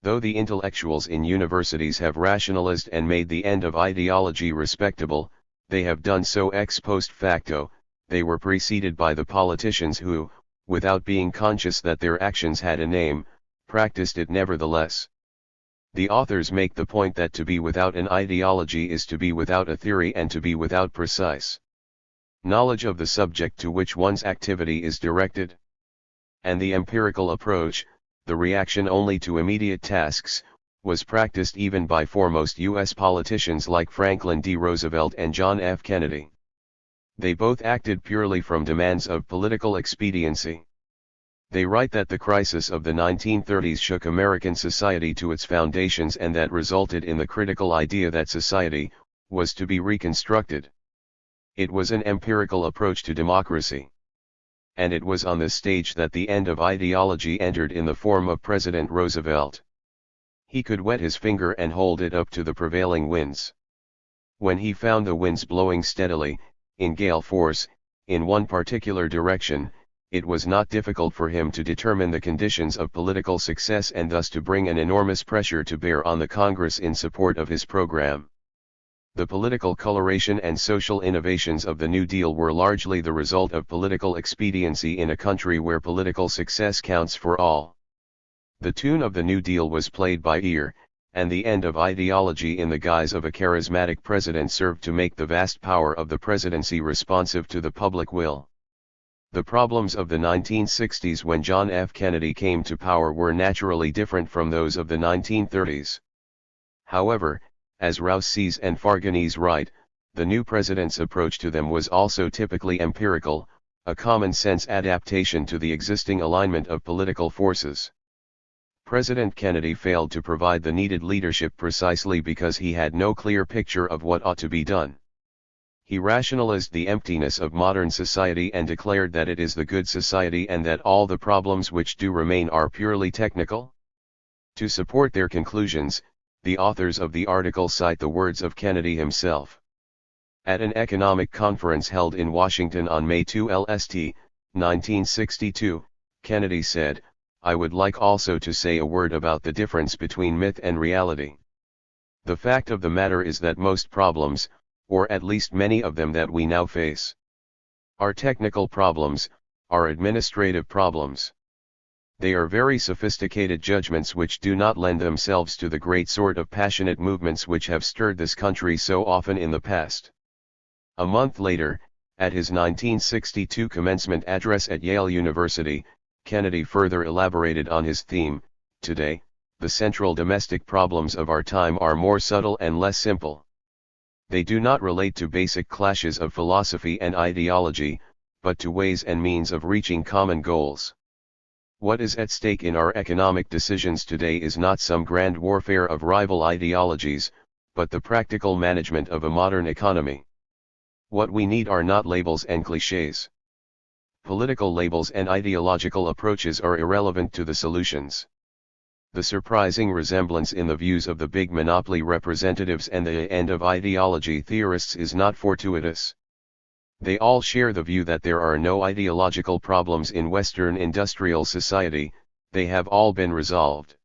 [SPEAKER 1] Though the intellectuals in universities have rationalized and made the end of ideology respectable, they have done so ex post facto. They were preceded by the politicians who, without being conscious that their actions had a name, practiced it nevertheless. The authors make the point that to be without an ideology is to be without a theory and to be without precise knowledge of the subject to which one's activity is directed. And the empirical approach, the reaction only to immediate tasks, was practiced even by foremost U.S. politicians like Franklin D. Roosevelt and John F. Kennedy. They both acted purely from demands of political expediency. They write that the crisis of the 1930s shook American society to its foundations and that resulted in the critical idea that society was to be reconstructed. It was an empirical approach to democracy. And it was on this stage that the end of ideology entered in the form of President Roosevelt. He could wet his finger and hold it up to the prevailing winds. When he found the winds blowing steadily, in gale force, in one particular direction, it was not difficult for him to determine the conditions of political success and thus to bring an enormous pressure to bear on the Congress in support of his program. The political coloration and social innovations of the New Deal were largely the result of political expediency in a country where political success counts for all. The tune of the New Deal was played by ear, and the end of ideology in the guise of a charismatic president served to make the vast power of the presidency responsive to the public will. The problems of the 1960s when John F. Kennedy came to power were naturally different from those of the 1930s. However, as Rousseau and Farganese write, the new president's approach to them was also typically empirical, a common-sense adaptation to the existing alignment of political forces. President Kennedy failed to provide the needed leadership precisely because he had no clear picture of what ought to be done. He rationalized the emptiness of modern society and declared that it is the good society and that all the problems which do remain are purely technical. To support their conclusions, the authors of the article cite the words of Kennedy himself. At an economic conference held in Washington on May 2 LST, 1962, Kennedy said, "I would like also to say a word about the difference between myth and reality. The fact of the matter is that most problems, or at least many of them that we now face, are technical problems, are administrative problems. They are very sophisticated judgments which do not lend themselves to the great sort of passionate movements which have stirred this country so often in the past." A month later, at his 1962 commencement address at Yale University, Kennedy further elaborated on his theme. Today, the central domestic problems of our time are more subtle and less simple. They do not relate to basic clashes of philosophy and ideology, but to ways and means of reaching common goals. What is at stake in our economic decisions today is not some grand warfare of rival ideologies, but the practical management of a modern economy. What we need are not labels and clichés. Political labels and ideological approaches are irrelevant to the solutions. The surprising resemblance in the views of the big monopoly representatives and the end of ideology theorists is not fortuitous. They all share the view that there are no ideological problems in Western industrial society, they have all been resolved.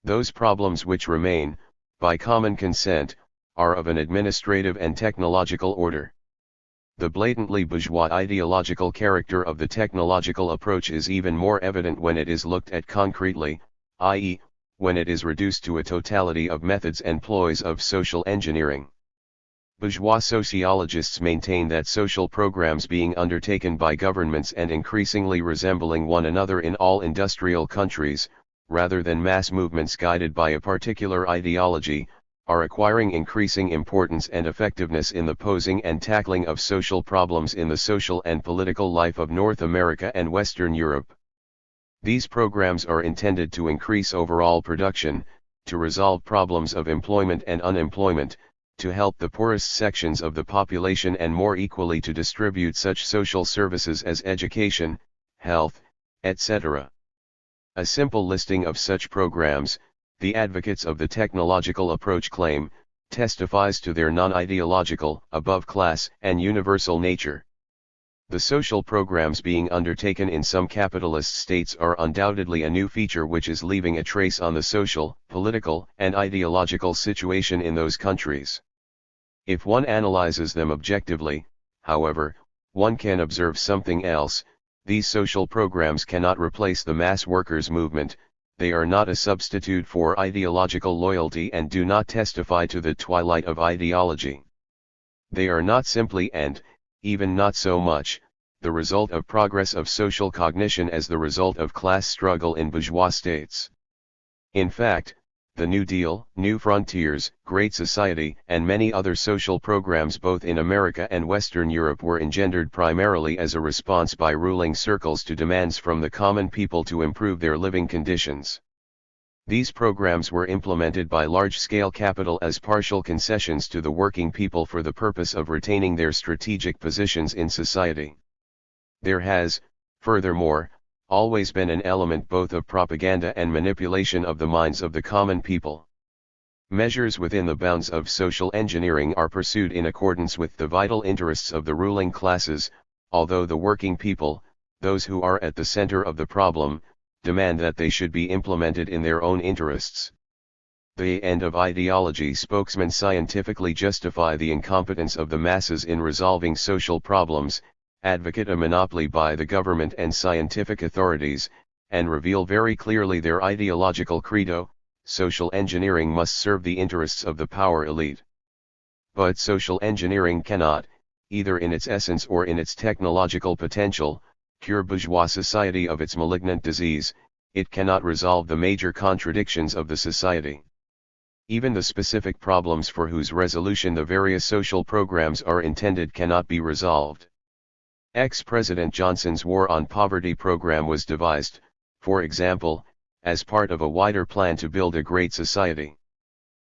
[SPEAKER 1] Those problems which remain, by common consent, are of an administrative and technological order. The blatantly bourgeois ideological character of the technological approach is even more evident when it is looked at concretely, i.e., when it is reduced to a totality of methods and ploys of social engineering. Bourgeois sociologists maintain that social programs being undertaken by governments and increasingly resembling one another in all industrial countries, rather than mass movements guided by a particular ideology, are acquiring increasing importance and effectiveness in the posing and tackling of social problems in the social and political life of North America and Western Europe. These programs are intended to increase overall production, to resolve problems of employment and unemployment, to help the poorest sections of the population and more equally to distribute such social services as education, health, etc. A simple listing of such programs, the advocates of the technological approach claim, testifies to their non-ideological, above-class, and universal nature. The social programs being undertaken in some capitalist states are undoubtedly a new feature which is leaving a trace on the social, political, and ideological situation in those countries. If one analyzes them objectively, however, one can observe something else. These social programs cannot replace the mass workers' movement, they are not a substitute for ideological loyalty and do not testify to the twilight of ideology. They are not simply and, even not so much, the result of progress of social cognition as the result of class struggle in bourgeois states. In fact, the New Deal, New Frontiers, Great Society, and many other social programs both in America and Western Europe were engendered primarily as a response by ruling circles to demands from the common people to improve their living conditions. These programs were implemented by large-scale capital as partial concessions to the working people for the purpose of retaining their strategic positions in society. There has, furthermore, always been an element both of propaganda and manipulation of the minds of the common people. Measures within the bounds of social engineering are pursued in accordance with the vital interests of the ruling classes, although the working people, those who are at the center of the problem, demand that they should be implemented in their own interests. The end of ideology spokesmen scientifically justify the incompetence of the masses in resolving social problems, advocate a monopoly by the government and scientific authorities, and reveal very clearly their ideological credo: social engineering must serve the interests of the power elite. But social engineering cannot, either in its essence or in its technological potential, cure bourgeois society of its malignant disease. It cannot resolve the major contradictions of the society. Even the specific problems for whose resolution the various social programs are intended cannot be resolved. Ex-President Johnson's War on Poverty program was devised, for example, as part of a wider plan to build a great society.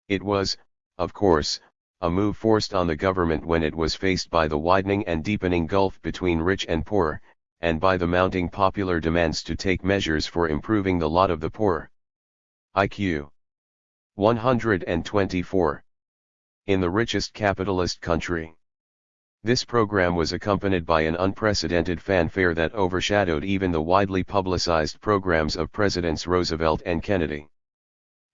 [SPEAKER 1] It was, of course, a move forced on the government when it was faced by the widening and deepening gulf between rich and poor, and by the mounting popular demands to take measures for improving the lot of the poor. IQ 124. In the richest capitalist country. This program was accompanied by an unprecedented fanfare that overshadowed even the widely publicized programs of Presidents Roosevelt and Kennedy.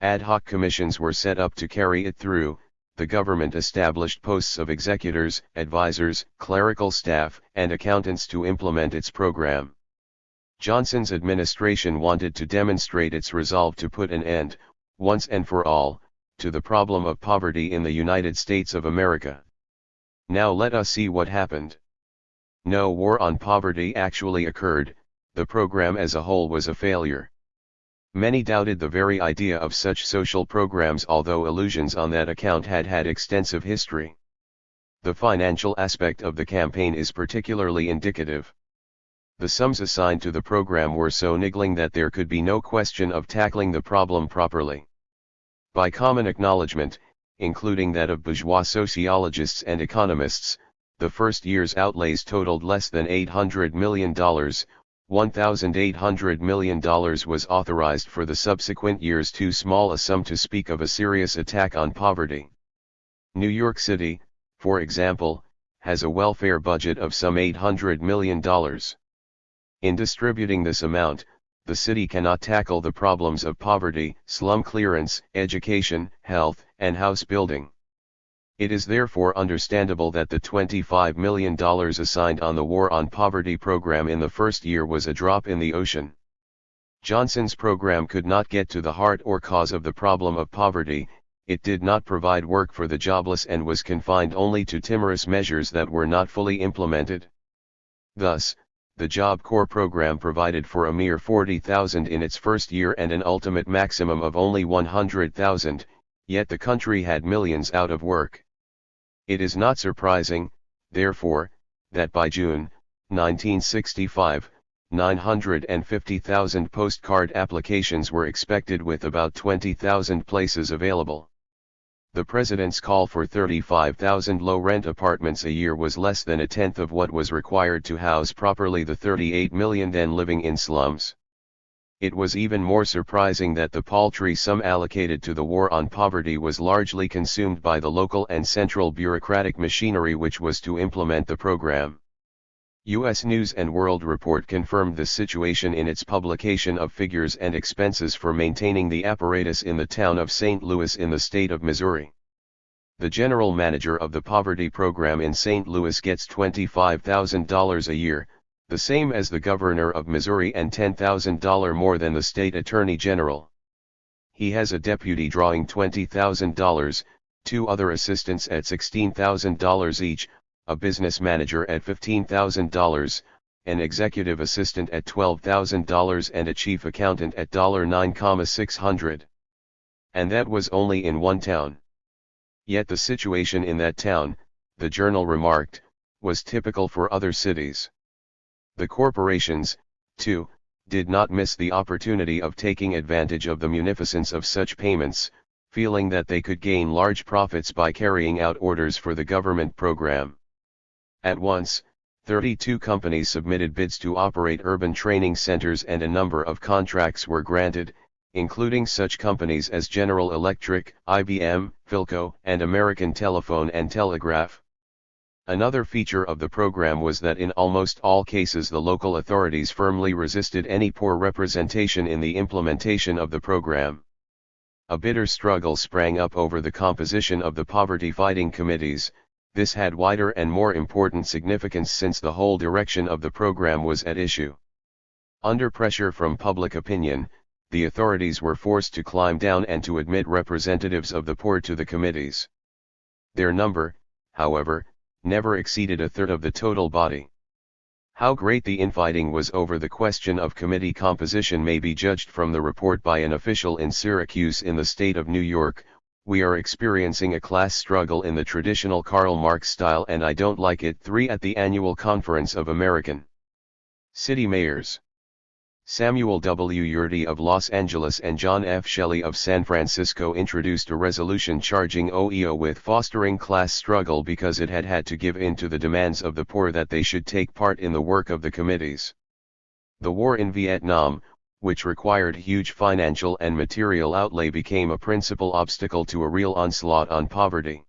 [SPEAKER 1] Ad hoc commissions were set up to carry it through. The government established posts of executors, advisors, clerical staff, and accountants to implement its program. Johnson's administration wanted to demonstrate its resolve to put an end, once and for all, to the problem of poverty in the United States of America. Now let us see what happened. No war on poverty actually occurred. The program as a whole was a failure. Many doubted the very idea of such social programs, although illusions on that account had extensive history. The financial aspect of the campaign is particularly indicative. The sums assigned to the program were so niggling that there could be no question of tackling the problem properly. By common acknowledgement, including that of bourgeois sociologists and economists, the first year's outlays totaled less than $800 million, $1,800 million was authorized for the subsequent years, too small a sum to speak of a serious attack on poverty. New York City, for example, has a welfare budget of some $800 million. In distributing this amount, the city cannot tackle the problems of poverty, slum clearance, education, health, and house building. It is therefore understandable that the $25 million assigned on the War on Poverty program in the first year was a drop in the ocean. Johnson's program could not get to the heart or cause of the problem of poverty. It did not provide work for the jobless and was confined only to timorous measures that were not fully implemented. Thus, the Job Corps program provided for a mere 40,000 in its first year and an ultimate maximum of only 100,000, yet the country had millions out of work. It is not surprising, therefore, that by June 1965, 950,000 postcard applications were expected with about 20,000 places available. The president's call for 35,000 low-rent apartments a year was less than a tenth of what was required to house properly the 38 million then living in slums. It was even more surprising that the paltry sum allocated to the War on Poverty was largely consumed by the local and central bureaucratic machinery which was to implement the program. U.S. News & World Report confirmed this situation in its publication of figures and expenses for maintaining the apparatus in the town of St. Louis in the state of Missouri. The general manager of the poverty program in St. Louis gets $25,000 a year, the same as the governor of Missouri, and $10,000 more than the state attorney general. He has a deputy drawing $20,000, two other assistants at $16,000 each, a business manager at $15,000, an executive assistant at $12,000 and a chief accountant at $9,600. And that was only in one town. Yet the situation in that town, the journal remarked, was typical for other cities. The corporations, too, did not miss the opportunity of taking advantage of the munificence of such payments, feeling that they could gain large profits by carrying out orders for the government program. At once, 32 companies submitted bids to operate urban training centers and a number of contracts were granted, including such companies as General Electric, IBM, Philco, and American Telephone and Telegraph. Another feature of the program was that in almost all cases the local authorities firmly resisted any poor representation in the implementation of the program. A bitter struggle sprang up over the composition of the poverty-fighting committees. This had wider and more important significance since the whole direction of the program was at issue. Under pressure from public opinion, the authorities were forced to climb down and to admit representatives of the poor to the committees. Their number, however, never exceeded a third of the total body. How great the infighting was over the question of committee composition may be judged from the report by an official in Syracuse in the state of New York. "We are experiencing a class struggle in the traditional Karl Marx style and I don't like it." 3 At the annual conference of American City Mayors, Samuel W. Yurdi of Los Angeles and John F. Shelley of San Francisco introduced a resolution charging OEO with fostering class struggle because it had had to give in to the demands of the poor that they should take part in the work of the committees. The war in Vietnam, which required huge financial and material outlay, became a principal obstacle to a real onslaught on poverty.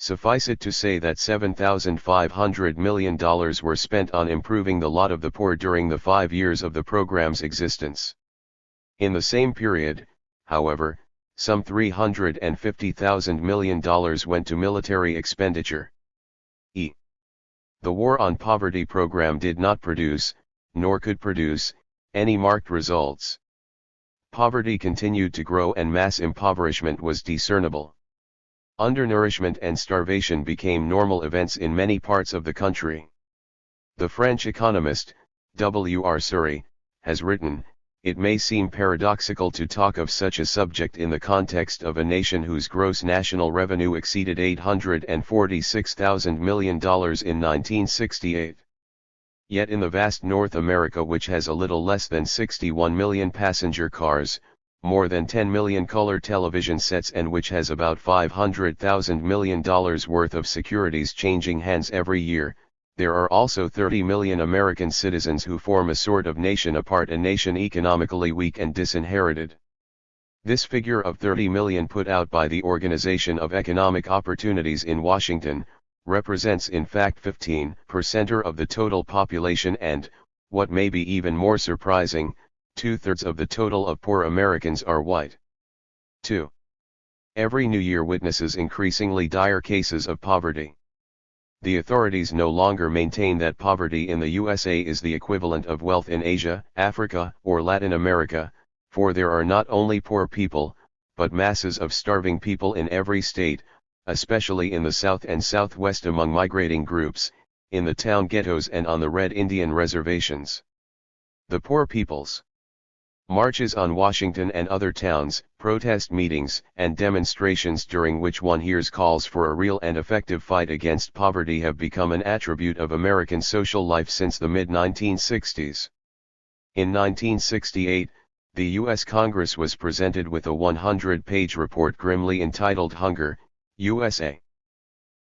[SPEAKER 1] Suffice it to say that $7,500 million were spent on improving the lot of the poor during the 5 years of the program's existence. In the same period, however, some $350,000 million went to military expenditure. The War on Poverty program did not produce, nor could produce, any marked results. Poverty continued to grow and mass impoverishment was discernible. Undernourishment and starvation became normal events in many parts of the country. The French economist, W.R. Surrey, has written, "It may seem paradoxical to talk of such a subject in the context of a nation whose gross national revenue exceeded $846,000 million in 1968. Yet in the vast North America, which has a little less than 61 million passenger cars, more than 10 million color television sets, and which has about $500,000 million worth of securities changing hands every year, There are also 30 million American citizens who form a sort of nation apart, a nation economically weak and disinherited. This figure of 30 million put out by the Organization of Economic Opportunities in Washington, represents in fact 15% of the total population and, what may be even more surprising, 2/3 of the total of poor Americans are white. 2. Every new year witnesses increasingly dire cases of poverty. The authorities no longer maintain that poverty in the USA is the equivalent of wealth in Asia, Africa, or Latin America, for there are not only poor people, but masses of starving people in every state, especially in the South and Southwest among migrating groups, in the town ghettos and on the Red Indian reservations. The Poor People's marches on Washington and other towns, protest meetings, and demonstrations during which one hears calls for a real and effective fight against poverty have become an attribute of American social life since the mid-1960s. In 1968, the U.S. Congress was presented with a 100-page report grimly entitled Hunger, USA.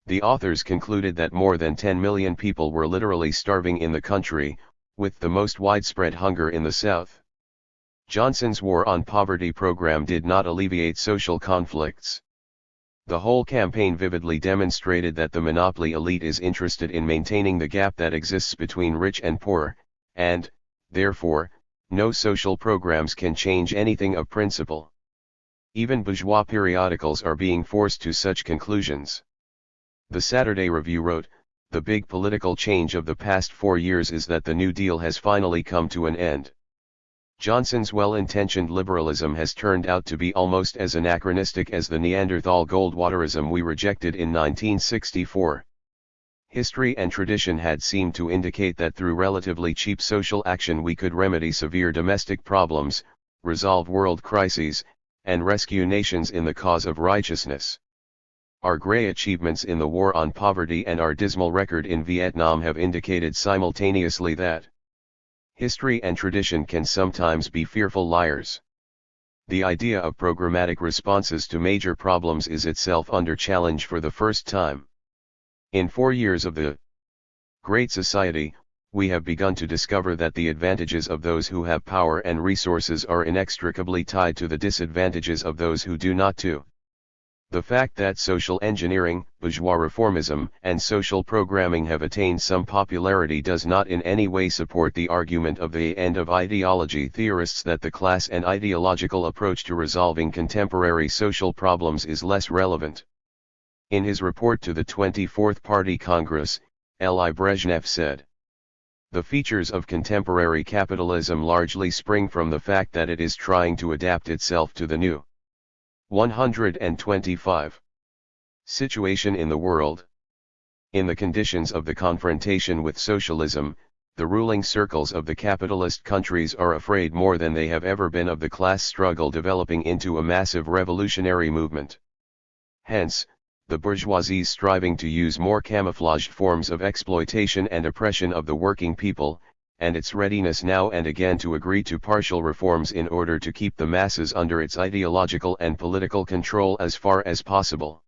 [SPEAKER 1] The authors concluded that more than 10 million people were literally starving in the country, with the most widespread hunger in the South. Johnson's War on Poverty program did not alleviate social conflicts. The whole campaign vividly demonstrated that the monopoly elite is interested in maintaining the gap that exists between rich and poor, and, therefore, no social programs can change anything of principle. Even bourgeois periodicals are being forced to such conclusions. The Saturday Review wrote, "The big political change of the past 4 years is that the New Deal has finally come to an end. Johnson's well-intentioned liberalism has turned out to be almost as anachronistic as the Neanderthal Goldwaterism we rejected in 1964. History and tradition had seemed to indicate that through relatively cheap social action we could remedy severe domestic problems, resolve world crises, and rescue nations in the cause of righteousness. Our gray achievements in the war on poverty and our dismal record in Vietnam have indicated simultaneously that history and tradition can sometimes be fearful liars. The idea of programmatic responses to major problems is itself under challenge for the first time. In 4 years of the Great Society, we have begun to discover that the advantages of those who have power and resources are inextricably tied to the disadvantages of those who do not too. The fact that social engineering, bourgeois reformism, and social programming have attained some popularity does not in any way support the argument of the end of ideology theorists that the class and ideological approach to resolving contemporary social problems is less relevant. In his report to the 24th Party Congress, L.I. Brezhnev said, "The features of contemporary capitalism largely spring from the fact that it is trying to adapt itself to the new 125 situation in the world. In the conditions of the confrontation with socialism, the ruling circles of the capitalist countries are afraid more than they have ever been of the class struggle developing into a massive revolutionary movement. Hence, the bourgeoisie is striving to use more camouflaged forms of exploitation and oppression of the working people, and its readiness now and again to agree to partial reforms in order to keep the masses under its ideological and political control as far as possible.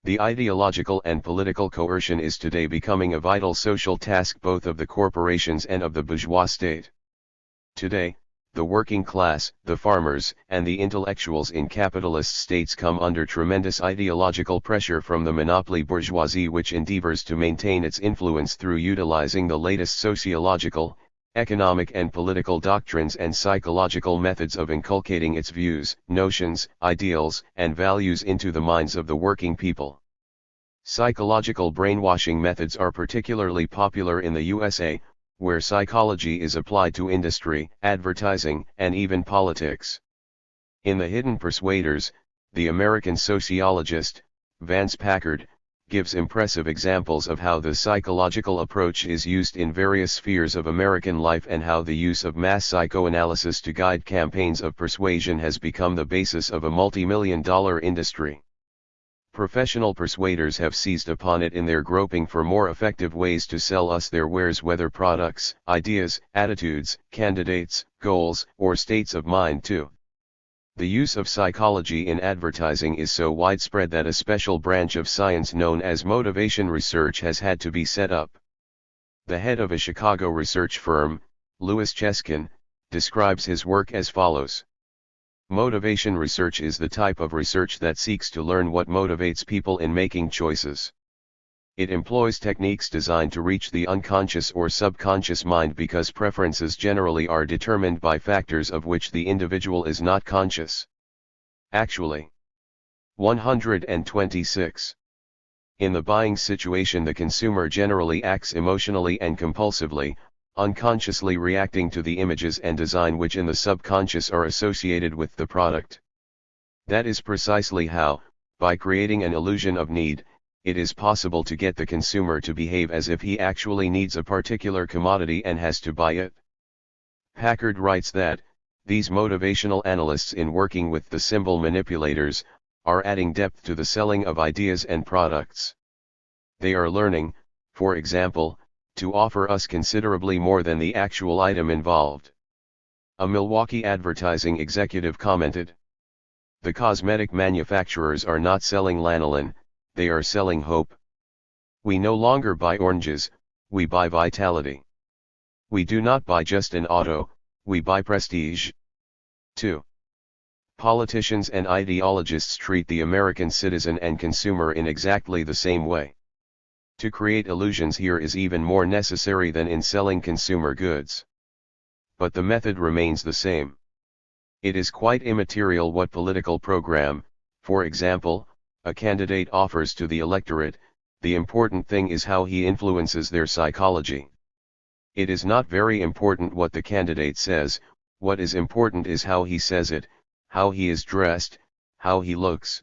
[SPEAKER 1] The ideological and political coercion is today becoming a vital social task both of the corporations and of the bourgeois state. Today, the working class, the farmers, and the intellectuals in capitalist states come under tremendous ideological pressure from the monopoly bourgeoisie, which endeavors to maintain its influence through utilizing the latest sociological, economic and political doctrines and psychological methods of inculcating its views, notions, ideals, and values into the minds of the working people. Psychological brainwashing methods are particularly popular in the USA, where psychology is applied to industry, advertising, and even politics. In The Hidden Persuaders, the American sociologist, Vance Packard, gives impressive examples of how the psychological approach is used in various spheres of American life and how the use of mass psychoanalysis to guide campaigns of persuasion has become the basis of a multi-million-dollar industry. Professional persuaders have seized upon it in their groping for more effective ways to sell us their wares, whether products, ideas, attitudes, candidates, goals, or states of mind too. The use of psychology in advertising is so widespread that a special branch of science known as motivation research has had to be set up. The head of a Chicago research firm, Louis Cheskin, describes his work as follows. Motivation research is the type of research that seeks to learn what motivates people in making choices. It employs techniques designed to reach the unconscious or subconscious mind because preferences generally are determined by factors of which the individual is not conscious. Actually. 126. In the buying situation, the consumer generally acts emotionally and compulsively, unconsciously reacting to the images and design which in the subconscious are associated with the product. That is precisely how, by creating an illusion of need, it is possible to get the consumer to behave as if he actually needs a particular commodity and has to buy it. Packard writes that, these motivational analysts, in working with the symbol manipulators, are adding depth to the selling of ideas and products. They are learning, for example, to offer us considerably more than the actual item involved. A Milwaukee advertising executive commented, "The cosmetic manufacturers are not selling lanolin, they are selling hope. We no longer buy oranges, we buy vitality. We do not buy just an auto, we buy prestige." 2. Politicians and ideologists treat the American citizen and consumer in exactly the same way. To create illusions here is even more necessary than in selling consumer goods. But the method remains the same. It is quite immaterial what political program, for example, a candidate offers to the electorate. The important thing is how he influences their psychology. It is not very important what the candidate says, what is important is how he says it, how he is dressed, how he looks.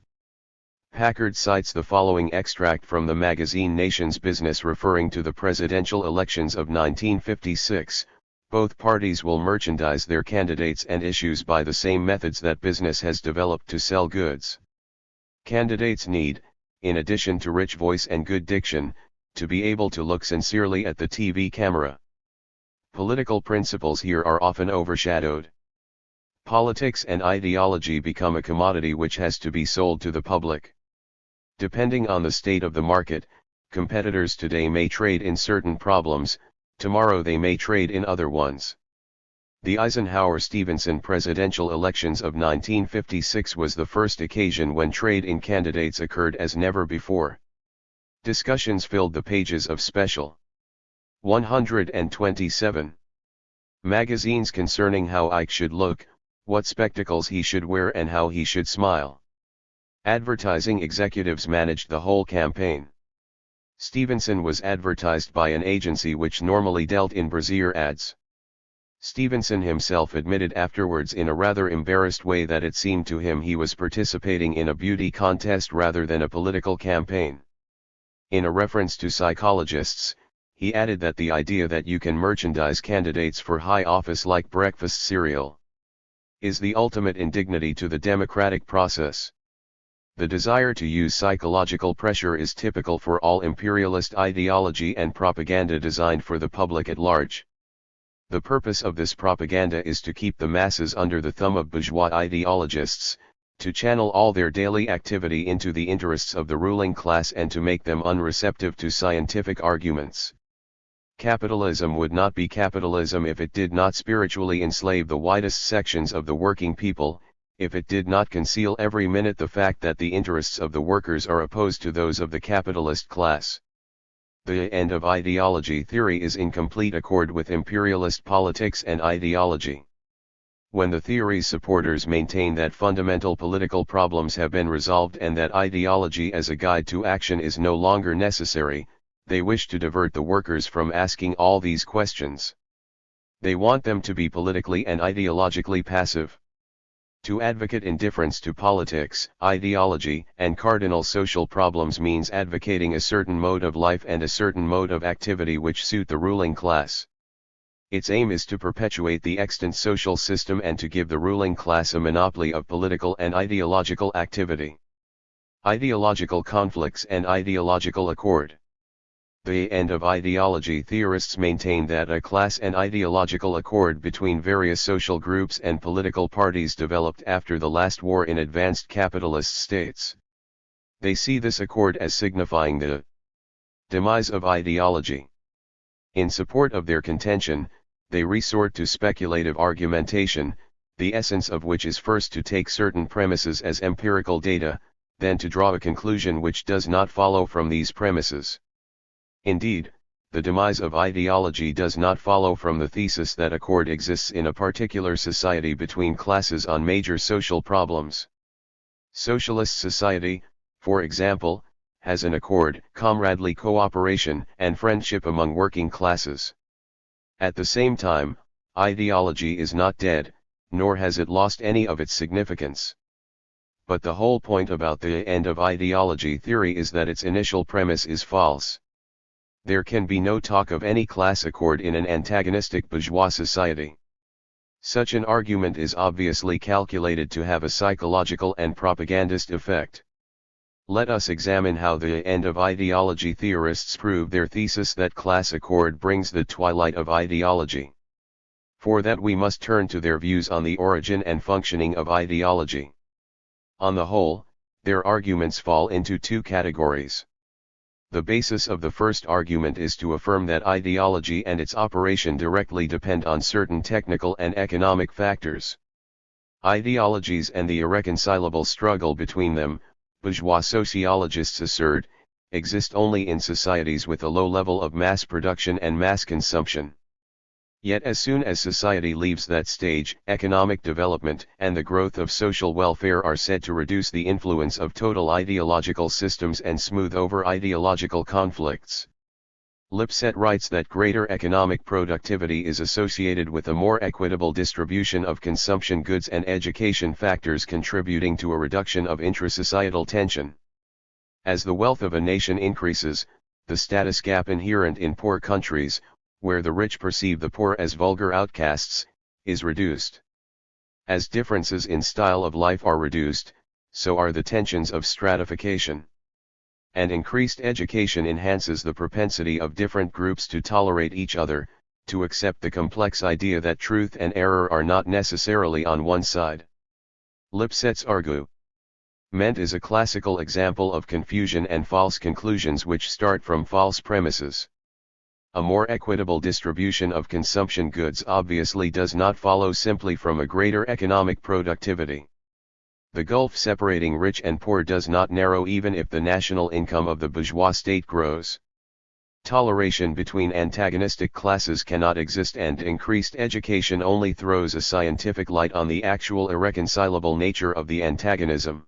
[SPEAKER 1] Packard cites the following extract from the magazine Nation's Business referring to the presidential elections of 1956, "Both parties will merchandise their candidates and issues by the same methods that business has developed to sell goods. Candidates need, in addition to rich voice and good diction, to be able to look sincerely at the TV camera. Political principles here are often overshadowed. Politics and ideology become a commodity which has to be sold to the public. Depending on the state of the market, competitors today may trade in certain problems, tomorrow they may trade in other ones." The Eisenhower-Stevenson presidential elections of 1956 was the first occasion when trade in candidates occurred as never before. Discussions filled the pages of Special 127 magazines concerning how Ike should look, what spectacles he should wear and how he should smile. Advertising executives managed the whole campaign. Stevenson was advertised by an agency which normally dealt in brassiere ads. Stevenson himself admitted afterwards in a rather embarrassed way that it seemed to him he was participating in a beauty contest rather than a political campaign. In a reference to psychologists, he added that the idea that you can merchandise candidates for high office like breakfast cereal is the ultimate indignity to the democratic process. The desire to use psychological pressure is typical for all imperialist ideology and propaganda designed for the public at large. The purpose of this propaganda is to keep the masses under the thumb of bourgeois ideologists, to channel all their daily activity into the interests of the ruling class and to make them unreceptive to scientific arguments. Capitalism would not be capitalism if it did not spiritually enslave the widest sections of the working people, if it did not conceal every minute the fact that the interests of the workers are opposed to those of the capitalist class. The end of ideology theory is in complete accord with imperialist politics and ideology. When the theory's supporters maintain that fundamental political problems have been resolved and that ideology as a guide to action is no longer necessary, they wish to divert the workers from asking all these questions. They want them to be politically and ideologically passive. To advocate indifference to politics, ideology, and cardinal social problems means advocating a certain mode of life and a certain mode of activity which suit the ruling class. Its aim is to perpetuate the extant social system and to give the ruling class a monopoly of political and ideological activity. Ideological conflicts and ideological accord. The end of ideology theorists maintain that a class and ideological accord between various social groups and political parties developed after the last war in advanced capitalist states. They see this accord as signifying the demise of ideology. In support of their contention, they resort to speculative argumentation, the essence of which is first to take certain premises as empirical data, then to draw a conclusion which does not follow from these premises. Indeed, the demise of ideology does not follow from the thesis that accord exists in a particular society between classes on major social problems. Socialist society, for example, has an accord, comradely cooperation, and friendship among working classes. At the same time, ideology is not dead, nor has it lost any of its significance. But the whole point about the end of ideology theory is that its initial premise is false. There can be no talk of any class accord in an antagonistic bourgeois society. Such an argument is obviously calculated to have a psychological and propagandist effect. Let us examine how the end of ideology theorists prove their thesis that class accord brings the twilight of ideology. For that we must turn to their views on the origin and functioning of ideology. On the whole, their arguments fall into two categories. The basis of the first argument is to affirm that ideology and its operation directly depend on certain technical and economic factors. Ideologies and the irreconcilable struggle between them, bourgeois sociologists assert, exist only in societies with a low level of mass production and mass consumption. Yet as soon as society leaves that stage, economic development and the growth of social welfare are said to reduce the influence of total ideological systems and smooth over ideological conflicts. Lipset writes that greater economic productivity is associated with a more equitable distribution of consumption goods and education, factors contributing to a reduction of intra-societal tension. As the wealth of a nation increases, the status gap inherent in poor countries, where the rich perceive the poor as vulgar outcasts, is reduced. As differences in style of life are reduced, so are the tensions of stratification. And increased education enhances the propensity of different groups to tolerate each other, to accept the complex idea that truth and error are not necessarily on one side. Lipset's argue. Ment is a classical example of confusion and false conclusions which start from false premises. A more equitable distribution of consumption goods obviously does not follow simply from a greater economic productivity. The gulf separating rich and poor does not narrow even if the national income of the bourgeois state grows. Toleration between antagonistic classes cannot exist, and increased education only throws a scientific light on the actual irreconcilable nature of the antagonism.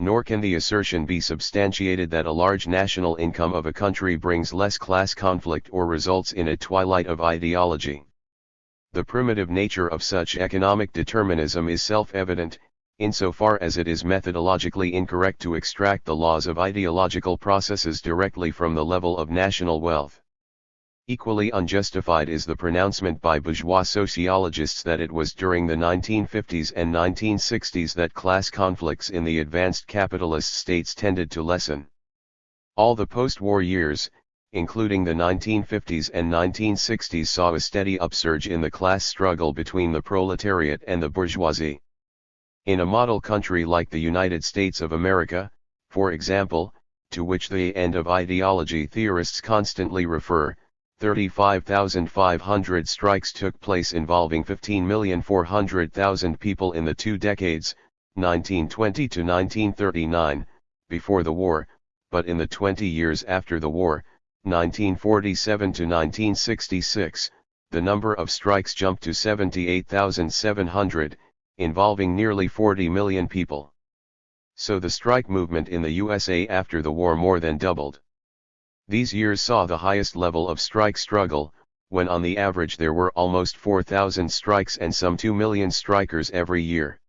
[SPEAKER 1] Nor can the assertion be substantiated that a large national income of a country brings less class conflict or results in a twilight of ideology. The primitive nature of such economic determinism is self-evident, insofar as it is methodologically incorrect to extract the laws of ideological processes directly from the level of national wealth. Equally unjustified is the pronouncement by bourgeois sociologists that it was during the 1950s and 1960s that class conflicts in the advanced capitalist states tended to lessen. All the post-war years, including the 1950s and 1960s, saw a steady upsurge in the class struggle between the proletariat and the bourgeoisie. In a model country like the United States of America, for example, to which the end of ideology theorists constantly refer, 35,500 strikes took place involving 15,400,000 people in the 2 decades, 1920 to 1939, before the war, but in the 20 years after the war, 1947 to 1966, the number of strikes jumped to 78,700, involving nearly 40 million people. So the strike movement in the USA after the war more than doubled. These years saw the highest level of strike struggle, when on the average there were almost 4,000 strikes and some 2 million strikers every year.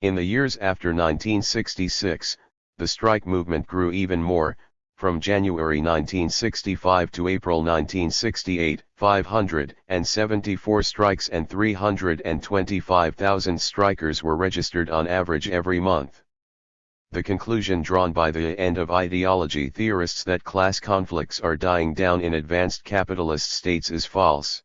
[SPEAKER 1] In the years after 1966, the strike movement grew even more. From January 1965 to April 1968, 574 strikes and 325,000 strikers were registered on average every month. The conclusion drawn by the end of ideology theorists that class conflicts are dying down in advanced capitalist states is false.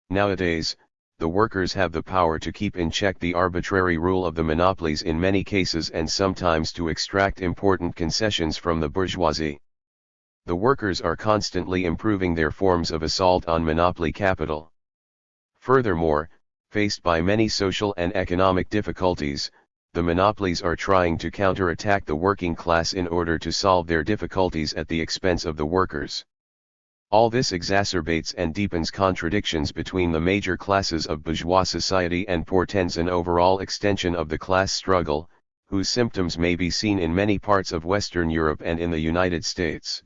[SPEAKER 1] Nowadays, the workers have the power to keep in check the arbitrary rule of the monopolies in many cases, and sometimes to extract important concessions from the bourgeoisie. the workers are constantly improving their forms of assault on monopoly capital. Furthermore, faced by many social and economic difficulties, the monopolies are trying to counterattack the working class in order to solve their difficulties at the expense of the workers. All this exacerbates and deepens contradictions between the major classes of bourgeois society and portends an overall extension of the class struggle, whose symptoms may be seen in many parts of Western Europe and in the United States.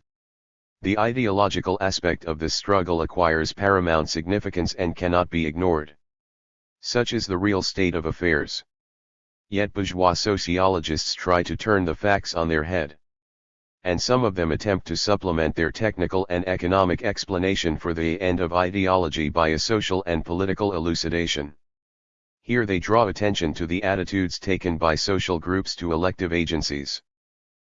[SPEAKER 1] The ideological aspect of this struggle acquires paramount significance and cannot be ignored. Such is the real state of affairs. Yet bourgeois sociologists try to turn the facts on their head. And some of them attempt to supplement their technical and economic explanation for the end of ideology by a social and political elucidation. Here they draw attention to the attitudes taken by social groups to elective agencies.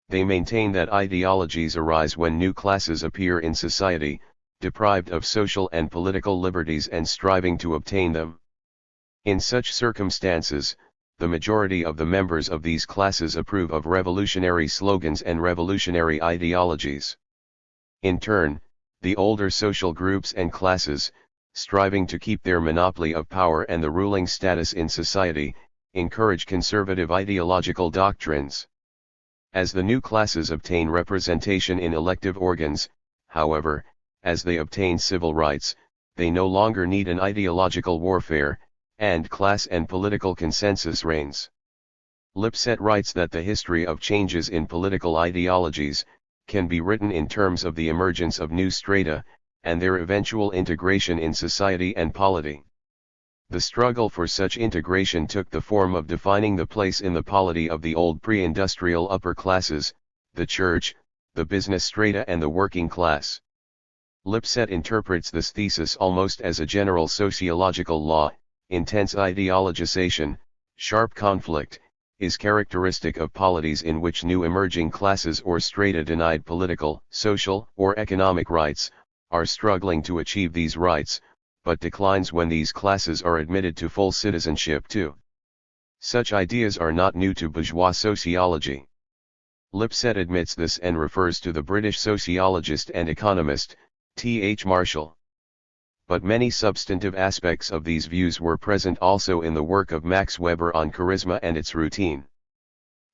[SPEAKER 1] They maintain that ideologies arise when new classes appear in society, deprived of social and political liberties and striving to obtain them. In such circumstances, the majority of the members of these classes approve of revolutionary slogans and revolutionary ideologies. In turn, the older social groups and classes, striving to keep their monopoly of power and the ruling status in society, encourage conservative ideological doctrines. As the new classes obtain representation in elective organs, however, as they obtain civil rights, they no longer need an ideological warfare, and class and political consensus reigns. Lipset writes that the history of changes in political ideologies can be written in terms of the emergence of new strata, and their eventual integration in society and polity. The struggle for such integration took the form of defining the place in the polity of the old pre-industrial upper classes, the church, the business strata and the working class. Lipset interprets this thesis almost as a general sociological law. Intense ideologization, sharp conflict, is characteristic of polities in which new emerging classes or strata denied political, social, or economic rights, are struggling to achieve these rights, but declines when these classes are admitted to full citizenship too. Such ideas are not new to bourgeois sociology. Lipset admits this and refers to the British sociologist and economist, T.H. Marshall. But many substantive aspects of these views were present also in the work of Max Weber on charisma and its routine.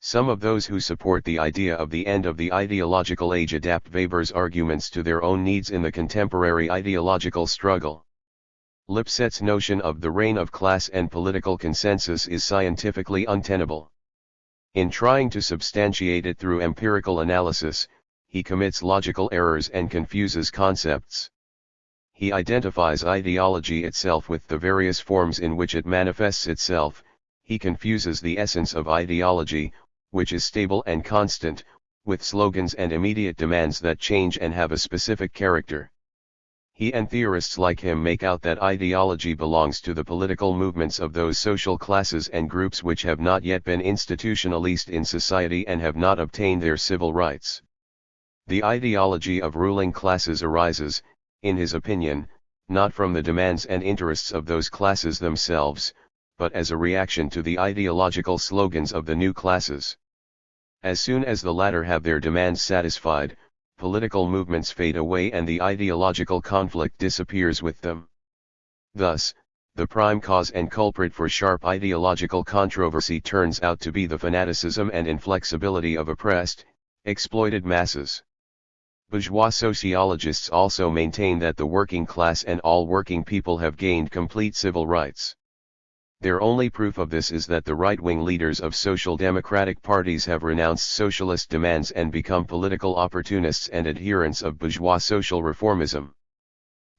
[SPEAKER 1] Some of those who support the idea of the end of the ideological age adapt Weber's arguments to their own needs in the contemporary ideological struggle. Lipset's notion of the reign of class and political consensus is scientifically untenable. In trying to substantiate it through empirical analysis, he commits logical errors and confuses concepts. He identifies ideology itself with the various forms in which it manifests itself. He confuses the essence of ideology, which is stable and constant, with slogans and immediate demands that change and have a specific character. He and theorists like him make out that ideology belongs to the political movements of those social classes and groups which have not yet been institutionalized in society and have not obtained their civil rights. The ideology of ruling classes arises, in his opinion, not from the demands and interests of those classes themselves, but as a reaction to the ideological slogans of the new classes. As soon as the latter have their demands satisfied, political movements fade away and the ideological conflict disappears with them. Thus, the prime cause and culprit for sharp ideological controversy turns out to be the fanaticism and inflexibility of oppressed, exploited masses. Bourgeois sociologists also maintain that the working class and all working people have gained complete civil rights. Their only proof of this is that the right-wing leaders of social democratic parties have renounced socialist demands and become political opportunists and adherents of bourgeois social reformism.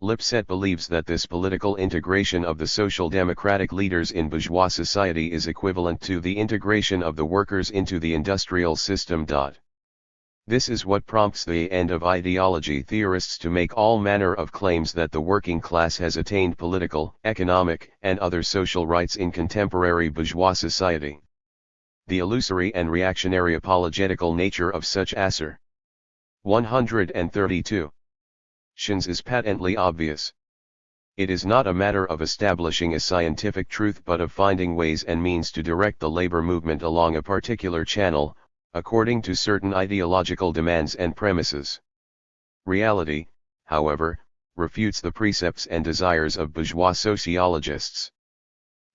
[SPEAKER 1] Lipset believes that this political integration of the social democratic leaders in bourgeois society is equivalent to the integration of the workers into the industrial system. This is what prompts the end of ideology theorists to make all manner of claims that the working class has attained political, economic, and other social rights in contemporary bourgeois society. The illusory and reactionary apologetical nature of such asser. 132. Shins is patently obvious. It is not a matter of establishing a scientific truth but of finding ways and means to direct the labor movement along a particular channel, according to certain ideological demands and premises. Reality, however, refutes the precepts and desires of bourgeois sociologists.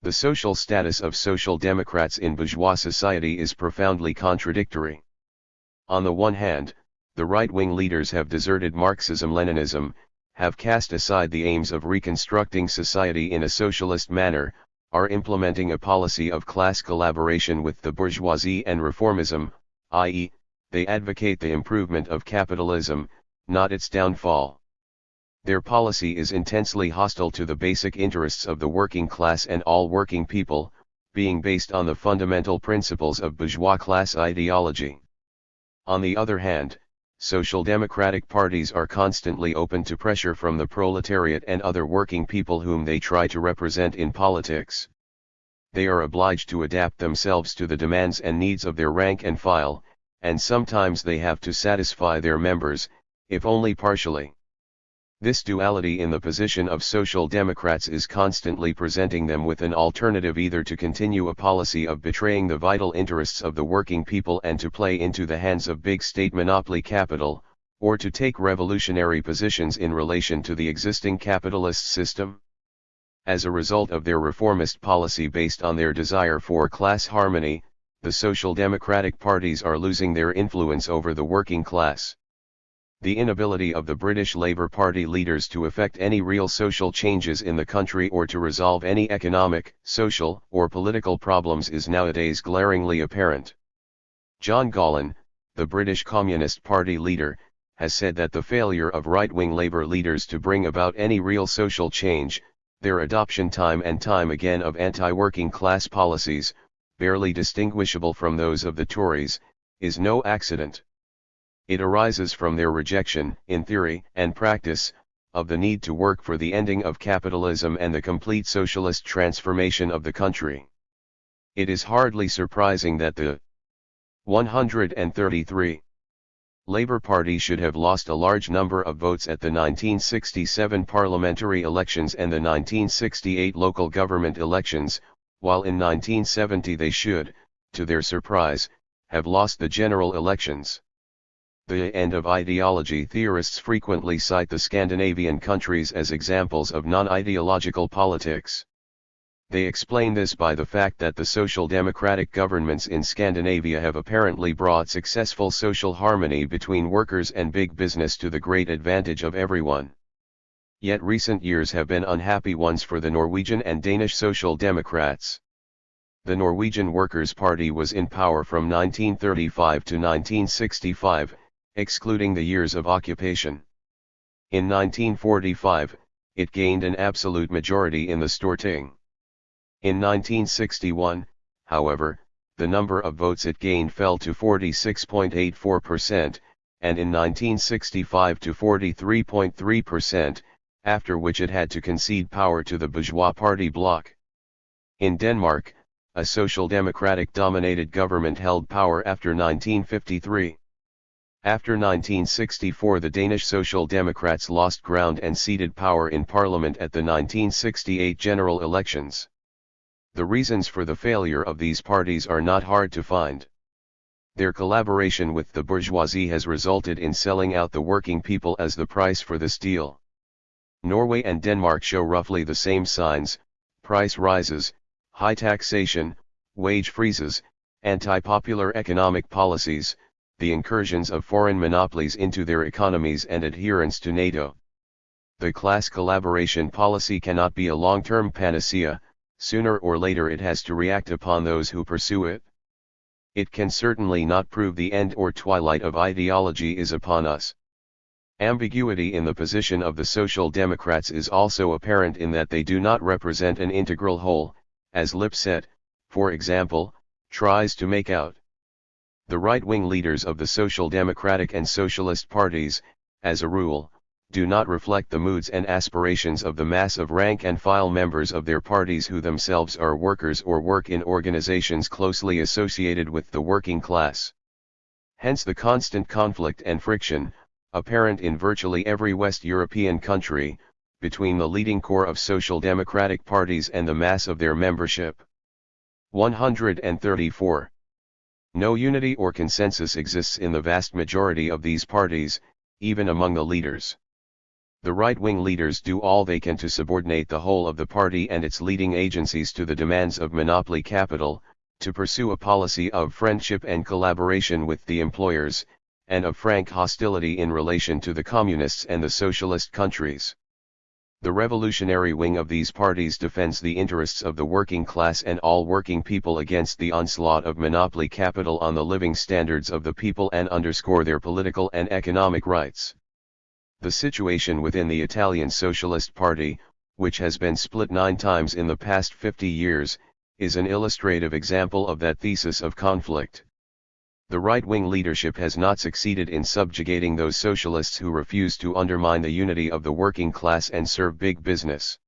[SPEAKER 1] The social status of social democrats in bourgeois society is profoundly contradictory. On the one hand, the right-wing leaders have deserted Marxism-Leninism, have cast aside the aims of reconstructing society in a socialist manner, are implementing a policy of class collaboration with the bourgeoisie and reformism, i.e., they advocate the improvement of capitalism, not its downfall. Their policy is intensely hostile to the basic interests of the working class and all working people, being based on the fundamental principles of bourgeois class ideology. On the other hand, social democratic parties are constantly open to pressure from the proletariat and other working people whom they try to represent in politics. They are obliged to adapt themselves to the demands and needs of their rank and file, and sometimes they have to satisfy their members, if only partially. This duality in the position of social democrats is constantly presenting them with an alternative: either to continue a policy of betraying the vital interests of the working people and to play into the hands of big state monopoly capital, or to take revolutionary positions in relation to the existing capitalist system. As a result of their reformist policy based on their desire for class harmony, the social democratic parties are losing their influence over the working class. The inability of the British Labour Party leaders to effect any real social changes in the country or to resolve any economic, social, or political problems is nowadays glaringly apparent. John Gallen, the British Communist Party leader, has said that the failure of right-wing Labour leaders to bring about any real social change, their adoption time and time again of anti-working class policies, barely distinguishable from those of the Tories, is no accident. It arises from their rejection, in theory and practice, of the need to work for the ending of capitalism and the complete socialist transformation of the country. It is hardly surprising that the 133 Labour Party should have lost a large number of votes at the 1967 parliamentary elections and the 1968 local government elections, while in 1970 they should, to their surprise, have lost the general elections. The end of ideology theorists frequently cite the Scandinavian countries as examples of non-ideological politics. They explain this by the fact that the social democratic governments in Scandinavia have apparently brought successful social harmony between workers and big business to the great advantage of everyone. Yet recent years have been unhappy ones for the Norwegian and Danish social democrats. The Norwegian Workers' Party was in power from 1935 to 1965, excluding the years of occupation. In 1945, it gained an absolute majority in the Storting. In 1961, however, the number of votes it gained fell to 46.84%, and in 1965 to 43.3%, after which it had to concede power to the bourgeois party bloc. In Denmark, a social democratic dominated government held power after 1953. After 1964, the Danish Social Democrats lost ground and ceded power in parliament at the 1968 general elections. The reasons for the failure of these parties are not hard to find. Their collaboration with the bourgeoisie has resulted in selling out the working people as the price for the steel. Norway and Denmark show roughly the same signs: price rises, high taxation, wage freezes, anti-popular economic policies, the incursions of foreign monopolies into their economies and adherence to NATO. The class collaboration policy cannot be a long-term panacea. Sooner or later it has to react upon those who pursue it. It can certainly not prove the end or twilight of ideology is upon us. Ambiguity in the position of the Social Democrats is also apparent in that they do not represent an integral whole, as Lipset, for example, tries to make out. The right-wing leaders of the Social Democratic and Socialist parties, as a rule, do not reflect the moods and aspirations of the mass of rank-and-file members of their parties who themselves are workers or work in organizations closely associated with the working class. Hence the constant conflict and friction, apparent in virtually every West European country, between the leading core of social democratic parties and the mass of their membership. 134. No unity or consensus exists in the vast majority of these parties, even among the leaders. The right-wing leaders do all they can to subordinate the whole of the party and its leading agencies to the demands of monopoly capital, to pursue a policy of friendship and collaboration with the employers, and of frank hostility in relation to the communists and the socialist countries. The revolutionary wing of these parties defends the interests of the working class and all working people against the onslaught of monopoly capital on the living standards of the people and underscore their political and economic rights. The situation within the Italian Socialist Party, which has been split 9 times in the past 50 years, is an illustrative example of that thesis of conflict. The right-wing leadership has not succeeded in subjugating those socialists who refuse to undermine the unity of the working class and serve big business.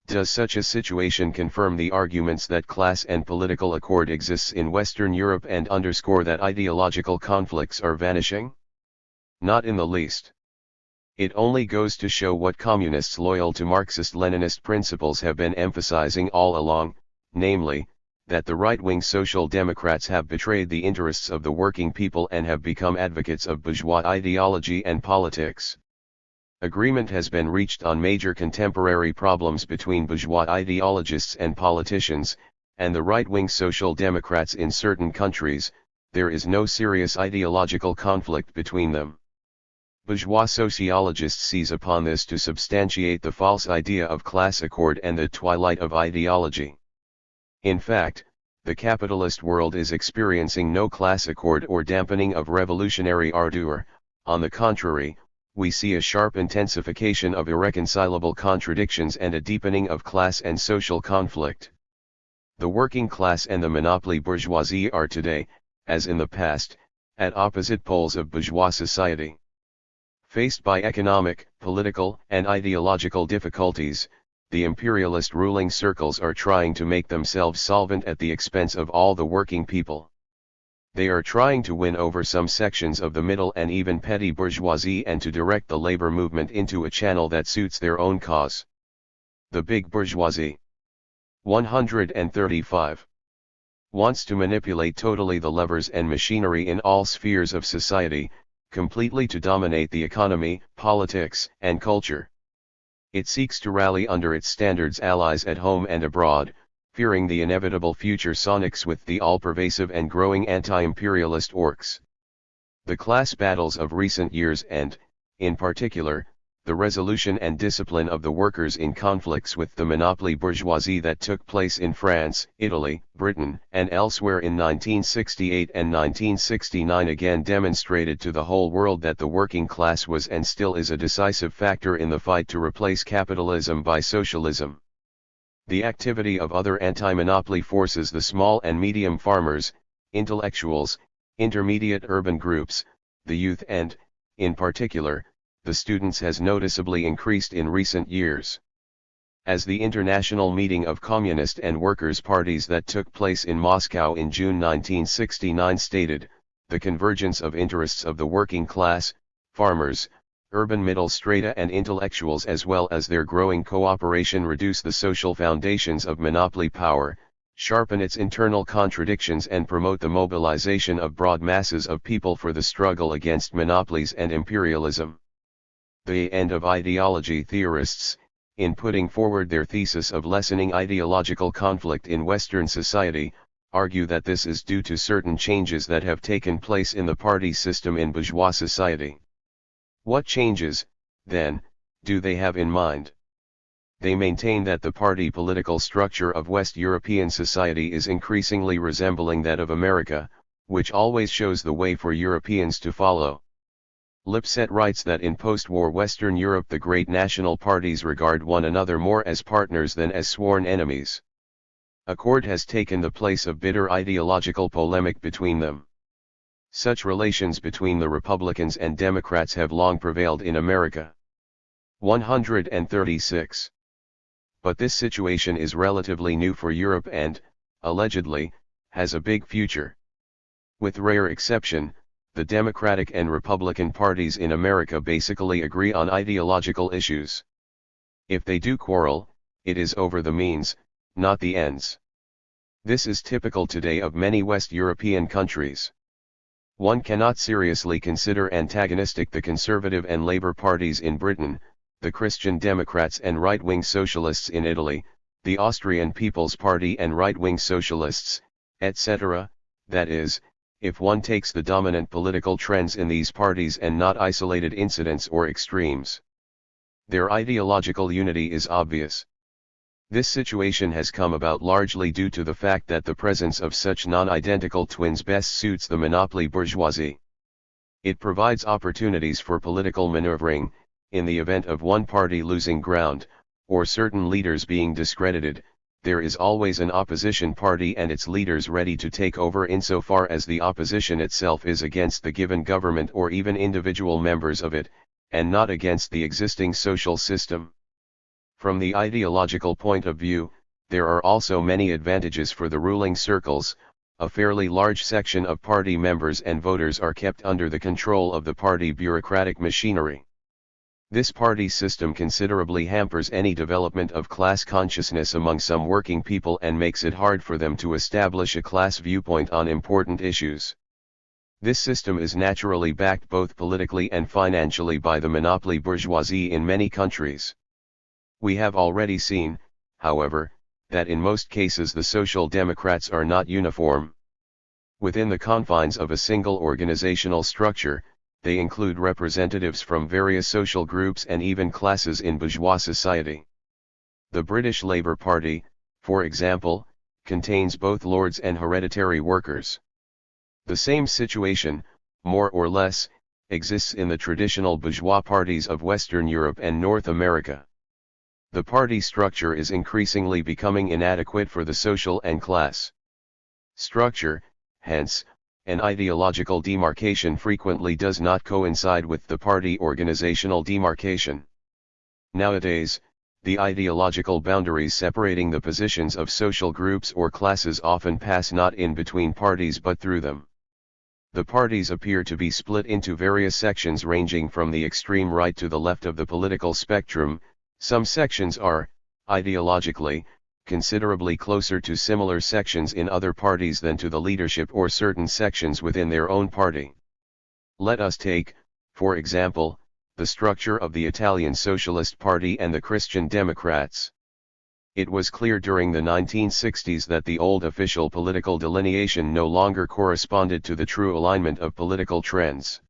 [SPEAKER 1] Does such a situation confirm the arguments that class and political accord exists in Western Europe and underscore that ideological conflicts are vanishing? Not in the least. It only goes to show what communists loyal to Marxist-Leninist principles have been emphasizing all along, namely, that the right-wing Social Democrats have betrayed the interests of the working people and have become advocates of bourgeois ideology and politics. Agreement has been reached on major contemporary problems between bourgeois ideologists and politicians, and the right-wing Social Democrats in certain countries. There is no serious ideological conflict between them. Bourgeois sociologists seize upon this to substantiate the false idea of class accord and the twilight of ideology. In fact, the capitalist world is experiencing no class accord or dampening of revolutionary ardor. On the contrary, we see a sharp intensification of irreconcilable contradictions and a deepening of class and social conflict. The working class and the monopoly bourgeoisie are today, as in the past, at opposite poles of bourgeois society. Faced by economic, political, and ideological difficulties, the imperialist ruling circles are trying to make themselves solvent at the expense of all the working people. They are trying to win over some sections of the middle and even petty bourgeoisie and to direct the labor movement into a channel that suits their own cause. The big bourgeoisie. 135. Wants to manipulate totally the levers and machinery in all spheres of society, completely to dominate the economy, politics, and culture. It seeks to rally under its standards allies at home and abroad, fearing the inevitable future sonics with the all-pervasive and growing anti-imperialist orcs. The class battles of recent years and, in particular, the resolution and discipline of the workers in conflicts with the monopoly bourgeoisie that took place in France, Italy, Britain, and elsewhere in 1968 and 1969 again demonstrated to the whole world that the working class was and still is a decisive factor in the fight to replace capitalism by socialism. The activity of other anti-monopoly forces, the small and medium farmers, intellectuals, intermediate urban groups, the youth and, in particular, the students has noticeably increased in recent years. As the international meeting of communist and workers' parties that took place in Moscow in June 1969 stated, the convergence of interests of the working class, farmers, urban middle strata and intellectuals as well as their growing cooperation reduce the social foundations of monopoly power, sharpen its internal contradictions and promote the mobilization of broad masses of people for the struggle against monopolies and imperialism. The end of ideology theorists, in putting forward their thesis of lessening ideological conflict in Western society, argue that this is due to certain changes that have taken place in the party system in bourgeois society. What changes, then, do they have in mind? They maintain that the party political structure of West European society is increasingly resembling that of America, which always shows the way for Europeans to follow. Lipset writes that in post-war Western Europe the great national parties regard one another more as partners than as sworn enemies. Accord has taken the place of bitter ideological polemic between them. Such relations between the Republicans and Democrats have long prevailed in America. 136. But this situation is relatively new for Europe and, allegedly, has a big future. With rare exception, the Democratic and Republican parties in America basically agree on ideological issues. If they do quarrel, it is over the means, not the ends. This is typical today of many West European countries. One cannot seriously consider antagonistic the Conservative and Labour parties in Britain, the Christian Democrats and right-wing socialists in Italy, the Austrian People's Party and right-wing socialists, etc., that is, if one takes the dominant political trends in these parties and not isolated incidents or extremes. Their ideological unity is obvious. This situation has come about largely due to the fact that the presence of such non-identical twins best suits the monopoly bourgeoisie. It provides opportunities for political maneuvering, in the event of one party losing ground, or certain leaders being discredited. There is always an opposition party and its leaders ready to take over insofar as the opposition itself is against the given government or even individual members of it, and not against the existing social system. From the ideological point of view, there are also many advantages for the ruling circles. A fairly large section of party members and voters are kept under the control of the party bureaucratic machinery. This party system considerably hampers any development of class consciousness among some working people and makes it hard for them to establish a class viewpoint on important issues. This system is naturally backed both politically and financially by the monopoly bourgeoisie in many countries. We have already seen, however, that in most cases the Social Democrats are not uniform. Within the confines of a single organizational structure, they include representatives from various social groups and even classes in bourgeois society. The British Labour Party, for example, contains both lords and hereditary workers. The same situation, more or less, exists in the traditional bourgeois parties of Western Europe and North America. The party structure is increasingly becoming inadequate for the social and class structure, hence, an ideological demarcation frequently does not coincide with the party organizational demarcation. Nowadays, the ideological boundaries separating the positions of social groups or classes often pass not in between parties but through them. The parties appear to be split into various sections ranging from the extreme right to the left of the political spectrum. Some sections are, ideologically, considerably closer to similar sections in other parties than to the leadership or certain sections within their own party. Let us take, for example, the structure of the Italian Socialist Party and the Christian Democrats. It was clear during the 1960s that the old official political delineation no longer corresponded to the true alignment of political trends.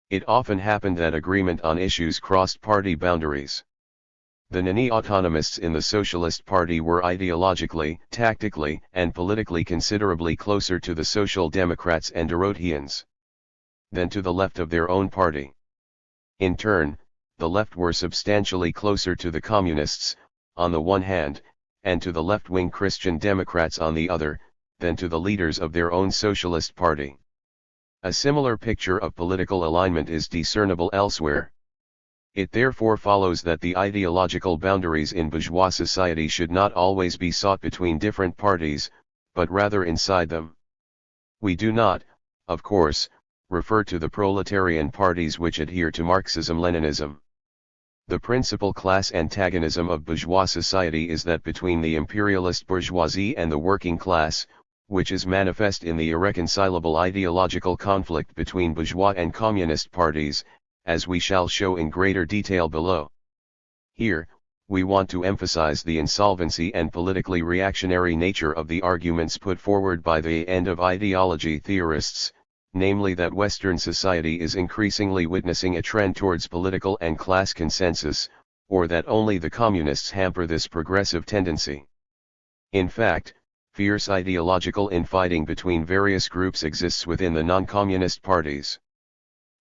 [SPEAKER 1] It often happened that agreement on issues crossed party boundaries. The neo-autonomists in the Socialist Party were ideologically, tactically, and politically considerably closer to the Social Democrats and Dorotheans than to the left of their own party. In turn, the left were substantially closer to the Communists, on the one hand, and to the left-wing Christian Democrats on the other, than to the leaders of their own Socialist Party. A similar picture of political alignment is discernible elsewhere. It therefore follows that the ideological boundaries in bourgeois society should not always be sought between different parties, but rather inside them. We do not, of course, refer to the proletarian parties which adhere to Marxism-Leninism. The principal class antagonism of bourgeois society is that between the imperialist bourgeoisie and the working class, which is manifest in the irreconcilable ideological conflict between bourgeois and communist parties, as we shall show in greater detail below. Here, we want to emphasize the insolvency and politically reactionary nature of the arguments put forward by the end of ideology theorists, namely that Western society is increasingly witnessing a trend towards political and class consensus, or that only the communists hamper this progressive tendency. In fact, fierce ideological infighting between various groups exists within the non-communist parties.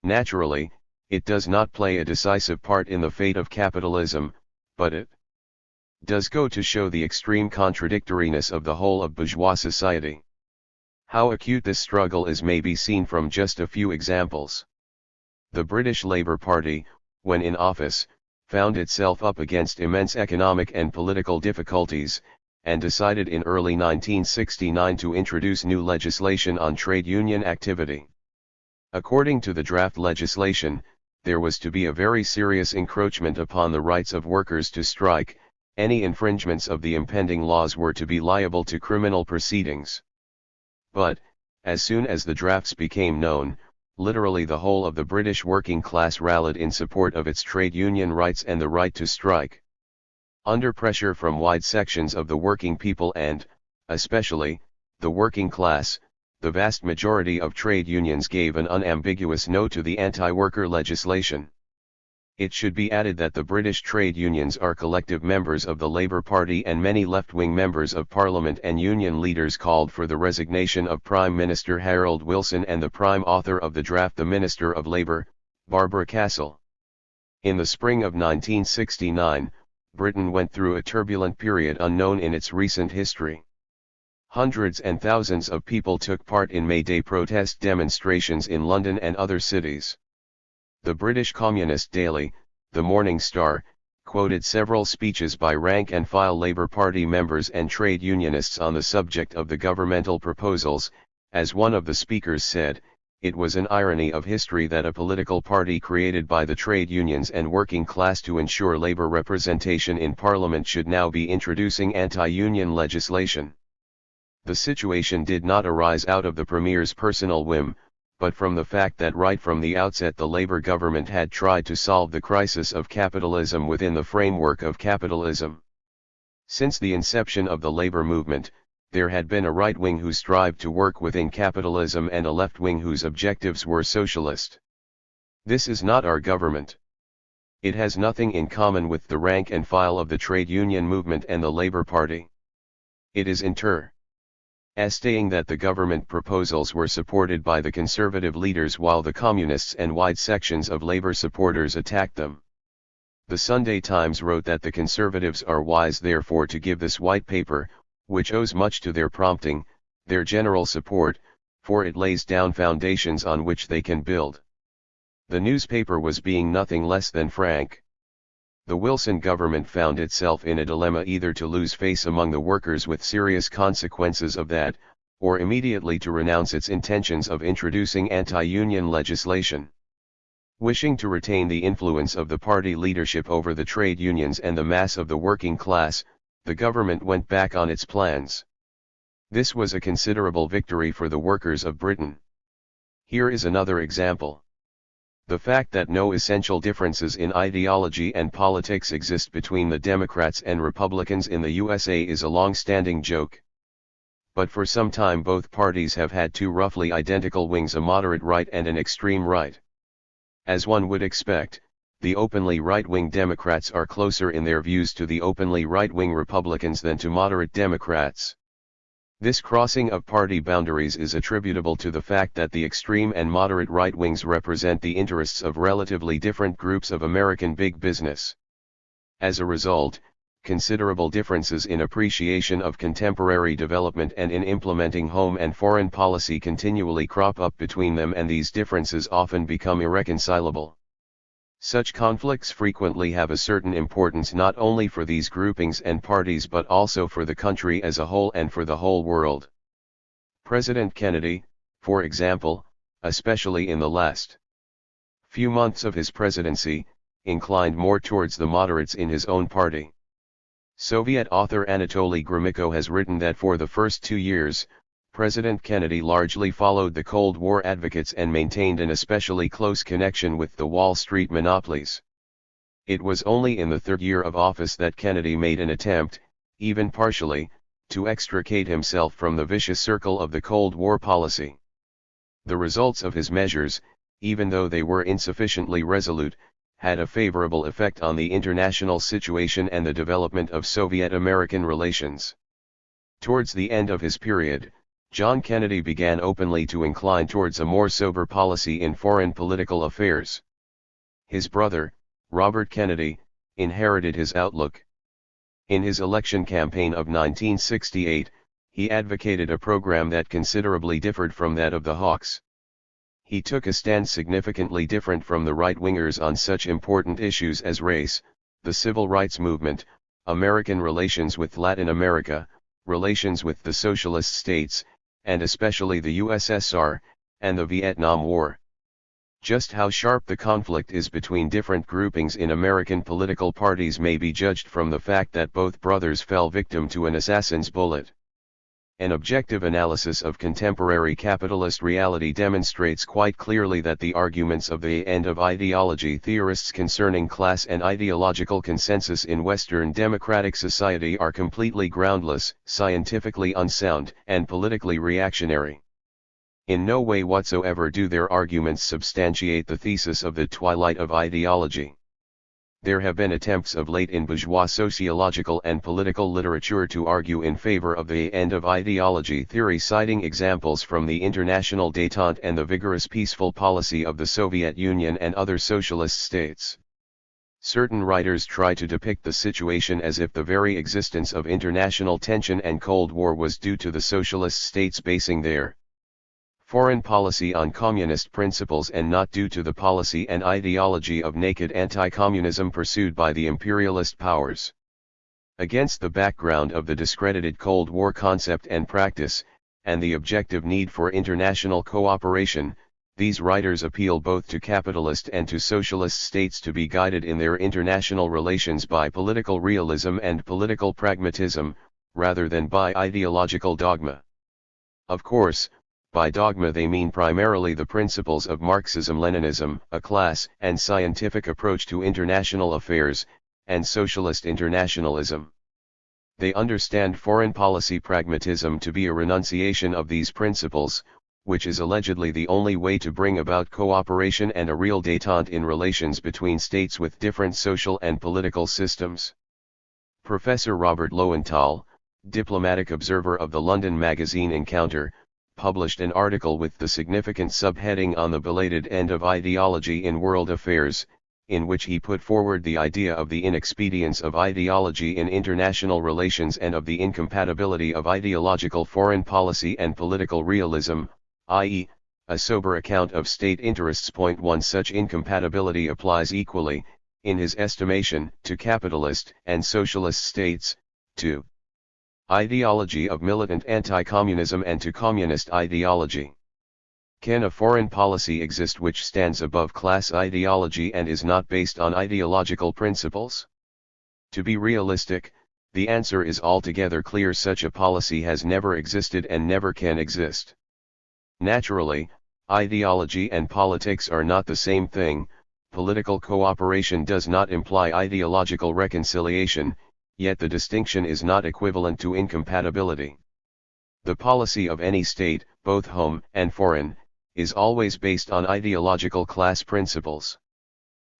[SPEAKER 1] Naturally, it does not play a decisive part in the fate of capitalism, but it does go to show the extreme contradictoriness of the whole of bourgeois society. How acute this struggle is may be seen from just a few examples. The British Labour Party, when in office, found itself up against immense economic and political difficulties, and decided in early 1969 to introduce new legislation on trade union activity. According to the draft legislation, there was to be a very serious encroachment upon the rights of workers to strike. Any infringements of the impending laws were to be liable to criminal proceedings. But, As soon as the drafts became known, literally the whole of the British working class rallied in support of its trade union rights and the right to strike. Under pressure from wide sections of the working people and, especially, the working class, the vast majority of trade unions gave an unambiguous no to the anti-worker legislation. It should be added that the British trade unions are collective members of the Labour Party, and many left-wing members of Parliament and union leaders called for the resignation of Prime Minister Harold Wilson and the prime author of the draft, the Minister of Labour, Barbara Castle. In the spring of 1969, Britain went through a turbulent period unknown in its recent history. Hundreds and thousands of people took part in May Day protest demonstrations in London and other cities. The British Communist daily, the Morning Star, quoted several speeches by rank-and-file Labour Party members and trade unionists on the subject of the governmental proposals. As one of the speakers said, it was an irony of history that a political party created by the trade unions and working class to ensure labour representation in Parliament should now be introducing anti-union legislation. The situation did not arise out of the Premier's personal whim, but from the fact that right from the outset the Labour government had tried to solve the crisis of capitalism within the framework of capitalism. Since the inception of the labour movement, there had been a right wing who strived to work within capitalism and a left wing whose objectives were socialist. This is not our government. It has nothing in common with the rank and file of the trade union movement and the Labour Party. It is saying that the government proposals were supported by the conservative leaders while the communists and wide sections of Labour supporters attacked them. The Sunday Times wrote that the conservatives are wise therefore to give this white paper, which owes much to their prompting, their general support, for it lays down foundations on which they can build. The newspaper was being nothing less than frank. The Wilson government found itself in a dilemma: either to lose face among the workers with serious consequences of that, or immediately to renounce its intentions of introducing anti-union legislation. Wishing to retain the influence of the party leadership over the trade unions and the mass of the working class, the government went back on its plans. This was a considerable victory for the workers of Britain. Here is another example. The fact that no essential differences in ideology and politics exist between the Democrats and Republicans in the USA is a long-standing joke. But for some time both parties have had two roughly identical wings, a moderate right and an extreme right. As one would expect, the openly right-wing Democrats are closer in their views to the openly right-wing Republicans than to moderate Democrats. This crossing of party boundaries is attributable to the fact that the extreme and moderate right wings represent the interests of relatively different groups of American big business. As a result, considerable differences in appreciation of contemporary development and in implementing home and foreign policy continually crop up between them, and these differences often become irreconcilable. Such conflicts frequently have a certain importance not only for these groupings and parties but also for the country as a whole and for the whole world. President Kennedy, for example, especially in the last few months of his presidency, inclined more towards the moderates in his own party. Soviet author Anatoly Gromyko has written that for the first 2 years, President Kennedy largely followed the Cold War advocates and maintained an especially close connection with the Wall Street monopolies. It was only in the third year of office that Kennedy made an attempt, even partially, to extricate himself from the vicious circle of the Cold War policy. The results of his measures, even though they were insufficiently resolute, had a favorable effect on the international situation and the development of Soviet-American relations. Towards the end of his period, John Kennedy began openly to incline towards a more sober policy in foreign political affairs. His brother, Robert Kennedy, inherited his outlook. In his election campaign of 1968, he advocated a program that considerably differed from that of the Hawks. He took a stand significantly different from the right-wingers on such important issues as race, the civil rights movement, American relations with Latin America, relations with the socialist states, and especially the USSR, and the Vietnam War. Just how sharp the conflict is between different groupings in American political parties may be judged from the fact that both brothers fell victim to an assassin's bullet. An objective analysis of contemporary capitalist reality demonstrates quite clearly that the arguments of the end of ideology theorists concerning class and ideological consensus in Western democratic society are completely groundless, scientifically unsound, and politically reactionary. In no way whatsoever do their arguments substantiate the thesis of the twilight of ideology. There have been attempts of late in bourgeois sociological and political literature to argue in favor of the end of ideology theory, citing examples from the international détente and the vigorous peaceful policy of the Soviet Union and other socialist states. Certain writers try to depict the situation as if the very existence of international tension and Cold War was due to the socialist states basing their foreign policy on communist principles and not due to the policy and ideology of naked anti-communism pursued by the imperialist powers. Against the background of the discredited Cold War concept and practice, and the objective need for international cooperation, these writers appeal both to capitalist and to socialist states to be guided in their international relations by political realism and political pragmatism, rather than by ideological dogma. Of course, by dogma they mean primarily the principles of Marxism-Leninism, a class and scientific approach to international affairs, and socialist internationalism. They understand foreign policy pragmatism to be a renunciation of these principles, which is allegedly the only way to bring about cooperation and a real détente in relations between states with different social and political systems. Professor Robert Lowenthal, diplomatic observer of the London magazine Encounter, published an article with the significant subheading on the belated end of ideology in world affairs, in which he put forward the idea of the inexpedience of ideology in international relations and of the incompatibility of ideological foreign policy and political realism, i.e., a sober account of state interests. 1 Such incompatibility applies equally, in his estimation, to capitalist and socialist states, to ideology of militant anti-communism and to communist ideology. Can a foreign policy exist which stands above class ideology and is not based on ideological principles? To be realistic, the answer is altogether clear: such a policy has never existed and never can exist. Naturally, ideology and politics are not the same thing. Political cooperation does not imply ideological reconciliation, yet the distinction is not equivalent to incompatibility. The policy of any state, both home and foreign, is always based on ideological class principles.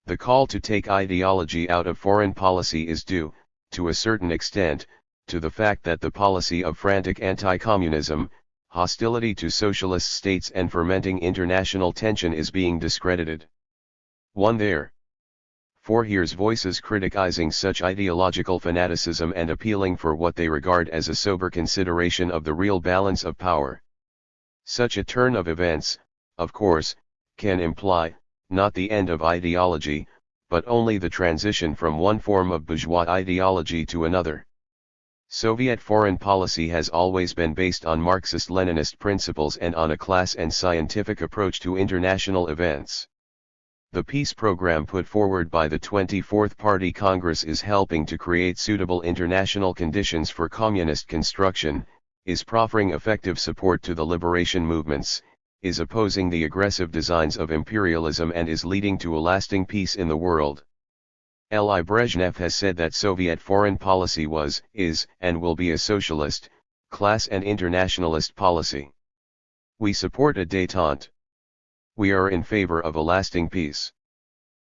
[SPEAKER 1] The call to take ideology out of foreign policy is due, to a certain extent, to the fact that the policy of frantic anti-communism, hostility to socialist states and fermenting international tension is being discredited. 1 Therefore hears voices criticizing such ideological fanaticism and appealing for what they regard as a sober consideration of the real balance of power. Such a turn of events, of course, can imply, not the end of ideology, but only the transition from one form of bourgeois ideology to another. Soviet foreign policy has always been based on Marxist-Leninist principles and on a class and scientific approach to international events. The peace program put forward by the 24th Party Congress is helping to create suitable international conditions for communist construction, is proffering effective support to the liberation movements, is opposing the aggressive designs of imperialism and is leading to a lasting peace in the world. L.I. Brezhnev has said that Soviet foreign policy was, is, and will be a socialist, class and internationalist policy. We support a détente. We are in favor of a lasting peace.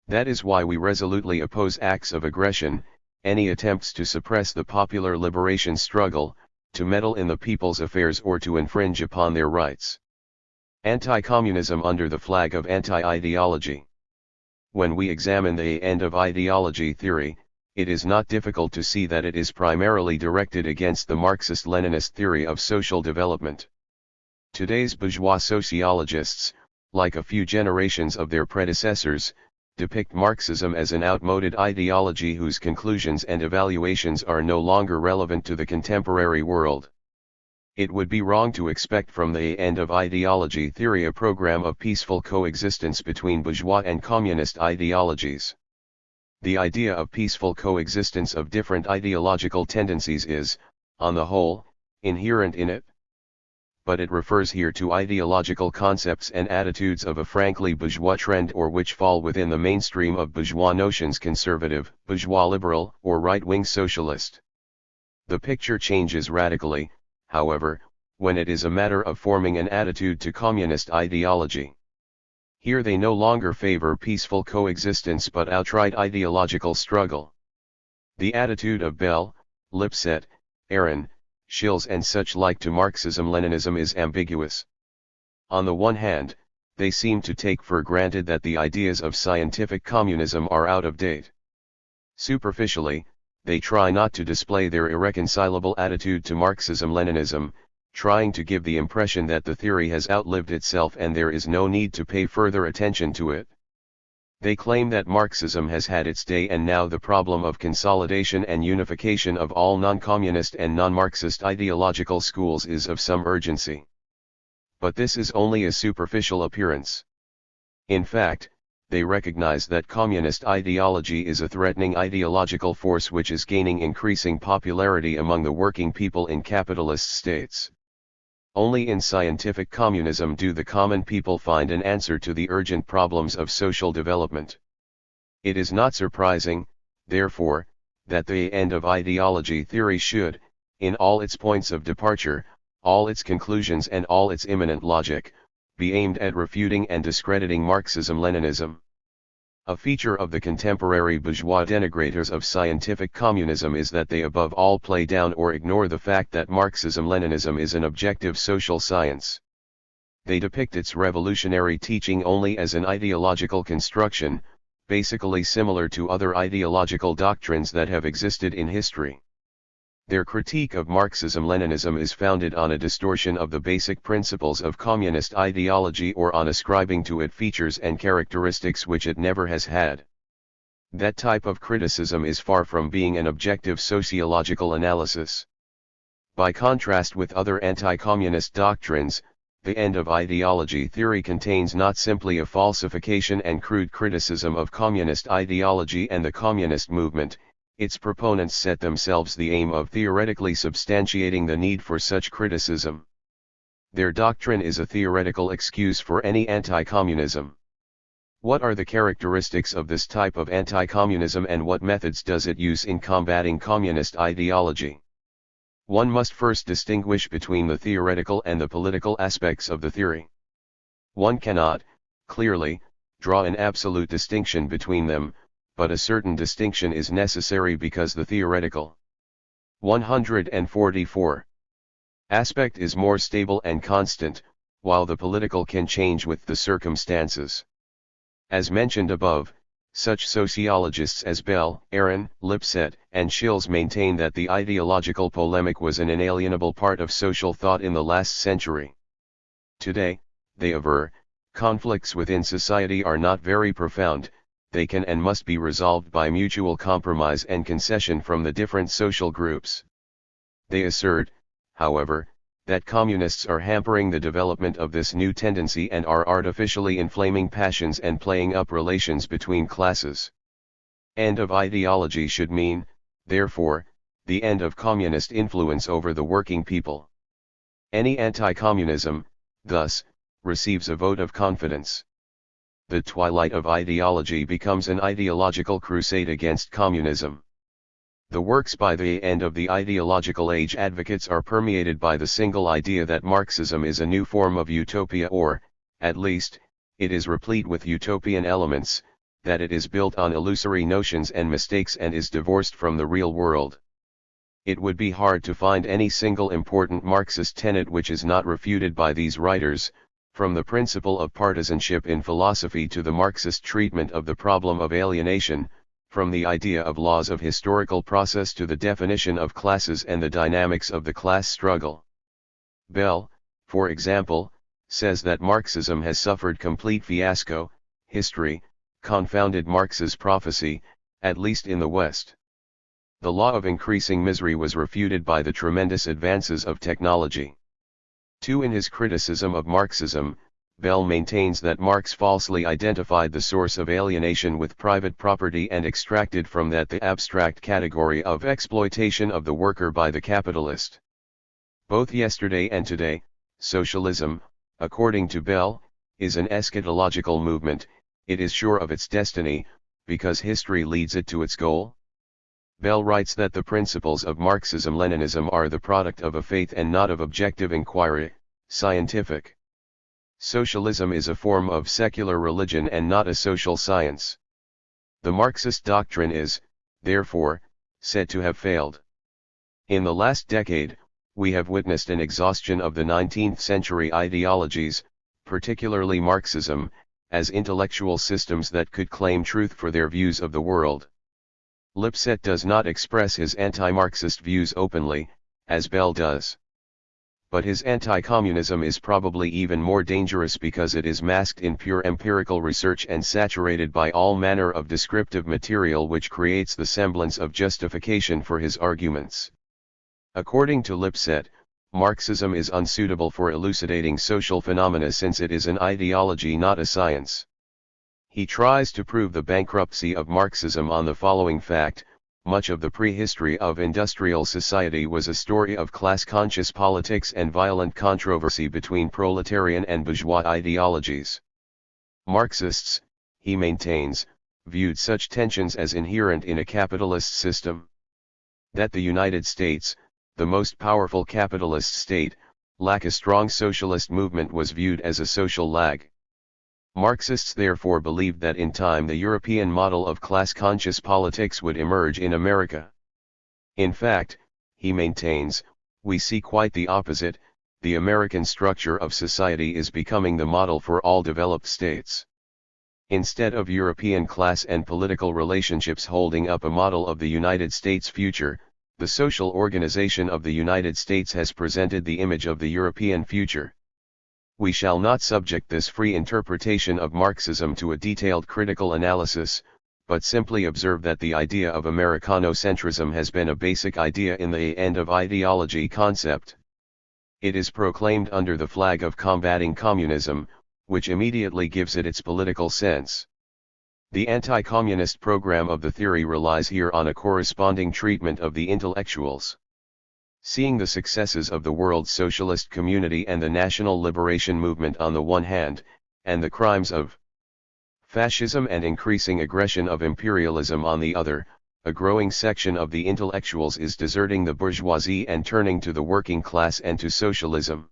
[SPEAKER 1] That is why we resolutely oppose acts of aggression, any attempts to suppress the popular liberation struggle, to meddle in the people's affairs or to infringe upon their rights. Anti-communism under the flag of anti-ideology. When we examine the end of ideology theory, it is not difficult to see that it is primarily directed against the Marxist-Leninist theory of social development. Today's bourgeois sociologists, like a few generations of their predecessors, depict Marxism as an outmoded ideology whose conclusions and evaluations are no longer relevant to the contemporary world. It would be wrong to expect from the end of ideology theory a program of peaceful coexistence between bourgeois and communist ideologies. The idea of peaceful coexistence of different ideological tendencies is, on the whole, inherent in it. but it refers here to ideological concepts and attitudes of a frankly bourgeois trend or which fall within the mainstream of bourgeois notions: conservative, bourgeois liberal, or right-wing socialist. The picture changes radically, however, when it is a matter of forming an attitude to communist ideology. Here they no longer favor peaceful coexistence but outright ideological struggle. The attitude of Bell, Lipset, Aaron, Schills and such like to Marxism-Leninism is ambiguous. On the one hand, they seem to take for granted that the ideas of scientific communism are out of date. Superficially, they try not to display their irreconcilable attitude to Marxism-Leninism, trying to give the impression that the theory has outlived itself and there is no need to pay further attention to it. They claim that Marxism has had its day and now the problem of consolidation and unification of all non-communist and non-Marxist ideological schools is of some urgency. But this is only a superficial appearance. In fact, they recognize that communist ideology is a threatening ideological force which is gaining increasing popularity among the working people in capitalist states. Only in scientific communism do the common people find an answer to the urgent problems of social development. It is not surprising, therefore, that the end of ideology theory should, in all its points of departure, all its conclusions and all its immanent logic, be aimed at refuting and discrediting Marxism-Leninism. A feature of the contemporary bourgeois denigrators of scientific communism is that they above all play down or ignore the fact that Marxism-Leninism is an objective social science. They depict its revolutionary teaching only as an ideological construction, basically similar to other ideological doctrines that have existed in history. Their critique of Marxism-Leninism is founded on a distortion of the basic principles of communist ideology or on ascribing to it features and characteristics which it never has had. That type of criticism is far from being an objective sociological analysis. By contrast with other anti-communist doctrines, the end of ideology theory contains not simply a falsification and crude criticism of communist ideology and the communist movement. Its proponents set themselves the aim of theoretically substantiating the need for such criticism. Their doctrine is a theoretical excuse for any anti-communism. What are the characteristics of this type of anti-communism and what methods does it use in combating communist ideology? One must first distinguish between the theoretical and the political aspects of the theory. One cannot, clearly, draw an absolute distinction between them, but a certain distinction is necessary because the theoretical 144 aspect is more stable and constant, while the political can change with the circumstances. As mentioned above, such sociologists as Bell, Aaron, Lipset, and Schills maintain that the ideological polemic was an inalienable part of social thought in the last century. Today, they aver, conflicts within society are not very profound. They can and must be resolved by mutual compromise and concession from the different social groups. They assert, however, that communists are hampering the development of this new tendency and are artificially inflaming passions and playing up relations between classes. End of ideology should mean, therefore, the end of communist influence over the working people. Any anti-communism, thus, receives a vote of confidence. The twilight of ideology becomes an ideological crusade against communism. The works by the end of the ideological age advocates are permeated by the single idea that Marxism is a new form of utopia or, at least, it is replete with utopian elements, that it is built on illusory notions and mistakes and is divorced from the real world. It would be hard to find any single important Marxist tenet which is not refuted by these writers, from the principle of partisanship in philosophy to the Marxist treatment of the problem of alienation, from the idea of laws of historical process to the definition of classes and the dynamics of the class struggle. Bell, for example, says that Marxism has suffered complete fiasco. History confounded Marx's prophecy, at least in the West. The law of increasing misery was refuted by the tremendous advances of technology. 2. In his criticism of Marxism, Bell maintains that Marx falsely identified the source of alienation with private property and extracted from that the abstract category of exploitation of the worker by the capitalist. Both yesterday and today, Socialism, according to Bell, is an eschatological movement. It is sure of its destiny, because history leads it to its goal. Bell writes that the principles of Marxism-Leninism are the product of a faith and not of objective inquiry, scientific. Socialism is a form of secular religion and not a social science. The Marxist doctrine is, therefore, said to have failed. In the last decade, we have witnessed an exhaustion of the 19th century ideologies, particularly Marxism, as intellectual systems that could claim truth for their views of the world. Lipset does not express his anti-Marxist views openly, as Bell does. But his anti-communism is probably even more dangerous because it is masked in pure empirical research and saturated by all manner of descriptive material which creates the semblance of justification for his arguments. According to Lipset, Marxism is unsuitable for elucidating social phenomena since it is an ideology not a science. He tries to prove the bankruptcy of Marxism on the following fact: much of the prehistory of industrial society was a story of class-conscious politics and violent controversy between proletarian and bourgeois ideologies. Marxists, he maintains, viewed such tensions as inherent in a capitalist system. That the United States, the most powerful capitalist state, lack a strong socialist movement was viewed as a social lag. Marxists therefore believed that in time the European model of class-conscious politics would emerge in America. In fact, he maintains, we see quite the opposite: the American structure of society is becoming the model for all developed states. Instead of European class and political relationships holding up a model of the United States' future, the social organization of the United States has presented the image of the European future. We shall not subject this free interpretation of Marxism to a detailed critical analysis, but simply observe that the idea of Americanocentrism has been a basic idea in the end of ideology concept. It is proclaimed under the flag of combating communism, which immediately gives it its political sense. The anti-communist program of the theory relies here on a corresponding treatment of the intellectuals. Seeing the successes of the world socialist community and the national liberation movement on the one hand, and the crimes of fascism and increasing aggression of imperialism on the other, a growing section of the intellectuals is deserting the bourgeoisie and turning to the working class and to socialism.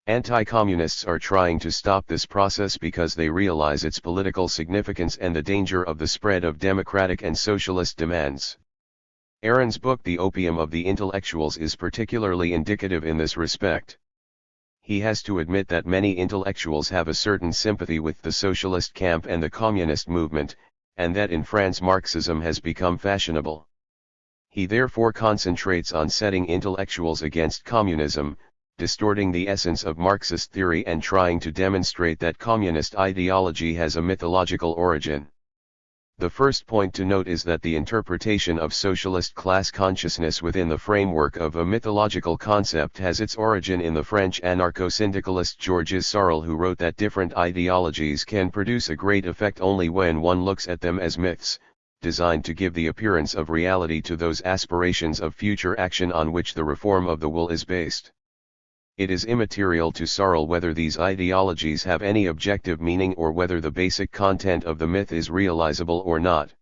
[SPEAKER 1] Anti-communists are trying to stop this process because they realize its political significance and the danger of the spread of democratic and socialist demands. Aaron's book The Opium of the Intellectuals is particularly indicative in this respect. He has to admit that many intellectuals have a certain sympathy with the socialist camp and the communist movement, and that in France Marxism has become fashionable. He therefore concentrates on setting intellectuals against communism, distorting the essence of Marxist theory and trying to demonstrate that communist ideology has a mythological origin. The first point to note is that the interpretation of socialist class consciousness within the framework of a mythological concept has its origin in the French anarcho-syndicalist Georges Sorel, who wrote that different ideologies can produce a great effect only when one looks at them as myths, designed to give the appearance of reality to those aspirations of future action on which the reform of the will is based. It is immaterial to Sorel whether these ideologies have any objective meaning or whether the basic content of the myth is realizable or not.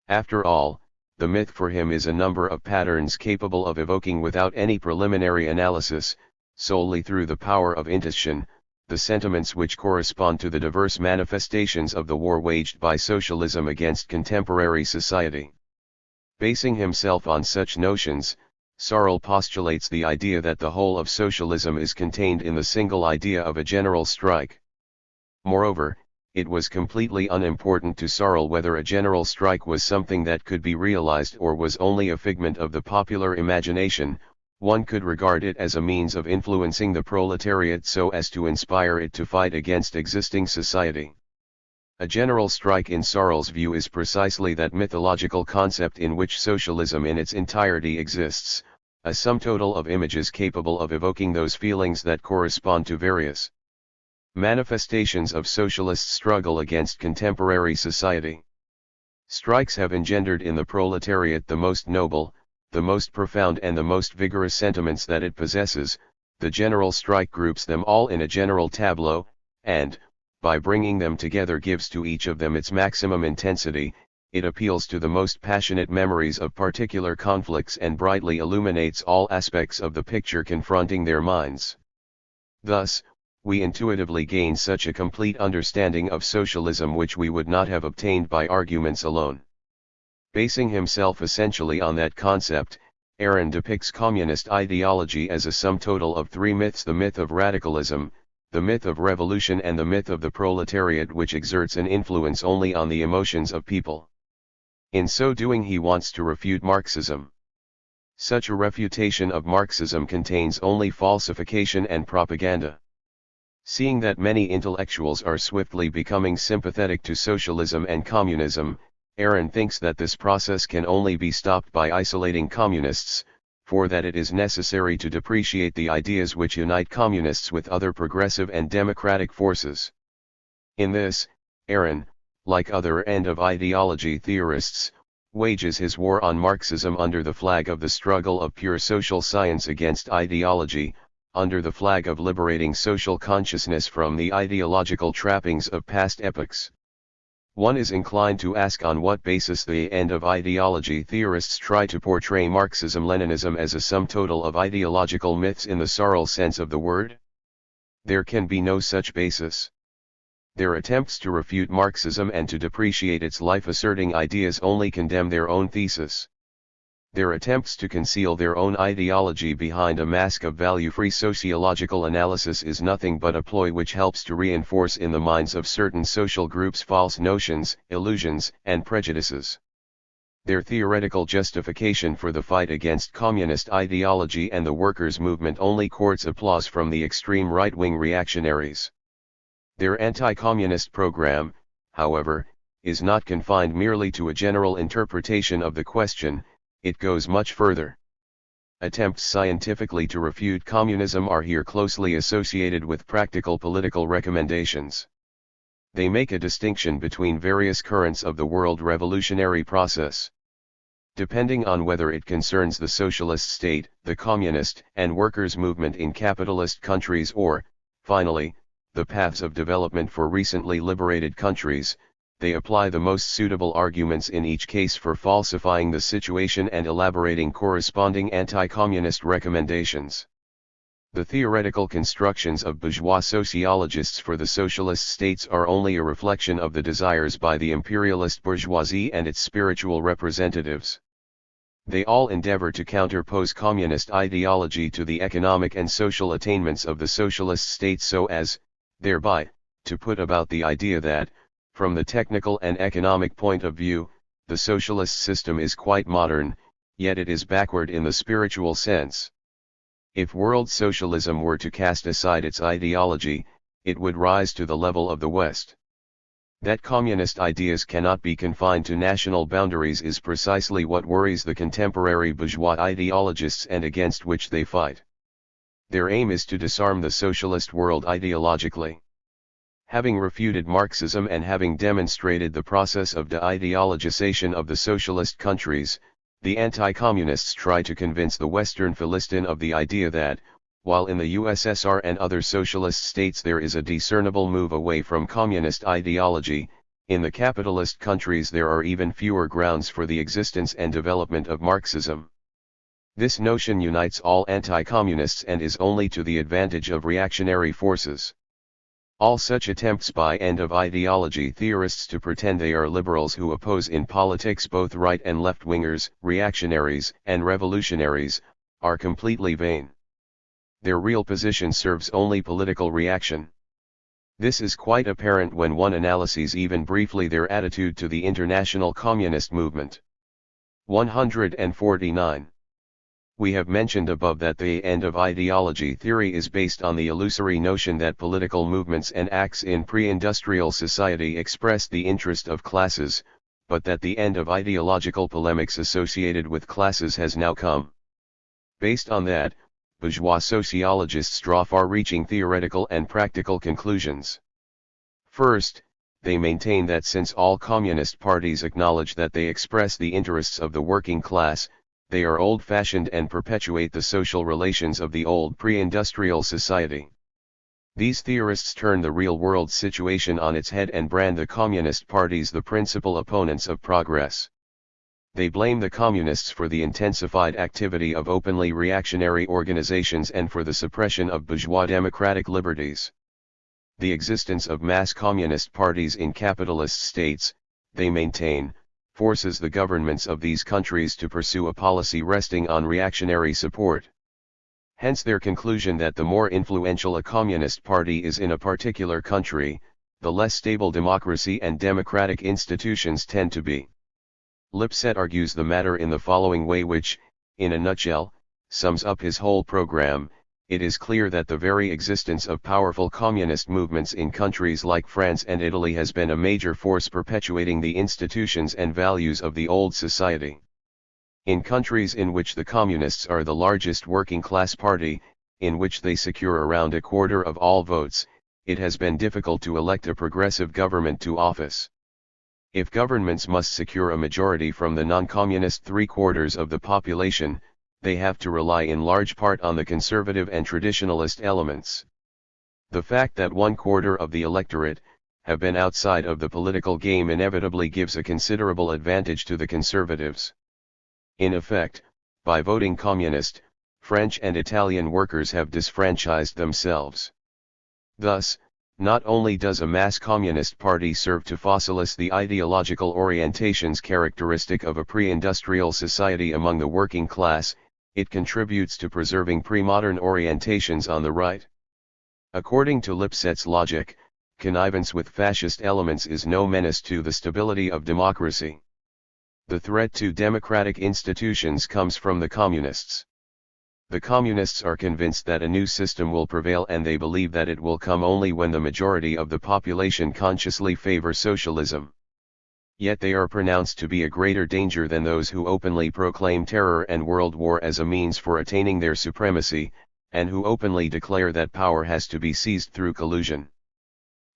[SPEAKER 1] After all, the myth for him is a number of patterns capable of evoking without any preliminary analysis, solely through the power of intuition, the sentiments which correspond to the diverse manifestations of the war waged by socialism against contemporary society. Basing himself on such notions, Sorel postulates the idea that the whole of socialism is contained in the single idea of a general strike. Moreover, it was completely unimportant to Sorel whether a general strike was something that could be realized or was only a figment of the popular imagination. One could regard it as a means of influencing the proletariat so as to inspire it to fight against existing society. A general strike in Sorel's view is precisely that mythological concept in which socialism in its entirety exists, a sum total of images capable of evoking those feelings that correspond to various manifestations of socialist struggle against contemporary society. Strikes have engendered in the proletariat the most noble, the most profound and the most vigorous sentiments that it possesses, the general strike groups them all in a general tableau, and, by bringing them together gives to each of them its maximum intensity, it appeals to the most passionate memories of particular conflicts and brightly illuminates all aspects of the picture confronting their minds. Thus, we intuitively gain such a complete understanding of socialism which we would not have obtained by arguments alone. Basing himself essentially on that concept, Aaron depicts communist ideology as a sum total of three myths: the myth of radicalism, the myth of revolution, and the myth of the proletariat, which exerts an influence only on the emotions of people. In so doing, he wants to refute Marxism. Such a refutation of Marxism contains only falsification and propaganda. Seeing that many intellectuals are swiftly becoming sympathetic to socialism and communism, Aaron thinks that this process can only be stopped by isolating communists, for that it is necessary to depreciate the ideas which unite communists with other progressive and democratic forces. In this, Aaron, like other end-of-ideology theorists, wages his war on Marxism under the flag of the struggle of pure social science against ideology, under the flag of liberating social consciousness from the ideological trappings of past epochs. One is inclined to ask on what basis the end-of-ideology theorists try to portray Marxism-Leninism as a sum total of ideological myths in the Sorel sense of the word. There can be no such basis. Their attempts to refute Marxism and to depreciate its life-asserting ideas only condemn their own thesis. Their attempts to conceal their own ideology behind a mask of value-free sociological analysis is nothing but a ploy which helps to reinforce in the minds of certain social groups false notions, illusions, and prejudices. Their theoretical justification for the fight against communist ideology and the workers' movement only courts applause from the extreme right-wing reactionaries. Their anti-communist program, however, is not confined merely to a general interpretation of the question, it goes much further. Attempts scientifically to refute communism are here closely associated with practical political recommendations. They make a distinction between various currents of the world revolutionary process. Depending on whether it concerns the socialist state, the communist and workers' movement in capitalist countries or, finally, the paths of development for recently liberated countries, they apply the most suitable arguments in each case for falsifying the situation and elaborating corresponding anti-communist recommendations. The theoretical constructions of bourgeois sociologists for the socialist states are only a reflection of the desires by the imperialist bourgeoisie and its spiritual representatives. They all endeavor to counterpose communist ideology to the economic and social attainments of the socialist states so as, thereby, to put about the idea that, from the technical and economic point of view, the socialist system is quite modern, yet it is backward in the spiritual sense. If world socialism were to cast aside its ideology, it would rise to the level of the West. That communist ideas cannot be confined to national boundaries is precisely what worries the contemporary bourgeois ideologists and against which they fight. Their aim is to disarm the socialist world ideologically. Having refuted Marxism and having demonstrated the process of de-ideologization of the socialist countries, the anti-communists try to convince the Western Philistine of the idea that, while in the USSR and other socialist states there is a discernible move away from communist ideology, in the capitalist countries there are even fewer grounds for the existence and development of Marxism. This notion unites all anti-communists and is only to the advantage of reactionary forces. All such attempts by end-of-ideology theorists to pretend they are liberals who oppose in politics both right and left-wingers, reactionaries, and revolutionaries, are completely vain. Their real position serves only political reaction. This is quite apparent when one analyses even briefly their attitude to the international communist movement. 149. We have mentioned above that the end-of-ideology theory is based on the illusory notion that political movements and acts in pre-industrial society express the interest of classes, but that the end of ideological polemics associated with classes has now come. Based on that, bourgeois sociologists draw far-reaching theoretical and practical conclusions. First, they maintain that since all communist parties acknowledge that they express the interests of the working class, They are old-fashioned and perpetuate the social relations of the old pre-industrial society. These theorists turn the real-world situation on its head and brand the communist parties the principal opponents of progress. They blame the communists for the intensified activity of openly reactionary organizations and for the suppression of bourgeois democratic liberties. The existence of mass communist parties in capitalist states, they maintain, forces the governments of these countries to pursue a policy resting on reactionary support. Hence their conclusion that the more influential a communist party is in a particular country, the less stable democracy and democratic institutions tend to be. Lipset argues the matter in the following way, which, in a nutshell, sums up his whole program. It is clear that the very existence of powerful communist movements in countries like France and Italy has been a major force perpetuating the institutions and values of the old society. In countries in which the communists are the largest working class party, in which they secure around a quarter of all votes, it has been difficult to elect a progressive government to office. If governments must secure a majority from the non-communist 3/4 of the population, they have to rely in large part on the conservative and traditionalist elements. The fact that 1/4 of the electorate have been outside of the political game inevitably gives a considerable advantage to the conservatives. In effect, by voting communist, French and Italian workers have disfranchised themselves. Thus, not only does a mass communist party serve to fossilize the ideological orientations characteristic of a pre-industrial society among the working class, it contributes to preserving pre-modern orientations on the right. According to Lipset's logic, connivance with fascist elements is no menace to the stability of democracy. The threat to democratic institutions comes from the communists. The communists are convinced that a new system will prevail, and they believe that it will come only when the majority of the population consciously favor socialism. Yet they are pronounced to be a greater danger than those who openly proclaim terror and world war as a means for attaining their supremacy, and who openly declare that power has to be seized through collusion.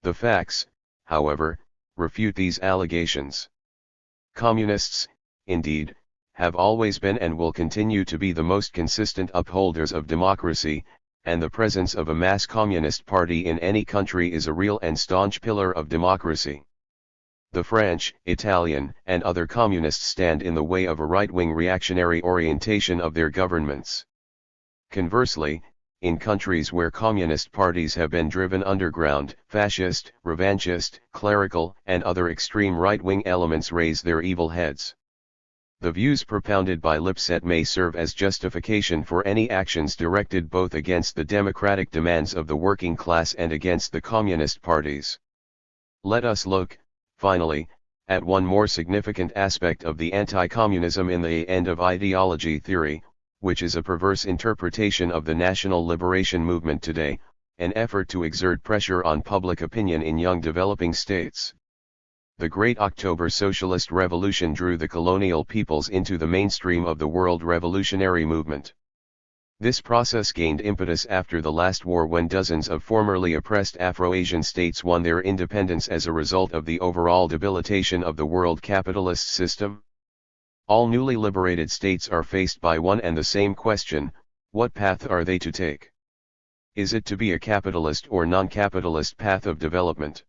[SPEAKER 1] The facts, however, refute these allegations. Communists, indeed, have always been and will continue to be the most consistent upholders of democracy, and the presence of a mass communist party in any country is a real and staunch pillar of democracy. The French, Italian, and other communists stand in the way of a right-wing reactionary orientation of their governments. Conversely, in countries where communist parties have been driven underground, fascist, revanchist, clerical, and other extreme right-wing elements raise their evil heads. The views propounded by Lipset may serve as justification for any actions directed both against the democratic demands of the working class and against the communist parties. Let us look, finally, at one more significant aspect of the anti-communism in the end of ideology theory, which is a perverse interpretation of the national liberation movement today, an effort to exert pressure on public opinion in young developing states. The Great October Socialist Revolution drew the colonial peoples into the mainstream of the world revolutionary movement. This process gained impetus after the last war, when dozens of formerly oppressed Afro-Asian states won their independence as a result of the overall debilitation of the world capitalist system. All newly liberated states are faced by one and the same question: what path are they to take? Is it to be a capitalist or non-capitalist path of development?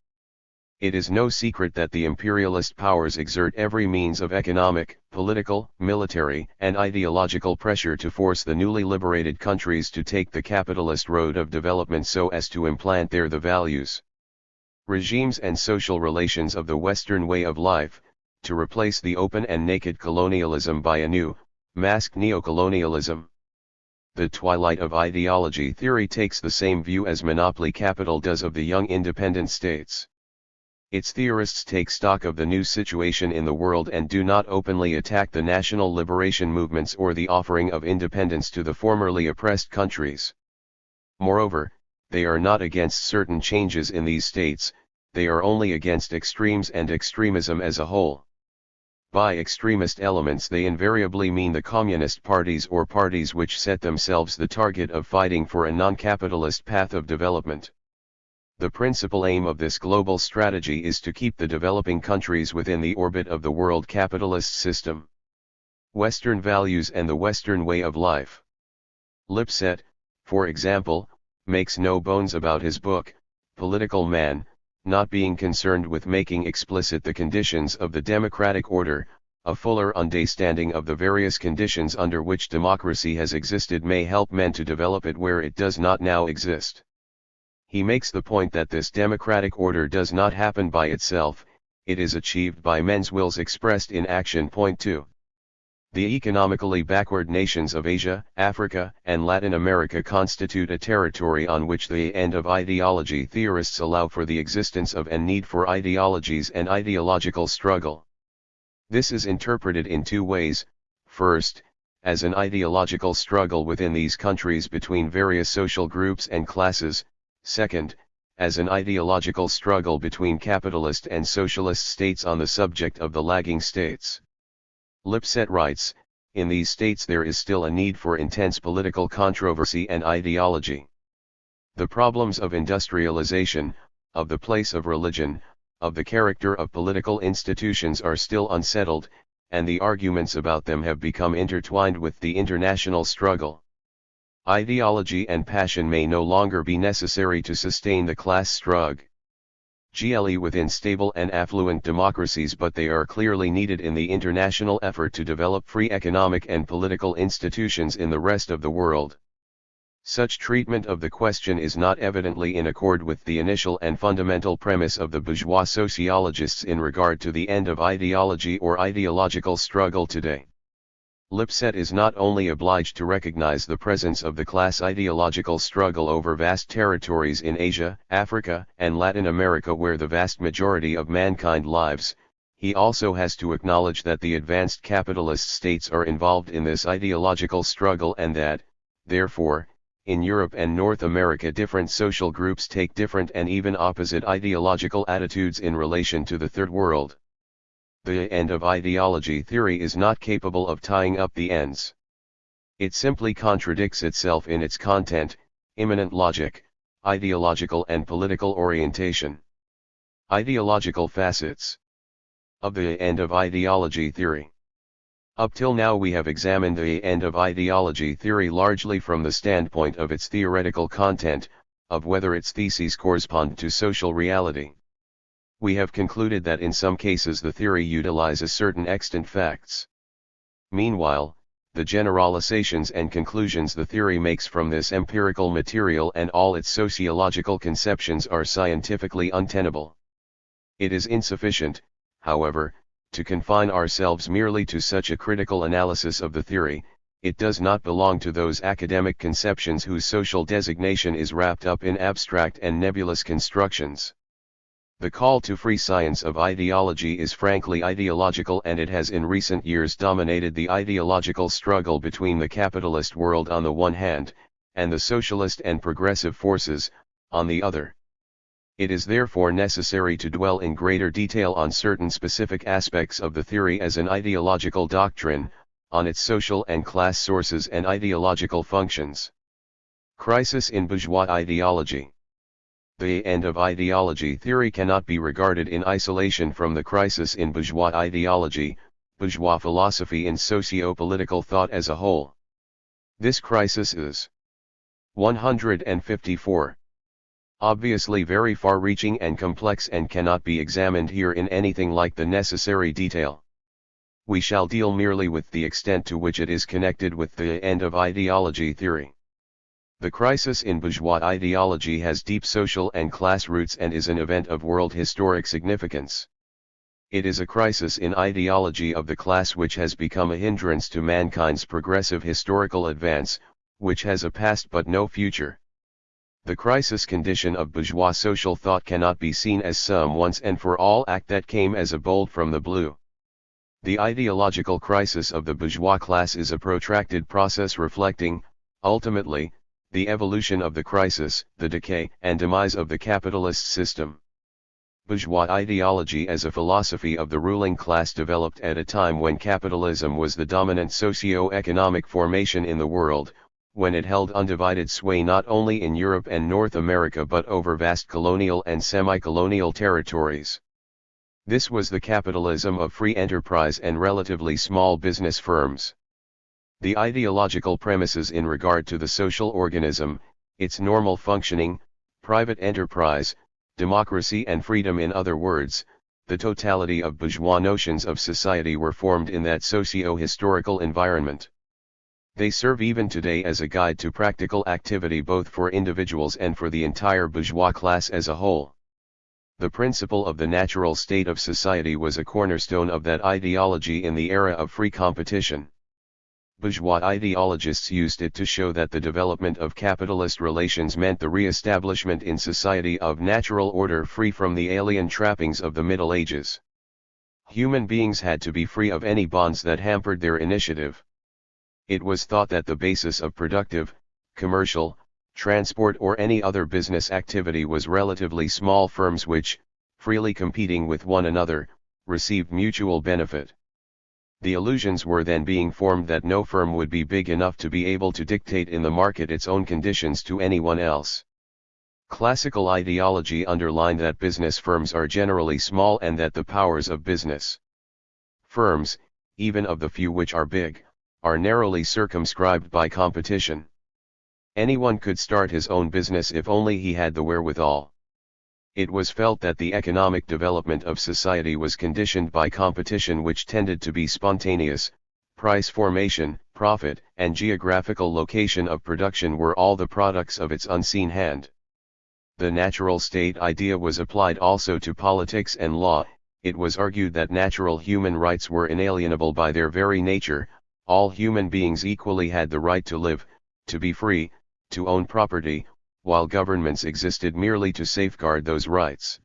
[SPEAKER 1] It is no secret that the imperialist powers exert every means of economic, political, military, and ideological pressure to force the newly liberated countries to take the capitalist road of development so as to implant there the values, regimes and social relations of the Western way of life, to replace the open and naked colonialism by a new, masked neocolonialism. The twilight of ideology theory takes the same view as monopoly capital does of the young independent states. Its theorists take stock of the new situation in the world and do not openly attack the national liberation movements or the offering of independence to the formerly oppressed countries. Moreover, they are not against certain changes in these states, they are only against extremes and extremism as a whole. By extremist elements they invariably mean the communist parties or parties which set themselves the target of fighting for a non-capitalist path of development. The principal aim of this global strategy is to keep the developing countries within the orbit of the world capitalist system. Western values and the Western way of life. Lipset, for example, makes no bones about his book, Political Man, not being concerned with making explicit the conditions of the democratic order. A fuller understanding of the various conditions under which democracy has existed may help men to develop it where it does not now exist. He makes the point that this democratic order does not happen by itself, it is achieved by men's wills expressed in action. Point 2. The economically backward nations of Asia, Africa, and Latin America constitute a territory on which the end of ideology theorists allow for the existence of and need for ideologies and ideological struggle. This is interpreted in two ways: first, as an ideological struggle within these countries between various social groups and classes; second, as an ideological struggle between capitalist and socialist states on the subject of the lagging states. Lipset writes, in these states there is still a need for intense political controversy and ideology. The problems of industrialization, of the place of religion, of the character of political institutions are still unsettled, and the arguments about them have become intertwined with the international struggle. Ideology and passion may no longer be necessary to sustain the class struggle within stable and affluent democracies, but they are clearly needed in the international effort to develop free economic and political institutions in the rest of the world. Such treatment of the question is not evidently in accord with the initial and fundamental premise of the bourgeois sociologists in regard to the end of ideology or ideological struggle today. Lipset is not only obliged to recognize the presence of the class ideological struggle over vast territories in Asia, Africa, and Latin America where the vast majority of mankind lives, he also has to acknowledge that the advanced capitalist states are involved in this ideological struggle and that, therefore, in Europe and North America different social groups take different and even opposite ideological attitudes in relation to the Third World. The end of ideology theory is not capable of tying up the ends. It simply contradicts itself in its content, immanent logic, ideological and political orientation. Ideological facets of the end of ideology theory. Up till now we have examined the end of ideology theory largely from the standpoint of its theoretical content, of whether its theses correspond to social reality. We have concluded that in some cases the theory utilizes certain extant facts. Meanwhile, the generalizations and conclusions the theory makes from this empirical material and all its sociological conceptions are scientifically untenable. It is insufficient, however, to confine ourselves merely to such a critical analysis of the theory. It does not belong to those academic conceptions whose social designation is wrapped up in abstract and nebulous constructions. The call to free science of ideology is frankly ideological, and it has in recent years dominated the ideological struggle between the capitalist world on the one hand, and the socialist and progressive forces, on the other. It is therefore necessary to dwell in greater detail on certain specific aspects of the theory as an ideological doctrine, on its social and class sources and ideological functions. Crisis in bourgeois ideology. The end of ideology theory cannot be regarded in isolation from the crisis in bourgeois ideology, bourgeois philosophy and socio-political thought as a whole. This crisis is 154. Obviously very far-reaching and complex and cannot be examined here in anything like the necessary detail. We shall deal merely with the extent to which it is connected with the end of ideology theory. The crisis in bourgeois ideology has deep social and class roots and is an event of world historic significance. It is a crisis in ideology of the class which has become a hindrance to mankind's progressive historical advance, which has a past but no future. The crisis condition of bourgeois social thought cannot be seen as some once and for all act that came as a bolt from the blue. The ideological crisis of the bourgeois class is a protracted process reflecting, ultimately, the evolution of the crisis, the decay and demise of the capitalist system. Bourgeois ideology as a philosophy of the ruling class developed at a time when capitalism was the dominant socio-economic formation in the world, when it held undivided sway not only in Europe and North America but over vast colonial and semi-colonial territories. This was the capitalism of free enterprise and relatively small business firms. The ideological premises in regard to the social organism, its normal functioning, private enterprise, democracy and freedom, in other words, the totality of bourgeois notions of society, were formed in that socio-historical environment. They serve even today as a guide to practical activity both for individuals and for the entire bourgeois class as a whole. The principle of the natural state of society was a cornerstone of that ideology in the era of free competition. Bourgeois ideologists used it to show that the development of capitalist relations meant the re-establishment in society of natural order free from the alien trappings of the Middle Ages. Human beings had to be free of any bonds that hampered their initiative. It was thought that the basis of productive, commercial, transport or any other business activity was relatively small firms which, freely competing with one another, received mutual benefit. The illusions were then being formed that no firm would be big enough to be able to dictate in the market its own conditions to anyone else. Classical ideology underlined that business firms are generally small and that the powers of business firms, even of the few which are big, are narrowly circumscribed by competition. Anyone could start his own business if only he had the wherewithal. It was felt that the economic development of society was conditioned by competition which tended to be spontaneous. Price formation, profit, and geographical location of production were all the products of its unseen hand. The natural state idea was applied also to politics and law. It was argued that natural human rights were inalienable by their very nature. All human beings equally had the right to live, to be free, to own property, while governments existed merely to safeguard those rights.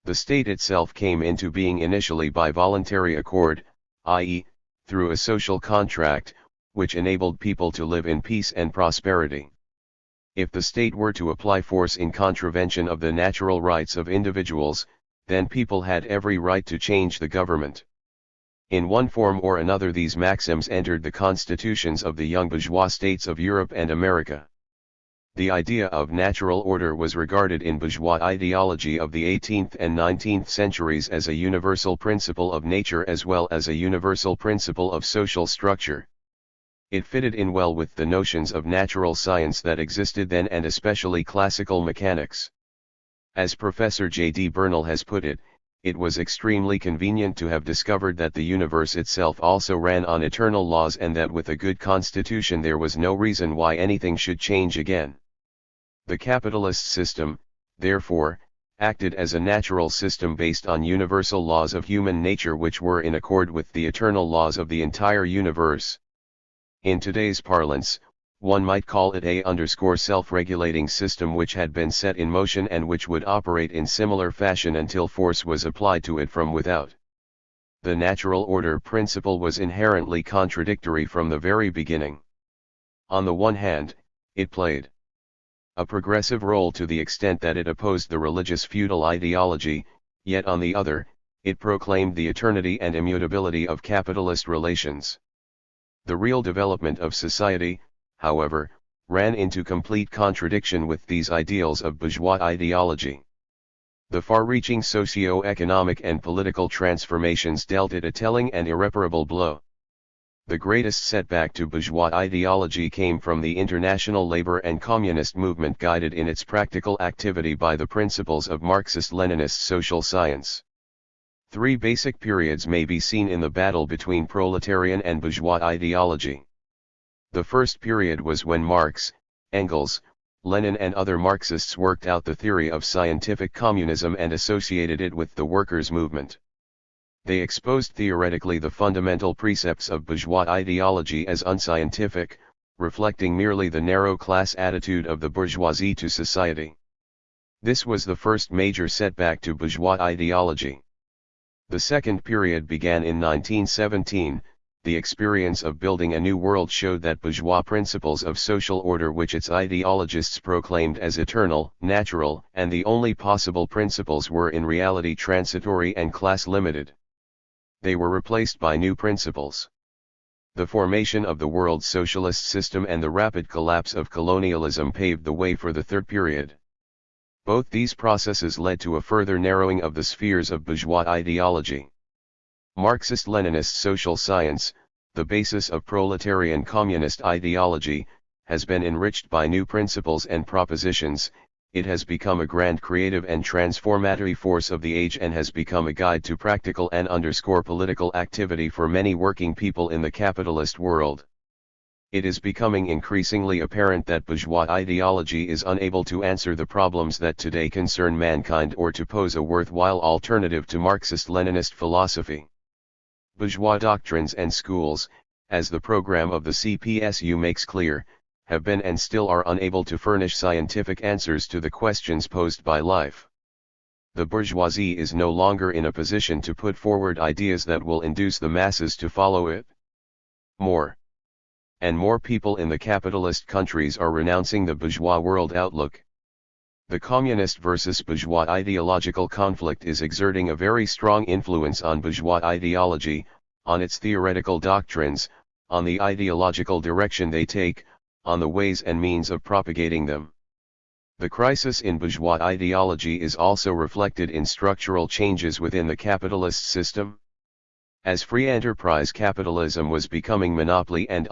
[SPEAKER 1] The state itself came into being initially by voluntary accord, i.e., through a social contract, which enabled people to live in peace and prosperity. If the state were to apply force in contravention of the natural rights of individuals, then people had every right to change the government. In one form or another these maxims entered the constitutions of the young bourgeois states of Europe and America. The idea of natural order was regarded in bourgeois ideology of the 18th and 19th centuries as a universal principle of nature as well as a universal principle of social structure. It fitted in well with the notions of natural science that existed then and especially classical mechanics. As Professor J.D. Bernal has put it, it was extremely convenient to have discovered that the universe itself also ran on eternal laws and that with a good constitution there was no reason why anything should change again. The capitalist system, therefore, acted as a natural system based on universal laws of human nature which were in accord with the eternal laws of the entire universe. In today's parlance, one might call it a self-regulating system which had been set in motion and which would operate in similar fashion until force was applied to it from without. The natural order principle was inherently contradictory from the very beginning. On the one hand, it played a progressive role to the extent that it opposed the religious feudal ideology, yet on the other, it proclaimed the eternity and immutability of capitalist relations. The real development of society, however, ran into complete contradiction with these ideals of bourgeois ideology. The far-reaching socio-economic and political transformations dealt it a telling and irreparable blow. The greatest setback to bourgeois ideology came from the international labor and communist movement guided in its practical activity by the principles of Marxist-Leninist social science. Three basic periods may be seen in the battle between proletarian and bourgeois ideology. The first period was when Marx, Engels, Lenin and other Marxists worked out the theory of scientific communism and associated it with the workers' movement. They exposed theoretically the fundamental precepts of bourgeois ideology as unscientific, reflecting merely the narrow class attitude of the bourgeoisie to society. This was the first major setback to bourgeois ideology. The second period began in 1917. The experience of building a new world showed that bourgeois principles of social order which its ideologists proclaimed as eternal, natural, and the only possible principles were in reality transitory and class-limited. They were replaced by new principles. The formation of the world's socialist system and the rapid collapse of colonialism paved the way for the third period. Both these processes led to a further narrowing of the spheres of bourgeois ideology. Marxist-Leninist social science, the basis of proletarian communist ideology, has been enriched by new principles and propositions. It has become a grand creative and transformatory force of the age and has become a guide to practical and political activity for many working people in the capitalist world. It is becoming increasingly apparent that bourgeois ideology is unable to answer the problems that today concern mankind or to pose a worthwhile alternative to Marxist-Leninist philosophy. Bourgeois doctrines and schools, as the program of the CPSU makes clear, have been and still are unable to furnish scientific answers to the questions posed by life. The bourgeoisie is no longer in a position to put forward ideas that will induce the masses to follow it. More and more people in the capitalist countries are renouncing the bourgeois world outlook. The communist versus bourgeois ideological conflict is exerting a very strong influence on bourgeois ideology, on its theoretical doctrines, on the ideological direction they take, on the ways and means of propagating them. The crisis in bourgeois ideology is also reflected in structural changes within the capitalist system. As free enterprise capitalism was becoming monopoly and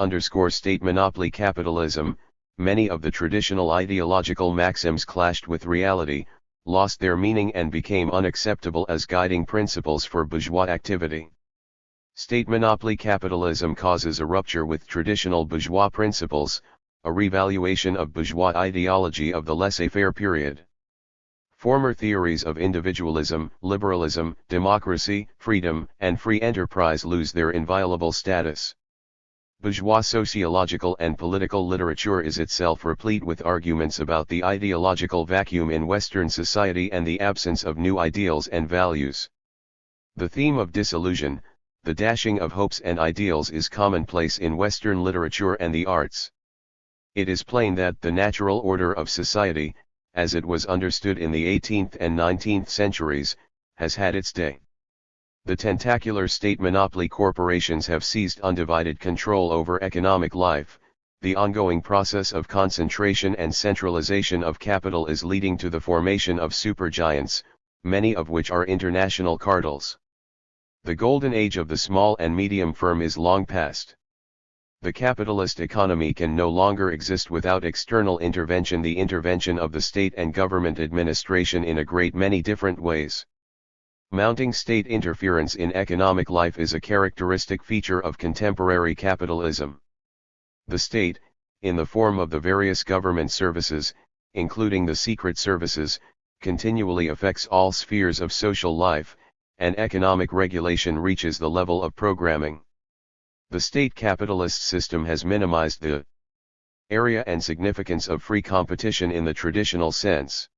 [SPEAKER 1] state monopoly capitalism, many of the traditional ideological maxims clashed with reality, lost their meaning and became unacceptable as guiding principles for bourgeois activity. State monopoly capitalism causes a rupture with traditional bourgeois principles, a revaluation of bourgeois ideology of the laissez-faire period. Former theories of individualism, liberalism, democracy, freedom, and free enterprise lose their inviolable status. Bourgeois sociological and political literature is itself replete with arguments about the ideological vacuum in Western society and the absence of new ideals and values. The theme of disillusion, the dashing of hopes and ideals, is commonplace in Western literature and the arts. It is plain that the natural order of society, as it was understood in the 18th and 19th centuries, has had its day. The tentacular state monopoly corporations have seized undivided control over economic life. The ongoing process of concentration and centralization of capital is leading to the formation of supergiants, many of which are international cartels. The golden age of the small and medium firm is long past. The capitalist economy can no longer exist without external intervention, the intervention of the state and government administration in a great many different ways. Mounting state interference in economic life is a characteristic feature of contemporary capitalism. The state, in the form of the various government services, including the secret services, continually affects all spheres of social life, and economic regulation reaches the level of programming. The state capitalist system has minimized the area and significance of free competition in the traditional sense.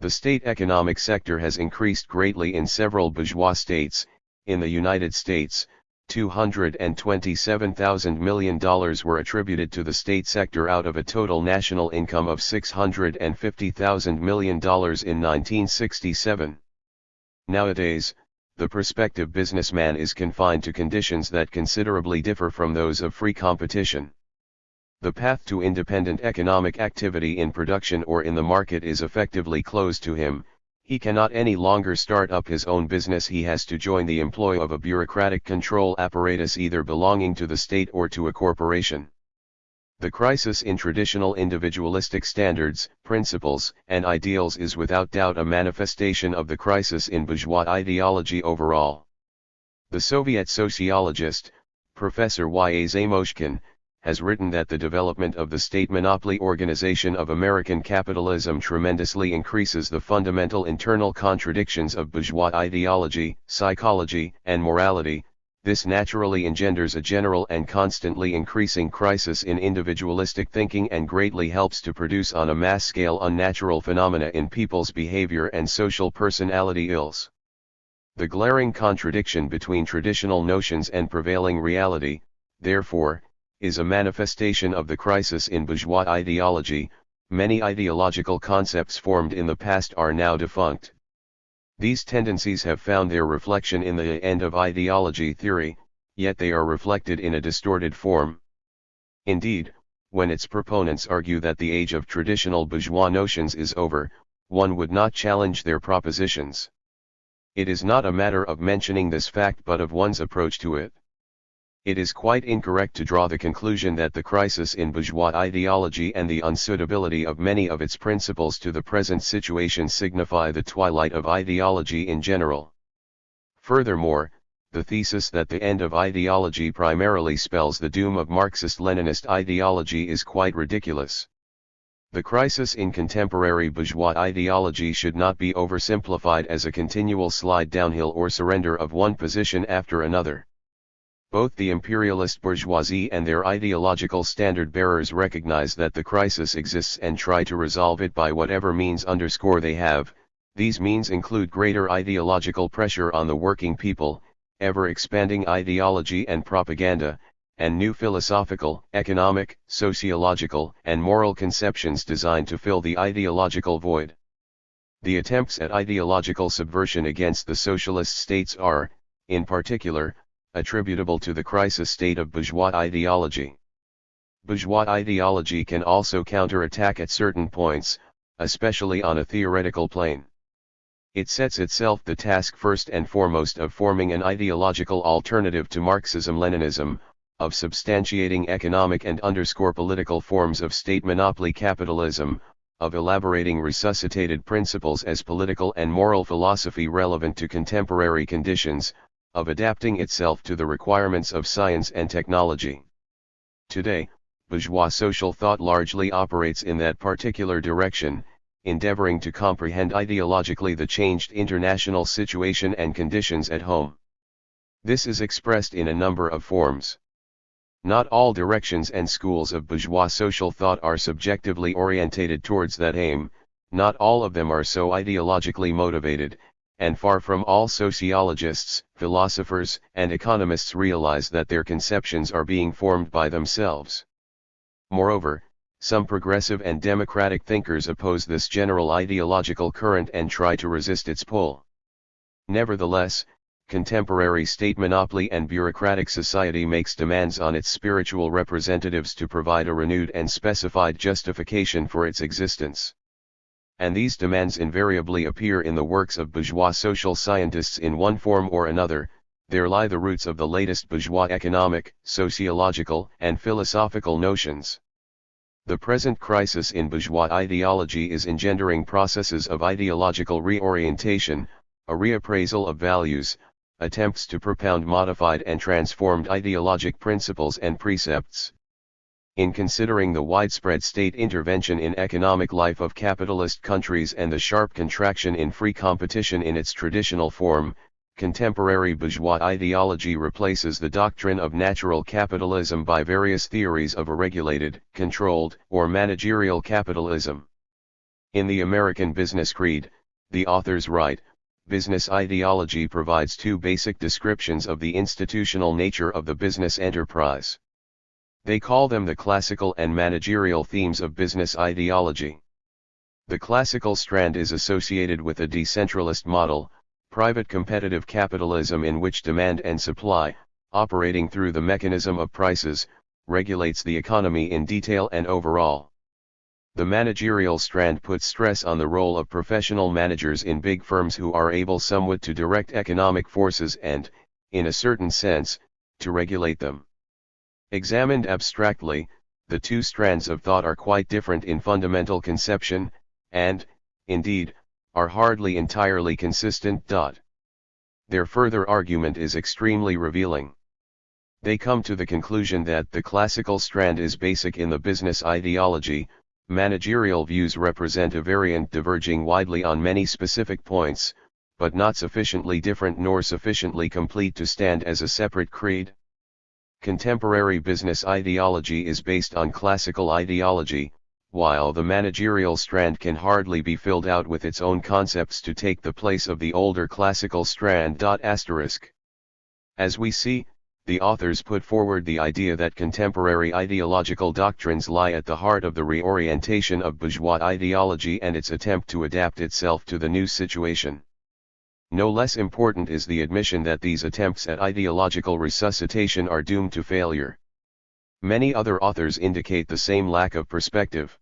[SPEAKER 1] The state economic sector has increased greatly in several bourgeois states. In the United States, $227,000 million were attributed to the state sector out of a total national income of $650,000 million in 1967. Nowadays, the prospective businessman is confined to conditions that considerably differ from those of free competition. The path to independent economic activity in production or in the market is effectively closed to him. He cannot any longer start up his own business. He has to join the employ of a bureaucratic control apparatus either belonging to the state or to a corporation. The crisis in traditional individualistic standards, principles, and ideals is without doubt a manifestation of the crisis in bourgeois ideology overall. The Soviet sociologist, Professor Y. A. Zamoshkin, has written that the development of the state monopoly organization of American capitalism tremendously increases the fundamental internal contradictions of bourgeois ideology, psychology, and morality. This naturally engenders a general and constantly increasing crisis in individualistic thinking and greatly helps to produce on a mass scale unnatural phenomena in people's behavior and social personality ills. The glaring contradiction between traditional notions and prevailing reality, therefore, is a manifestation of the crisis in bourgeois ideology. Many ideological concepts formed in the past are now defunct. These tendencies have found their reflection in the end of ideology theory, yet they are reflected in a distorted form. Indeed, when its proponents argue that the age of traditional bourgeois notions is over, one would not challenge their propositions. It is not a matter of mentioning this fact but of one's approach to it. It is quite incorrect to draw the conclusion that the crisis in bourgeois ideology and the unsuitability of many of its principles to the present situation signify the twilight of ideology in general. Furthermore, the thesis that the end of ideology primarily spells the doom of Marxist-Leninist ideology is quite ridiculous. The crisis in contemporary bourgeois ideology should not be oversimplified as a continual slide downhill or surrender of one position after another. Both the imperialist bourgeoisie and their ideological standard-bearers recognize that the crisis exists and try to resolve it by whatever means they have. These means include greater ideological pressure on the working people, ever-expanding ideology and propaganda, and new philosophical, economic, sociological, and moral conceptions designed to fill the ideological void. The attempts at ideological subversion against the socialist states are, in particular, attributable to the crisis state of bourgeois ideology. Bourgeois ideology can also counterattack at certain points, especially on a theoretical plane. It sets itself the task first and foremost of forming an ideological alternative to Marxism-Leninism, of substantiating economic and political forms of state monopoly capitalism, of elaborating resuscitated principles as political and moral philosophy relevant to contemporary conditions, of adapting itself to the requirements of science and technology. Today, bourgeois social thought largely operates in that particular direction, endeavoring to comprehend ideologically the changed international situation and conditions at home. This is expressed in a number of forms. Not all directions and schools of bourgeois social thought are subjectively orientated towards that aim, not all of them are so ideologically motivated, and far from all sociologists, philosophers, and economists realize that their conceptions are being formed by themselves. Moreover, some progressive and democratic thinkers oppose this general ideological current and try to resist its pull. Nevertheless, contemporary state monopoly and bureaucratic society makes demands on its spiritual representatives to provide a renewed and specified justification for its existence. And these demands invariably appear in the works of bourgeois social scientists in one form or another. There lie the roots of the latest bourgeois economic, sociological, and philosophical notions. The present crisis in bourgeois ideology is engendering processes of ideological reorientation, a reappraisal of values, attempts to propound modified and transformed ideologic principles and precepts. In considering the widespread state intervention in economic life of capitalist countries and the sharp contraction in free competition in its traditional form, contemporary bourgeois ideology replaces the doctrine of natural capitalism by various theories of a regulated, controlled, or managerial capitalism. In the American Business Creed, the authors write, business ideology provides two basic descriptions of the institutional nature of the business enterprise. They call them the classical and managerial themes of business ideology. The classical strand is associated with a decentralist model, private competitive capitalism in which demand and supply, operating through the mechanism of prices, regulates the economy in detail and overall. The managerial strand puts stress on the role of professional managers in big firms who are able somewhat to direct economic forces and, in a certain sense, to regulate them. Examined abstractly, the two strands of thought are quite different in fundamental conception, and, indeed, are hardly entirely consistent. Their further argument is extremely revealing. They come to the conclusion that the classical strand is basic in the business ideology. Managerial views represent a variant diverging widely on many specific points, but not sufficiently different nor sufficiently complete to stand as a separate creed. Contemporary business ideology is based on classical ideology, while the managerial strand can hardly be filled out with its own concepts to take the place of the older classical strand. As we see, the authors put forward the idea that contemporary ideological doctrines lie at the heart of the reorientation of bourgeois ideology and its attempt to adapt itself to the new situation. No less important is the admission that these attempts at ideological resuscitation are doomed to failure. Many other authors indicate the same lack of perspective.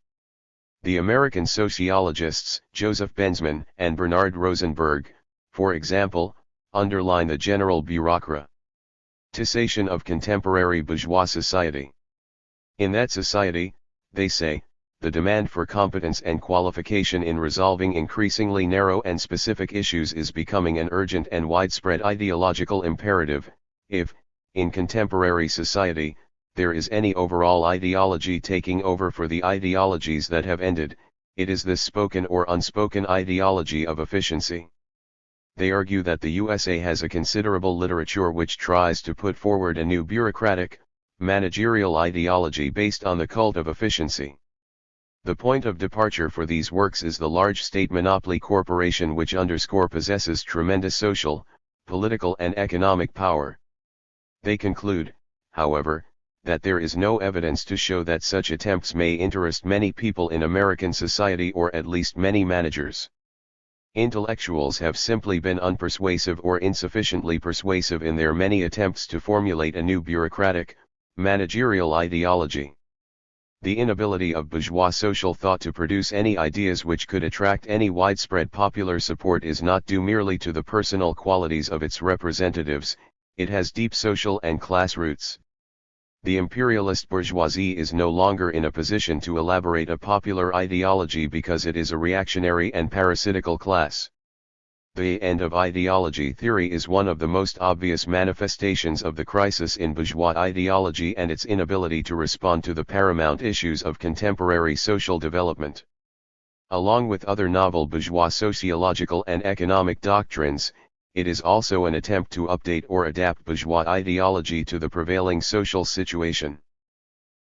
[SPEAKER 1] The American sociologists Joseph Benzmann and Bernard Rosenberg, for example, underline the general bureaucratization of contemporary bourgeois society. In that society, they say, the demand for competence and qualification in resolving increasingly narrow and specific issues is becoming an urgent and widespread ideological imperative. If, in contemporary society, there is any overall ideology taking over for the ideologies that have ended, it is this spoken or unspoken ideology of efficiency. They argue that the USA has a considerable literature which tries to put forward a new bureaucratic, managerial ideology based on the cult of efficiency. The point of departure for these works is the large state monopoly corporation which possesses tremendous social, political and economic power. They conclude, however, that there is no evidence to show that such attempts may interest many people in American society, or at least many managers. Intellectuals have simply been unpersuasive or insufficiently persuasive in their many attempts to formulate a new bureaucratic, managerial ideology. The inability of bourgeois social thought to produce any ideas which could attract any widespread popular support is not due merely to the personal qualities of its representatives, it has deep social and class roots. The imperialist bourgeoisie is no longer in a position to elaborate a popular ideology because it is a reactionary and parasitical class. The end of ideology theory is one of the most obvious manifestations of the crisis in bourgeois ideology and its inability to respond to the paramount issues of contemporary social development. Along with other novel bourgeois sociological and economic doctrines, it is also an attempt to update or adapt bourgeois ideology to the prevailing social situation.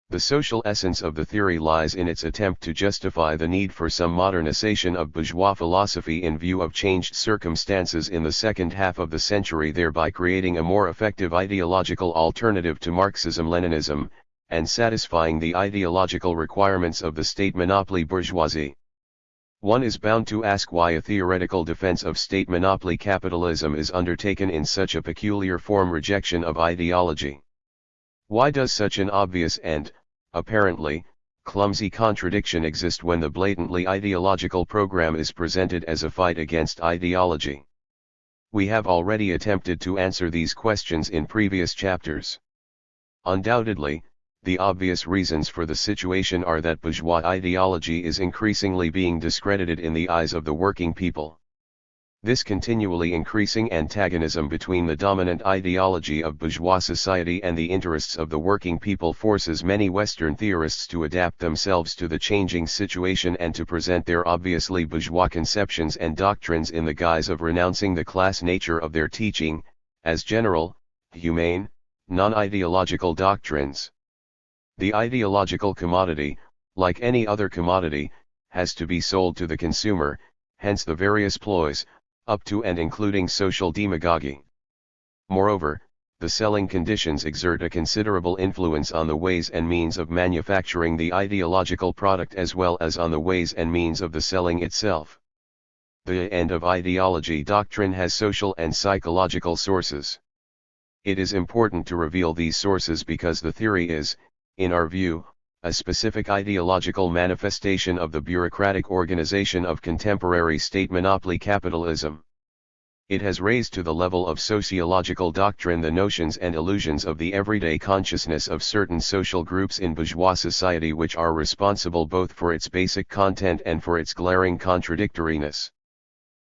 [SPEAKER 1] The social essence of the theory lies in its attempt to justify the need for some modernization of bourgeois philosophy in view of changed circumstances in the second half of the century, thereby creating a more effective ideological alternative to Marxism-Leninism, and satisfying the ideological requirements of the state monopoly bourgeoisie. One is bound to ask why a theoretical defense of state monopoly capitalism is undertaken in such a peculiar form rejection of ideology. Why does such an obvious and, apparently, clumsy contradiction exist when the blatantly ideological program is presented as a fight against ideology? We have already attempted to answer these questions in previous chapters. Undoubtedly, the obvious reasons for the situation are that bourgeois ideology is increasingly being discredited in the eyes of the working people. This continually increasing antagonism between the dominant ideology of bourgeois society and the interests of the working people forces many Western theorists to adapt themselves to the changing situation and to present their obviously bourgeois conceptions and doctrines in the guise of renouncing the class nature of their teaching, as general, humane, non-ideological doctrines. The ideological commodity, like any other commodity, has to be sold to the consumer, hence the various ploys, up to and including social demagogy. Moreover, the selling conditions exert a considerable influence on the ways and means of manufacturing the ideological product as well as on the ways and means of the selling itself. The end of ideology doctrine has social and psychological sources. It is important to reveal these sources because the theory is, in our view, a specific ideological manifestation of the bureaucratic organization of contemporary state monopoly capitalism. It has raised to the level of sociological doctrine the notions and illusions of the everyday consciousness of certain social groups in bourgeois society which are responsible both for its basic content and for its glaring contradictoriness.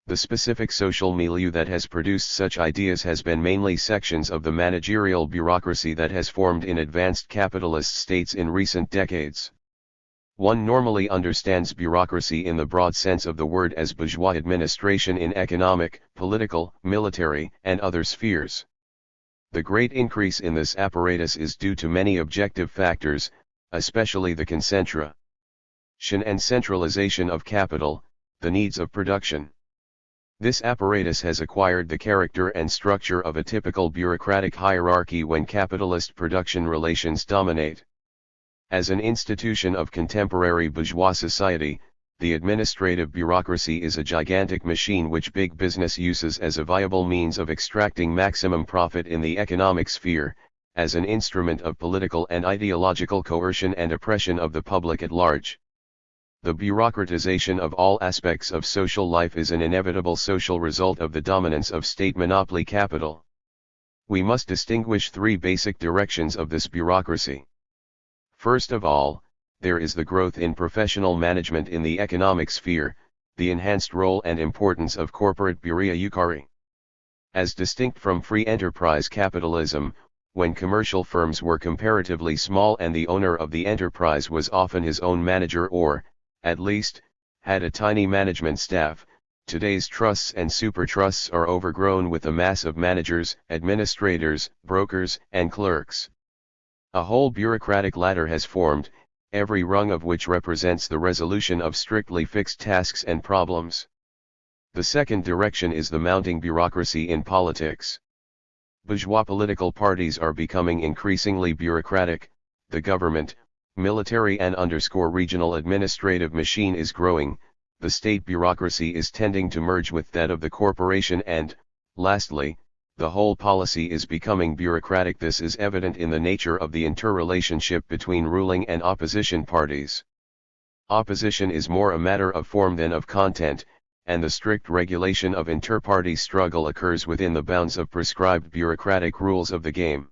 [SPEAKER 1] The specific social milieu that has produced such ideas has been mainly sections of the managerial bureaucracy that has formed in advanced capitalist states in recent decades. One normally understands bureaucracy in the broad sense of the word as bourgeois administration in economic, political, military, and other spheres. The great increase in this apparatus is due to many objective factors, especially the concentration and centralization of capital, the needs of production. This apparatus has acquired the character and structure of a typical bureaucratic hierarchy when capitalist production relations dominate. As an institution of contemporary bourgeois society, the administrative bureaucracy is a gigantic machine which big business uses as a viable means of extracting maximum profit in the economic sphere, as an instrument of political and ideological coercion and oppression of the public at large. The bureaucratization of all aspects of social life is an inevitable social result of the dominance of state monopoly capital. We must distinguish three basic directions of this bureaucracy. First of all, there is the growth in professional management in the economic sphere, the enhanced role and importance of corporate bureaucracy. As distinct from free enterprise capitalism, when commercial firms were comparatively small and the owner of the enterprise was often his own manager or, at least, had a tiny management staff, today's trusts and supertrusts are overgrown with a mass of managers, administrators, brokers, and clerks. A whole bureaucratic ladder has formed, every rung of which represents the resolution of strictly fixed tasks and problems. The second direction is the mounting bureaucracy in politics. Bourgeois political parties are becoming increasingly bureaucratic, the government, military and regional administrative machine is growing, the state bureaucracy is tending to merge with that of the corporation and, lastly, the whole policy is becoming bureaucratic. This is evident in the nature of the interrelationship between ruling and opposition parties. Opposition is more a matter of form than of content, and the strict regulation of inter-party struggle occurs within the bounds of prescribed bureaucratic rules of the game.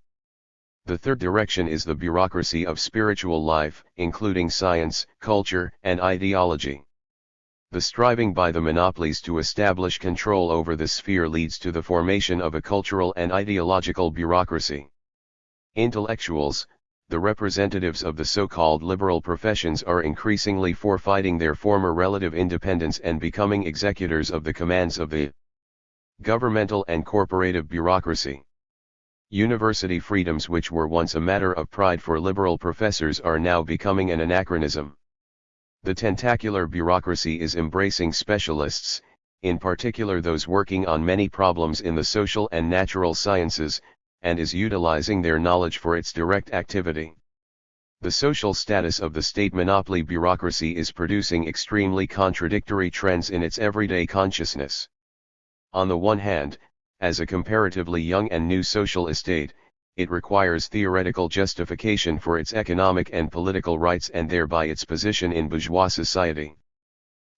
[SPEAKER 1] The third direction is the bureaucracy of spiritual life, including science, culture, and ideology. The striving by the monopolies to establish control over this sphere leads to the formation of a cultural and ideological bureaucracy. Intellectuals, the representatives of the so-called liberal professions, are increasingly forfeiting their former relative independence and becoming executors of the commands of the governmental and corporative bureaucracy. University freedoms, which were once a matter of pride for liberal professors, are now becoming an anachronism. The tentacular bureaucracy is embracing specialists, in particular those working on many problems in the social and natural sciences, and is utilizing their knowledge for its direct activity. The social status of the state monopoly bureaucracy is producing extremely contradictory trends in its everyday consciousness. On the one hand, as a comparatively young and new social estate, it requires theoretical justification for its economic and political rights and thereby its position in bourgeois society.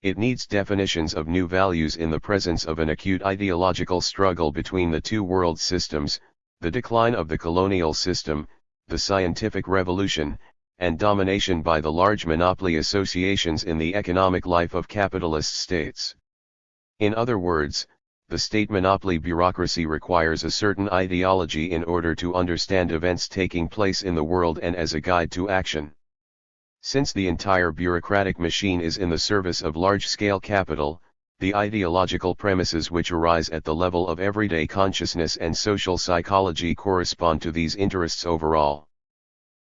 [SPEAKER 1] It needs definitions of new values in the presence of an acute ideological struggle between the two world systems, the decline of the colonial system, the scientific revolution, and domination by the large monopoly associations in the economic life of capitalist states. In other words, the state monopoly bureaucracy requires a certain ideology in order to understand events taking place in the world and as a guide to action. Since the entire bureaucratic machine is in the service of large-scale capital, the ideological premises which arise at the level of everyday consciousness and social psychology correspond to these interests overall.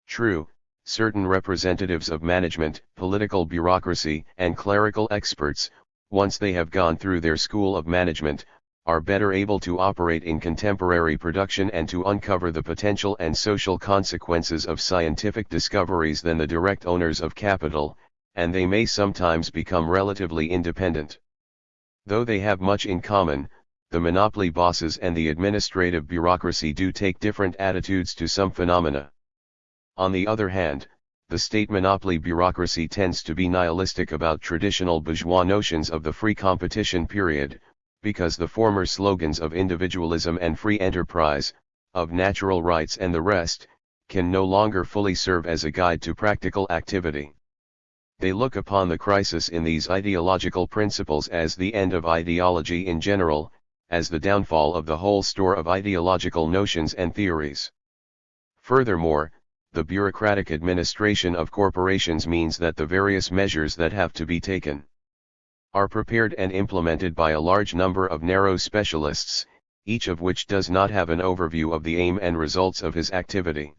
[SPEAKER 1] True, certain representatives of management, political bureaucracy, and clerical experts, once they have gone through their school of management, are better able to operate in contemporary production and to uncover the potential and social consequences of scientific discoveries than the direct owners of capital, and they may sometimes become relatively independent. Though they have much in common, the monopoly bosses and the administrative bureaucracy do take different attitudes to some phenomena. On the other hand, the state monopoly bureaucracy tends to be nihilistic about traditional bourgeois notions of the free competition period, because the former slogans of individualism and free enterprise, of natural rights and the rest, can no longer fully serve as a guide to practical activity. They look upon the crisis in these ideological principles as the end of ideology in general, as the downfall of the whole store of ideological notions and theories. Furthermore, the bureaucratic administration of corporations means that the various measures that have to be taken are prepared and implemented by a large number of narrow specialists, each of which does not have an overview of the aim and results of his activity.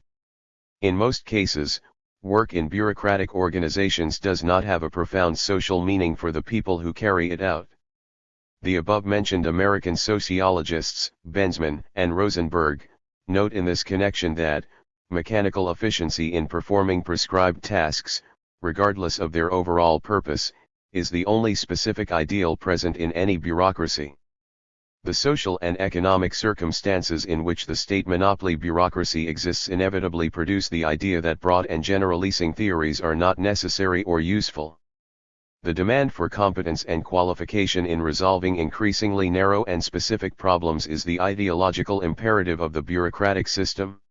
[SPEAKER 1] In most cases, work in bureaucratic organizations does not have a profound social meaning for the people who carry it out. The above-mentioned American sociologists, Benzmann and Rosenberg, note in this connection that mechanical efficiency in performing prescribed tasks, regardless of their overall purpose, is the only specific ideal present in any bureaucracy. The social and economic circumstances in which the state monopoly bureaucracy exists inevitably produce the idea that broad and generalizing theories are not necessary or useful. The demand for competence and qualification in resolving increasingly narrow and specific problems is the ideological imperative of the bureaucratic system.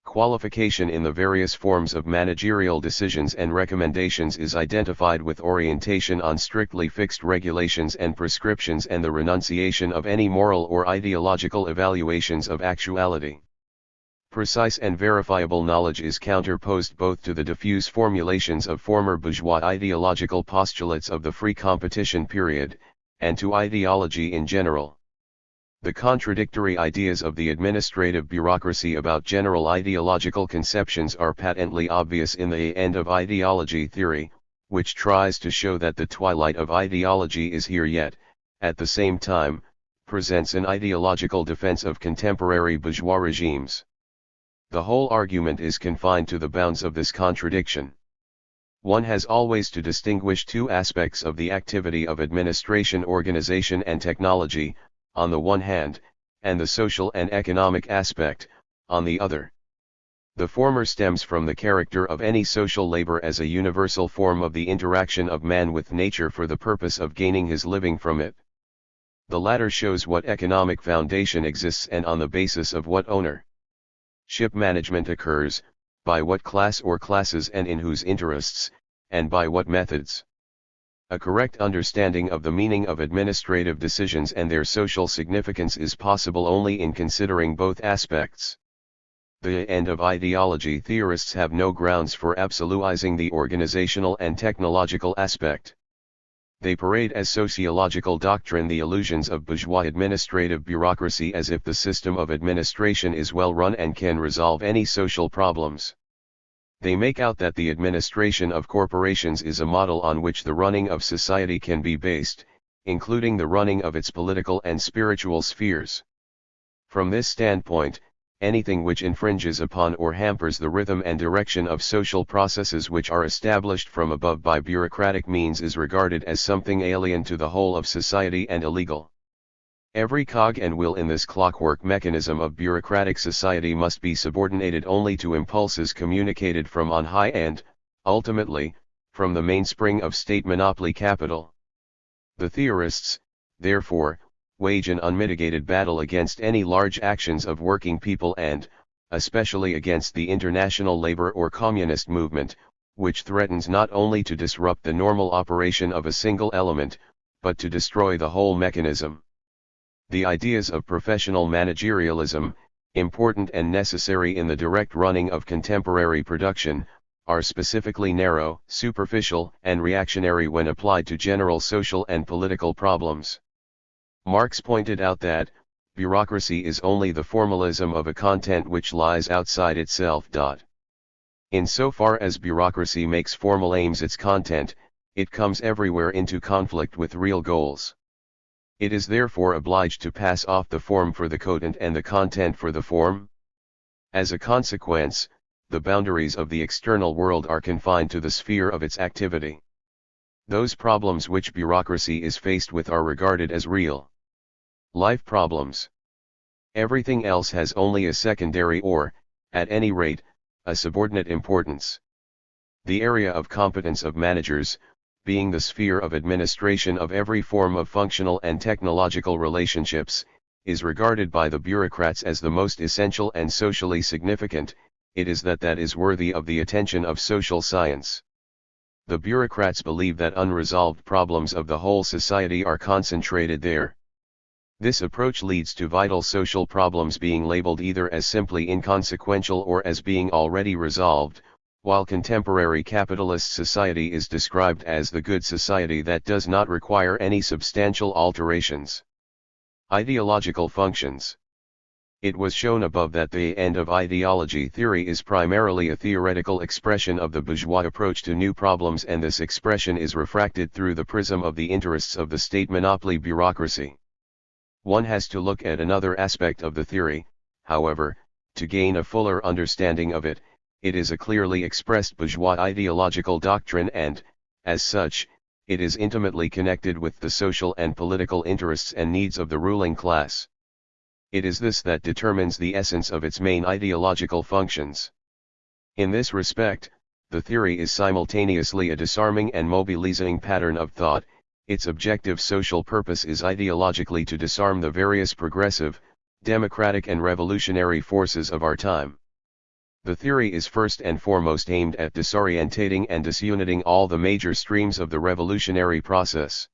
[SPEAKER 1] Qualification in the various forms of managerial decisions and recommendations is identified with orientation on strictly fixed regulations and prescriptions and the renunciation of any moral or ideological evaluations of actuality. Precise and verifiable knowledge is counterposed both to the diffuse formulations of former bourgeois ideological postulates of the free competition period, and to ideology in general. The contradictory ideas of the administrative bureaucracy about general ideological conceptions are patently obvious in the end of ideology theory, which tries to show that the twilight of ideology is here yet, at the same time, presents an ideological defense of contemporary bourgeois regimes. The whole argument is confined to the bounds of this contradiction. One has always to distinguish two aspects of the activity of administration, organization and technology, on the one hand, and the social and economic aspect, on the other. The former stems from the character of any social labor as a universal form of the interaction of man with nature for the purpose of gaining his living from it. The latter shows what economic foundation exists and on the basis of what ownership management occurs, by what class or classes and in whose interests, and by what methods. A correct understanding of the meaning of administrative decisions and their social significance is possible only in considering both aspects. The end of ideology theorists have no grounds for absolutizing the organizational and technological aspect. They parade as sociological doctrine the illusions of bourgeois administrative bureaucracy as if the system of administration is well run and can resolve any social problems. They make out that the administration of corporations is a model on which the running of society can be based, including the running of its political and spiritual spheres. From this standpoint, anything which infringes upon or hampers the rhythm and direction of social processes which are established from above by bureaucratic means is regarded as something alien to the whole of society and illegal. Every cog and wheel in this clockwork mechanism of bureaucratic society must be subordinated only to impulses communicated from on high and, ultimately, from the mainspring of state monopoly capital. The theorists, therefore, wage an unmitigated battle against any large actions of working people and, especially against the international labor or communist movement, which threatens not only to disrupt the normal operation of a single element, but to destroy the whole mechanism. The ideas of professional managerialism, important and necessary in the direct running of contemporary production, are specifically narrow, superficial, and reactionary when applied to general social and political problems. Marx pointed out that, bureaucracy is only the formalism of a content which lies outside itself. Insofar as bureaucracy makes formal aims its content, it comes everywhere into conflict with real goals. It is therefore obliged to pass off the form for the content and the content for the form. As a consequence, the boundaries of the external world are confined to the sphere of its activity. Those problems which bureaucracy is faced with are regarded as real life problems. Everything else has only a secondary or, at any rate, a subordinate importance. The area of competence of managers, being the sphere of administration of every form of functional and technological relationships, is regarded by the bureaucrats as the most essential and socially significant. It is that is worthy of the attention of social science. The bureaucrats believe that unresolved problems of the whole society are concentrated there. This approach leads to vital social problems being labeled either as simply inconsequential or as being already resolved, while contemporary capitalist society is described as the good society that does not require any substantial alterations. Ideological functions. It was shown above that the end of ideology theory is primarily a theoretical expression of the bourgeois approach to new problems, and this expression is refracted through the prism of the interests of the state monopoly bureaucracy. One has to look at another aspect of the theory, however, to gain a fuller understanding of it. It is a clearly expressed bourgeois ideological doctrine and, as such, it is intimately connected with the social and political interests and needs of the ruling class. It is this that determines the essence of its main ideological functions. In this respect, the theory is simultaneously a disarming and mobilizing pattern of thought. Its objective social purpose is ideologically to disarm the various progressive, democratic and revolutionary forces of our time. The theory is first and foremost aimed at disorientating and disuniting all the major streams of the revolutionary process.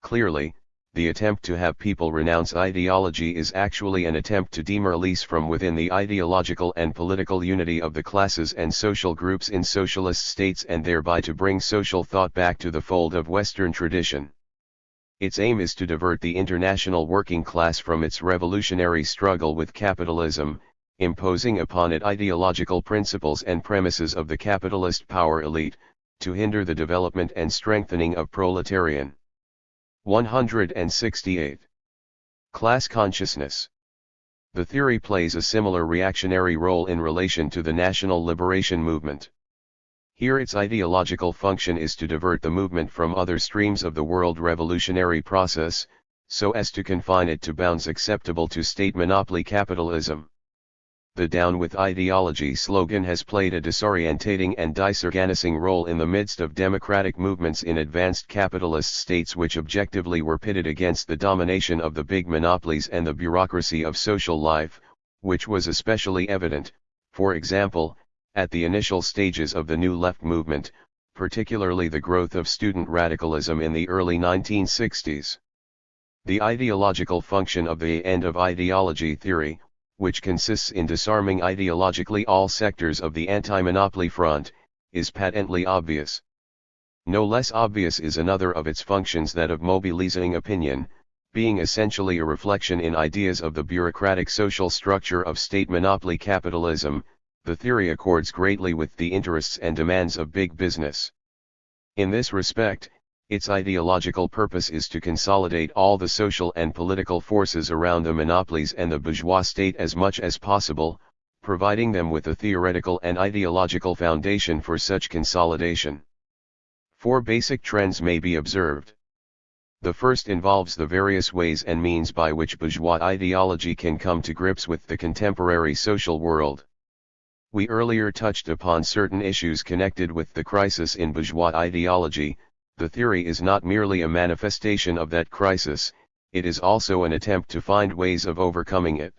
[SPEAKER 1] Clearly, the attempt to have people renounce ideology is actually an attempt to demoralize from within the ideological and political unity of the classes and social groups in socialist states, and thereby to bring social thought back to the fold of Western tradition. Its aim is to divert the international working class from its revolutionary struggle with capitalism, imposing upon it ideological principles and premises of the capitalist power elite, to hinder the development and strengthening of proletarian. 168. Class consciousness. The theory plays a similar reactionary role in relation to the national liberation movement. Here its ideological function is to divert the movement from other streams of the world revolutionary process, so as to confine it to bounds acceptable to state monopoly capitalism. The Down with Ideology slogan has played a disorientating and disorganizing role in the midst of democratic movements in advanced capitalist states which objectively were pitted against the domination of the big monopolies and the bureaucracy of social life, which was especially evident, for example, at the initial stages of the New Left movement, particularly the growth of student radicalism in the early 1960s. The ideological function of the end of ideology theory, which consists in disarming ideologically all sectors of the anti-monopoly front, is patently obvious. No less obvious is another of its functions, that of mobilizing opinion, being essentially a reflection in ideas of the bureaucratic social structure of state monopoly capitalism. The theory accords greatly with the interests and demands of big business. In this respect, its ideological purpose is to consolidate all the social and political forces around the monopolies and the bourgeois state as much as possible, providing them with a theoretical and ideological foundation for such consolidation. 4 basic trends may be observed. The first involves the various ways and means by which bourgeois ideology can come to grips with the contemporary social world. We earlier touched upon certain issues connected with the crisis in bourgeois ideology. The theory is not merely a manifestation of that crisis, it is also an attempt to find ways of overcoming it.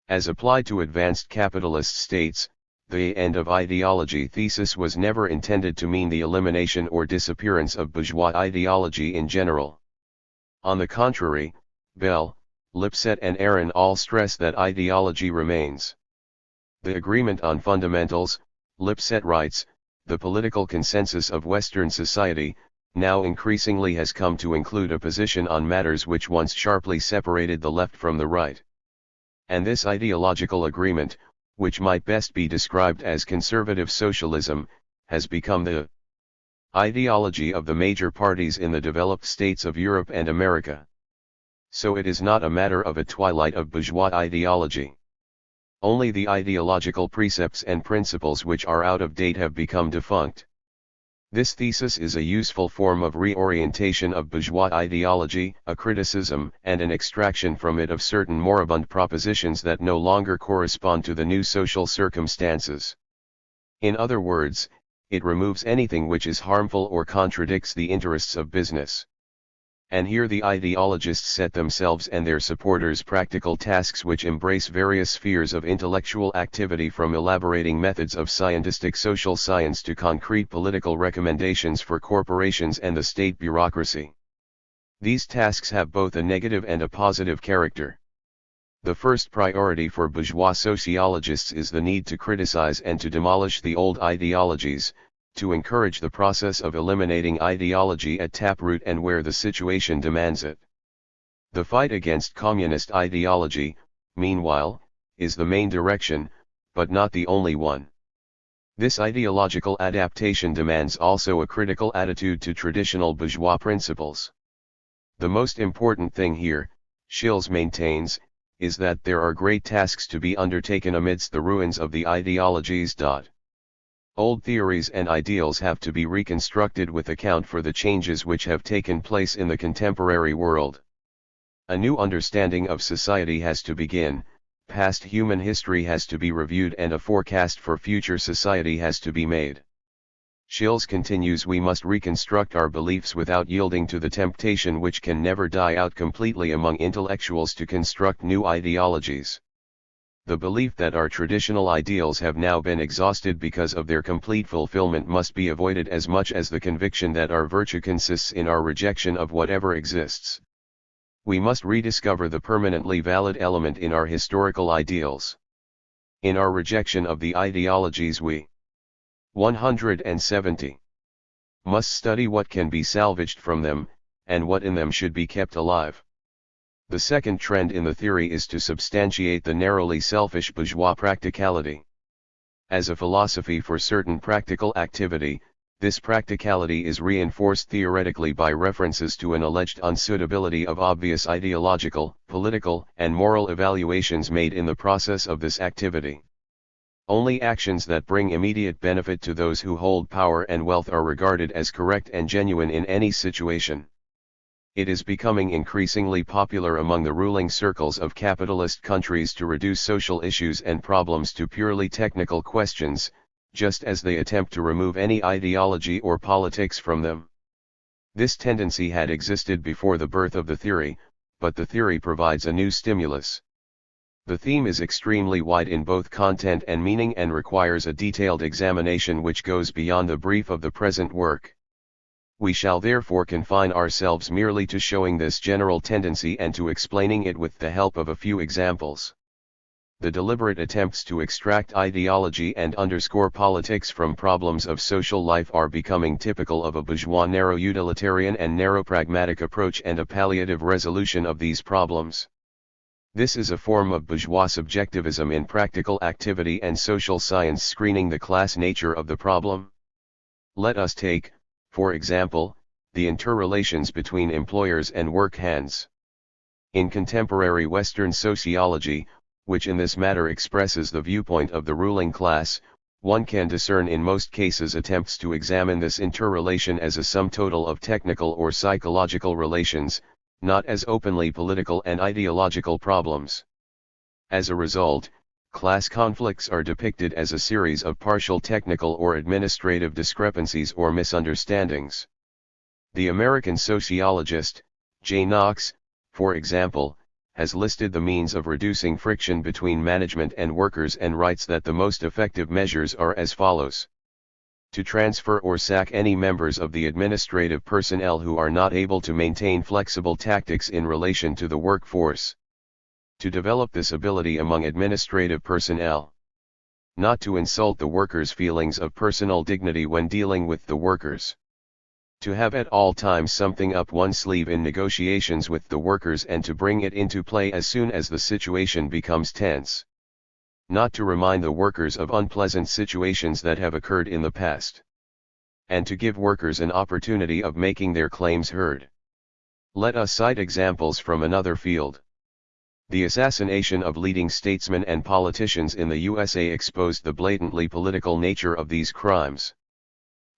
[SPEAKER 1] As applied to advanced capitalist states, the end of ideology thesis was never intended to mean the elimination or disappearance of bourgeois ideology in general. On the contrary, Bell, Lipset and Aaron all stress that ideology remains. The agreement on fundamentals, Lipset writes, the political consensus of Western society, now increasingly has come to include a position on matters which once sharply separated the left from the right. And this ideological agreement, which might best be described as conservative socialism, has become the ideology of the major parties in the developed states of Europe and America. So it is not a matter of a twilight of bourgeois ideology. Only the ideological precepts and principles which are out of date have become defunct. This thesis is a useful form of reorientation of bourgeois ideology, a criticism and an extraction from it of certain moribund propositions that no longer correspond to the new social circumstances. In other words, it removes anything which is harmful or contradicts the interests of business. And here the ideologists set themselves and their supporters practical tasks which embrace various spheres of intellectual activity, from elaborating methods of scientific social science to concrete political recommendations for corporations and the state bureaucracy. These tasks have both a negative and a positive character. The first priority for bourgeois sociologists is the need to criticize and to demolish the old ideologies, to encourage the process of eliminating ideology at taproot and where the situation demands it. The fight against communist ideology, meanwhile, is the main direction, but not the only one. This ideological adaptation demands also a critical attitude to traditional bourgeois principles. The most important thing here, Schills maintains, is that there are great tasks to be undertaken amidst the ruins of the ideologies. Old theories and ideals have to be reconstructed with account for the changes which have taken place in the contemporary world. A new understanding of society has to begin, past human history has to be reviewed, and a forecast for future society has to be made. Schills continues, we must reconstruct our beliefs without yielding to the temptation which can never die out completely among intellectuals to construct new ideologies. The belief that our traditional ideals have now been exhausted because of their complete fulfillment must be avoided as much as the conviction that our virtue consists in our rejection of whatever exists. We must rediscover the permanently valid element in our historical ideals. In our rejection of the ideologies we 170. Must study what can be salvaged from them, and what in them should be kept alive. The second trend in the theory is to substantiate the narrowly selfish bourgeois practicality. As a philosophy for certain practical activity, this practicality is reinforced theoretically by references to an alleged unsuitability of obvious ideological, political, and moral evaluations made in the process of this activity. Only actions that bring immediate benefit to those who hold power and wealth are regarded as correct and genuine in any situation. It is becoming increasingly popular among the ruling circles of capitalist countries to reduce social issues and problems to purely technical questions, just as they attempt to remove any ideology or politics from them. This tendency had existed before the birth of the theory, but the theory provides a new stimulus. The theme is extremely wide in both content and meaning and requires a detailed examination which goes beyond the brief of the present work. We shall therefore confine ourselves merely to showing this general tendency and to explaining it with the help of a few examples. The deliberate attempts to extract ideology and underscore politics from problems of social life are becoming typical of a bourgeois narrow utilitarian and narrow pragmatic approach and a palliative resolution of these problems. This is a form of bourgeois subjectivism in practical activity and social science screening the class nature of the problem. Let us take, for example, the interrelations between employers and work hands. In contemporary Western sociology, which in this matter expresses the viewpoint of the ruling class, one can discern in most cases attempts to examine this interrelation as a sum total of technical or psychological relations, not as openly political and ideological problems. As a result, class conflicts are depicted as a series of partial technical or administrative discrepancies or misunderstandings. The American sociologist, J. Knox, for example, has listed the means of reducing friction between management and workers and writes that the most effective measures are as follows. To transfer or sack any members of the administrative personnel who are not able to maintain flexible tactics in relation to the workforce. To develop this ability among administrative personnel. Not to insult the workers' feelings of personal dignity when dealing with the workers. To have at all times something up one's sleeve in negotiations with the workers and to bring it into play as soon as the situation becomes tense. Not to remind the workers of unpleasant situations that have occurred in the past. And to give workers an opportunity of making their claims heard. Let us cite examples from another field. The assassination of leading statesmen and politicians in the USA exposed the blatantly political nature of these crimes.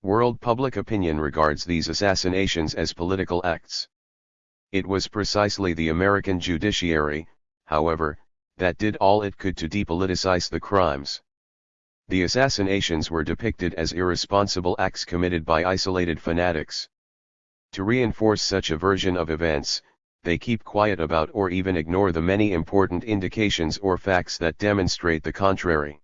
[SPEAKER 1] World public opinion regards these assassinations as political acts. It was precisely the American judiciary, however, that did all it could to depoliticize the crimes. The assassinations were depicted as irresponsible acts committed by isolated fanatics. To reinforce such a version of events, they keep quiet about or even ignore the many important indications or facts that demonstrate the contrary.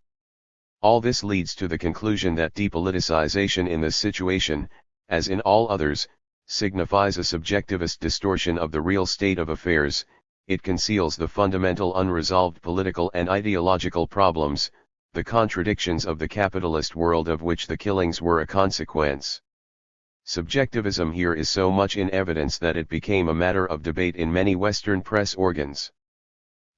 [SPEAKER 1] All this leads to the conclusion that depoliticization in this situation, as in all others, signifies a subjectivist distortion of the real state of affairs. It conceals the fundamental unresolved political and ideological problems, the contradictions of the capitalist world of which the killings were a consequence. Subjectivism here is so much in evidence that it became a matter of debate in many Western press organs.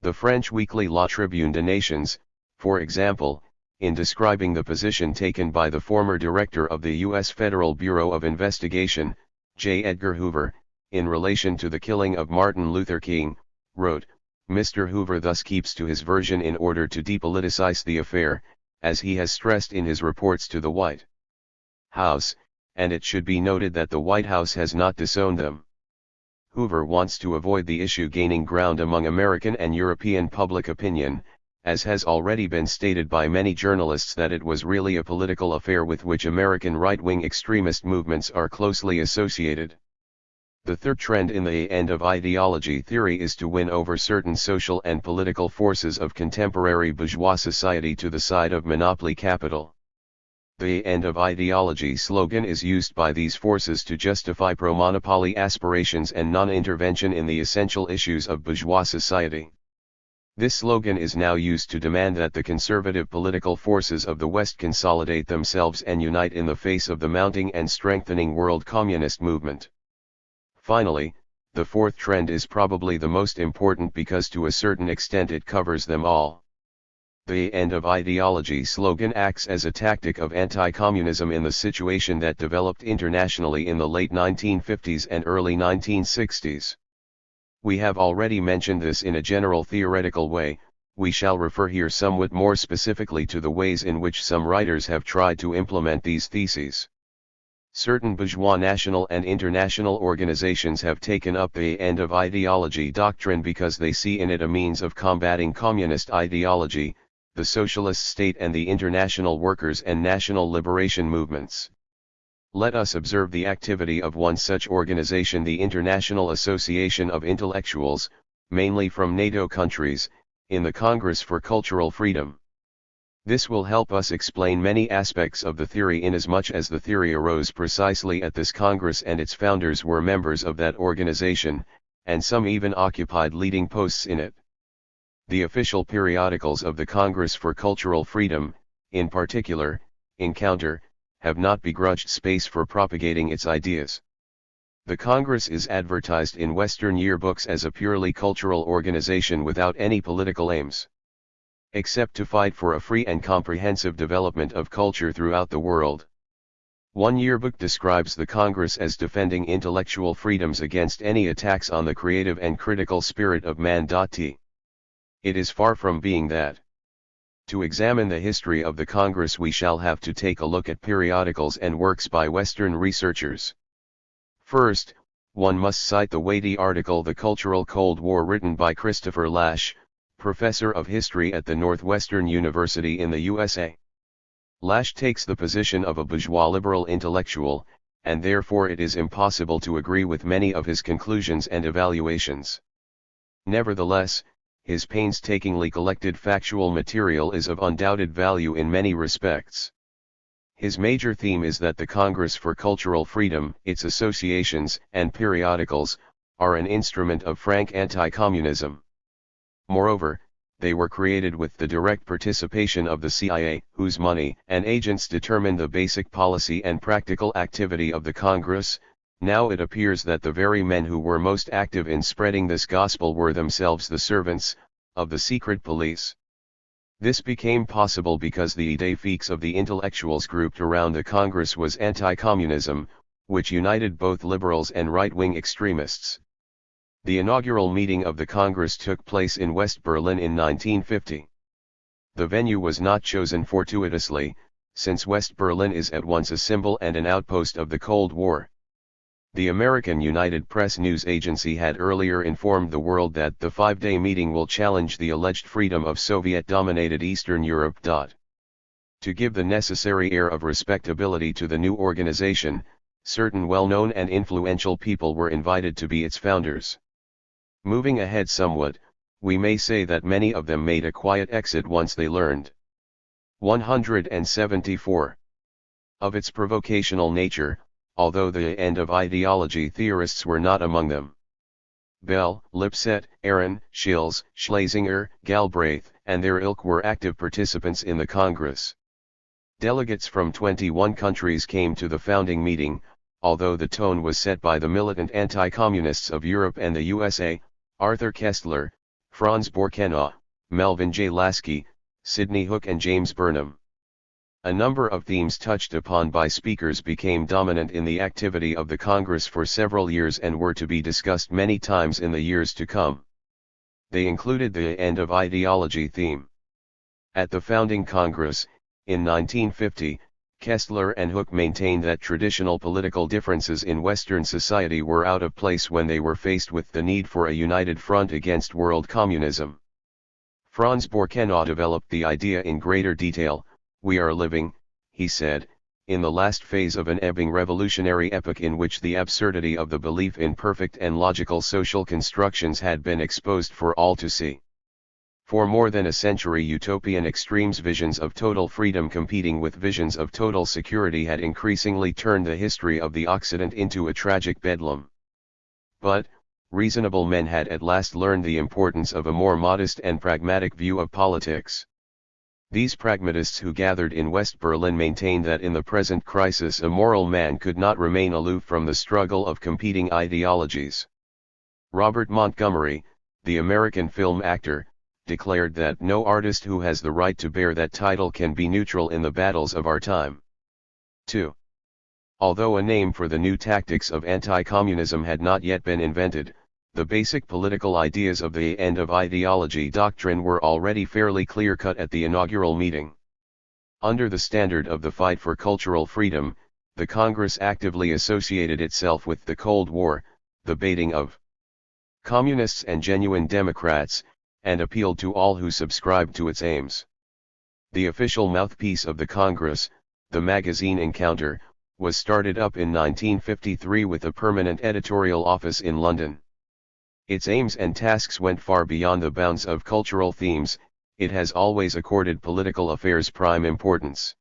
[SPEAKER 1] The French weekly La Tribune des Nations, for example, in describing the position taken by the former director of the U.S. Federal Bureau of Investigation, J. Edgar Hoover, in relation to the killing of Martin Luther King, wrote, Mr. Hoover thus keeps to his version in order to depoliticize the affair, as he has stressed in his reports to the White House, and it should be noted that the White House has not disowned them. Hoover wants to avoid the issue gaining ground among American and European public opinion, as has already been stated by many journalists, that it was really a political affair with which American right-wing extremist movements are closely associated. The third trend in the end of ideology theory is to win over certain social and political forces of contemporary bourgeois society to the side of monopoly capital. The end of ideology slogan is used by these forces to justify pro-monopoly aspirations and non-intervention in the essential issues of bourgeois society. This slogan is now used to demand that the conservative political forces of the West consolidate themselves and unite in the face of the mounting and strengthening world communist movement. Finally, the fourth trend is probably the most important because to a certain extent it covers them all. The end of ideology slogan acts as a tactic of anti-communism in the situation that developed internationally in the late 1950s and early 1960s. We have already mentioned this in a general theoretical way. We shall refer here somewhat more specifically to the ways in which some writers have tried to implement these theses. Certain bourgeois national and international organizations have taken up the end of ideology doctrine because they see in it a means of combating communist ideology, the socialist state and the international workers' and national liberation movements. Let us observe the activity of one such organization, the International Association of Intellectuals, mainly from NATO countries, in the Congress for Cultural Freedom. This will help us explain many aspects of the theory, inasmuch as the theory arose precisely at this Congress and its founders were members of that organization, and some even occupied leading posts in it. The official periodicals of the Congress for Cultural Freedom, in particular, Encounter, have not begrudged space for propagating its ideas. The Congress is advertised in Western yearbooks as a purely cultural organization without any political aims, except to fight for a free and comprehensive development of culture throughout the world. One yearbook describes the Congress as defending intellectual freedoms against any attacks on the creative and critical spirit of man. It is far from being that. To examine the history of the Congress we shall have to take a look at periodicals and works by Western researchers. First, one must cite the weighty article The Cultural Cold War, written by Christopher Lasch, professor of history at the Northwestern University in the USA. Lasch takes the position of a bourgeois liberal intellectual, and therefore it is impossible to agree with many of his conclusions and evaluations. Nevertheless, his painstakingly collected factual material is of undoubted value in many respects. His major theme is that the Congress for Cultural Freedom, its associations and periodicals, are an instrument of frank anti-communism. Moreover, they were created with the direct participation of the CIA, whose money and agents determine the basic policy and practical activity of the Congress. Now it appears that the very men who were most active in spreading this gospel were themselves the servants of the secret police. This became possible because the idée fixe of the intellectuals grouped around the Congress was anti-communism, which united both liberals and right-wing extremists. The inaugural meeting of the Congress took place in West Berlin in 1950. The venue was not chosen fortuitously, since West Berlin is at once a symbol and an outpost of the Cold War. The American United Press news agency had earlier informed the world that the 5-day meeting will challenge the alleged freedom of Soviet-dominated Eastern Europe. To give the necessary air of respectability to the new organization, certain well-known and influential people were invited to be its founders. Moving ahead somewhat, we may say that many of them made a quiet exit once they learned 174 of its provocational nature, although the end of ideology theorists were not among them. Bell, Lipset, Aaron, Schills, Schlesinger, Galbraith, and their ilk were active participants in the Congress. Delegates from 21 countries came to the founding meeting, although the tone was set by the militant anti-communists of Europe and the USA, Arthur Kessler, Franz Borkenau, Melvin J. Lasky, Sidney Hook and James Burnham. A number of themes touched upon by speakers became dominant in the activity of the Congress for several years and were to be discussed many times in the years to come. They included the end of ideology theme. At the founding Congress, in 1950, Kessler and Hook maintained that traditional political differences in Western society were out of place when they were faced with the need for a united front against world communism. Franz Borkenau developed the idea in greater detail. We are living, he said, in the last phase of an ebbing revolutionary epoch in which the absurdity of the belief in perfect and logical social constructions had been exposed for all to see. For more than a century, utopian extremes, visions of total freedom competing with visions of total security, had increasingly turned the history of the Occident into a tragic bedlam. But, reasonable men had at last learned the importance of a more modest and pragmatic view of politics. These pragmatists who gathered in West Berlin maintained that in the present crisis a moral man could not remain aloof from the struggle of competing ideologies. Robert Montgomery, the American film actor, declared that no artist who has the right to bear that title can be neutral in the battles of our time. 2. Although a name for the new tactics of anti-communism had not yet been invented, the basic political ideas of the end of ideology doctrine were already fairly clear-cut at the inaugural meeting. Under the standard of the fight for cultural freedom, the Congress actively associated itself with the Cold War, the baiting of communists and genuine Democrats, and appealed to all who subscribed to its aims. The official mouthpiece of the Congress, the magazine Encounter, was started up in 1953 with a permanent editorial office in London. Its aims and tasks went far beyond the bounds of cultural themes. It has always accorded political affairs prime importance.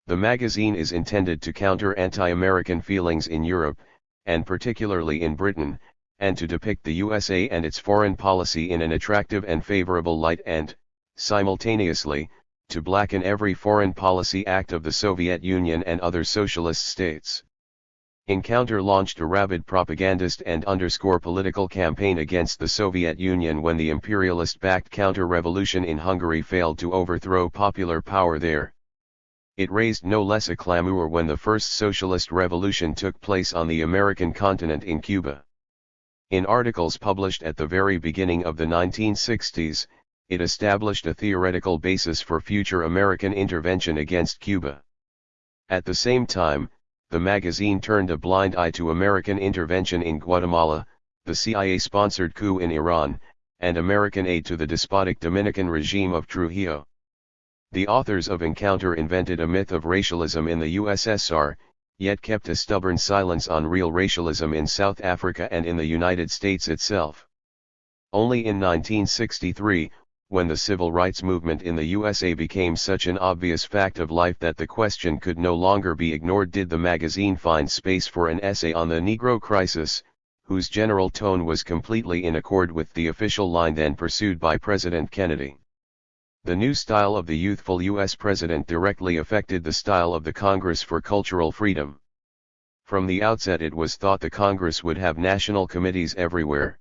[SPEAKER 1] The magazine is intended to counter anti-American feelings in Europe, and particularly in Britain, and to depict the USA and its foreign policy in an attractive and favorable light and, simultaneously, to blacken every foreign policy act of the Soviet Union and other socialist states. Encounter launched a rabid propagandist and underscore political campaign against the Soviet Union when the imperialist-backed counter-revolution in Hungary failed to overthrow popular power there. It raised no less a clamor when the first socialist revolution took place on the American continent in Cuba. In articles published at the very beginning of the 1960s, it established a theoretical basis for future American intervention against Cuba. At the same time, the magazine turned a blind eye to American intervention in Guatemala, the CIA-sponsored coup in Iran, and American aid to the despotic Dominican regime of Trujillo. The authors of Encounter invented a myth of racialism in the USSR, yet kept a stubborn silence on real racialism in South Africa and in the United States itself. Only in 1963, when the civil rights movement in the USA became such an obvious fact of life that the question could no longer be ignored, did the magazine find space for an essay on the Negro crisis, whose general tone was completely in accord with the official line then pursued by President Kennedy. The new style of the youthful U.S. president directly affected the style of the Congress for Cultural Freedom. From the outset it was thought the Congress would have national committees everywhere.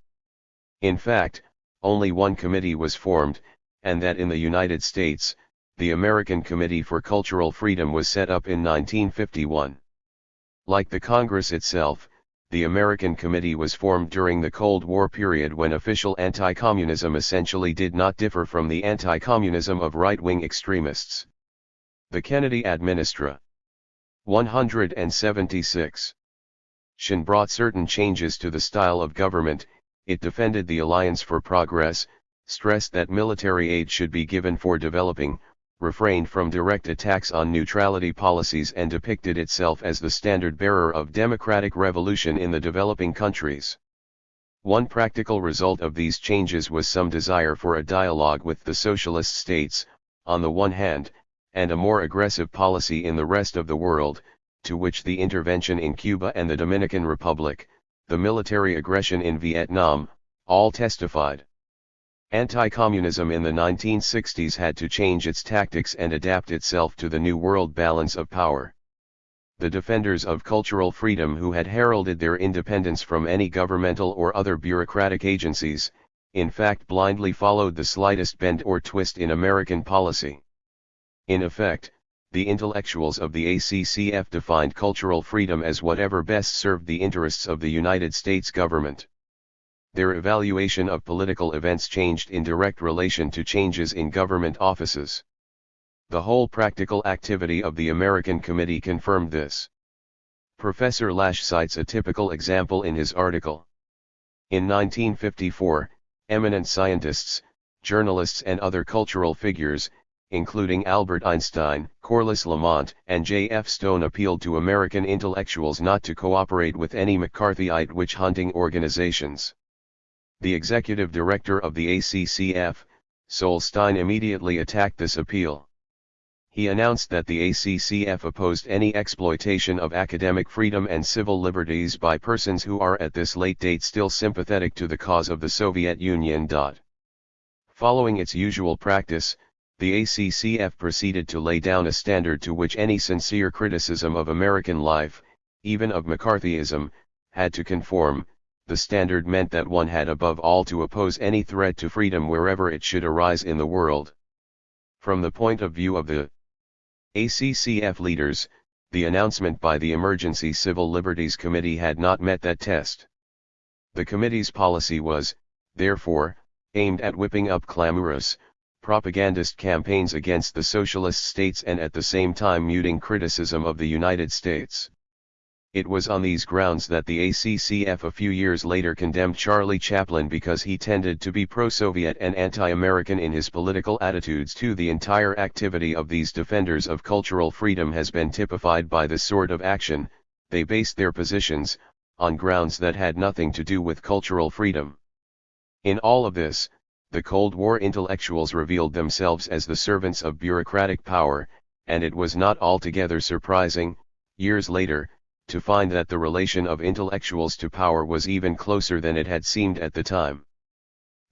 [SPEAKER 1] In fact, only one committee was formed, and that in the United States. The American Committee for Cultural Freedom was set up in 1951. Like the Congress itself, the American Committee was formed during the Cold War period when official anti-communism essentially did not differ from the anti-communism of right-wing extremists. The Kennedy Administration 176 brought certain changes to the style of government. It defended the Alliance for Progress, stressed that military aid should be given for developing, refrained from direct attacks on neutrality policies, and depicted itself as the standard-bearer of democratic revolution in the developing countries. One practical result of these changes was some desire for a dialogue with the socialist states, on the one hand, and a more aggressive policy in the rest of the world, to which the intervention in Cuba and the Dominican Republic, the military aggression in Vietnam, all testified. Anti-communism in the 1960s had to change its tactics and adapt itself to the new world balance of power. The defenders of cultural freedom who had heralded their independence from any governmental or other bureaucratic agencies, in fact blindly followed the slightest bend or twist in American policy. In effect, the intellectuals of the ACCF defined cultural freedom as whatever best served the interests of the United States government. Their evaluation of political events changed in direct relation to changes in government offices. The whole practical activity of the American Committee confirmed this. Professor Lash cites a typical example in his article. In 1954, eminent scientists, journalists and other cultural figures, including Albert Einstein, Corliss Lamont, and J.F. Stone, appealed to American intellectuals not to cooperate with any McCarthyite witch-hunting organizations. The executive director of the ACCF, Solstein, immediately attacked this appeal. He announced that the ACCF opposed any exploitation of academic freedom and civil liberties by persons who are at this late date still sympathetic to the cause of the Soviet Union. Following its usual practice, the ACCF proceeded to lay down a standard to which any sincere criticism of American life, even of McCarthyism, had to conform. The standard meant that one had above all to oppose any threat to freedom wherever it should arise in the world. From the point of view of the ACCF leaders, the announcement by the Emergency Civil Liberties Committee had not met that test. The committee's policy was, therefore, aimed at whipping up clamorous, propagandist campaigns against the socialist states and at the same time muting criticism of the United States. It was on these grounds that the ACCF a few years later condemned Charlie Chaplin because he tended to be pro-Soviet and anti-American in his political attitudes too. The entire activity of these defenders of cultural freedom has been typified by this sort of action. They based their positions on grounds that had nothing to do with cultural freedom. In all of this, the Cold War intellectuals revealed themselves as the servants of bureaucratic power, and it was not altogether surprising, years later, to find that the relation of intellectuals to power was even closer than it had seemed at the time.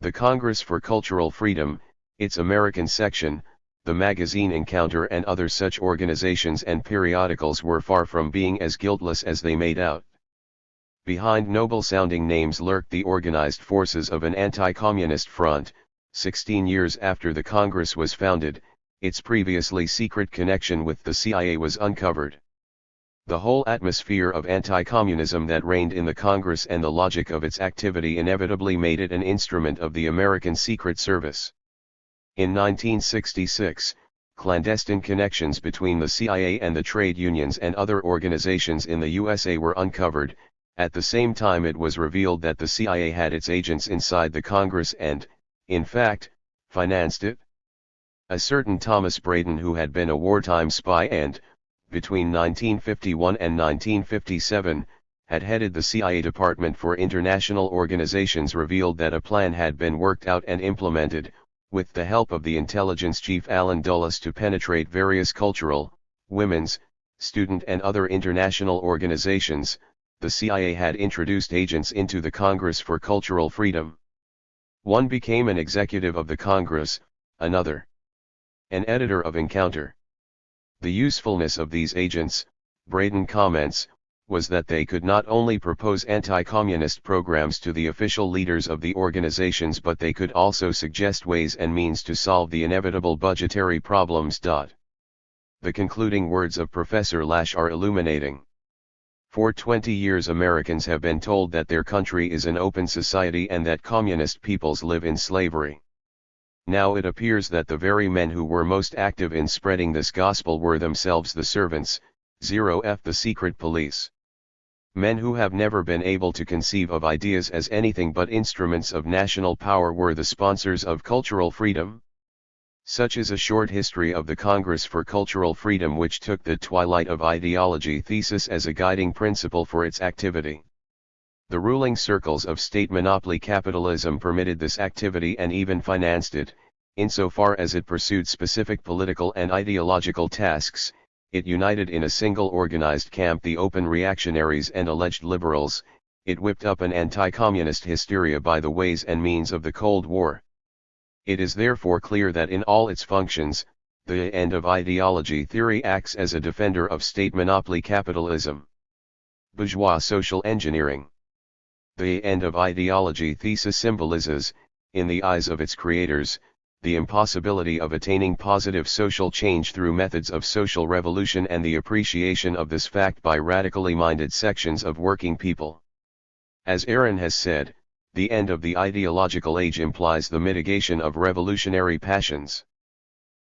[SPEAKER 1] The Congress for Cultural Freedom, its American section, the magazine Encounter and other such organizations and periodicals were far from being as guiltless as they made out. Behind noble-sounding names lurked the organized forces of an anti-communist front. 16 years after the Congress was founded, its previously secret connection with the CIA was uncovered. The whole atmosphere of anti-communism that reigned in the Congress and the logic of its activity inevitably made it an instrument of the American Secret Service. In 1966, clandestine connections between the CIA and the trade unions and other organizations in the USA were uncovered. At the same time, it was revealed that the CIA had its agents inside the Congress and, in fact, financed it. A certain Thomas Braden, who had been a wartime spy and, between 1951 and 1957, had headed the CIA Department for International Organizations, revealed that a plan had been worked out and implemented, with the help of the intelligence chief Allen Dulles, to penetrate various cultural, women's, student and other international organizations. The CIA had introduced agents into the Congress for Cultural Freedom. One became an executive of the Congress, another an editor of Encounter. The usefulness of these agents, Braden comments, was that they could not only propose anti-communist programs to the official leaders of the organizations, but they could also suggest ways and means to solve the inevitable budgetary problems. The concluding words of Professor Lash are illuminating. For 20 years Americans have been told that their country is an open society and that communist peoples live in slavery. Now it appears that the very men who were most active in spreading this gospel were themselves the servants, the secret police. Men who have never been able to conceive of ideas as anything but instruments of national power were the sponsors of cultural freedom. Such is a short history of the Congress for Cultural Freedom, which took the twilight of ideology thesis as a guiding principle for its activity. The ruling circles of state monopoly capitalism permitted this activity and even financed it. Insofar as it pursued specific political and ideological tasks, it united in a single organized camp the open reactionaries and alleged liberals. It whipped up an anti-communist hysteria by the ways and means of the Cold War. It is therefore clear that in all its functions, the end of ideology theory acts as a defender of state monopoly capitalism. Bourgeois social engineering. The end of ideology thesis symbolizes, in the eyes of its creators, the impossibility of attaining positive social change through methods of social revolution and the appreciation of this fact by radically minded sections of working people. As Aaron has said, the end of the ideological age implies the mitigation of revolutionary passions.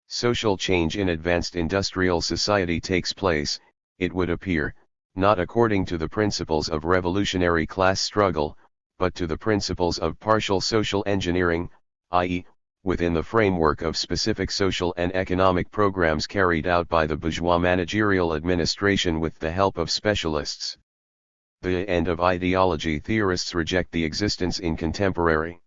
[SPEAKER 1] Social change in advanced industrial society takes place, it would appear, not according to the principles of revolutionary class struggle, but to the principles of partial social engineering, i.e., within the framework of specific social and economic programs carried out by the bourgeois managerial administration with the help of specialists. The end of ideology theorists reject the existence in contemporary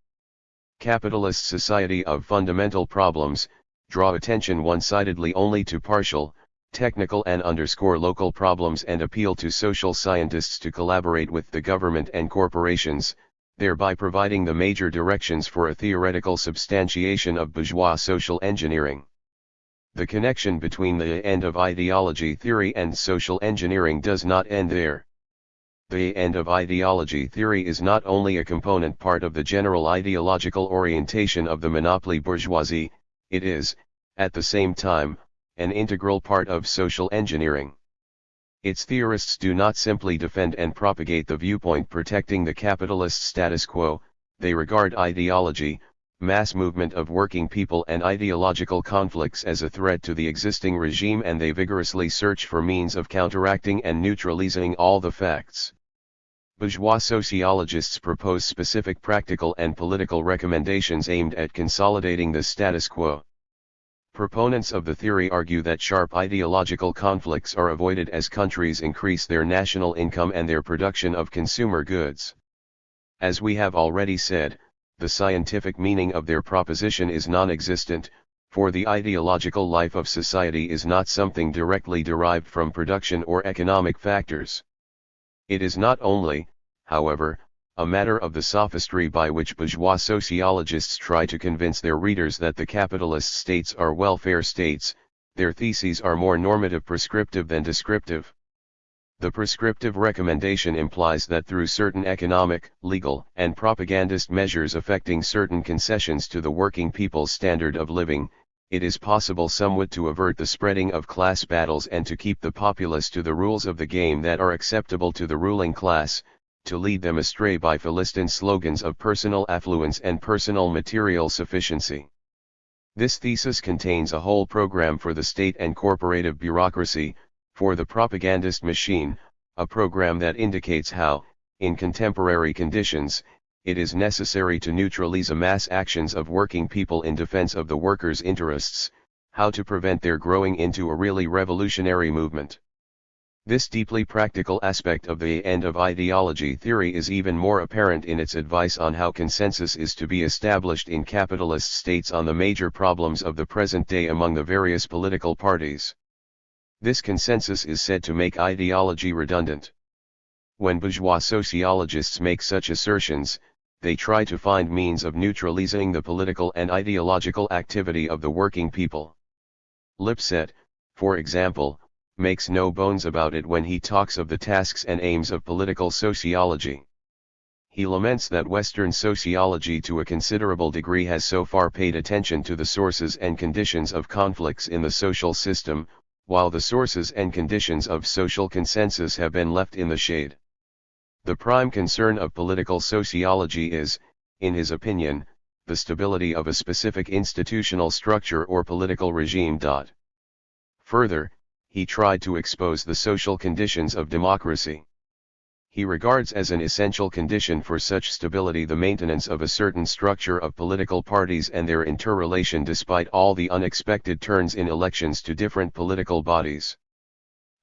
[SPEAKER 1] capitalist society of fundamental problems, draw attention one-sidedly only to partial, technical and underscore local problems and appeal to social scientists to collaborate with the government and corporations, thereby providing the major directions for a theoretical substantiation of bourgeois social engineering. The connection between the end of ideology theory and social engineering does not end there. The end of ideology theory is not only a component part of the general ideological orientation of the monopoly bourgeoisie, it is, at the same time, an integral part of social engineering. Its theorists do not simply defend and propagate the viewpoint protecting the capitalist status quo, they regard ideology, mass movement of working people and ideological conflicts as a threat to the existing regime, and they vigorously search for means of counteracting and neutralizing all the facts. Bourgeois sociologists propose specific practical and political recommendations aimed at consolidating the status quo. Proponents of the theory argue that sharp ideological conflicts are avoided as countries increase their national income and their production of consumer goods. As we have already said, the scientific meaning of their proposition is non-existent, for the ideological life of society is not something directly derived from production or economic factors. It is not only, however, a matter of the sophistry by which bourgeois sociologists try to convince their readers that the capitalist states are welfare states. Their theses are more normative prescriptive than descriptive. The prescriptive recommendation implies that through certain economic, legal, and propagandist measures affecting certain concessions to the working people's standard of living, it is possible somewhat to avert the spreading of class battles and to keep the populace to the rules of the game that are acceptable to the ruling class, to lead them astray by Philistine slogans of personal affluence and personal material sufficiency. This thesis contains a whole program for the state and corporative bureaucracy, for the propagandist machine, a program that indicates how, in contemporary conditions, it is necessary to neutralize mass actions of working people in defense of the workers' interests, how to prevent their growing into a really revolutionary movement. This deeply practical aspect of the end of ideology theory is even more apparent in its advice on how consensus is to be established in capitalist states on the major problems of the present day among the various political parties. This consensus is said to make ideology redundant. When bourgeois sociologists make such assertions, they try to find means of neutralizing the political and ideological activity of the working people. Lipset, for example, makes no bones about it when he talks of the tasks and aims of political sociology. He laments that Western sociology to a considerable degree has so far paid attention to the sources and conditions of conflicts in the social system, while the sources and conditions of social consensus have been left in the shade. The prime concern of political sociology is, in his opinion, the stability of a specific institutional structure or political regime. Further, he tried to expose the social conditions of democracy. He regards as an essential condition for such stability the maintenance of a certain structure of political parties and their interrelation despite all the unexpected turns in elections to different political bodies.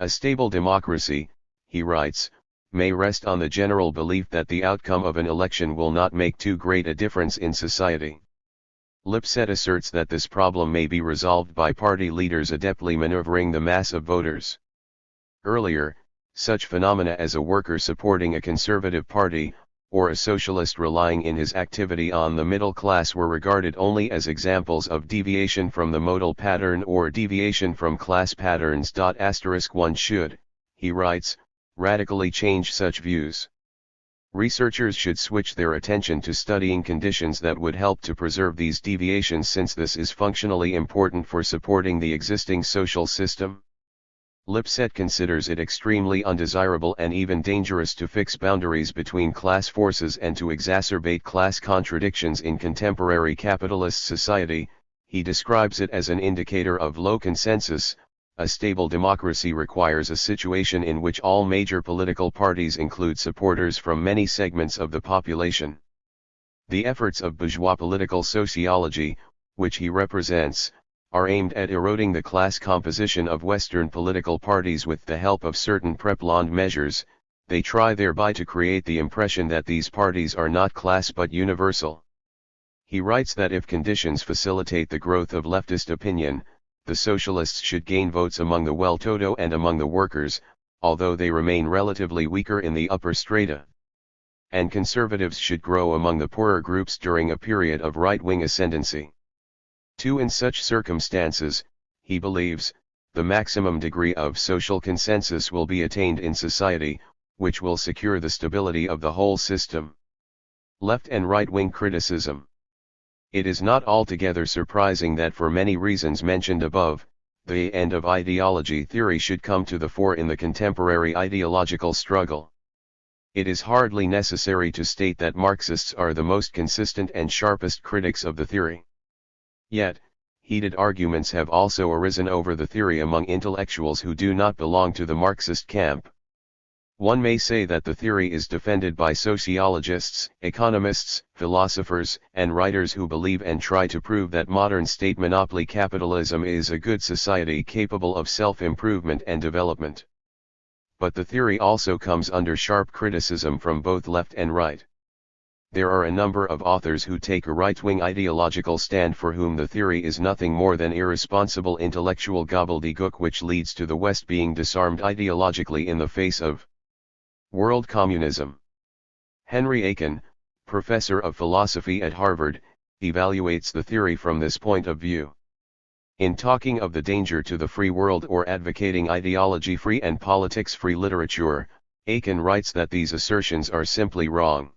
[SPEAKER 1] A stable democracy, he writes, may rest on the general belief that the outcome of an election will not make too great a difference in society. Lipset asserts that this problem may be resolved by party leaders adeptly maneuvering the mass of voters. Earlier, such phenomena as a worker supporting a conservative party, or a socialist relying in his activity on the middle class were regarded only as examples of deviation from the modal pattern or deviation from class patterns. One should, he writes, radically change such views. Researchers should switch their attention to studying conditions that would help to preserve these deviations, since this is functionally important for supporting the existing social system. Lipset considers it extremely undesirable and even dangerous to fix boundaries between class forces and to exacerbate class contradictions in contemporary capitalist society. He describes it as an indicator of low consensus. A stable democracy requires a situation in which all major political parties include supporters from many segments of the population. The efforts of bourgeois political sociology, which he represents, are aimed at eroding the class composition of Western political parties with the help of certain Prepland measures. They try thereby to create the impression that these parties are not class but universal. He writes that if conditions facilitate the growth of leftist opinion, the socialists should gain votes among the well-to-do and among the workers, although they remain relatively weaker in the upper strata. And conservatives should grow among the poorer groups during a period of right-wing ascendancy. In such circumstances, he believes, the maximum degree of social consensus will be attained in society, which will secure the stability of the whole system. Left and right-wing criticism. It is not altogether surprising that for many reasons mentioned above, the end of ideology theory should come to the fore in the contemporary ideological struggle. It is hardly necessary to state that Marxists are the most consistent and sharpest critics of the theory. Yet, heated arguments have also arisen over the theory among intellectuals who do not belong to the Marxist camp. One may say that the theory is defended by sociologists, economists, philosophers, and writers who believe and try to prove that modern state monopoly capitalism is a good society capable of self-improvement and development. But the theory also comes under sharp criticism from both left and right. There are a number of authors who take a right-wing ideological stand for whom the theory is nothing more than irresponsible intellectual gobbledygook which leads to the West being disarmed ideologically in the face of world communism. Henry Aiken, professor of philosophy at Harvard, evaluates the theory from this point of view. In talking of the danger to the free world or advocating ideology-free and politics-free literature, Aiken writes that these assertions are simply wrong.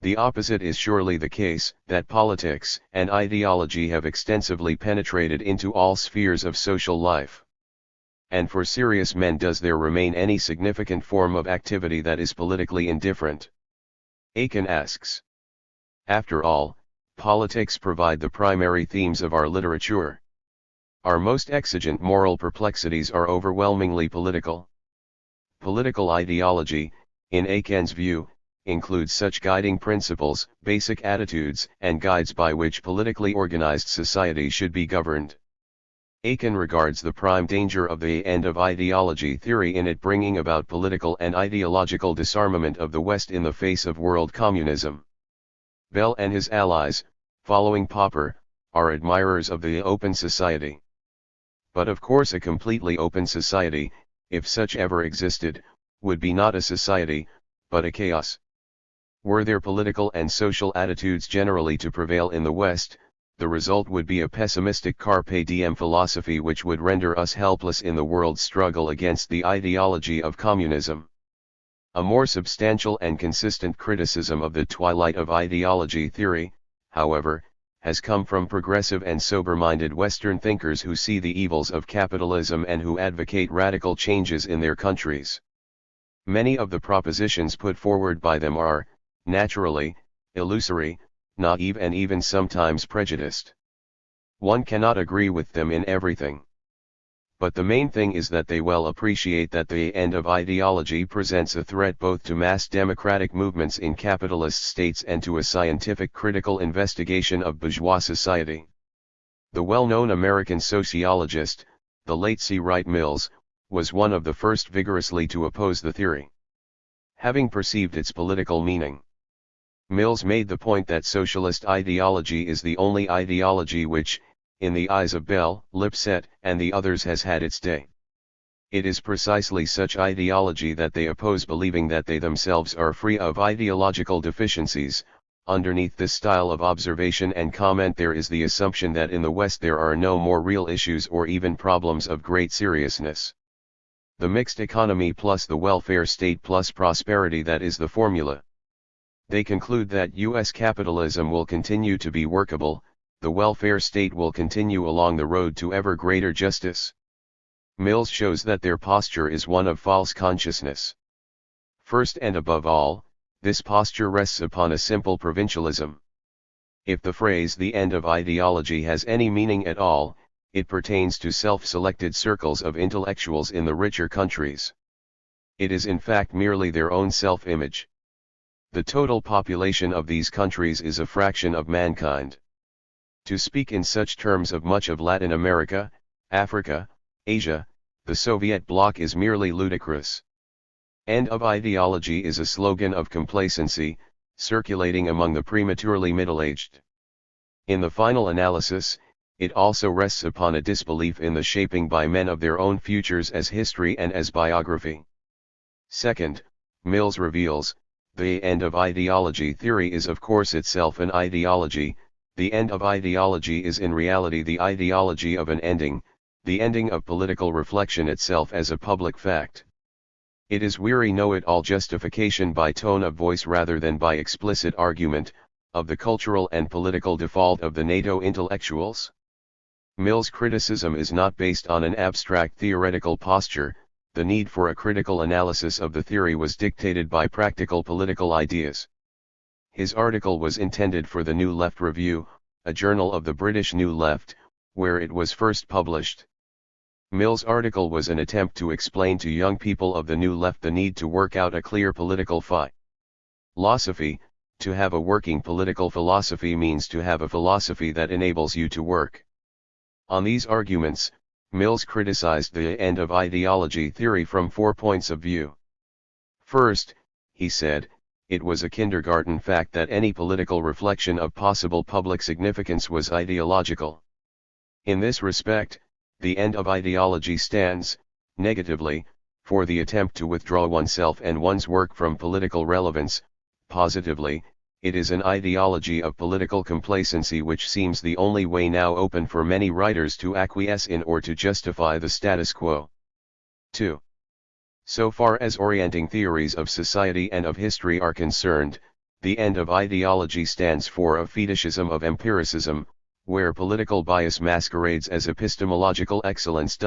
[SPEAKER 1] The opposite is surely the case, that politics and ideology have extensively penetrated into all spheres of social life. And for serious men, does there remain any significant form of activity that is politically indifferent? Aiken asks. After all, politics provide the primary themes of our literature. Our most exigent moral perplexities are overwhelmingly political. Political ideology, in Aiken's view, includes such guiding principles, basic attitudes, and guides by which politically organized society should be governed. Aiken regards the prime danger of the end of ideology theory in it bringing about political and ideological disarmament of the West in the face of world communism. Bell and his allies, following Popper, are admirers of the open society. But of course a completely open society, if such ever existed, would be not a society, but a chaos. Were there political and social attitudes generally to prevail in the West, the result would be a pessimistic carpe diem philosophy which would render us helpless in the world's struggle against the ideology of communism. A more substantial and consistent criticism of the twilight of ideology theory, however, has come from progressive and sober-minded Western thinkers who see the evils of capitalism and who advocate radical changes in their countries. Many of the propositions put forward by them are, naturally, illusory, naive and even sometimes prejudiced. One cannot agree with them in everything. But the main thing is that they well appreciate that the end of ideology presents a threat both to mass democratic movements in capitalist states and to a scientific critical investigation of bourgeois society. The well-known American sociologist, the late C. Wright Mills, was one of the first vigorously to oppose the theory. Having perceived its political meaning, Mills made the point that socialist ideology is the only ideology which, in the eyes of Bell, Lipset, and the others has had its day. It is precisely such ideology that they oppose, believing that they themselves are free of ideological deficiencies. Underneath this style of observation and comment there is the assumption that in the West there are no more real issues or even problems of great seriousness. The mixed economy plus the welfare state plus prosperity, that is the formula. They conclude that U.S. capitalism will continue to be workable, the welfare state will continue along the road to ever greater justice. Mills shows that their posture is one of false consciousness. First and above all, this posture rests upon a simple provincialism. If the phrase "the end of ideology" has any meaning at all, it pertains to self-selected circles of intellectuals in the richer countries. It is in fact merely their own self-image. The total population of these countries is a fraction of mankind. To speak in such terms of much of Latin America, Africa, Asia, the Soviet bloc is merely ludicrous. End of ideology is a slogan of complacency, circulating among the prematurely middle-aged. In the final analysis, it also rests upon a disbelief in the shaping by men of their own futures as history and as biography. Second, Mills reveals, the end of ideology theory is of course itself an ideology. The end of ideology is in reality the ideology of an ending, the ending of political reflection itself as a public fact. It is weary know-it-all justification by tone of voice rather than by explicit argument, of the cultural and political default of the NATO intellectuals. Mill's criticism is not based on an abstract theoretical posture. The need for a critical analysis of the theory was dictated by practical political ideas. His article was intended for the New Left Review, a journal of the British New Left, where it was first published. Mill's article was an attempt to explain to young people of the New Left the need to work out a clear political philosophy. To have a working political philosophy means to have a philosophy that enables you to work. On these arguments, Mills criticized the end of ideology theory from 4 points of view. First, he said, it was a kindergarten fact that any political reflection of possible public significance was ideological. In this respect, the end of ideology stands, negatively, for the attempt to withdraw oneself and one's work from political relevance. Positively, it is an ideology of political complacency which seems the only way now open for many writers to acquiesce in or to justify the status quo. 2. So far as orienting theories of society and of history are concerned, the end of ideology stands for a fetishism of empiricism, where political bias masquerades as epistemological excellence.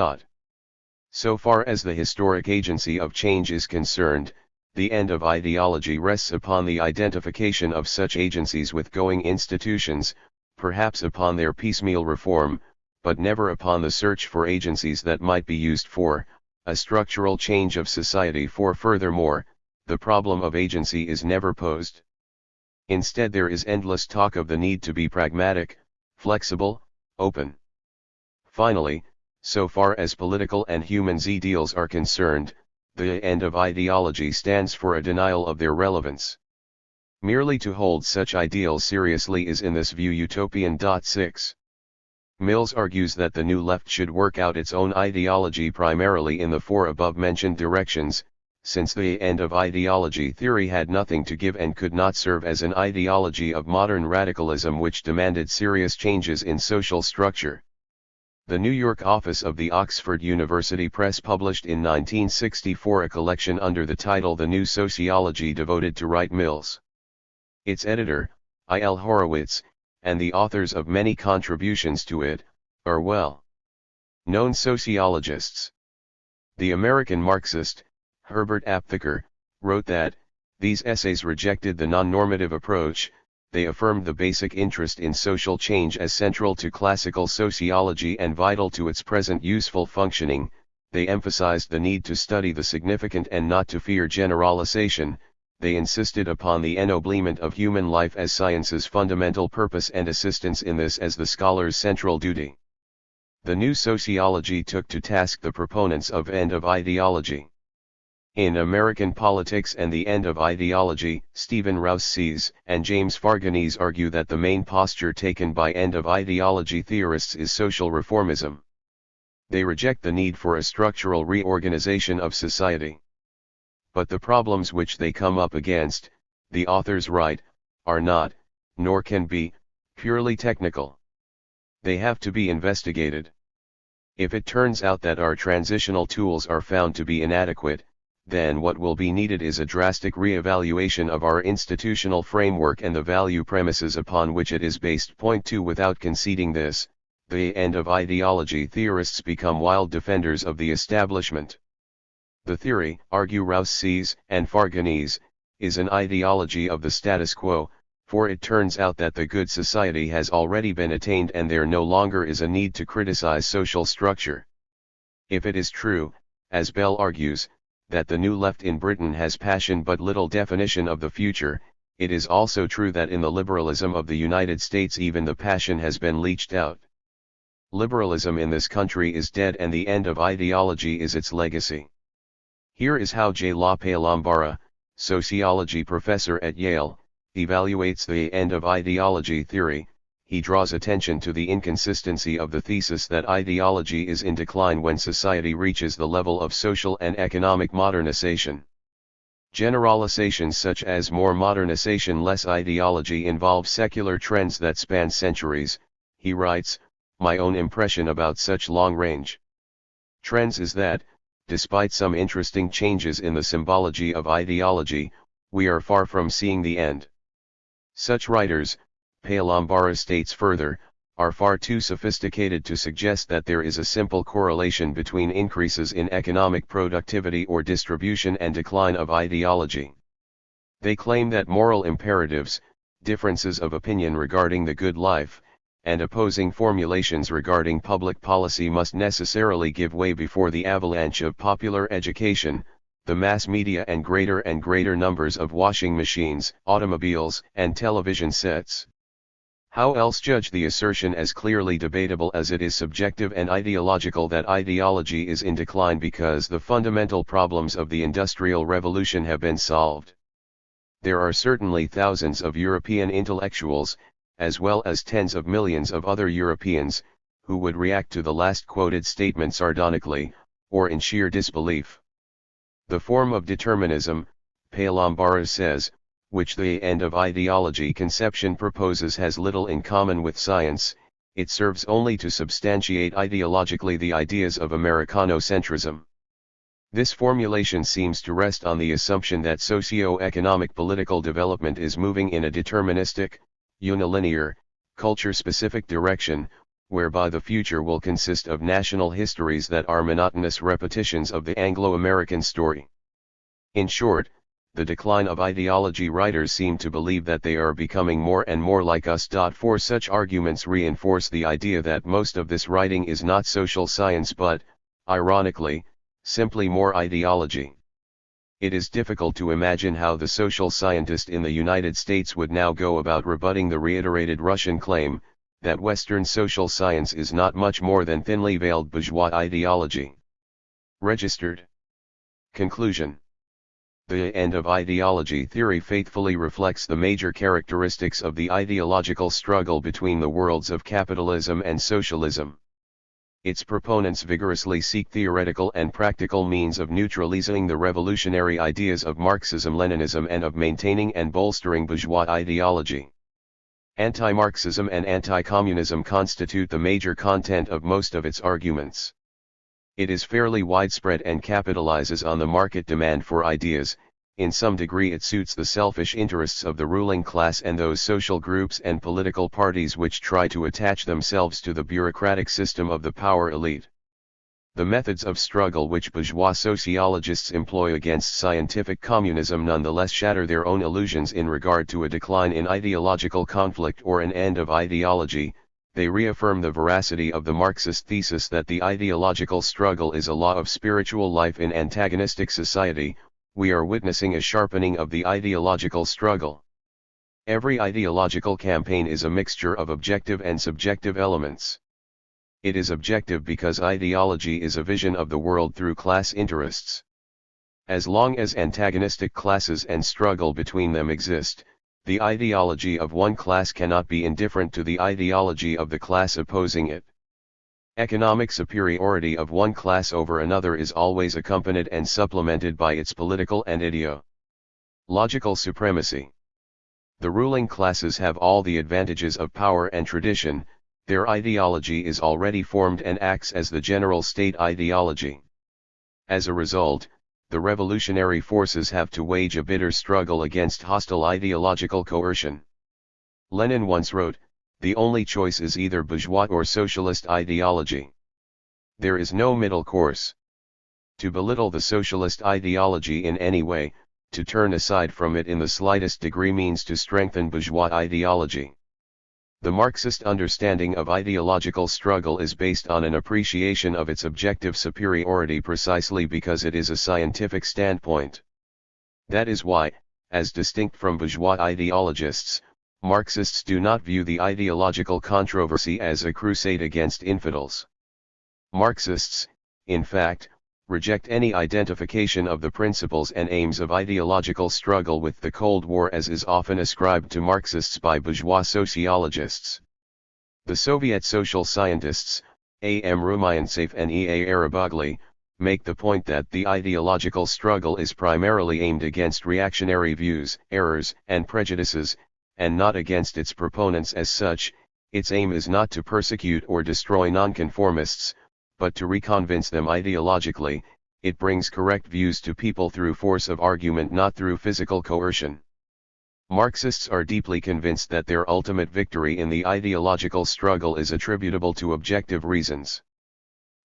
[SPEAKER 1] So far as the historic agency of change is concerned, the end of ideology rests upon the identification of such agencies with going institutions, perhaps upon their piecemeal reform, but never upon the search for agencies that might be used for a structural change of society. For furthermore, the problem of agency is never posed. Instead, there is endless talk of the need to be pragmatic, flexible, open. Finally, so far as political and human ideals are concerned, the end of ideology stands for a denial of their relevance. Merely to hold such ideals seriously is in this view utopian. 6. Mills argues that the New Left should work out its own ideology primarily in the 4 above-mentioned directions, since the end of ideology theory had nothing to give and could not serve as an ideology of modern radicalism which demanded serious changes in social structure. The New York office of the Oxford University Press published in 1964 a collection under the title The New Sociology devoted to Wright Mills. Its editor, I. L. Horowitz, and the authors of many contributions to it, are well-known sociologists. The American Marxist, Herbert Aptheker, wrote that, these essays rejected the non-normative approach. They affirmed the basic interest in social change as central to classical sociology and vital to its present useful functioning. They emphasized the need to study the significant and not to fear generalization. They insisted upon the ennoblement of human life as science's fundamental purpose and assistance in this as the scholar's central duty. The New Sociology took to task the proponents of end of ideology. In American Politics and the End of Ideology, Stephen Rouse and James Farganese argue that the main posture taken by end of ideology theorists is social reformism. They reject the need for a structural reorganization of society. But the problems which they come up against, the authors write, are not, nor can be, purely technical. They have to be investigated. If it turns out that our transitional tools are found to be inadequate, then what will be needed is a drastic re-evaluation of our institutional framework and the value premises upon which it is based. Point 2. Without conceding this, the end of ideology theorists become wild defenders of the establishment. The theory, argue Rouse and Farganese, is an ideology of the status quo, for it turns out that the good society has already been attained and there no longer is a need to criticize social structure. If it is true, as Bell argues, that the New Left in Britain has passion but little definition of the future, it is also true that in the liberalism of the United States even the passion has been leached out. Liberalism in this country is dead and the end of ideology is its legacy. Here is how J. La Palambara, sociology professor at Yale, evaluates the end of ideology theory. He draws attention to the inconsistency of the thesis that ideology is in decline when society reaches the level of social and economic modernization. Generalizations such as more modernization, less ideology involve secular trends that span centuries. He writes, "My own impression about such long-range trends is that, despite some interesting changes in the symbology of ideology, we are far from seeing the end." Such writers, Palambara states further, are far too sophisticated to suggest that there is a simple correlation between increases in economic productivity or distribution and decline of ideology. They claim that moral imperatives, differences of opinion regarding the good life, and opposing formulations regarding public policy must necessarily give way before the avalanche of popular education, the mass media and greater numbers of washing machines, automobiles, and television sets. How else judge the assertion as clearly debatable as it is subjective and ideological that ideology is in decline because the fundamental problems of the Industrial Revolution have been solved? There are certainly thousands of European intellectuals, as well as tens of millions of other Europeans, who would react to the last quoted statement sardonically, or in sheer disbelief. The form of determinism, Palambara says, which the end of ideology conception proposes has little in common with science. It serves only to substantiate ideologically the ideas of Americanocentrism. This formulation seems to rest on the assumption that socio-economic political development is moving in a deterministic, unilinear, culture-specific direction, whereby the future will consist of national histories that are monotonous repetitions of the Anglo-American story. In short, the decline of ideology writers seem to believe that they are becoming more and more like us. For such arguments reinforce the idea that most of this writing is not social science but, ironically, simply more ideology. It is difficult to imagine how the social scientist in the United States would now go about rebutting the reiterated Russian claim, that Western social science is not much more than thinly veiled bourgeois ideology. Registered. Conclusion. The end of ideology theory faithfully reflects the major characteristics of the ideological struggle between the worlds of capitalism and socialism. Its proponents vigorously seek theoretical and practical means of neutralizing the revolutionary ideas of Marxism-Leninism and of maintaining and bolstering bourgeois ideology. Anti-Marxism and anti-communism constitute the major content of most of its arguments. It is fairly widespread and capitalizes on the market demand for ideas. In some degree it suits the selfish interests of the ruling class and those social groups and political parties which try to attach themselves to the bureaucratic system of the power elite. The methods of struggle which bourgeois sociologists employ against scientific communism nonetheless shatter their own illusions in regard to a decline in ideological conflict or an end of ideology. They reaffirm the veracity of the Marxist thesis that the ideological struggle is a law of spiritual life in antagonistic society. We are witnessing a sharpening of the ideological struggle. Every ideological campaign is a mixture of objective and subjective elements. It is objective because ideology is a vision of the world through class interests. As long as antagonistic classes and struggle between them exist, the ideology of one class cannot be indifferent to the ideology of the class opposing it. Economic superiority of one class over another is always accompanied and supplemented by its political and ideological supremacy. The ruling classes have all the advantages of power and tradition. Their ideology is already formed and acts as the general state ideology. As a result, the revolutionary forces have to wage a bitter struggle against hostile ideological coercion. Lenin once wrote, "The only choice is either bourgeois or socialist ideology. There is no middle course." To belittle the socialist ideology in any way, to turn aside from it in the slightest degree means to strengthen bourgeois ideology. The Marxist understanding of ideological struggle is based on an appreciation of its objective superiority precisely because it is a scientific standpoint. That is why, as distinct from bourgeois ideologists, Marxists do not view the ideological controversy as a crusade against infidels. Marxists, in fact, reject any identification of the principles and aims of ideological struggle with the Cold War as is often ascribed to Marxists by bourgeois sociologists. The Soviet social scientists, A.M. Rumyantsev and E.A. Arabagli, make the point that the ideological struggle is primarily aimed against reactionary views, errors, and prejudices, and not against its proponents as such. Its aim is not to persecute or destroy nonconformists, but to reconvince them ideologically. It brings correct views to people through force of argument, not through physical coercion. Marxists are deeply convinced that their ultimate victory in the ideological struggle is attributable to objective reasons.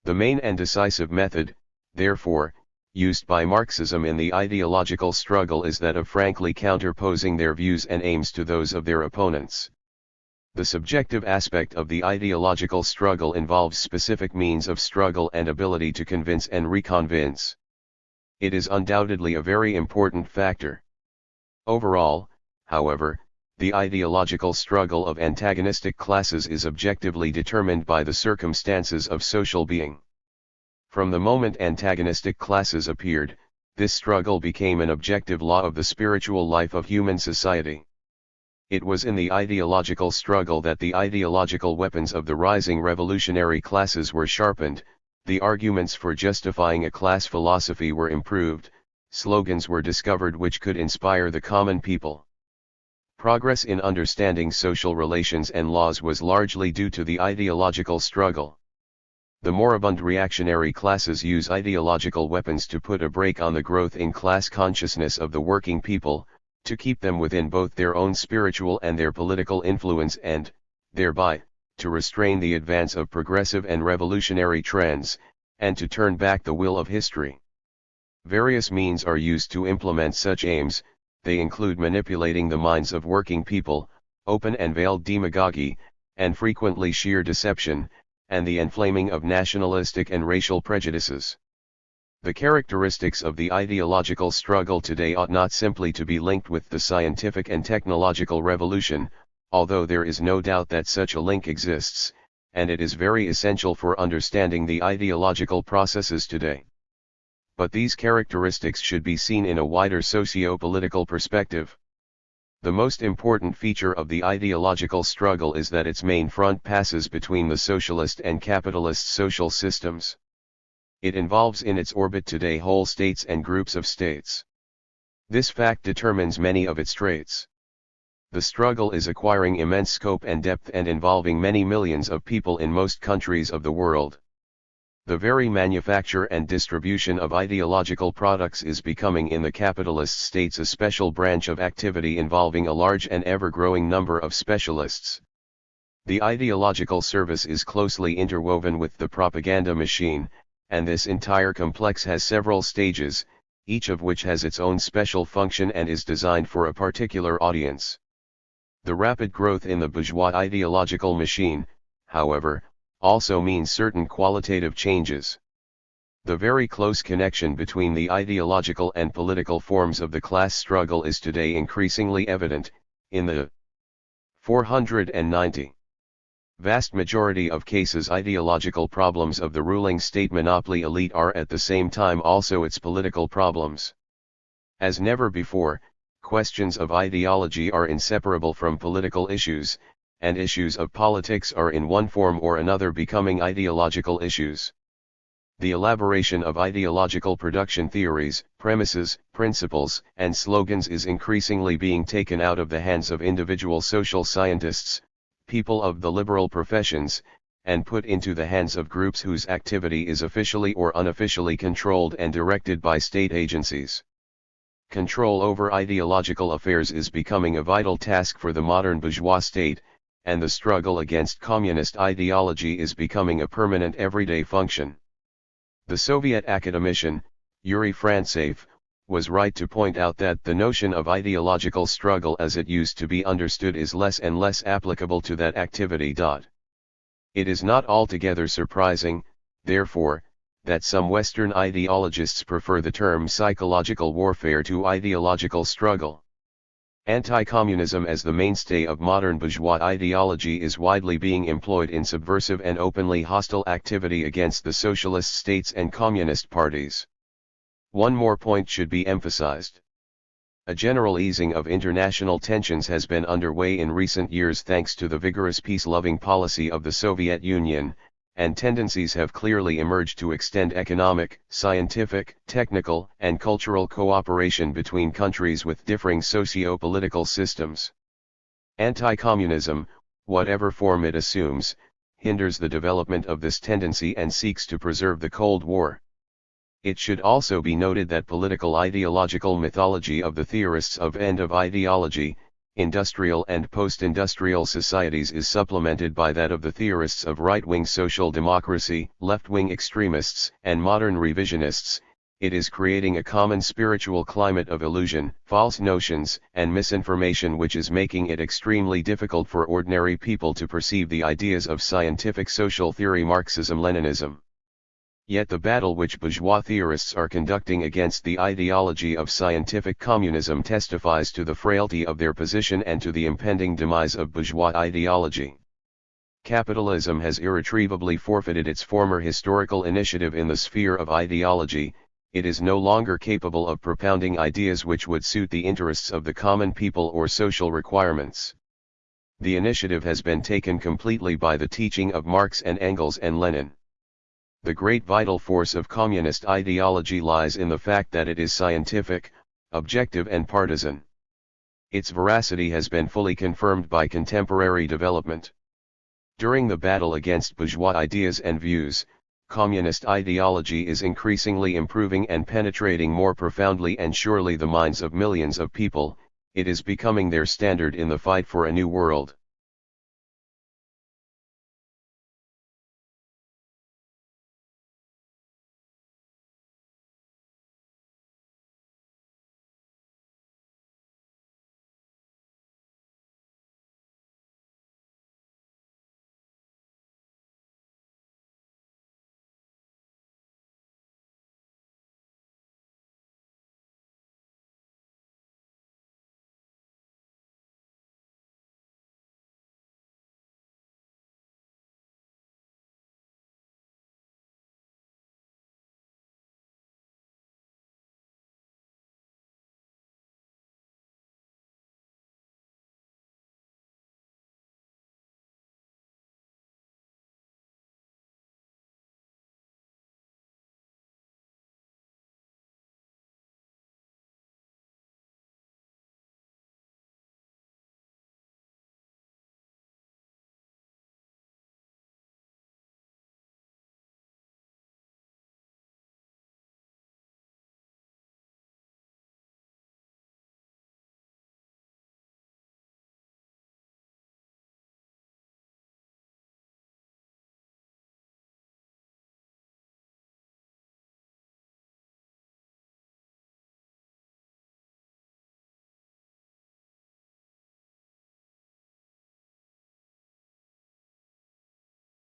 [SPEAKER 1] The main and decisive method, therefore, used by Marxism in the ideological struggle is that of frankly counterposing their views and aims to those of their opponents. The subjective aspect of the ideological struggle involves specific means of struggle and ability to convince and reconvince. It is undoubtedly a very important factor. Overall, however, the ideological struggle of antagonistic classes is objectively determined by the circumstances of social being. From the moment antagonistic classes appeared, this struggle became an objective law of the spiritual life of human society. It was in the ideological struggle that the ideological weapons of the rising revolutionary classes were sharpened, the arguments for justifying a class philosophy were improved, slogans were discovered which could inspire the common people. Progress in understanding social relations and laws was largely due to the ideological struggle. The moribund reactionary classes use ideological weapons to put a brake on the growth in class consciousness of the working people, to keep them within both their own spiritual and their political influence and, thereby, to restrain the advance of progressive and revolutionary trends, and to turn back the wheel of history. Various means are used to implement such aims. They include manipulating the minds of working people, open and veiled demagogy, and frequently sheer deception, and the inflaming of nationalistic and racial prejudices. The characteristics of the ideological struggle today ought not simply to be linked with the scientific and technological revolution, although there is no doubt that such a link exists, and it is very essential for understanding the ideological processes today. But these characteristics should be seen in a wider socio-political perspective. The most important feature of the ideological struggle is that its main front passes between the socialist and capitalist social systems. It involves in its orbit today whole states and groups of states. This fact determines many of its traits. The struggle is acquiring immense scope and depth and involving many millions of people in most countries of the world. The very manufacture and distribution of ideological products is becoming in the capitalist states a special branch of activity involving a large and ever-growing number of specialists. The ideological service is closely interwoven with the propaganda machine, and this entire complex has several stages, each of which has its own special function and is designed for a particular audience. The rapid growth in the bourgeois ideological machine, however, also means certain qualitative changes. The very close connection between the ideological and political forms of the class struggle is today increasingly evident. In the 490 vast majority of cases, ideological problems of the ruling state monopoly elite are at the same time also its political problems. As never before, questions of ideology are inseparable from political issues, and issues of politics are in one form or another becoming ideological issues. The elaboration of ideological production theories, premises, principles, and slogans is increasingly being taken out of the hands of individual social scientists, people of the liberal professions, and put into the hands of groups whose activity is officially or unofficially controlled and directed by state agencies. Control over ideological affairs is becoming a vital task for the modern bourgeois state, and the struggle against communist ideology is becoming a permanent everyday function. The Soviet academician, Yuri Frantsev, was right to point out that the notion of ideological struggle as it used to be understood is less and less applicable to that activity. It is not altogether surprising, therefore, that some Western ideologists prefer the term psychological warfare to ideological struggle. Anti-communism as the mainstay of modern bourgeois ideology is widely being employed in subversive and openly hostile activity against the socialist states and communist parties. One more point should be emphasized. A general easing of international tensions has been underway in recent years thanks to the vigorous peace-loving policy of the Soviet Union, and tendencies have clearly emerged to extend economic, scientific, technical, and cultural cooperation between countries with differing socio-political systems. Anti-communism, whatever form it assumes, hinders the development of this tendency and seeks to preserve the Cold War. It should also be noted that political ideological mythology of the theorists of end of ideology, industrial and post-industrial societies is supplemented by that of the theorists of right-wing social democracy, left-wing extremists, and modern revisionists. It is creating a common spiritual climate of illusion, false notions, and misinformation which is making it extremely difficult for ordinary people to perceive the ideas of scientific social theory Marxism-Leninism. Yet the battle which bourgeois theorists are conducting against the ideology of scientific communism testifies to the frailty of their position and to the impending demise of bourgeois ideology. Capitalism has irretrievably forfeited its former historical initiative in the sphere of ideology. It is no longer capable of propounding ideas which would suit the interests of the common people or social requirements. The initiative has been taken completely by the teaching of Marx and Engels and Lenin. The great vital force of communist ideology lies in the fact that it is scientific, objective and partisan. Its veracity has been fully confirmed by contemporary development. During the battle against bourgeois ideas and views, communist ideology is increasingly improving and penetrating more profoundly and surely the minds of millions of people. It is becoming their standard in the fight for a new world.